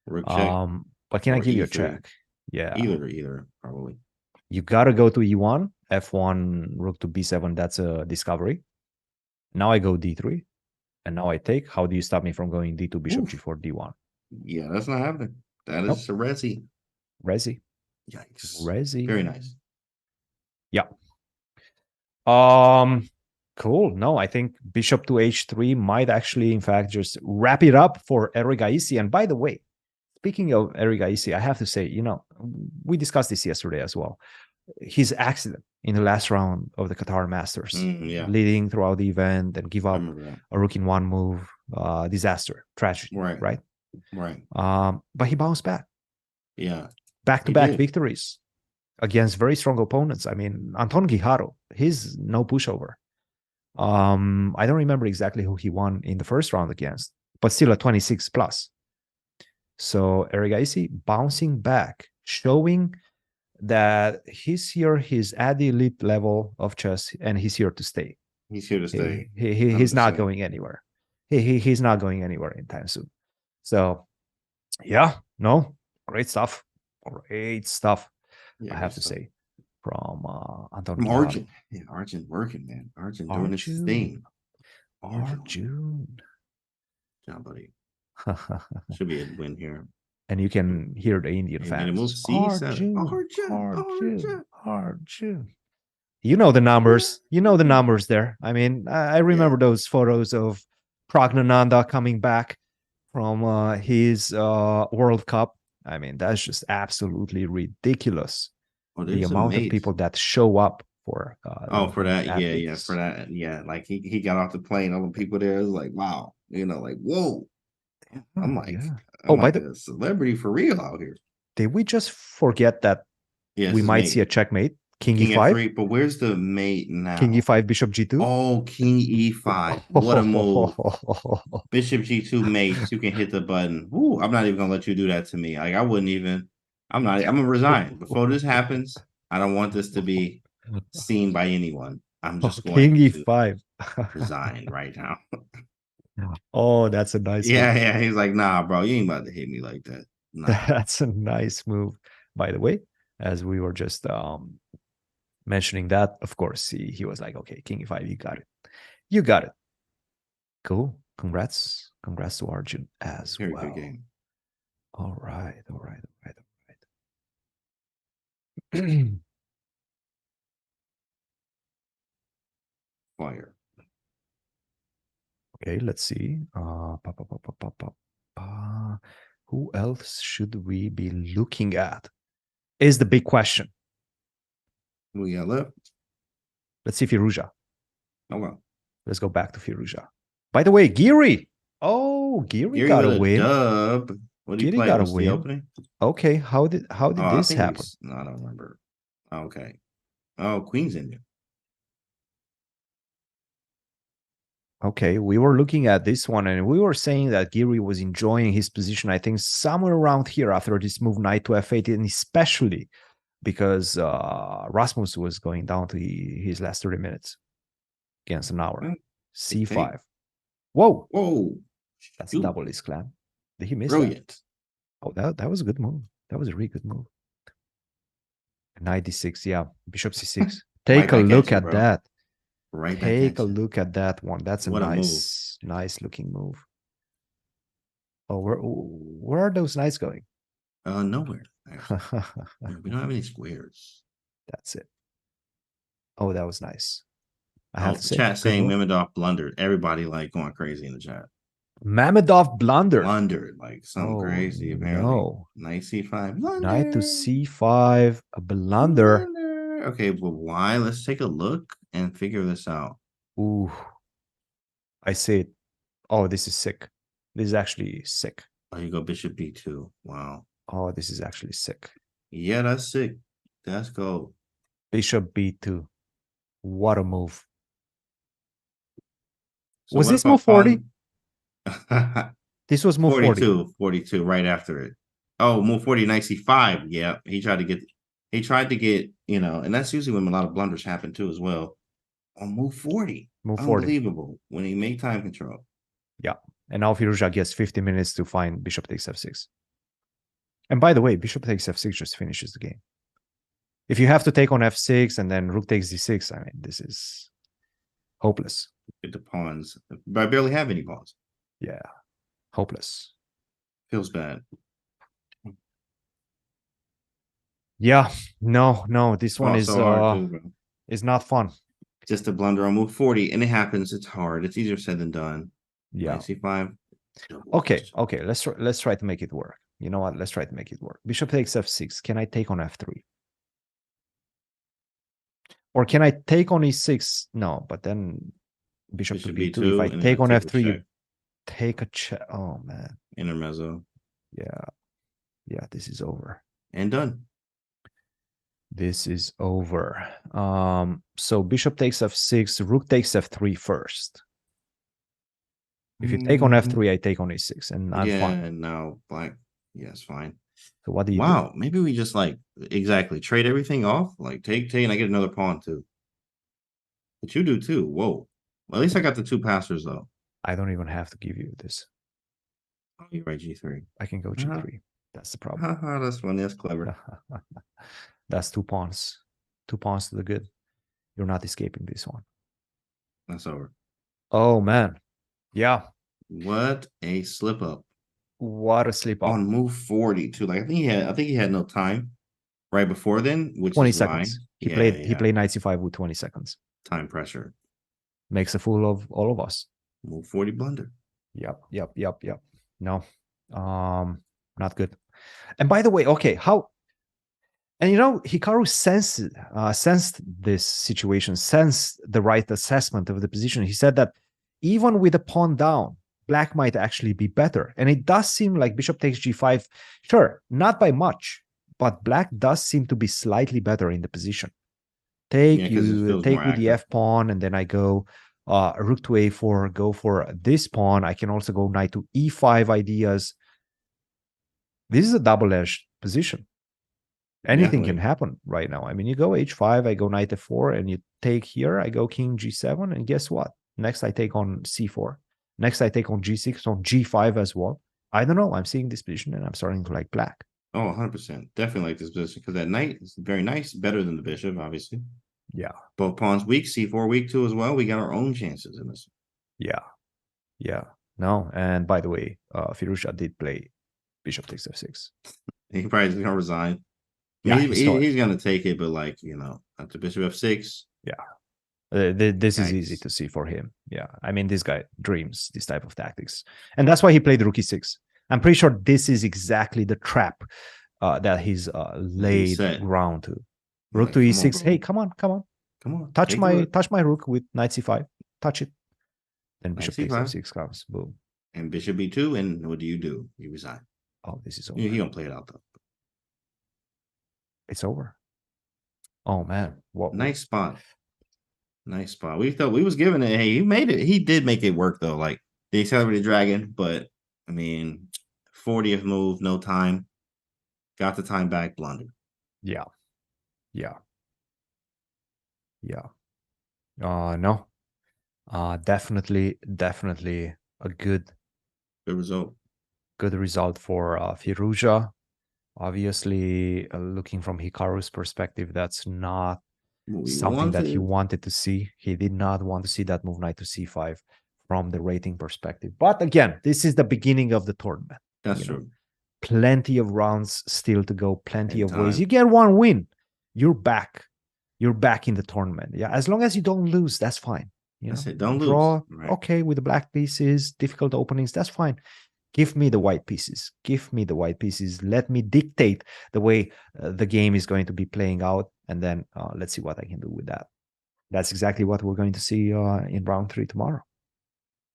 S2: Rook check.
S1: But can I give
S2: E3.
S1: you a check? Yeah.
S2: Either, probably.
S1: You got to go to e1, f1, rook to b7. That's a discovery. Now I go d3, and now I take. How do you stop me from going d2, bishop g4, d1?
S2: Yeah, that's not happening. That is a resi.
S1: Resi.
S2: Yikes.
S1: Resi.
S2: Very nice.
S1: Yeah. Cool. No, I think bishop to h3 might actually, in fact, just wrap it up for Eric Gaisi. And by the way, speaking of Eric Gaisi, I have to say, you know, we discussed this yesterday as well. His accident in the last round of the Qatar Masters, leading throughout the event and give up a rook in one move, disaster, tragedy, right? But he bounced back.
S2: Yeah.
S1: Back-to-back victories against very strong opponents. I mean, Anton Giharu, he's no pushover. I don't remember exactly who he won in the first round against, but still a 26 plus. So Eric Gaisi bouncing back, showing that he's here, he's at the elite level of chess, and he's here to stay.
S2: He's here to stay.
S1: He's not going anywhere. He's not going anywhere anytime soon. So, yeah, No, great stuff. Great stuff.
S2: Yeah,
S1: I have
S2: good
S1: to
S2: stuff.
S1: say, from Anton
S2: From
S1: Hikaru.
S2: Argent. Yeah, Argent working, man. Argent doing its thing.
S1: Arjun.
S2: Yeah, buddy. Should be a win here.
S1: And you can hear the Indian
S2: And then it
S1: fans.
S2: moves C7.
S1: Arjun.
S2: Argent.
S1: Arjun. You know the numbers. You know the numbers there. I mean, I remember those photos of Pragnananda coming back from his World Cup. I mean, that's just absolutely ridiculous.
S2: Oh,
S1: The
S2: there's a
S1: amount of
S2: mate.
S1: people that show up for
S2: For that,
S1: leagues.
S2: for that, yeah. Like he got off the plane, all the people there is like, wow, like whoa. I'm like,
S1: Yeah.
S2: I'm
S1: By
S2: like
S1: the
S2: a celebrity for real out here.
S1: did we just forget that
S2: Yes,
S1: we
S2: his
S1: might
S2: mate.
S1: see a checkmate? King
S2: King
S1: E5?
S2: F3, but where's the mate now?
S1: King E5, Bishop G2?
S2: Oh, King E5. What a move. Bishop G2 mates, you can hit the button. Ooh, I'm not even gonna let you do that to me. Like I wouldn't even. I'm gonna resign. Before this happens, I don't want this to be seen by anyone. I'm just
S1: King
S2: going to
S1: E5.
S2: resign right now.
S1: Oh, that's a nice move.
S2: Yeah. He's like, nah, bro, you ain't about to hit me like that. Nah.
S1: That's a nice move, by the way. As we were just mentioning that, of course, he was like, okay, King E5, you got it. You got it. Cool. Congrats. Congrats to Arjun as
S2: Very
S1: well.
S2: good game.
S1: All right.
S2: Fire.
S1: Okay, let's see. Who else should we be looking at? Is the big question.
S2: Who we got left?
S1: Let's see Firuja.
S2: Oh well.
S1: Let's go back to Firuja. By the way, Giri. Oh, Giri got a win.
S2: Dub. What did he
S1: Giri
S2: play?
S1: got a
S2: What's the
S1: win.
S2: opening?
S1: Okay, how did this happen?
S2: No, I don't remember. Okay. Oh, Queen's in there.
S1: Okay, we were looking at this one and we were saying that Giri was enjoying his position, I think, somewhere around here after this move knight to f8, and especially because Rasmus was going down to his last 30 minutes against an hour. C5. Whoa!
S2: Whoa!
S1: That's a double ace clan. Did he miss
S2: Brilliant.
S1: that? Oh, that was a good move. That was a really good move. Knight d6, yeah. Bishop c6. Take a look at that. Take a look at that one. That's a nice looking move. Oh, where are those knights going?
S2: Nowhere. We don't have any squares.
S1: That's it. Oh, that was nice. I have to say,
S2: chat saying Mamedov blundered. Everybody like going crazy in the chat.
S1: Mamedov blundered.
S2: Blundered like something crazy. Apparently,
S1: no.
S2: Knight c5. Blunder.
S1: Knight to c5. A blunder.
S2: Okay, but why? Let's take a look and figure this out.
S1: Ooh, I see it. Oh, this is sick. This is actually sick.
S2: Oh, you go Bishop b2. Wow.
S1: Oh, this is actually sick.
S2: Yeah, that's sick. Let's go.
S1: Bishop b2. What a move.
S2: So
S1: was this move 40? This was move
S2: 42. 42, right after it. Oh, move 40, knight c5. Yeah, he tried to get, and that's usually when a lot of blunders happen too as well. On move 40.
S1: Move 40.
S2: Unbelievable. When he made time control.
S1: Yeah. And now Firuja gets 50 minutes to find bishop takes f6. And by the way, bishop takes f6 just finishes the game. If you have to take on f6 and then rook takes d6, I mean, this is hopeless.
S2: Get the pawns. But I barely have any pawns.
S1: Yeah. Hopeless.
S2: Feels bad.
S1: Yeah. No. This one is not fun.
S2: Just a blunder on move 40, and it happens. It's hard. It's easier said than done.
S1: Yeah.
S2: c5.
S1: Okay. Let's try to make it work. You know what? Let's try to make it work. Bishop takes f6. Can I take on f3? Or can I take on e6? No, but then bishop to b2. If I take on f3, you take a check. Oh man.
S2: Intermezzo.
S1: Yeah, this is over.
S2: And done.
S1: This is over. So bishop takes f6, rook takes f3 first. If you take on f3, I take on e6, and I'm fine.
S2: Yeah, no, black. Yes, fine.
S1: So what do you do?
S2: Wow, maybe we just trade everything off. Like take, and I get another pawn too. But you do too. Whoa. Well, at least I got the two passers though.
S1: I don't even have to give you this.
S2: Oh, you're right, g3.
S1: I can go g3. That's the problem.
S2: Haha, that's funny. That's clever.
S1: That's 2 pawns. 2 pawns to the good. You're not escaping this one.
S2: That's over.
S1: Oh, man. Yeah.
S2: What a slip up.
S1: What a slip up.
S2: On move 40 too. Like I think he had no time right before then, which
S1: 20
S2: is
S1: seconds.
S2: why.
S1: He
S2: Yeah,
S1: played knight c5 with 20 seconds.
S2: time pressure.
S1: Makes a fool of all of us.
S2: Move 40 blunder.
S1: Yep. No. Not good. And by the way, okay, how and Hikaru sensed this situation, sensed the right assessment of the position. He said that even with a pawn down, black might actually be better. And it does seem like bishop takes g5. Sure, not by much, but black does seem to be slightly better in the position. Take
S2: Yeah, 'cause it feels
S1: take
S2: more
S1: with the
S2: active.
S1: f pawn, and then I go rook to a4, go for this pawn. I can also go knight to e5 ideas. This is a double-edged position. Anything can
S2: Definitely.
S1: happen right now. I mean, you go h5, I go knight f4, and you take here, I go king g7, and guess what? Next, I take on c4. Next, I take on g6, on g5 as well. I don't know. I'm seeing this position, and I'm starting to like black.
S2: Oh, 100%. Definitely like this position because that knight is very nice, better than the bishop, obviously.
S1: Yeah,
S2: Both pawns weak, c4 weak too as well. We got our own chances in this.
S1: yeah. No, and by the way, Firuzha did play bishop takes f6.
S2: He probably is gonna resign.
S1: Yeah,
S2: He's gonna take it, but like after bishop f6.
S1: Yeah. This is easy
S2: Yikes.
S1: to see for him. Yeah. I mean, this guy dreams this type of tactics. And that's why he played rook e6. I'm pretty sure this is exactly the trap that he's laid
S2: set.
S1: ground to.
S2: You're
S1: Rook
S2: like,
S1: to
S2: come on,
S1: e6.
S2: bro.
S1: Hey, come on.
S2: Come on.
S1: Touch
S2: take the
S1: my rook with knight c5. Touch it. Then
S2: Knight
S1: bishop takes
S2: c5.
S1: f6 comes. Boom.
S2: and bishop b2. And what do? You resign.
S1: Oh, this is over.
S2: He gonna play it out though.
S1: It's over. Oh man. What
S2: Nice spot. Nice spot. We thought we was giving it. Hey, he made it. He did make it work though. Like the accelerated dragon, but I mean, 40th move, no time. Got the time back, blunder.
S1: Yeah. No. Definitely a good
S2: Good result.
S1: for Firuzha. Obviously, looking from Hikaru's perspective, that's not something that he wanted to see. He did not want to see that move knight to c5 from the rating perspective. But again, this is the beginning of the tournament.
S2: That's true.
S1: Plenty of rounds still to go, plenty
S2: And
S1: of ways.
S2: time.
S1: You get one win, you're back. You're back in the tournament. Yeah, as long as you don't lose, that's fine.
S2: That's it. Don't
S1: draw,
S2: lose. Right.
S1: okay, with the black pieces, difficult openings, that's fine. Give me the white pieces. Give me the white pieces. Let me dictate the way the game is going to be playing out. And then let's see what I can do with that. That's exactly what we're going to see in round 3 tomorrow.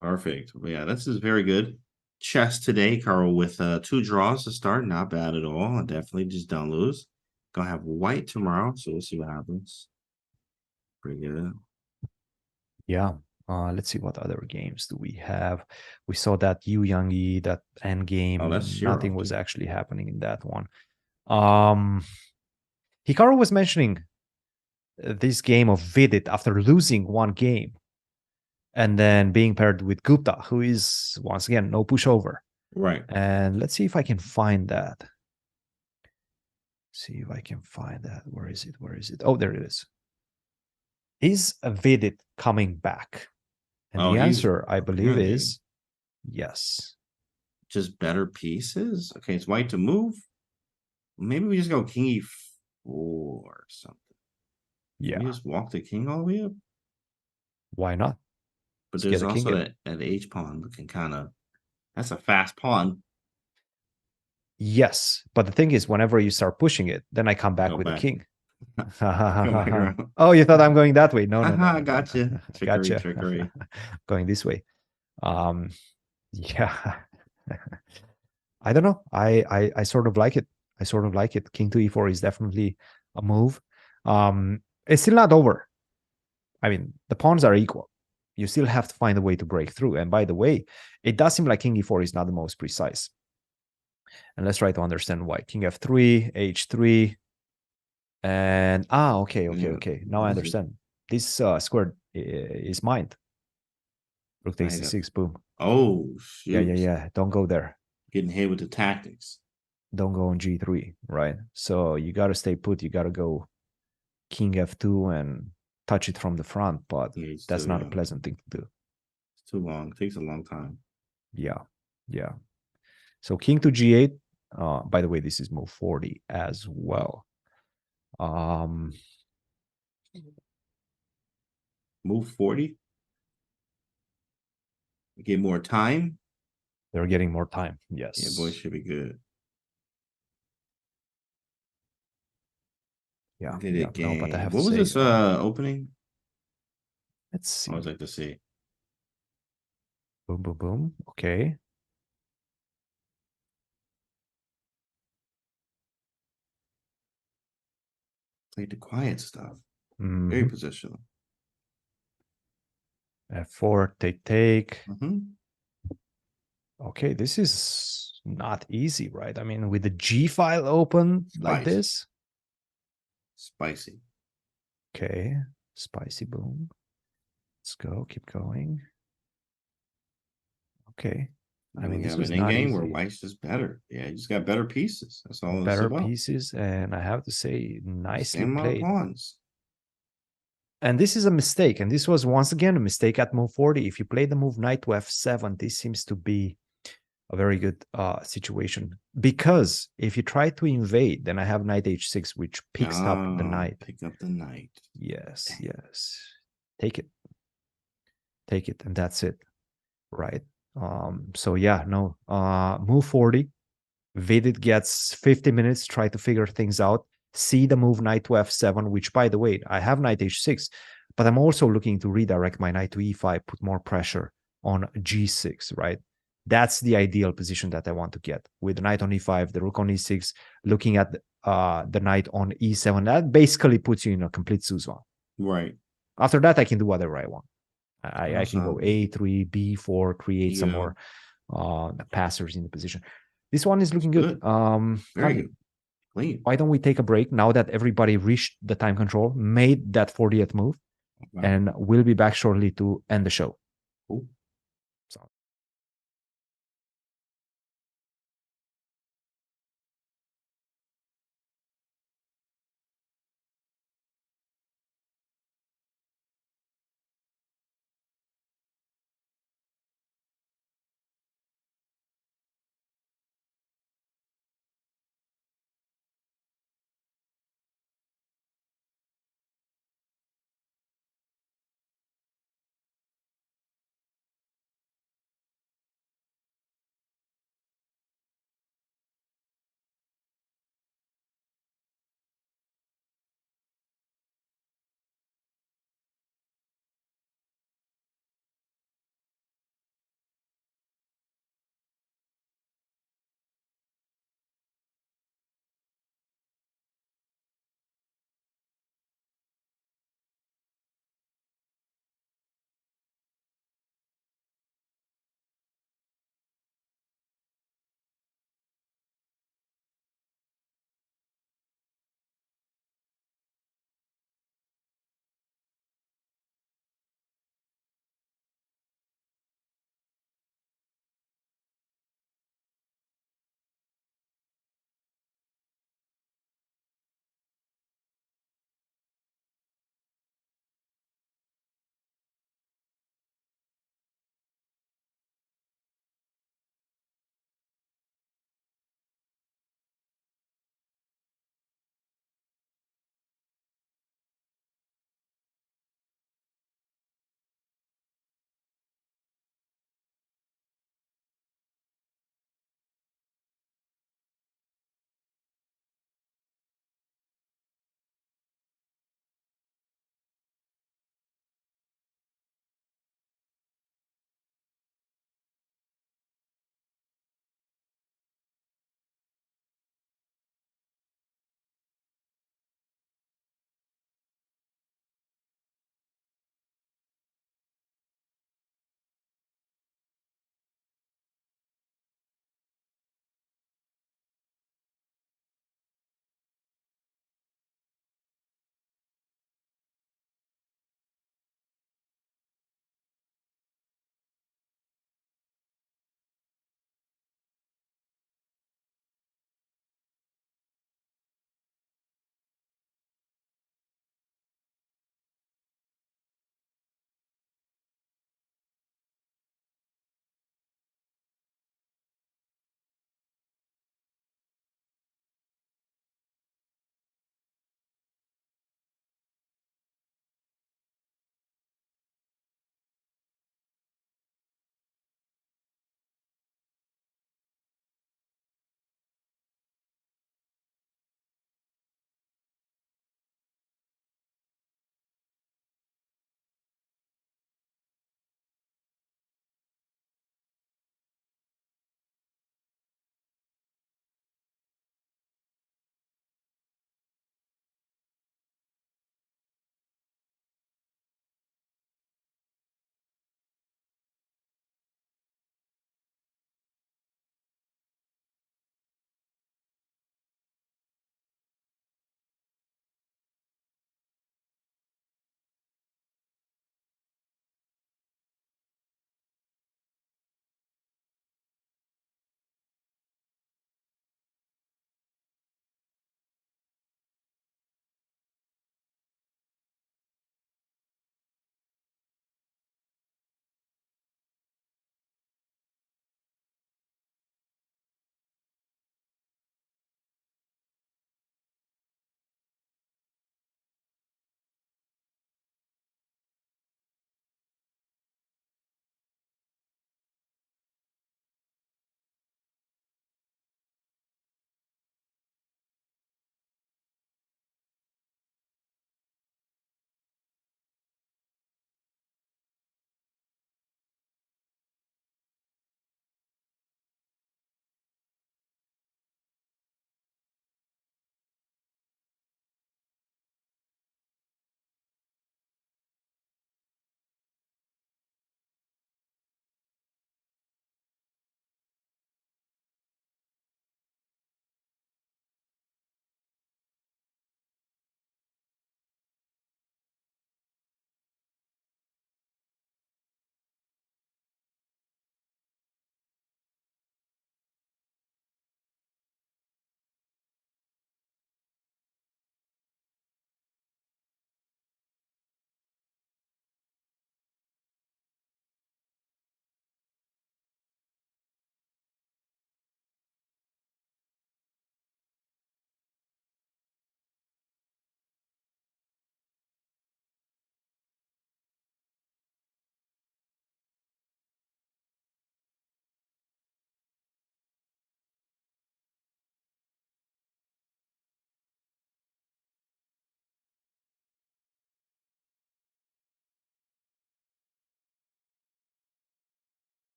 S2: Perfect. Yeah, this is very good. Chess today, Carl, with 2 draws to start. Not bad at all. Definitely just don't lose. Gonna have white tomorrow, so we'll see what happens. Pretty good.
S1: Yeah. Let's see what other games do we have. We saw that Yu Yangi, that endgame.
S2: Oh, that's
S1: nothing was actually happening in that one. Hikaru was mentioning this game of Vidit after losing one game and then being paired with Gupta, who is once again no pushover.
S2: Right.
S1: And let's see if I can find that. See if I can find that. Where is it? Oh, there it is. Is Vidit coming back? And the answer, I believe, is yes.
S2: Just better pieces? Okay, it's white to move. Maybe we just go king e4 or something.
S1: Yeah.
S2: Can we just walk the king all the way up?
S1: Why not?
S2: But there's also that h pawn looking kind of... That's a fast pawn.
S1: Yes, but the thing is, whenever you start pushing it, then I come back with a king. Oh, you thought I'm going that way? No.
S2: Gotcha. Trickery.
S1: Going this way. Yeah. I don't know. I sort of like it. King to e4 is definitely a move. It's still not over. I mean, the pawns are equal. You still have to find a way to break through. And by the way, it does seem like king e4 is not the most precise. And let's try to understand why. King f3, h3. And okay. Now I understand. This square is mined. Rook takes c6, boom.
S2: Oh, shoot.
S1: Yeah. Don't go there.
S2: Getting hit with the tactics.
S1: don't go on g3, right? So you got to stay put. You got to go king f2 and touch it from the front, but
S2: Yeah, it's
S1: that's
S2: too
S1: not a
S2: young.
S1: pleasant thing to do.
S2: It's too long. It takes a long time.
S1: Yeah, yeah. So king to g8. By the way, this is move 40 as well.
S2: Move 40. Get more time.
S1: They're getting more time.
S2: Yeah,
S1: Yes.
S2: boy, should be good.
S1: Yeah.
S2: Did
S1: Yeah.
S2: it
S1: No, but I
S2: game.
S1: have
S2: What
S1: to
S2: was
S1: say,
S2: this opening?
S1: let's
S2: I always
S1: see.
S2: like to see.
S1: Boom, boom, boom. Okay.
S2: Played the quiet stuff. Very
S1: Mhm.
S2: positional.
S1: F4, take.
S2: Mm-hmm.
S1: Okay, this is not easy, right? I mean, with the G file open like
S2: Spicy.
S1: this.
S2: Spicy.
S1: Okay, spicy boom. Let's go, keep going. Okay. I
S2: Then
S1: mean,
S2: we
S1: this
S2: have
S1: was
S2: an
S1: not
S2: endgame where
S1: easy.
S2: white's just better. Yeah, you just got better pieces. That's all it's
S1: Better
S2: about.
S1: pieces, and I have to say, nicely
S2: Same amount of
S1: played.
S2: pawns.
S1: And this is a mistake. And this was once again a mistake at move 40. If you play the move knight to f7, this seems to be a very good situation. Because if you try to invade, then I have knight h6, which picks up the knight.
S2: Pick up the knight.
S1: Yes, yes. Take it. Take it, and that's it. Right. So yeah, no. Move 40. Vidit gets 50 minutes, try to figure things out. See the move knight to f7, which by the way, I have knight h6, but I'm also looking to redirect my knight to e5, put more pressure on g6, right? That's the ideal position that I want to get with the knight on e5, the rook on e6, looking at the knight on e7. That basically puts you in a complete Suzwan.
S2: Right.
S1: After that, I can do whatever I want. I can go
S2: Awesome.
S1: a3, b4, create some
S2: Yeah.
S1: more passers in the position. This one is looking
S2: Good.
S1: good.
S2: Very good. Clean.
S1: Why don't we take a break now that everybody reached the time control, made that 40th move,
S2: Wow.
S1: and we'll be back shortly to end the show.
S2: Cool.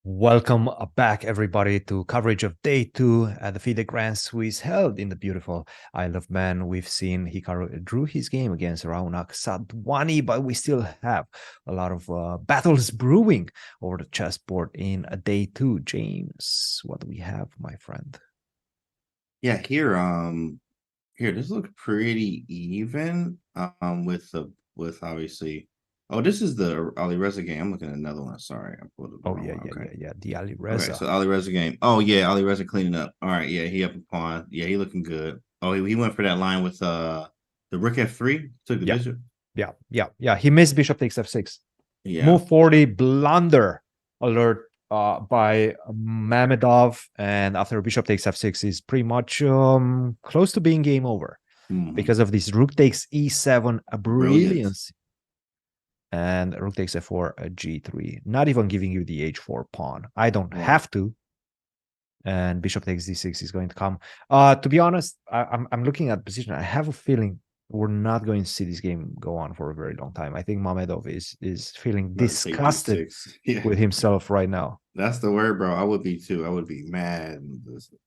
S1: Welcome back, everybody, to coverage of day 2 at the FIDE Grand Swiss held in the beautiful Isle of Man. We've seen Hikaru drew his game against Raunak Sadwani, but we still have a lot of battles brewing over the chessboard in day 2. James, what do we have, my friend?
S2: Yeah, here this looks pretty even. With obviously. Oh, this is the Ali Reza game. I'm looking at another one. Sorry, I pulled it the
S1: Oh,
S2: wrong
S1: yeah,
S2: one.
S1: yeah,
S2: Okay.
S1: yeah, yeah. The Ali
S2: Okay,
S1: Reza.
S2: so Ali Reza game. Oh yeah, Ali Reza cleaning up. All right, yeah, he up a pawn. Yeah, he looking good. Oh, he went for that line with the rook f3, took the
S1: Yeah.
S2: bishop.
S1: Yeah. He missed bishop takes f6.
S2: Yeah.
S1: Move 40, blunder alert by Mamedov, and after bishop takes f6 is pretty much close to being game over because of this rook takes e7, a brilliance, and rook takes f4, a g3, not even giving you the h4 pawn. I don't have to, and bishop takes d6 is going to come. To be honest, I'm looking at the position. I have a feeling we're not going to see this game go on for a very long time. I think Mamedov is feeling disgusted with himself right now.
S2: That's the word, bro. I would be too. I would be mad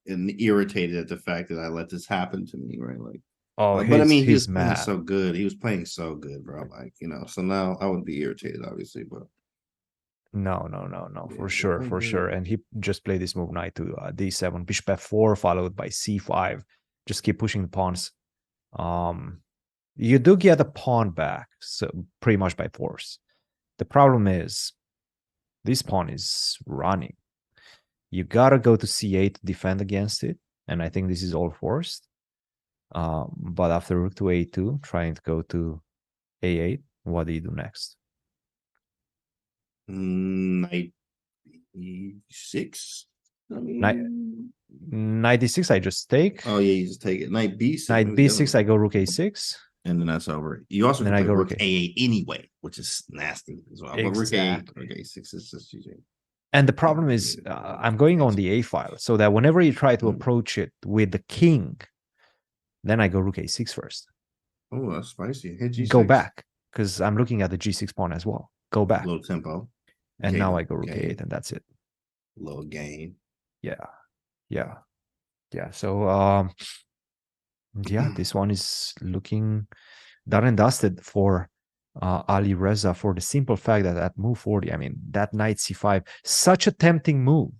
S2: and irritated at the fact that I let this happen to me, right? Like,
S1: oh,
S2: but I mean, he was
S1: he's
S2: playing
S1: mad.
S2: so good. He was playing so good, bro. Like, so now I would be irritated, obviously, but
S1: no,
S2: yeah,
S1: for sure. And he just played this move knight to d7, bishop f4, followed by c5. Just keep pushing the pawns. You do get a pawn back, so pretty much by force. The problem is this pawn is running. You gotta go to c8 to defend against it, and I think this is all forced. But after rook to a2, trying to go to a8, what do you do next?
S2: knight e6.
S1: Knight d6, I just take.
S2: Oh yeah, you just take it. Knight b6.
S1: Knight b6, I go rook a6.
S2: And then that's over. You also can play rook a8 anyway, which is nasty as well. But rook a8, rook a6 is just GG.
S1: And the problem is, I'm going on the a file, so that whenever you try to approach it with the king, then I go rook a6 first.
S2: Oh, that's spicy. Hit g6.
S1: Go back, because I'm looking at the g6 pawn as well. Go back.
S2: Little tempo.
S1: And now I go rook a8, and that's it.
S2: Little gain.
S1: Yeah. So, yeah, this one is looking done and dusted for Ali Reza, for the simple fact that at move 40, I mean, that knight c5, such a tempting move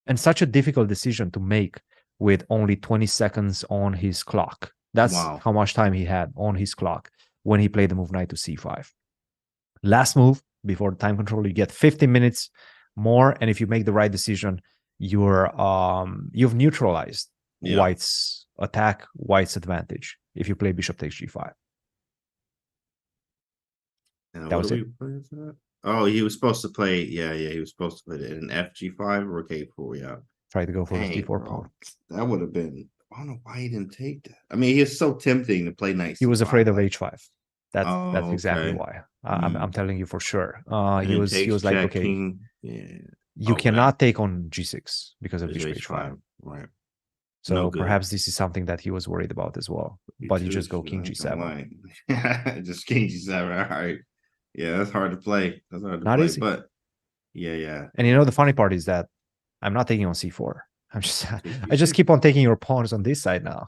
S1: and such a difficult decision to make with only 20 seconds on his clock. That's how much time he had on his clock when he played the move knight to c5. Last move, before the time control, you get 15 minutes more, and if you make the right decision, you've neutralized White's attack, White's advantage if you play bishop takes g5.
S2: That was it. Oh, he was supposed to play. Yeah, he was supposed to play it in fg5 or k4. Yeah,
S1: try to go for the d4 pawn.
S2: That would have been. I don't know why he didn't take that. I mean, he's so tempting to play knight.
S1: He was afraid of h5. That's exactly why. I'm telling you for sure. He was like, okay,
S2: king. Yeah,
S1: you cannot take on g6 because of bishop h5.
S2: Right.
S1: So perhaps this is something that he was worried about as well. But you just go king g7.
S2: Just king g7. All right. Yeah, that's hard to play. That's hard to
S1: not
S2: play.
S1: Easy.
S2: But yeah.
S1: And the funny part is that I'm not taking on c4. I just keep on taking your pawns on this side now.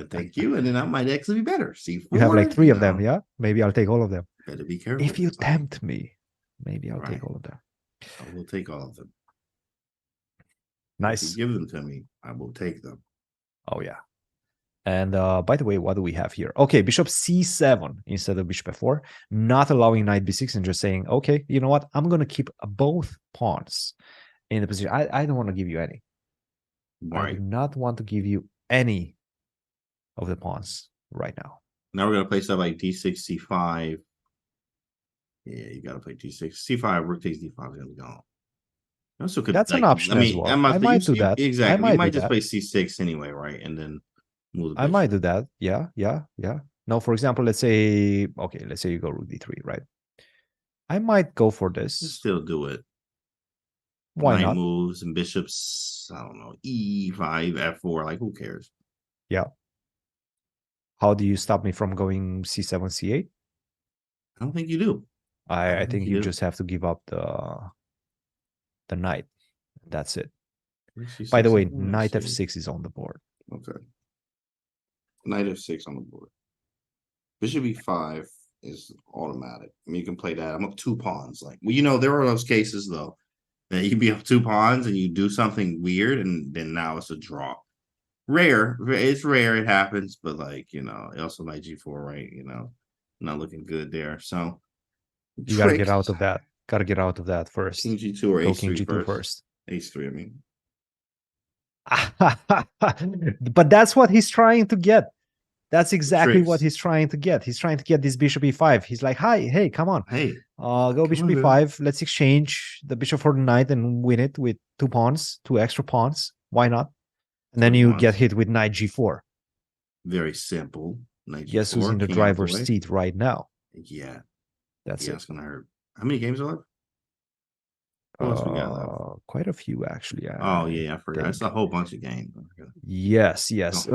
S2: Thank you. And then I might actually be better. C4.
S1: You have like 3 of them, yeah? Maybe I'll take all of them.
S2: Better be careful.
S1: If you tempt me, maybe I'll take all of them.
S2: I will take all of them.
S1: Nice.
S2: If you give them to me, I will take them.
S1: Oh, yeah. And by the way, what do we have here? Okay, bishop c7 instead of bishop f4, not allowing knight b6 and just saying, okay, you know what? I'm going to keep both pawns in the position. I don't want to give you any.
S2: Right.
S1: I do not want to give you any of the pawns right now.
S2: Now we're going to play stuff like d6, c5. Yeah, you got to play d6. c5, rook takes d5 is going to be gone. Also could,
S1: that's an option as well. I might do that.
S2: Exactly. You might just play c6 anyway, right? And then move the
S1: I might do that. Yeah. No, for example, let's say you go rook d3, right? I might go for this.
S2: Still do it.
S1: Why not?
S2: Moves and bishops, I don't know, e5, f4, like who cares?
S1: Yeah. How do you stop me from going c7, c8?
S2: I don't think you do.
S1: I think you just have to give up the knight. That's it.
S2: She
S1: By
S2: said
S1: the way,
S2: something? Let's
S1: knight
S2: see.
S1: f6 is on the board.
S2: Okay. Knight f6 on the board. Bishop e5 is automatic. I mean, you can play that. I'm up 2 pawns. Like, well, you know, there are those cases though that you be up 2 pawns and you do something weird, and then now it's a draw. Rare. It's rare. It happens, but like, you know, also knight g4, right? You know, not looking good there. So
S1: You gotta get
S2: tricks.
S1: out of that. Gotta get out of that first.
S2: King g2 or
S1: Go king
S2: h3
S1: g2
S2: first.
S1: first.
S2: H3, I mean.
S1: But that's what he's trying to get. That's exactly what
S2: Tricks.
S1: he's trying to get. He's trying to get this bishop e5. He's like, hi, hey, come on.
S2: Hey,
S1: Go bishop
S2: on,
S1: e5. Let's exchange the bishop for the knight and win it with 2 pawns, 2 extra pawns. Why not? And then you get hit with knight g4.
S2: very simple. Knight g4.
S1: Guess who's in the
S2: king out
S1: driver's
S2: way.
S1: seat right now?
S2: Yeah.
S1: That's
S2: Yeah,
S1: it.
S2: it's gonna hurt. How many games are left? What else we got left?
S1: Quite a few, actually.
S2: Oh yeah, I forgot. It's a
S1: think.
S2: whole bunch of games.
S1: Yes, yes.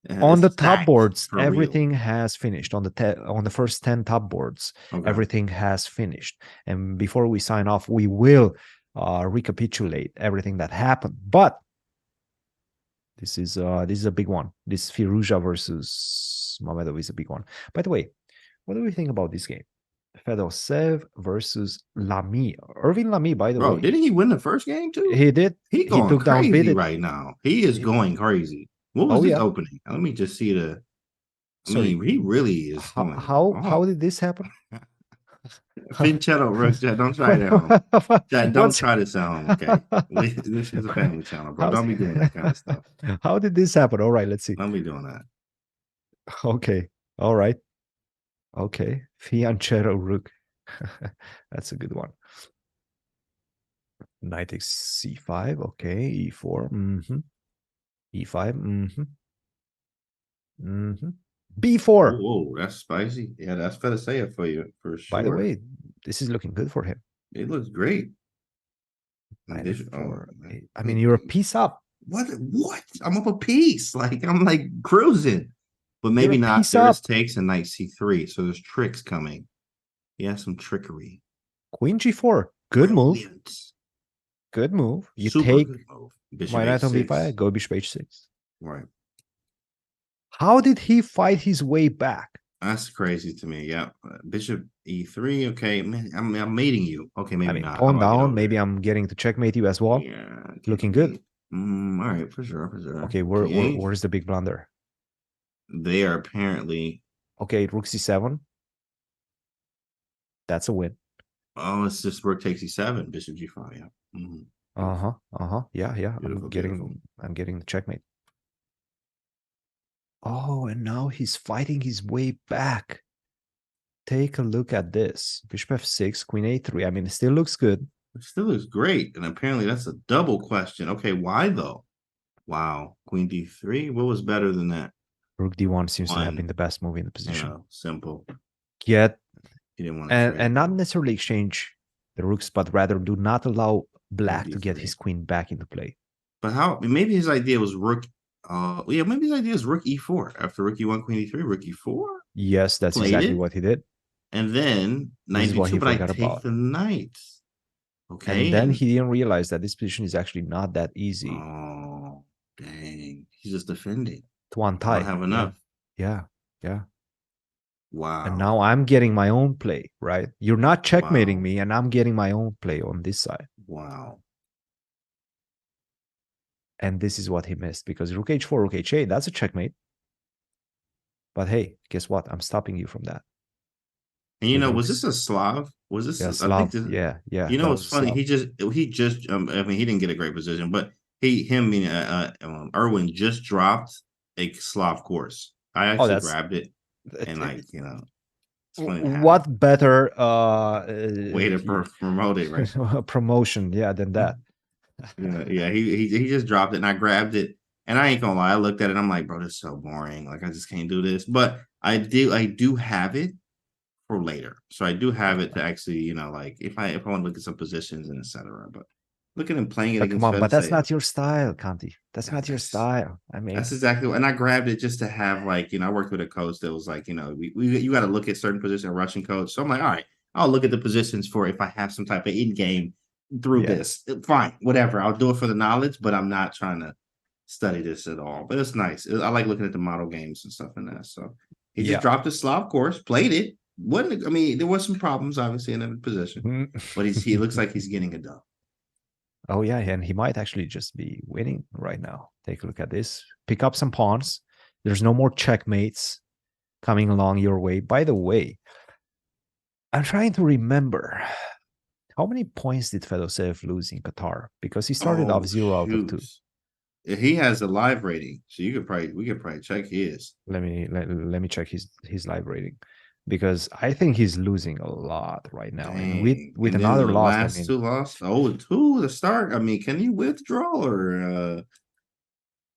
S2: Yeah,
S1: On
S2: it's
S1: the top
S2: stacked
S1: boards,
S2: for real.
S1: everything has finished. On the first 10 top boards,
S2: Okay.
S1: everything has finished. And before we sign off, we will recapitulate everything that happened. But this is a big one. This Firuza versus Mamedov is a big one. By the way, what do we think about this game? Fedosev versus Lamy. Irvin Lamy, by the
S2: Bro,
S1: way.
S2: didn't he win the first game too?
S1: He did.
S2: He going
S1: took down
S2: crazy
S1: Bidit.
S2: right now. He is going crazy. What was
S1: Oh,
S2: his
S1: yeah.
S2: opening? Let me just see the. I
S1: Sorry.
S2: mean, he really is going.
S1: How did this happen?
S2: Vincetto, Rook, don't try it at home. Don't
S1: What's-
S2: try this at home, okay? This is a family channel, bro. Don't be doing that kind of stuff.
S1: How did this happen? All right, let's see.
S2: Don't be doing that.
S1: Okay. All right. Okay. Fianchetto Rook. That's a good one. Knight takes c5. Okay. e4. e5. b4.
S2: Whoa, that's spicy. Yeah, that's fair to say it for you, for sure.
S1: By the way, this is looking good for him.
S2: It looks great.
S1: Knight
S2: Addition-
S1: f4.
S2: oh,
S1: I mean, you're a piece up.
S2: What? I'm up a piece. Like, I'm like cruising. But maybe
S1: You're a
S2: not.
S1: piece
S2: There's
S1: up.
S2: takes and knight c3. So there's tricks coming. Yeah, some trickery.
S1: Queen g4. Good move.
S2: Brilliant.
S1: Good move. You
S2: Super
S1: take
S2: good move. Bishop
S1: my knight on
S2: h6.
S1: b5. Go bishop h6.
S2: Right.
S1: How did he fight his way back?
S2: That's crazy to me. Yeah. Bishop e3. Okay. Man, I'm mating you. Okay, maybe
S1: I mean,
S2: not.
S1: pawn
S2: How about I get
S1: down.
S2: over
S1: Maybe
S2: there?
S1: I'm getting to checkmate you as well.
S2: Yeah.
S1: Looking good.
S2: All right, for sure, for sure.
S1: Okay,
S2: King
S1: where's the big blunder?
S2: They are apparently.
S1: Okay, rook c7. That's a win.
S2: Oh, it's just rook takes e7, bishop g5. Yeah.
S1: Yeah.
S2: Beautiful,
S1: I'm getting the checkmate. Oh, and now he's fighting his way back. Take a look at this. Bishop f6, queen a3. I mean, it still looks good.
S2: It still looks great, and apparently that's a double question. Okay, why though? Wow, queen d3. What was better than that?
S1: Rook d1 seems to have
S2: One.
S1: been the best move in the
S2: You
S1: position.
S2: know, simple.
S1: Get
S2: He didn't want to
S1: and not necessarily exchange the rooks, but rather do not allow black to get
S2: d3.
S1: his queen back into play.
S2: But how? Maybe his idea was rook. Yeah, maybe his idea is rook e4 after rook e1, queen e3, rook e4,
S1: Yes, that's
S2: Played
S1: exactly
S2: it.
S1: what he did.
S2: and then knight
S1: This is what he
S2: b2. But I
S1: forgot
S2: take
S1: about.
S2: the knight. Okay,
S1: And then he didn't realize that this position is actually not that easy
S2: Oh, dang! He's just defending.
S1: to untie.
S2: Don't have enough.
S1: Yeah.
S2: Wow.
S1: And now I'm getting my own play, right? You're not checkmating
S2: Wow.
S1: me, and I'm getting my own play on this side.
S2: Wow.
S1: And this is what he missed because rook h4, rook h8, that's a checkmate. But hey, guess what? I'm stopping you from that.
S2: And you
S1: The
S2: know, was
S1: rooks.
S2: this a Slav? Was this?
S1: Yeah,
S2: I
S1: Slav.
S2: think this,
S1: Yeah.
S2: You know
S1: that
S2: what's
S1: was
S2: funny?
S1: Slav.
S2: He just. I mean, he didn't get a great position, but him, meaning Erwin, just dropped a Slav course. I actually
S1: that's-
S2: grabbed it, and like you know, it's funny to have
S1: What better
S2: way to promote it, right?
S1: promotion, than that.
S2: Yeah. He just dropped it, and I grabbed it, and I ain't gonna lie. I looked at it, I'm like, bro, this is so boring. Like, I just can't do this. But I do have it for later. So I do have it to actually, you know, like if I want to look at some positions and etc. But look at him playing it
S1: But
S2: against
S1: come on, but that's
S2: Fedosey.
S1: not your style, Kanti. That's not your
S2: That's-
S1: style. I mean,
S2: That's exactly what, and I grabbed it just to have like, you know, I worked with a coach that was like, you know, you got to look at certain positions, Russian coach. So I'm like, all right, I'll look at the positions for if I have some type of in game through
S1: Yeah.
S2: this. Fine, whatever. I'll do it for the knowledge, but I'm not trying to study this at all. But it's nice. I like looking at the model games and stuff in that. So he just
S1: Yeah.
S2: dropped his Slav course, played it. Wasn't I mean, there was some problems obviously in every position, but he looks like he's getting it done.
S1: Oh yeah, and he might actually just be winning right now. Take a look at this. Pick up some pawns. There's no more checkmates coming along your way. By the way, I'm trying to remember how many points did Fedoseev lose in Qatar? Because he started off 0 out of 2.
S2: He has a live rating, so we could probably check his.
S1: Let me check his live rating, because I think he's losing a lot right now. And with
S2: and
S1: another
S2: the
S1: loss,
S2: last
S1: I mean,
S2: 2 losses. Oh, 2 to start. I mean, can you withdraw or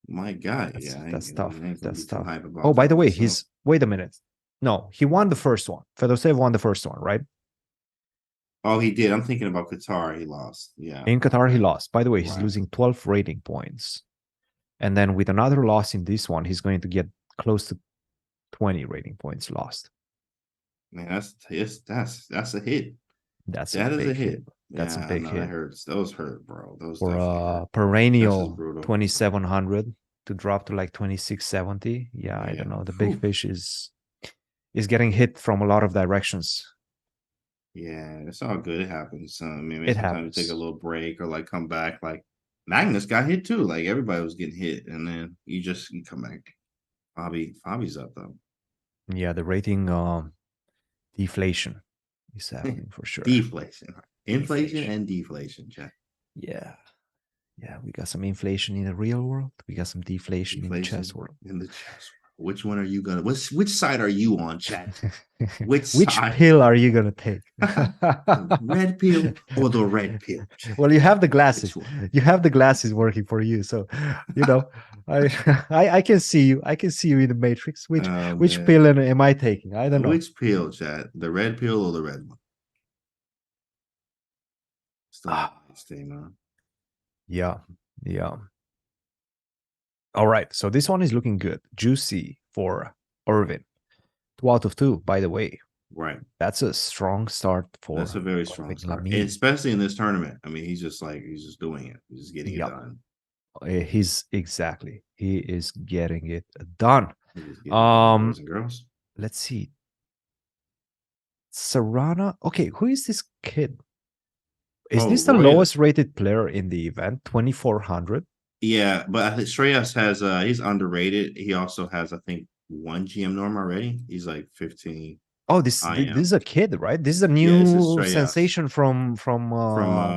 S2: my God,
S1: that's tough. That's tough.
S2: About
S1: Oh, by the way,
S2: so.
S1: wait a minute. No, he won the first one. Fedoseev won the first one, right?
S2: Oh, he did. I'm thinking about Qatar. He lost. Yeah.
S1: In Qatar,
S2: okay.
S1: he lost. By the way, he's
S2: Right.
S1: losing 12 rating points. And then with another loss in this one, he's going to get close to 20 rating points lost.
S2: Man, that's a hit.
S1: That's
S2: That
S1: a
S2: is
S1: big
S2: a hit.
S1: hit. That's a big hit.
S2: That hurts. Those hurt, bro. Those
S1: For
S2: definitely hurt.
S1: perennial 2700 to drop to like 2670. Yeah, I don't know. The big
S2: Whew.
S1: fish is getting hit from a lot of directions.
S2: Yeah, it's all good. It happens. I mean,
S1: It
S2: sometimes
S1: happens.
S2: you take a little break or like come back. Like Magnus got hit too. Like everybody was getting hit, and then you come back. Fabi's up though.
S1: Yeah, the rating deflation is happening for sure.
S2: Deflation, inflation, and deflation. Jack.
S1: Yeah, we got some inflation in the real world. We got some deflation in the chess world.
S2: In the chess world. Which one are you gonna? Which side are you on, chat? Which
S1: pill are you gonna take?
S2: The red pill or the red pill? Chat?
S1: Well, you have the glasses. You have the glasses working for you, so you know. I can see you. I can see you in the matrix. Which pill am I taking? I don't know.
S2: Which pill, chat? The red pill or the red one? Stay, man.
S1: Yeah. All right, so this one is looking good. Juicy for Irvin. 2 out of 2, by the way.
S2: Right.
S1: That's a strong start for.
S2: That's a very strong start, especially in this tournament. I mean, he's just doing it. He's just getting it done.
S1: He is getting it done.
S2: Boys and girls.
S1: Let's see. Caruana. Okay, who is this kid? Is this the lowest rated player in the event? 2400.
S2: Yeah, but I think Shreyas has he's underrated. He also has, I think, 1 GM norm already. He's like 15.
S1: Oh, this is a kid, right? This is a new sensation from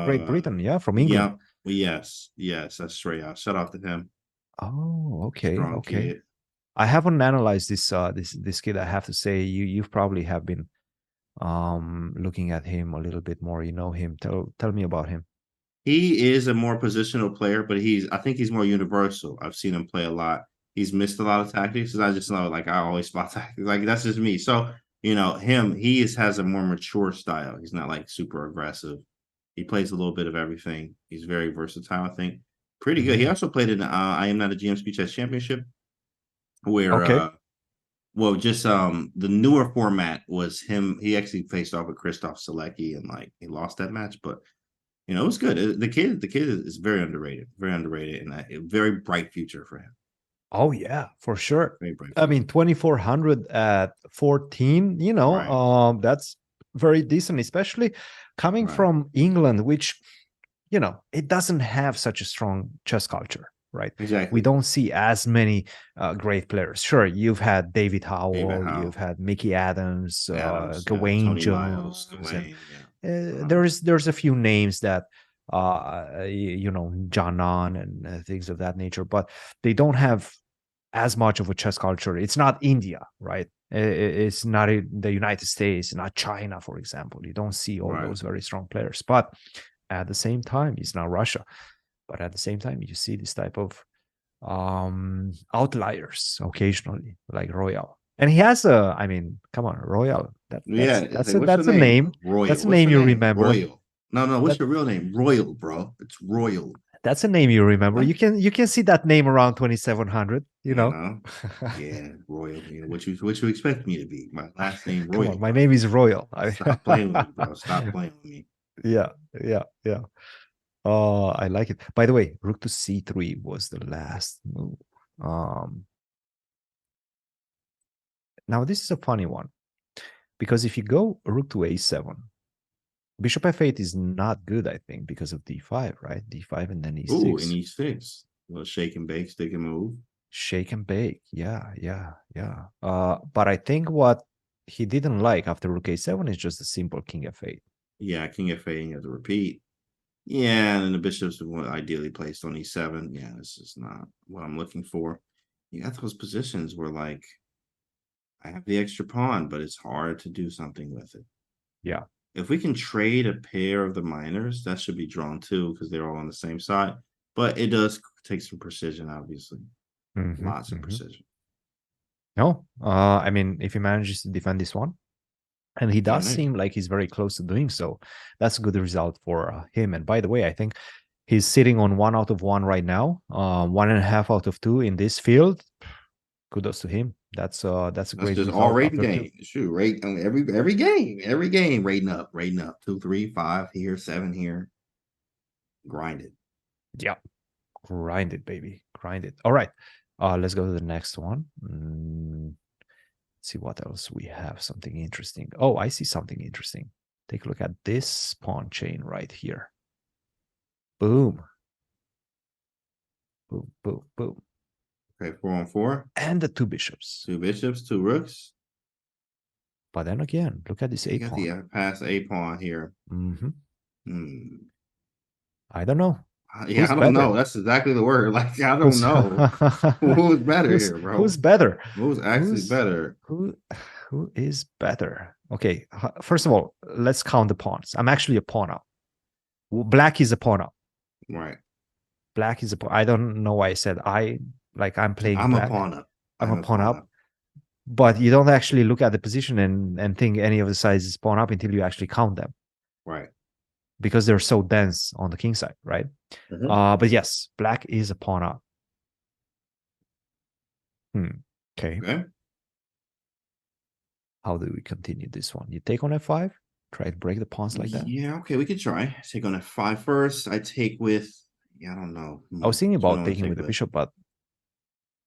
S1: Great Britain, yeah, from England.
S2: Yeah. Yes, that's Shreyas. Shout out to him.
S1: Oh, okay,
S2: Strong kid.
S1: I haven't analyzed this kid. I have to say, you probably have been looking at him a little bit more. You know him. Tell me about him.
S2: He is a more positional player, but I think he's more universal. I've seen him play a lot. He's missed a lot of tactics because I just know, like, I always spot tactics. Like, that's just me. So, you know, he has a more mature style. He's not like super aggressive. He plays a little bit of everything. He's very versatile, I think. Pretty good. He also played in I Am Not a GM Speed Chess Championship, where the newer format was him. He actually faced off with Christoph Selecki, and like he lost that match, but you know, it was good. The kid is very underrated, and a very bright future for him.
S1: Oh yeah, for sure. I mean, 2400 at 14, you know, that's very decent, especially coming from England, which, you know, it doesn't have such a strong chess culture, right?
S2: Exactly.
S1: We don't see as many great players. Sure, you've had David Howell, you've had Mickey Adams, Gawain Jones. There's a few names that you know, John On and things of that nature, but they don't have as much of a chess culture. It's not India, right? It's not the United States, not China, for example. You don't see all those very strong players, but at the same time, it's not Russia. But at the same time, you see this type of outliers occasionally, like Royal. And he has I mean, come on, Royal. That's a name.
S2: Royal.
S1: That's a name you remember.
S2: Royal. No. What's your real name? Royal, bro. It's Royal.
S1: That's a name you remember. What? You can see that name around 2700. You know.
S2: Yeah, Royal. You know, what you expect me to be? My last name Royal.
S1: On, my name is Royal.
S2: Stop playing with me, bro. Stop playing with me.
S1: Yeah, yeah. Oh, I like it. By the way, rook to c3 was the last move. Now this is a funny one because if you go rook to a7, bishop f8 is not good, I think, because of d5, right? d5 and then
S2: Ooh, and
S1: e6.
S2: e6. A little shake and bake, stick and move.
S1: Shake and bake. Yeah. But I think what he didn't like after rook a7 is just a simple king f8.
S2: Yeah, king f8, and you have to repeat. Yeah, and then the bishops are ideally placed on e7. Yeah, this is not what I'm looking for. You got those positions where, like, I have the extra pawn, but it's hard to do something with it.
S1: Yeah.
S2: If we can trade a pair of the minors, that should be drawn too, because they're all on the same side. But it does take some precision, obviously. Lots of precision.
S1: No, I mean, if he manages to defend this one, and he does seem like he's very close to doing so, that's a good result for him. And by the way, I think he's sitting on 1 out of 1 right now, 1.5 out of 2 in this field. Kudos to him. That's a great
S2: just all
S1: result
S2: rating
S1: after
S2: game. Shoot, rate every game, rating up, 2, 3, 5 here, 7 here. Grind it.
S1: Yeah, grind it, baby, grind it. All right, let's go to the next one. See what else we have. Something interesting. Oh, I see something interesting. Take a look at this pawn chain right here. Boom. Boom, boom, boom.
S2: Okay, 4 on 4.
S1: And the 2 bishops.
S2: 2 bishops, 2 rooks.
S1: But then again, look at this
S2: You
S1: A
S2: got
S1: pawn.
S2: the pass A pawn here.
S1: I don't know.
S2: Yeah, I don't know. That's exactly the word. Like, I don't know. Who's better here, bro?
S1: Who's better?
S2: Who's actually better?
S1: Who is better? Okay, first of all, let's count the pawns. I'm actually a pawn up. Black is a pawn up.
S2: Right.
S1: Black is a pawn. I don't know why I said I'm playing
S2: I'm
S1: black.
S2: a pawn up.
S1: I'm a pawn up. But you don't actually look at the position and think any of the sides is pawn up until you actually count them.
S2: Right.
S1: Because they're so dense on the king side, right? But yes, black is a pawn up. Okay. How do we continue this one? You take on f5, try to break the pawns like that.
S2: Yeah, okay, we could try. Take on f5 first. I take with, I don't know.
S1: I was thinking about taking with the bishop, but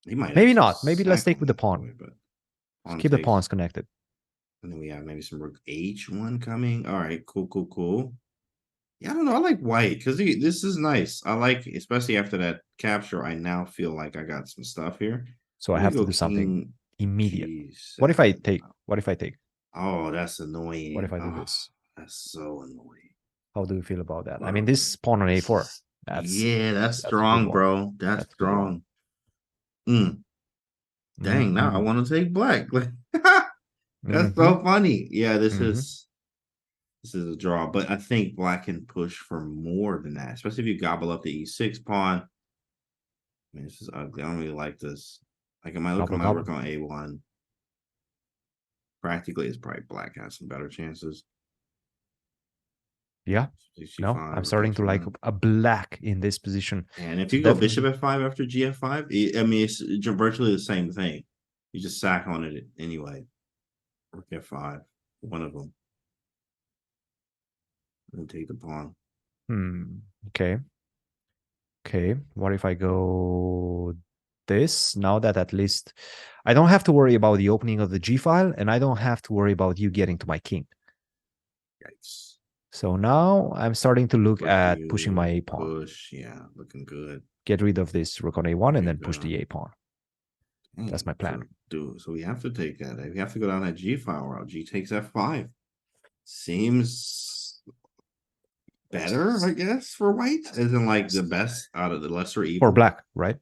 S1: maybe not. Maybe let's take with the pawn. Keep the pawns connected.
S2: And then we have maybe some rook h1 coming. All right, cool. Yeah, I don't know. I like white because this is nice. I like, especially after that capture, I now feel like I got some stuff here.
S1: So I have to do something immediate. What if I take? What if I take?
S2: Oh, that's annoying.
S1: What if I do this?
S2: That's so annoying.
S1: How do you feel about that? I mean, this pawn on a4.
S2: That's strong, bro. That's strong. Dang, now I want to take black. That's so funny. Yeah, this is a draw, but I think black can push for more than that, especially if you gobble up the e6 pawn. I mean, this is ugly. I don't really like this. Like, am I looking at my work on a1? Practically, it's probably black has some better chances.
S1: Yeah. No, I'm starting to like a black in this position.
S2: And if you go bishop f5 after gf5, I mean, it's virtually the same thing. You just sack on it anyway. Rook f5, one of them. And take the pawn.
S1: Okay. What if I go this? Now that at least I don't have to worry about the opening of the G file, and I don't have to worry about you getting to my king.
S2: Yikes.
S1: So now I'm starting to look at pushing my a pawn.
S2: Yeah, looking good.
S1: Get rid of this rook on a1 and then push the a pawn. That's my plan.
S2: So we have to take that. We have to go down that G file route. G takes f5. Seems better, I guess, for white. Isn't like the best out of the lesser evil.
S1: For black, right?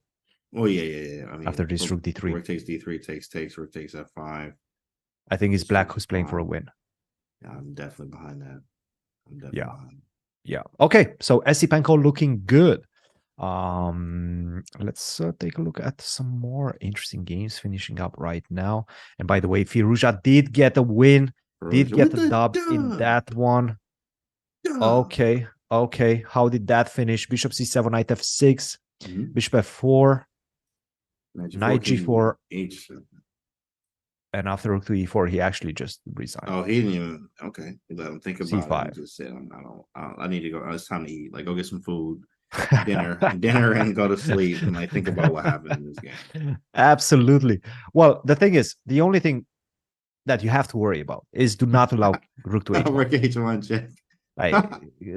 S2: Oh, yeah. I mean,
S1: after this rook d3.
S2: Rook takes d3, takes, rook takes f5.
S1: I think it's black who's playing for a win.
S2: Yeah, I'm definitely behind that.
S1: Yeah. Okay, so Esipenko looking good. Let's take a look at some more interesting games finishing up right now. And by the way, Firuza did get a win, did get a dub in that one. Okay. How did that finish? Bishop c7, knight f6, bishop f4, knight g4,
S2: h7.
S1: And after rook to e4, he actually just resigned.
S2: Oh, he didn't even. Okay, he let him think about it.
S1: C5.
S2: He just said, I need to go. It's time to eat. Like, go get some food, dinner, and go to sleep. And like, think about what happened in this game.
S1: Absolutely. Well, the thing is, the only thing that you have to worry about is do not allow rook to h1.
S2: Rook H1 check.
S1: Like,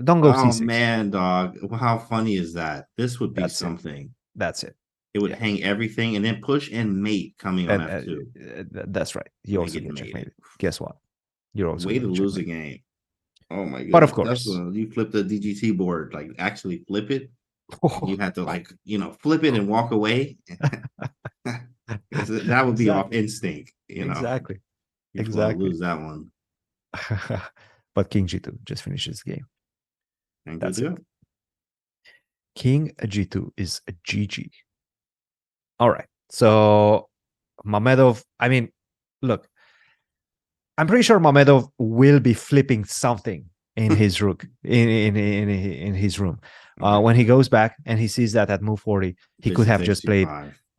S1: don't go
S2: Oh
S1: c6.
S2: man, dog! How funny is that? This would be
S1: That's it.
S2: something.
S1: That's it.
S2: It would
S1: Yeah.
S2: hang everything and then push and mate coming on
S1: And,
S2: F2.
S1: that's right. You
S2: And
S1: also
S2: get
S1: get
S2: mated.
S1: checkmated. Guess what? You're also
S2: Way to
S1: getting
S2: lose a
S1: checkmated.
S2: game. Oh my god!
S1: But of
S2: That's
S1: course.
S2: when you flip the DGT board, like actually flip it. You had to like, flip it and walk away. That would be off instinct,
S1: Exactly.
S2: You just
S1: Exactly.
S2: want to lose that one.
S1: But King G2 just finishes the game.
S2: And
S1: That's
S2: good
S1: it. King G2 is a GG. All right. So Mamedov, I mean, look, I'm pretty sure Mamedov will be flipping something in his rook in his room. When he goes back and he sees that at move 40, he could have just played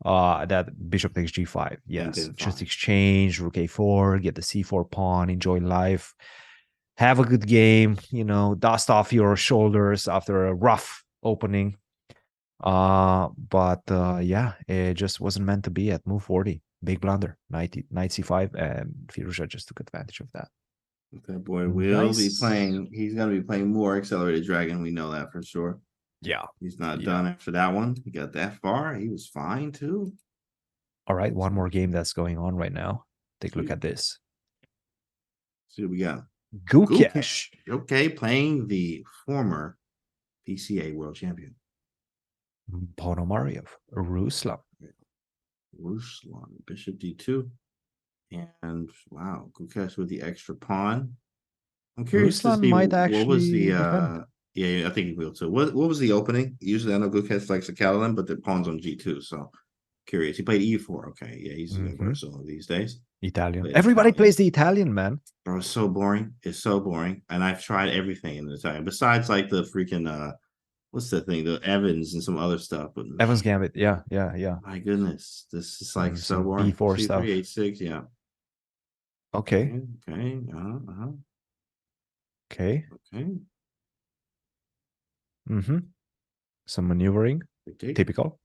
S1: that bishop takes g5. Yes, just exchange rook a4, get the c4 pawn, enjoy life, have a good game, dust off your shoulders after a rough opening. But yeah, it just wasn't meant to be at move 40. Big blunder, knight c5, and Firouzja just took advantage of that.
S2: That boy will be playing. He's going to be playing more Accelerated Dragon. We know that for sure.
S1: Yeah.
S2: He's not done after that one. He got that far. He was fine too.
S1: All right, one more game that's going on right now. Take a look at this.
S2: See what we got.
S1: Gukesh.
S2: Okay, playing the former PCA world champion.
S1: Ponomarev. Ruslan.
S2: Bishop D2. And wow, Gukesh with the extra pawn. I'm curious to see
S1: might
S2: what was the
S1: defend.
S2: Yeah, I think he will too. What was the opening? Usually I know Gukesh likes a Catalan, but the pawn's on G2, so curious. He played E4. Okay, yeah, he's universal these days.
S1: Italian. Everybody plays the Italian, man.
S2: Bro, it's so boring. It's so boring. And I've tried everything in Italian besides like the freaking what's the thing? The Evans and some other stuff. But
S1: Evans Gambit, yeah.
S2: My goodness, this is like so boring.
S1: B4 stuff.
S2: C3, H6, yeah.
S1: Okay.
S2: Okay.
S1: Some maneuvering. Typical.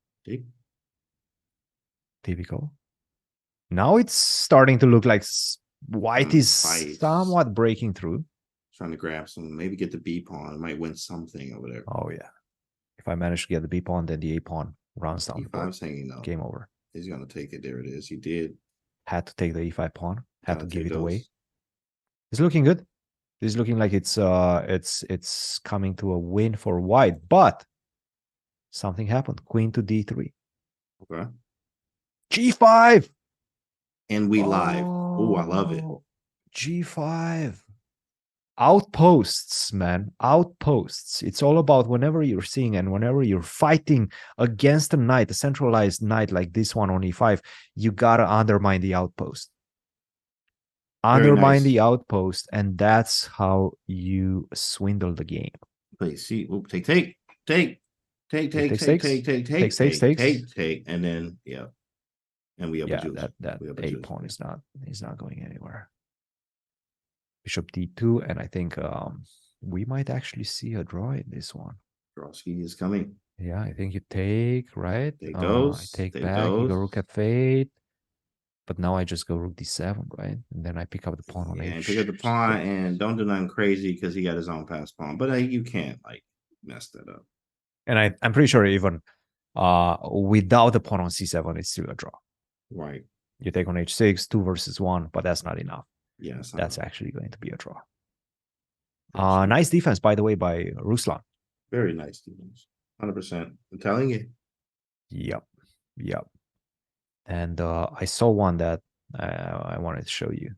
S1: Now it's starting to look like white is somewhat breaking through.
S2: Trying to grab some, maybe get the B pawn. I might win something over there.
S1: Oh yeah. If I manage to get the B pawn, then the A pawn runs down the board.
S2: E5's hanging up.
S1: Game over.
S2: He's gonna take it. There it is. He did.
S1: Had to take the E5 pawn. Had to give it away. It's looking good. It's looking like it's coming to a win for white, but something happened. Queen to D3.
S2: Okay.
S1: G5.
S2: And we live. Oh, I love it.
S1: G5. Outposts, man. Outposts. It's all about whenever you're seeing and whenever you're fighting against a knight, a centralized knight like this one on E5, you gotta undermine the outpost. Undermine the outpost, and that's how you swindle the game.
S2: Please see. Take, and then and we have a juice.
S1: That A pawn is not going anywhere. Bishop D2, and I think we might actually see a draw in this one.
S2: Drawski is coming.
S1: Yeah, I think you take, right?
S2: Take those.
S1: I take back, you go rook f8. But now I just go rook d7, right? And then I pick up the pawn on h.
S2: Pick up the pawn and don't do nothing crazy because he got his own pass pawn. But you can't like mess that up. And
S1: I'm pretty sure even without the pawn on c7, it's still a draw.
S2: Right.
S1: You take on h6, 2 versus 1, but that's not enough.
S2: Yeah,
S1: that's actually going to be a draw. Nice defense, by the way, by Ruslan.
S2: Very nice defense. 100%. I'm telling you.
S1: Yep. And I saw one that I wanted to show you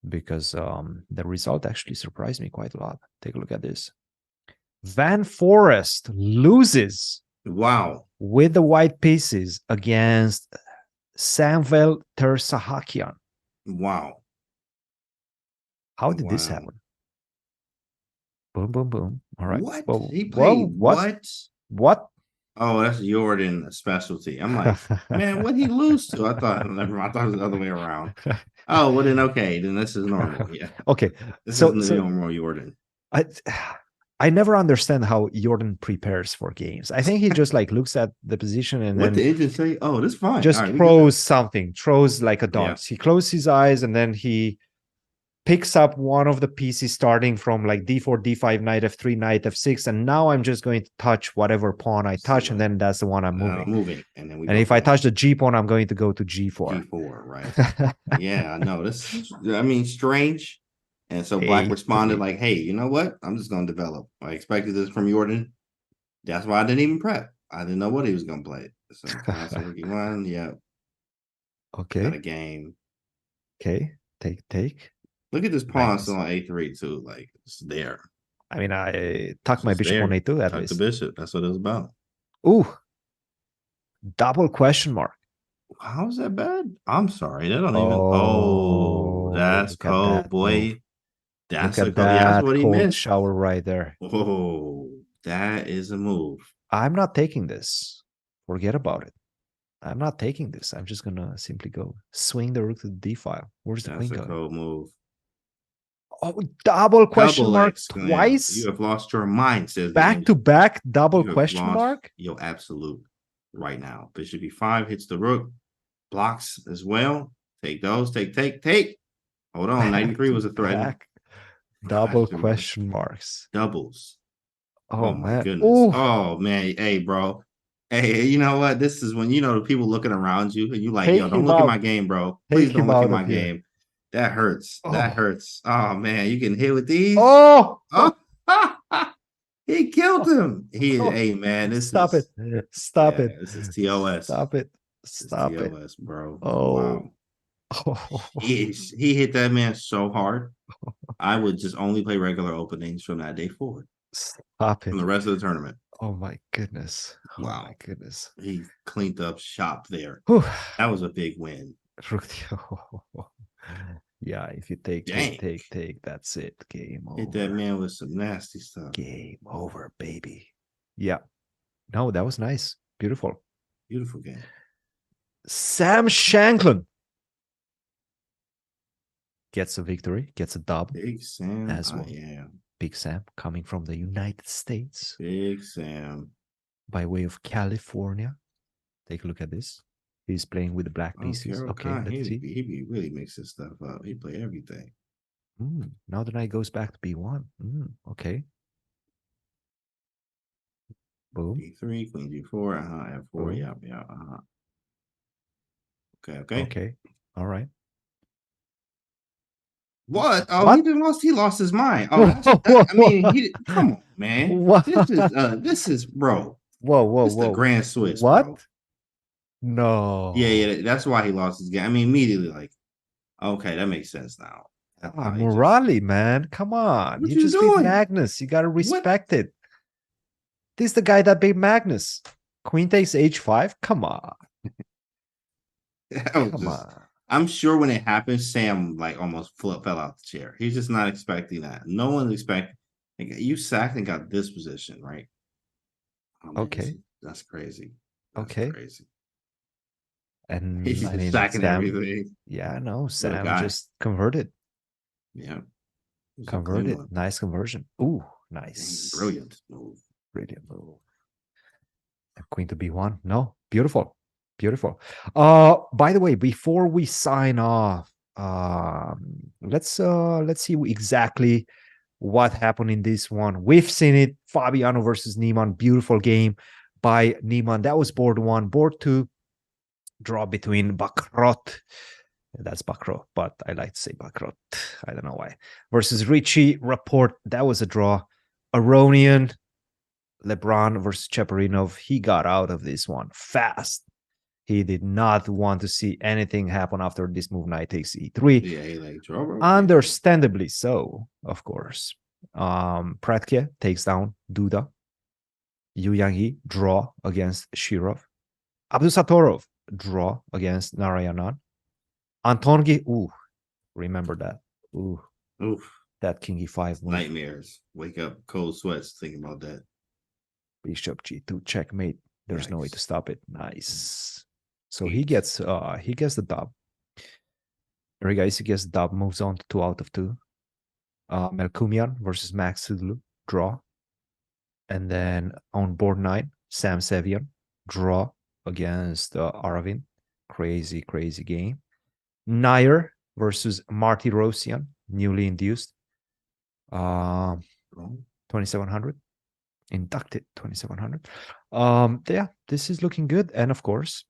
S1: because the result actually surprised me quite a lot. Take a look at this. Van Forest loses.
S2: Wow.
S1: With the white pieces against Samvel Tersahakian.
S2: Wow.
S1: How did this happen? Boom, boom, boom. All right.
S2: What?
S1: Well,
S2: he played what?
S1: What?
S2: Oh, that's Jordan specialty. I'm like, man, what he lose to? I thought, never mind. I thought it was the other way around. Oh, well then, okay, then this is normal. Yeah,
S1: Okay,
S2: this
S1: so
S2: is the normal Jordan.
S1: I I never understand how Jordan prepares for games. I think he just like looks at the position and
S2: What
S1: then
S2: the engine say? Oh, this fine.
S1: just
S2: All right, we good now.
S1: throws something, throws like a dart. He closes his eyes and then he picks up one of the pieces starting from like d4, d5, knight f3, knight f6, and now I'm just going to touch whatever pawn I touch, and then that's the one I'm moving.
S2: And then we.
S1: And if I touch the g pawn, I'm going to go to g4.
S2: G4, right? Yeah, no, this is, I mean, strange. And so Black responded like, hey, you know what? I'm just going to develop. I expected this from Jordan. That's why I didn't even prep. I didn't know what he was going to play. So, rookie one, yeah.
S1: Okay.
S2: Got a game.
S1: Okay, take.
S2: Look at this pawn still on a3 too. Like, it's there.
S1: I mean, I tucked my bishop on a2 at least.
S2: The bishop. That's what it was about.
S1: Ooh, double question mark.
S2: How is that bad? I'm sorry. They don't even. Oh, that's cold, boy. That's
S1: look at that
S2: that's what he
S1: cold
S2: missed.
S1: shower right there.
S2: Oh, that is a move.
S1: I'm not taking this. Forget about it. I'm not taking this. I'm just gonna simply go swing the rook to the d file. Where's the queen going?
S2: That's a cold move.
S1: Oh, double question mark twice.
S2: You have lost your mind. Says
S1: back to back double question mark.
S2: Yo, absolute right now. Bishop e5 hits the rook, blocks as well. Take those. Take. Hold on. 93 was a threat.
S1: Double question marks.
S2: Doubles.
S1: Oh
S2: my
S1: man.
S2: goodness.
S1: Ooh.
S2: Oh man. Hey, bro. Hey, you know what? This is when the people looking around you and you like, yo, don't look at my game, bro. Please don't look at my game. That hurts. Oh. That hurts. Oh man, you can hit with these.
S1: Oh,
S2: he killed him. Hey man, this
S1: Stop it.
S2: This is TOS.
S1: Stop it,
S2: TOS, bro.
S1: Oh,
S2: wow. He hit that man so hard. I would just only play regular openings from that day forward.
S1: Stop it.
S2: From the rest of the tournament.
S1: Oh my goodness.
S2: Wow.
S1: Oh my goodness.
S2: He cleaned up shop there. That was a big win.
S1: Yeah, if you take, that's it. Game over.
S2: Hit that man with some nasty stuff.
S1: Game over, baby. Yeah. No, that was nice. Beautiful.
S2: Beautiful game.
S1: Sam Shanklin gets a victory, gets a dub.
S2: Big Sam
S1: as well.
S2: Yeah.
S1: Big Sam coming from the United States.
S2: Big Sam.
S1: By way of California. Take a look at this. He's playing with the black pieces. Okay, let's see.
S2: He really mixes stuff up. He play everything.
S1: Now the knight goes back to b1. Okay. Boom.
S2: d3, queen g4, f4.
S1: Boom.
S2: Yeah. Okay.
S1: All right.
S2: What? Oh,
S1: what?
S2: He lost his mind. Oh, I mean, come on, man.
S1: What?
S2: This is, bro.
S1: Whoa.
S2: This is the grand switch.
S1: What?
S2: Bro.
S1: No.
S2: Yeah. That's why he lost his game. I mean, immediately, like, okay, that makes sense now.
S1: Morale, man. Come on.
S2: What
S1: you just
S2: doing?
S1: beat Magnus. You gotta respect it. This is the guy that beat Magnus. Queen takes h5. Come on. Come on.
S2: I'm sure when it happened, Sam like almost fell out the chair. He's just not expecting that. No one's expecting. Like, you sacked and got this position, right?
S1: Okay.
S2: That's crazy.
S1: That's crazy. And
S2: he's stacking everything.
S1: Yeah, no, Sam just converted.
S2: Yeah.
S1: Converted. Nice conversion. Ooh, nice.
S2: Brilliant move.
S1: Brilliant move. And queen to b1. No, beautiful. Beautiful. By the way, before we sign off, let's see exactly what happened in this one. We've seen it. Fabiano versus Niemann. Beautiful game by Niemann. That was board 1. Board 2, draw between Bakrot. That's Bakrot, but I like to say Bakrot. I don't know why. Versus Ricci Rapport. That was a draw. Aronian, LeBron versus Chaparinov. He got out of this one fast. He did not want to see anything happen after this move. Knight takes e3.
S2: Yeah, he like draw.
S1: Understandably so, of course. Pratke takes down Duda. Yu Yang draw against Shirov. Abdusatorov draw against Narayanan. Antongi, remember that.
S2: Oof.
S1: That king e5 move.
S2: Nightmares. Wake up, cold sweats thinking about that.
S1: Bishop g2 checkmate. There's no way to
S2: Nice.
S1: stop it. Nice. So he gets the dub. There you guys, he gets the dub, moves on to 2 out of 2. Melkumian versus Max Sidlu, draw. And then on board 9, Sam Sevian, draw against Aravin. Crazy, crazy game. Nair versus Marty Rosian, newly induced. 2700. Inducted 2700. Yeah, this is looking good. And of course,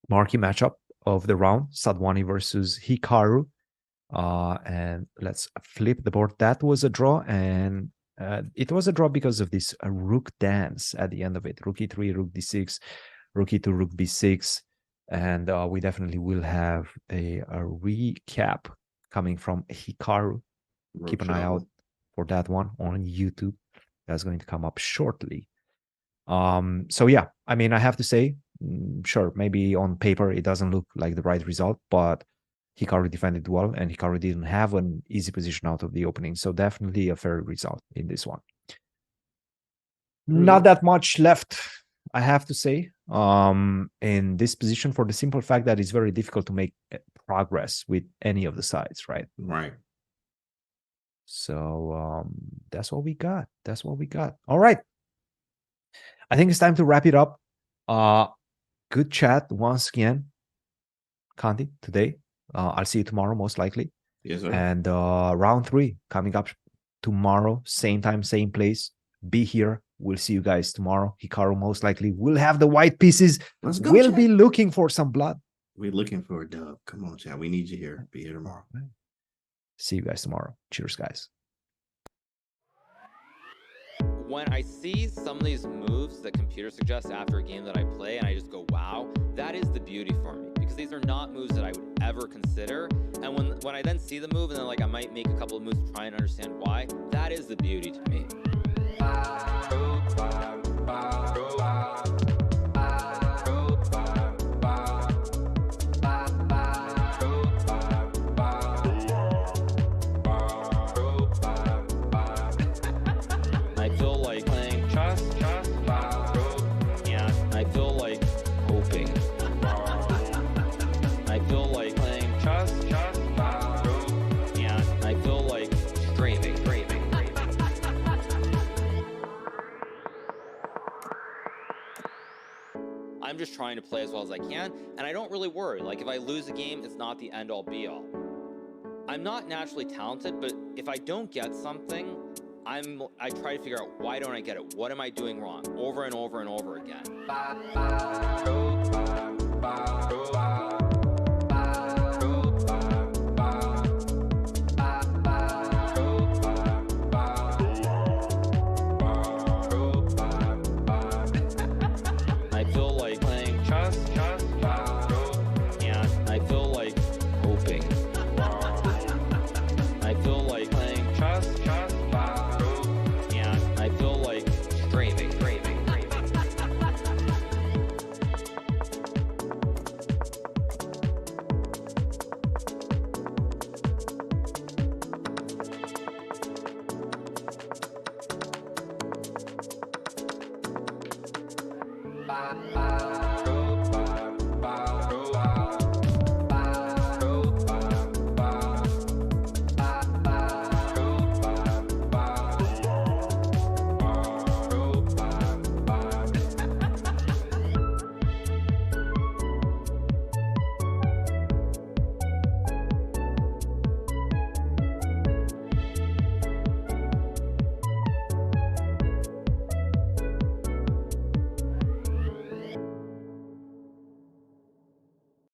S1: marquee matchup of the round, Sadwani versus Hikaru. And let's flip the board. That was a draw, and it was a draw because of this rook dance at the end of it. Rook e3, rook d6, rook e2, rook b6. And we definitely will have a recap coming from Hikaru. Keep an eye out for that one on YouTube. That's going to come up shortly. So yeah, I mean, I have to say, sure, maybe on paper it doesn't look like the right result, but Hikaru defended well, and Hikaru didn't have an easy position out of the opening. So definitely a fair result in this one. Not that much left, I have to say, in this position, for the simple fact that it's very difficult to make progress with any of the sides, right?
S2: Right.
S1: So that's what we got. That's what we got. All right. I think it's time to wrap it up. Good chat once again, Kanti, today. I'll see you tomorrow, most likely.
S2: Yes, sir.
S1: And round 3 coming up tomorrow, same time, same place. Be here. We'll see you guys tomorrow. Hikaru most likely will have the white pieces.
S2: Let's go,
S1: We'll
S2: Chad.
S1: be looking for some blood.
S2: We're looking for a dub. Come on, Chad. We need you here. Be here tomorrow.
S1: See you guys tomorrow. Cheers, guys.
S4: When I see some of these moves that computer suggests after a game that I play, and I just go, wow, that is the beauty for me, because these are not moves that I would ever consider. And when I then see the move, and then like I might make a couple of moves to try and understand why, that is the beauty to me. I feel like playing chess, yeah. I feel like hoping. I feel like playing chess, yeah. I feel like streaming. I'm just trying to play as well as I can, and I don't really worry. Like, if I lose a game, it's not the end-all be-all. I'm not naturally talented, but if I don't get something, I try to figure out, why don't I get it? What am I doing wrong? Over and over and over again. I feel like playing chess, yeah. I feel like hoping. I feel like playing chess, yeah. I feel like streaming. Bye.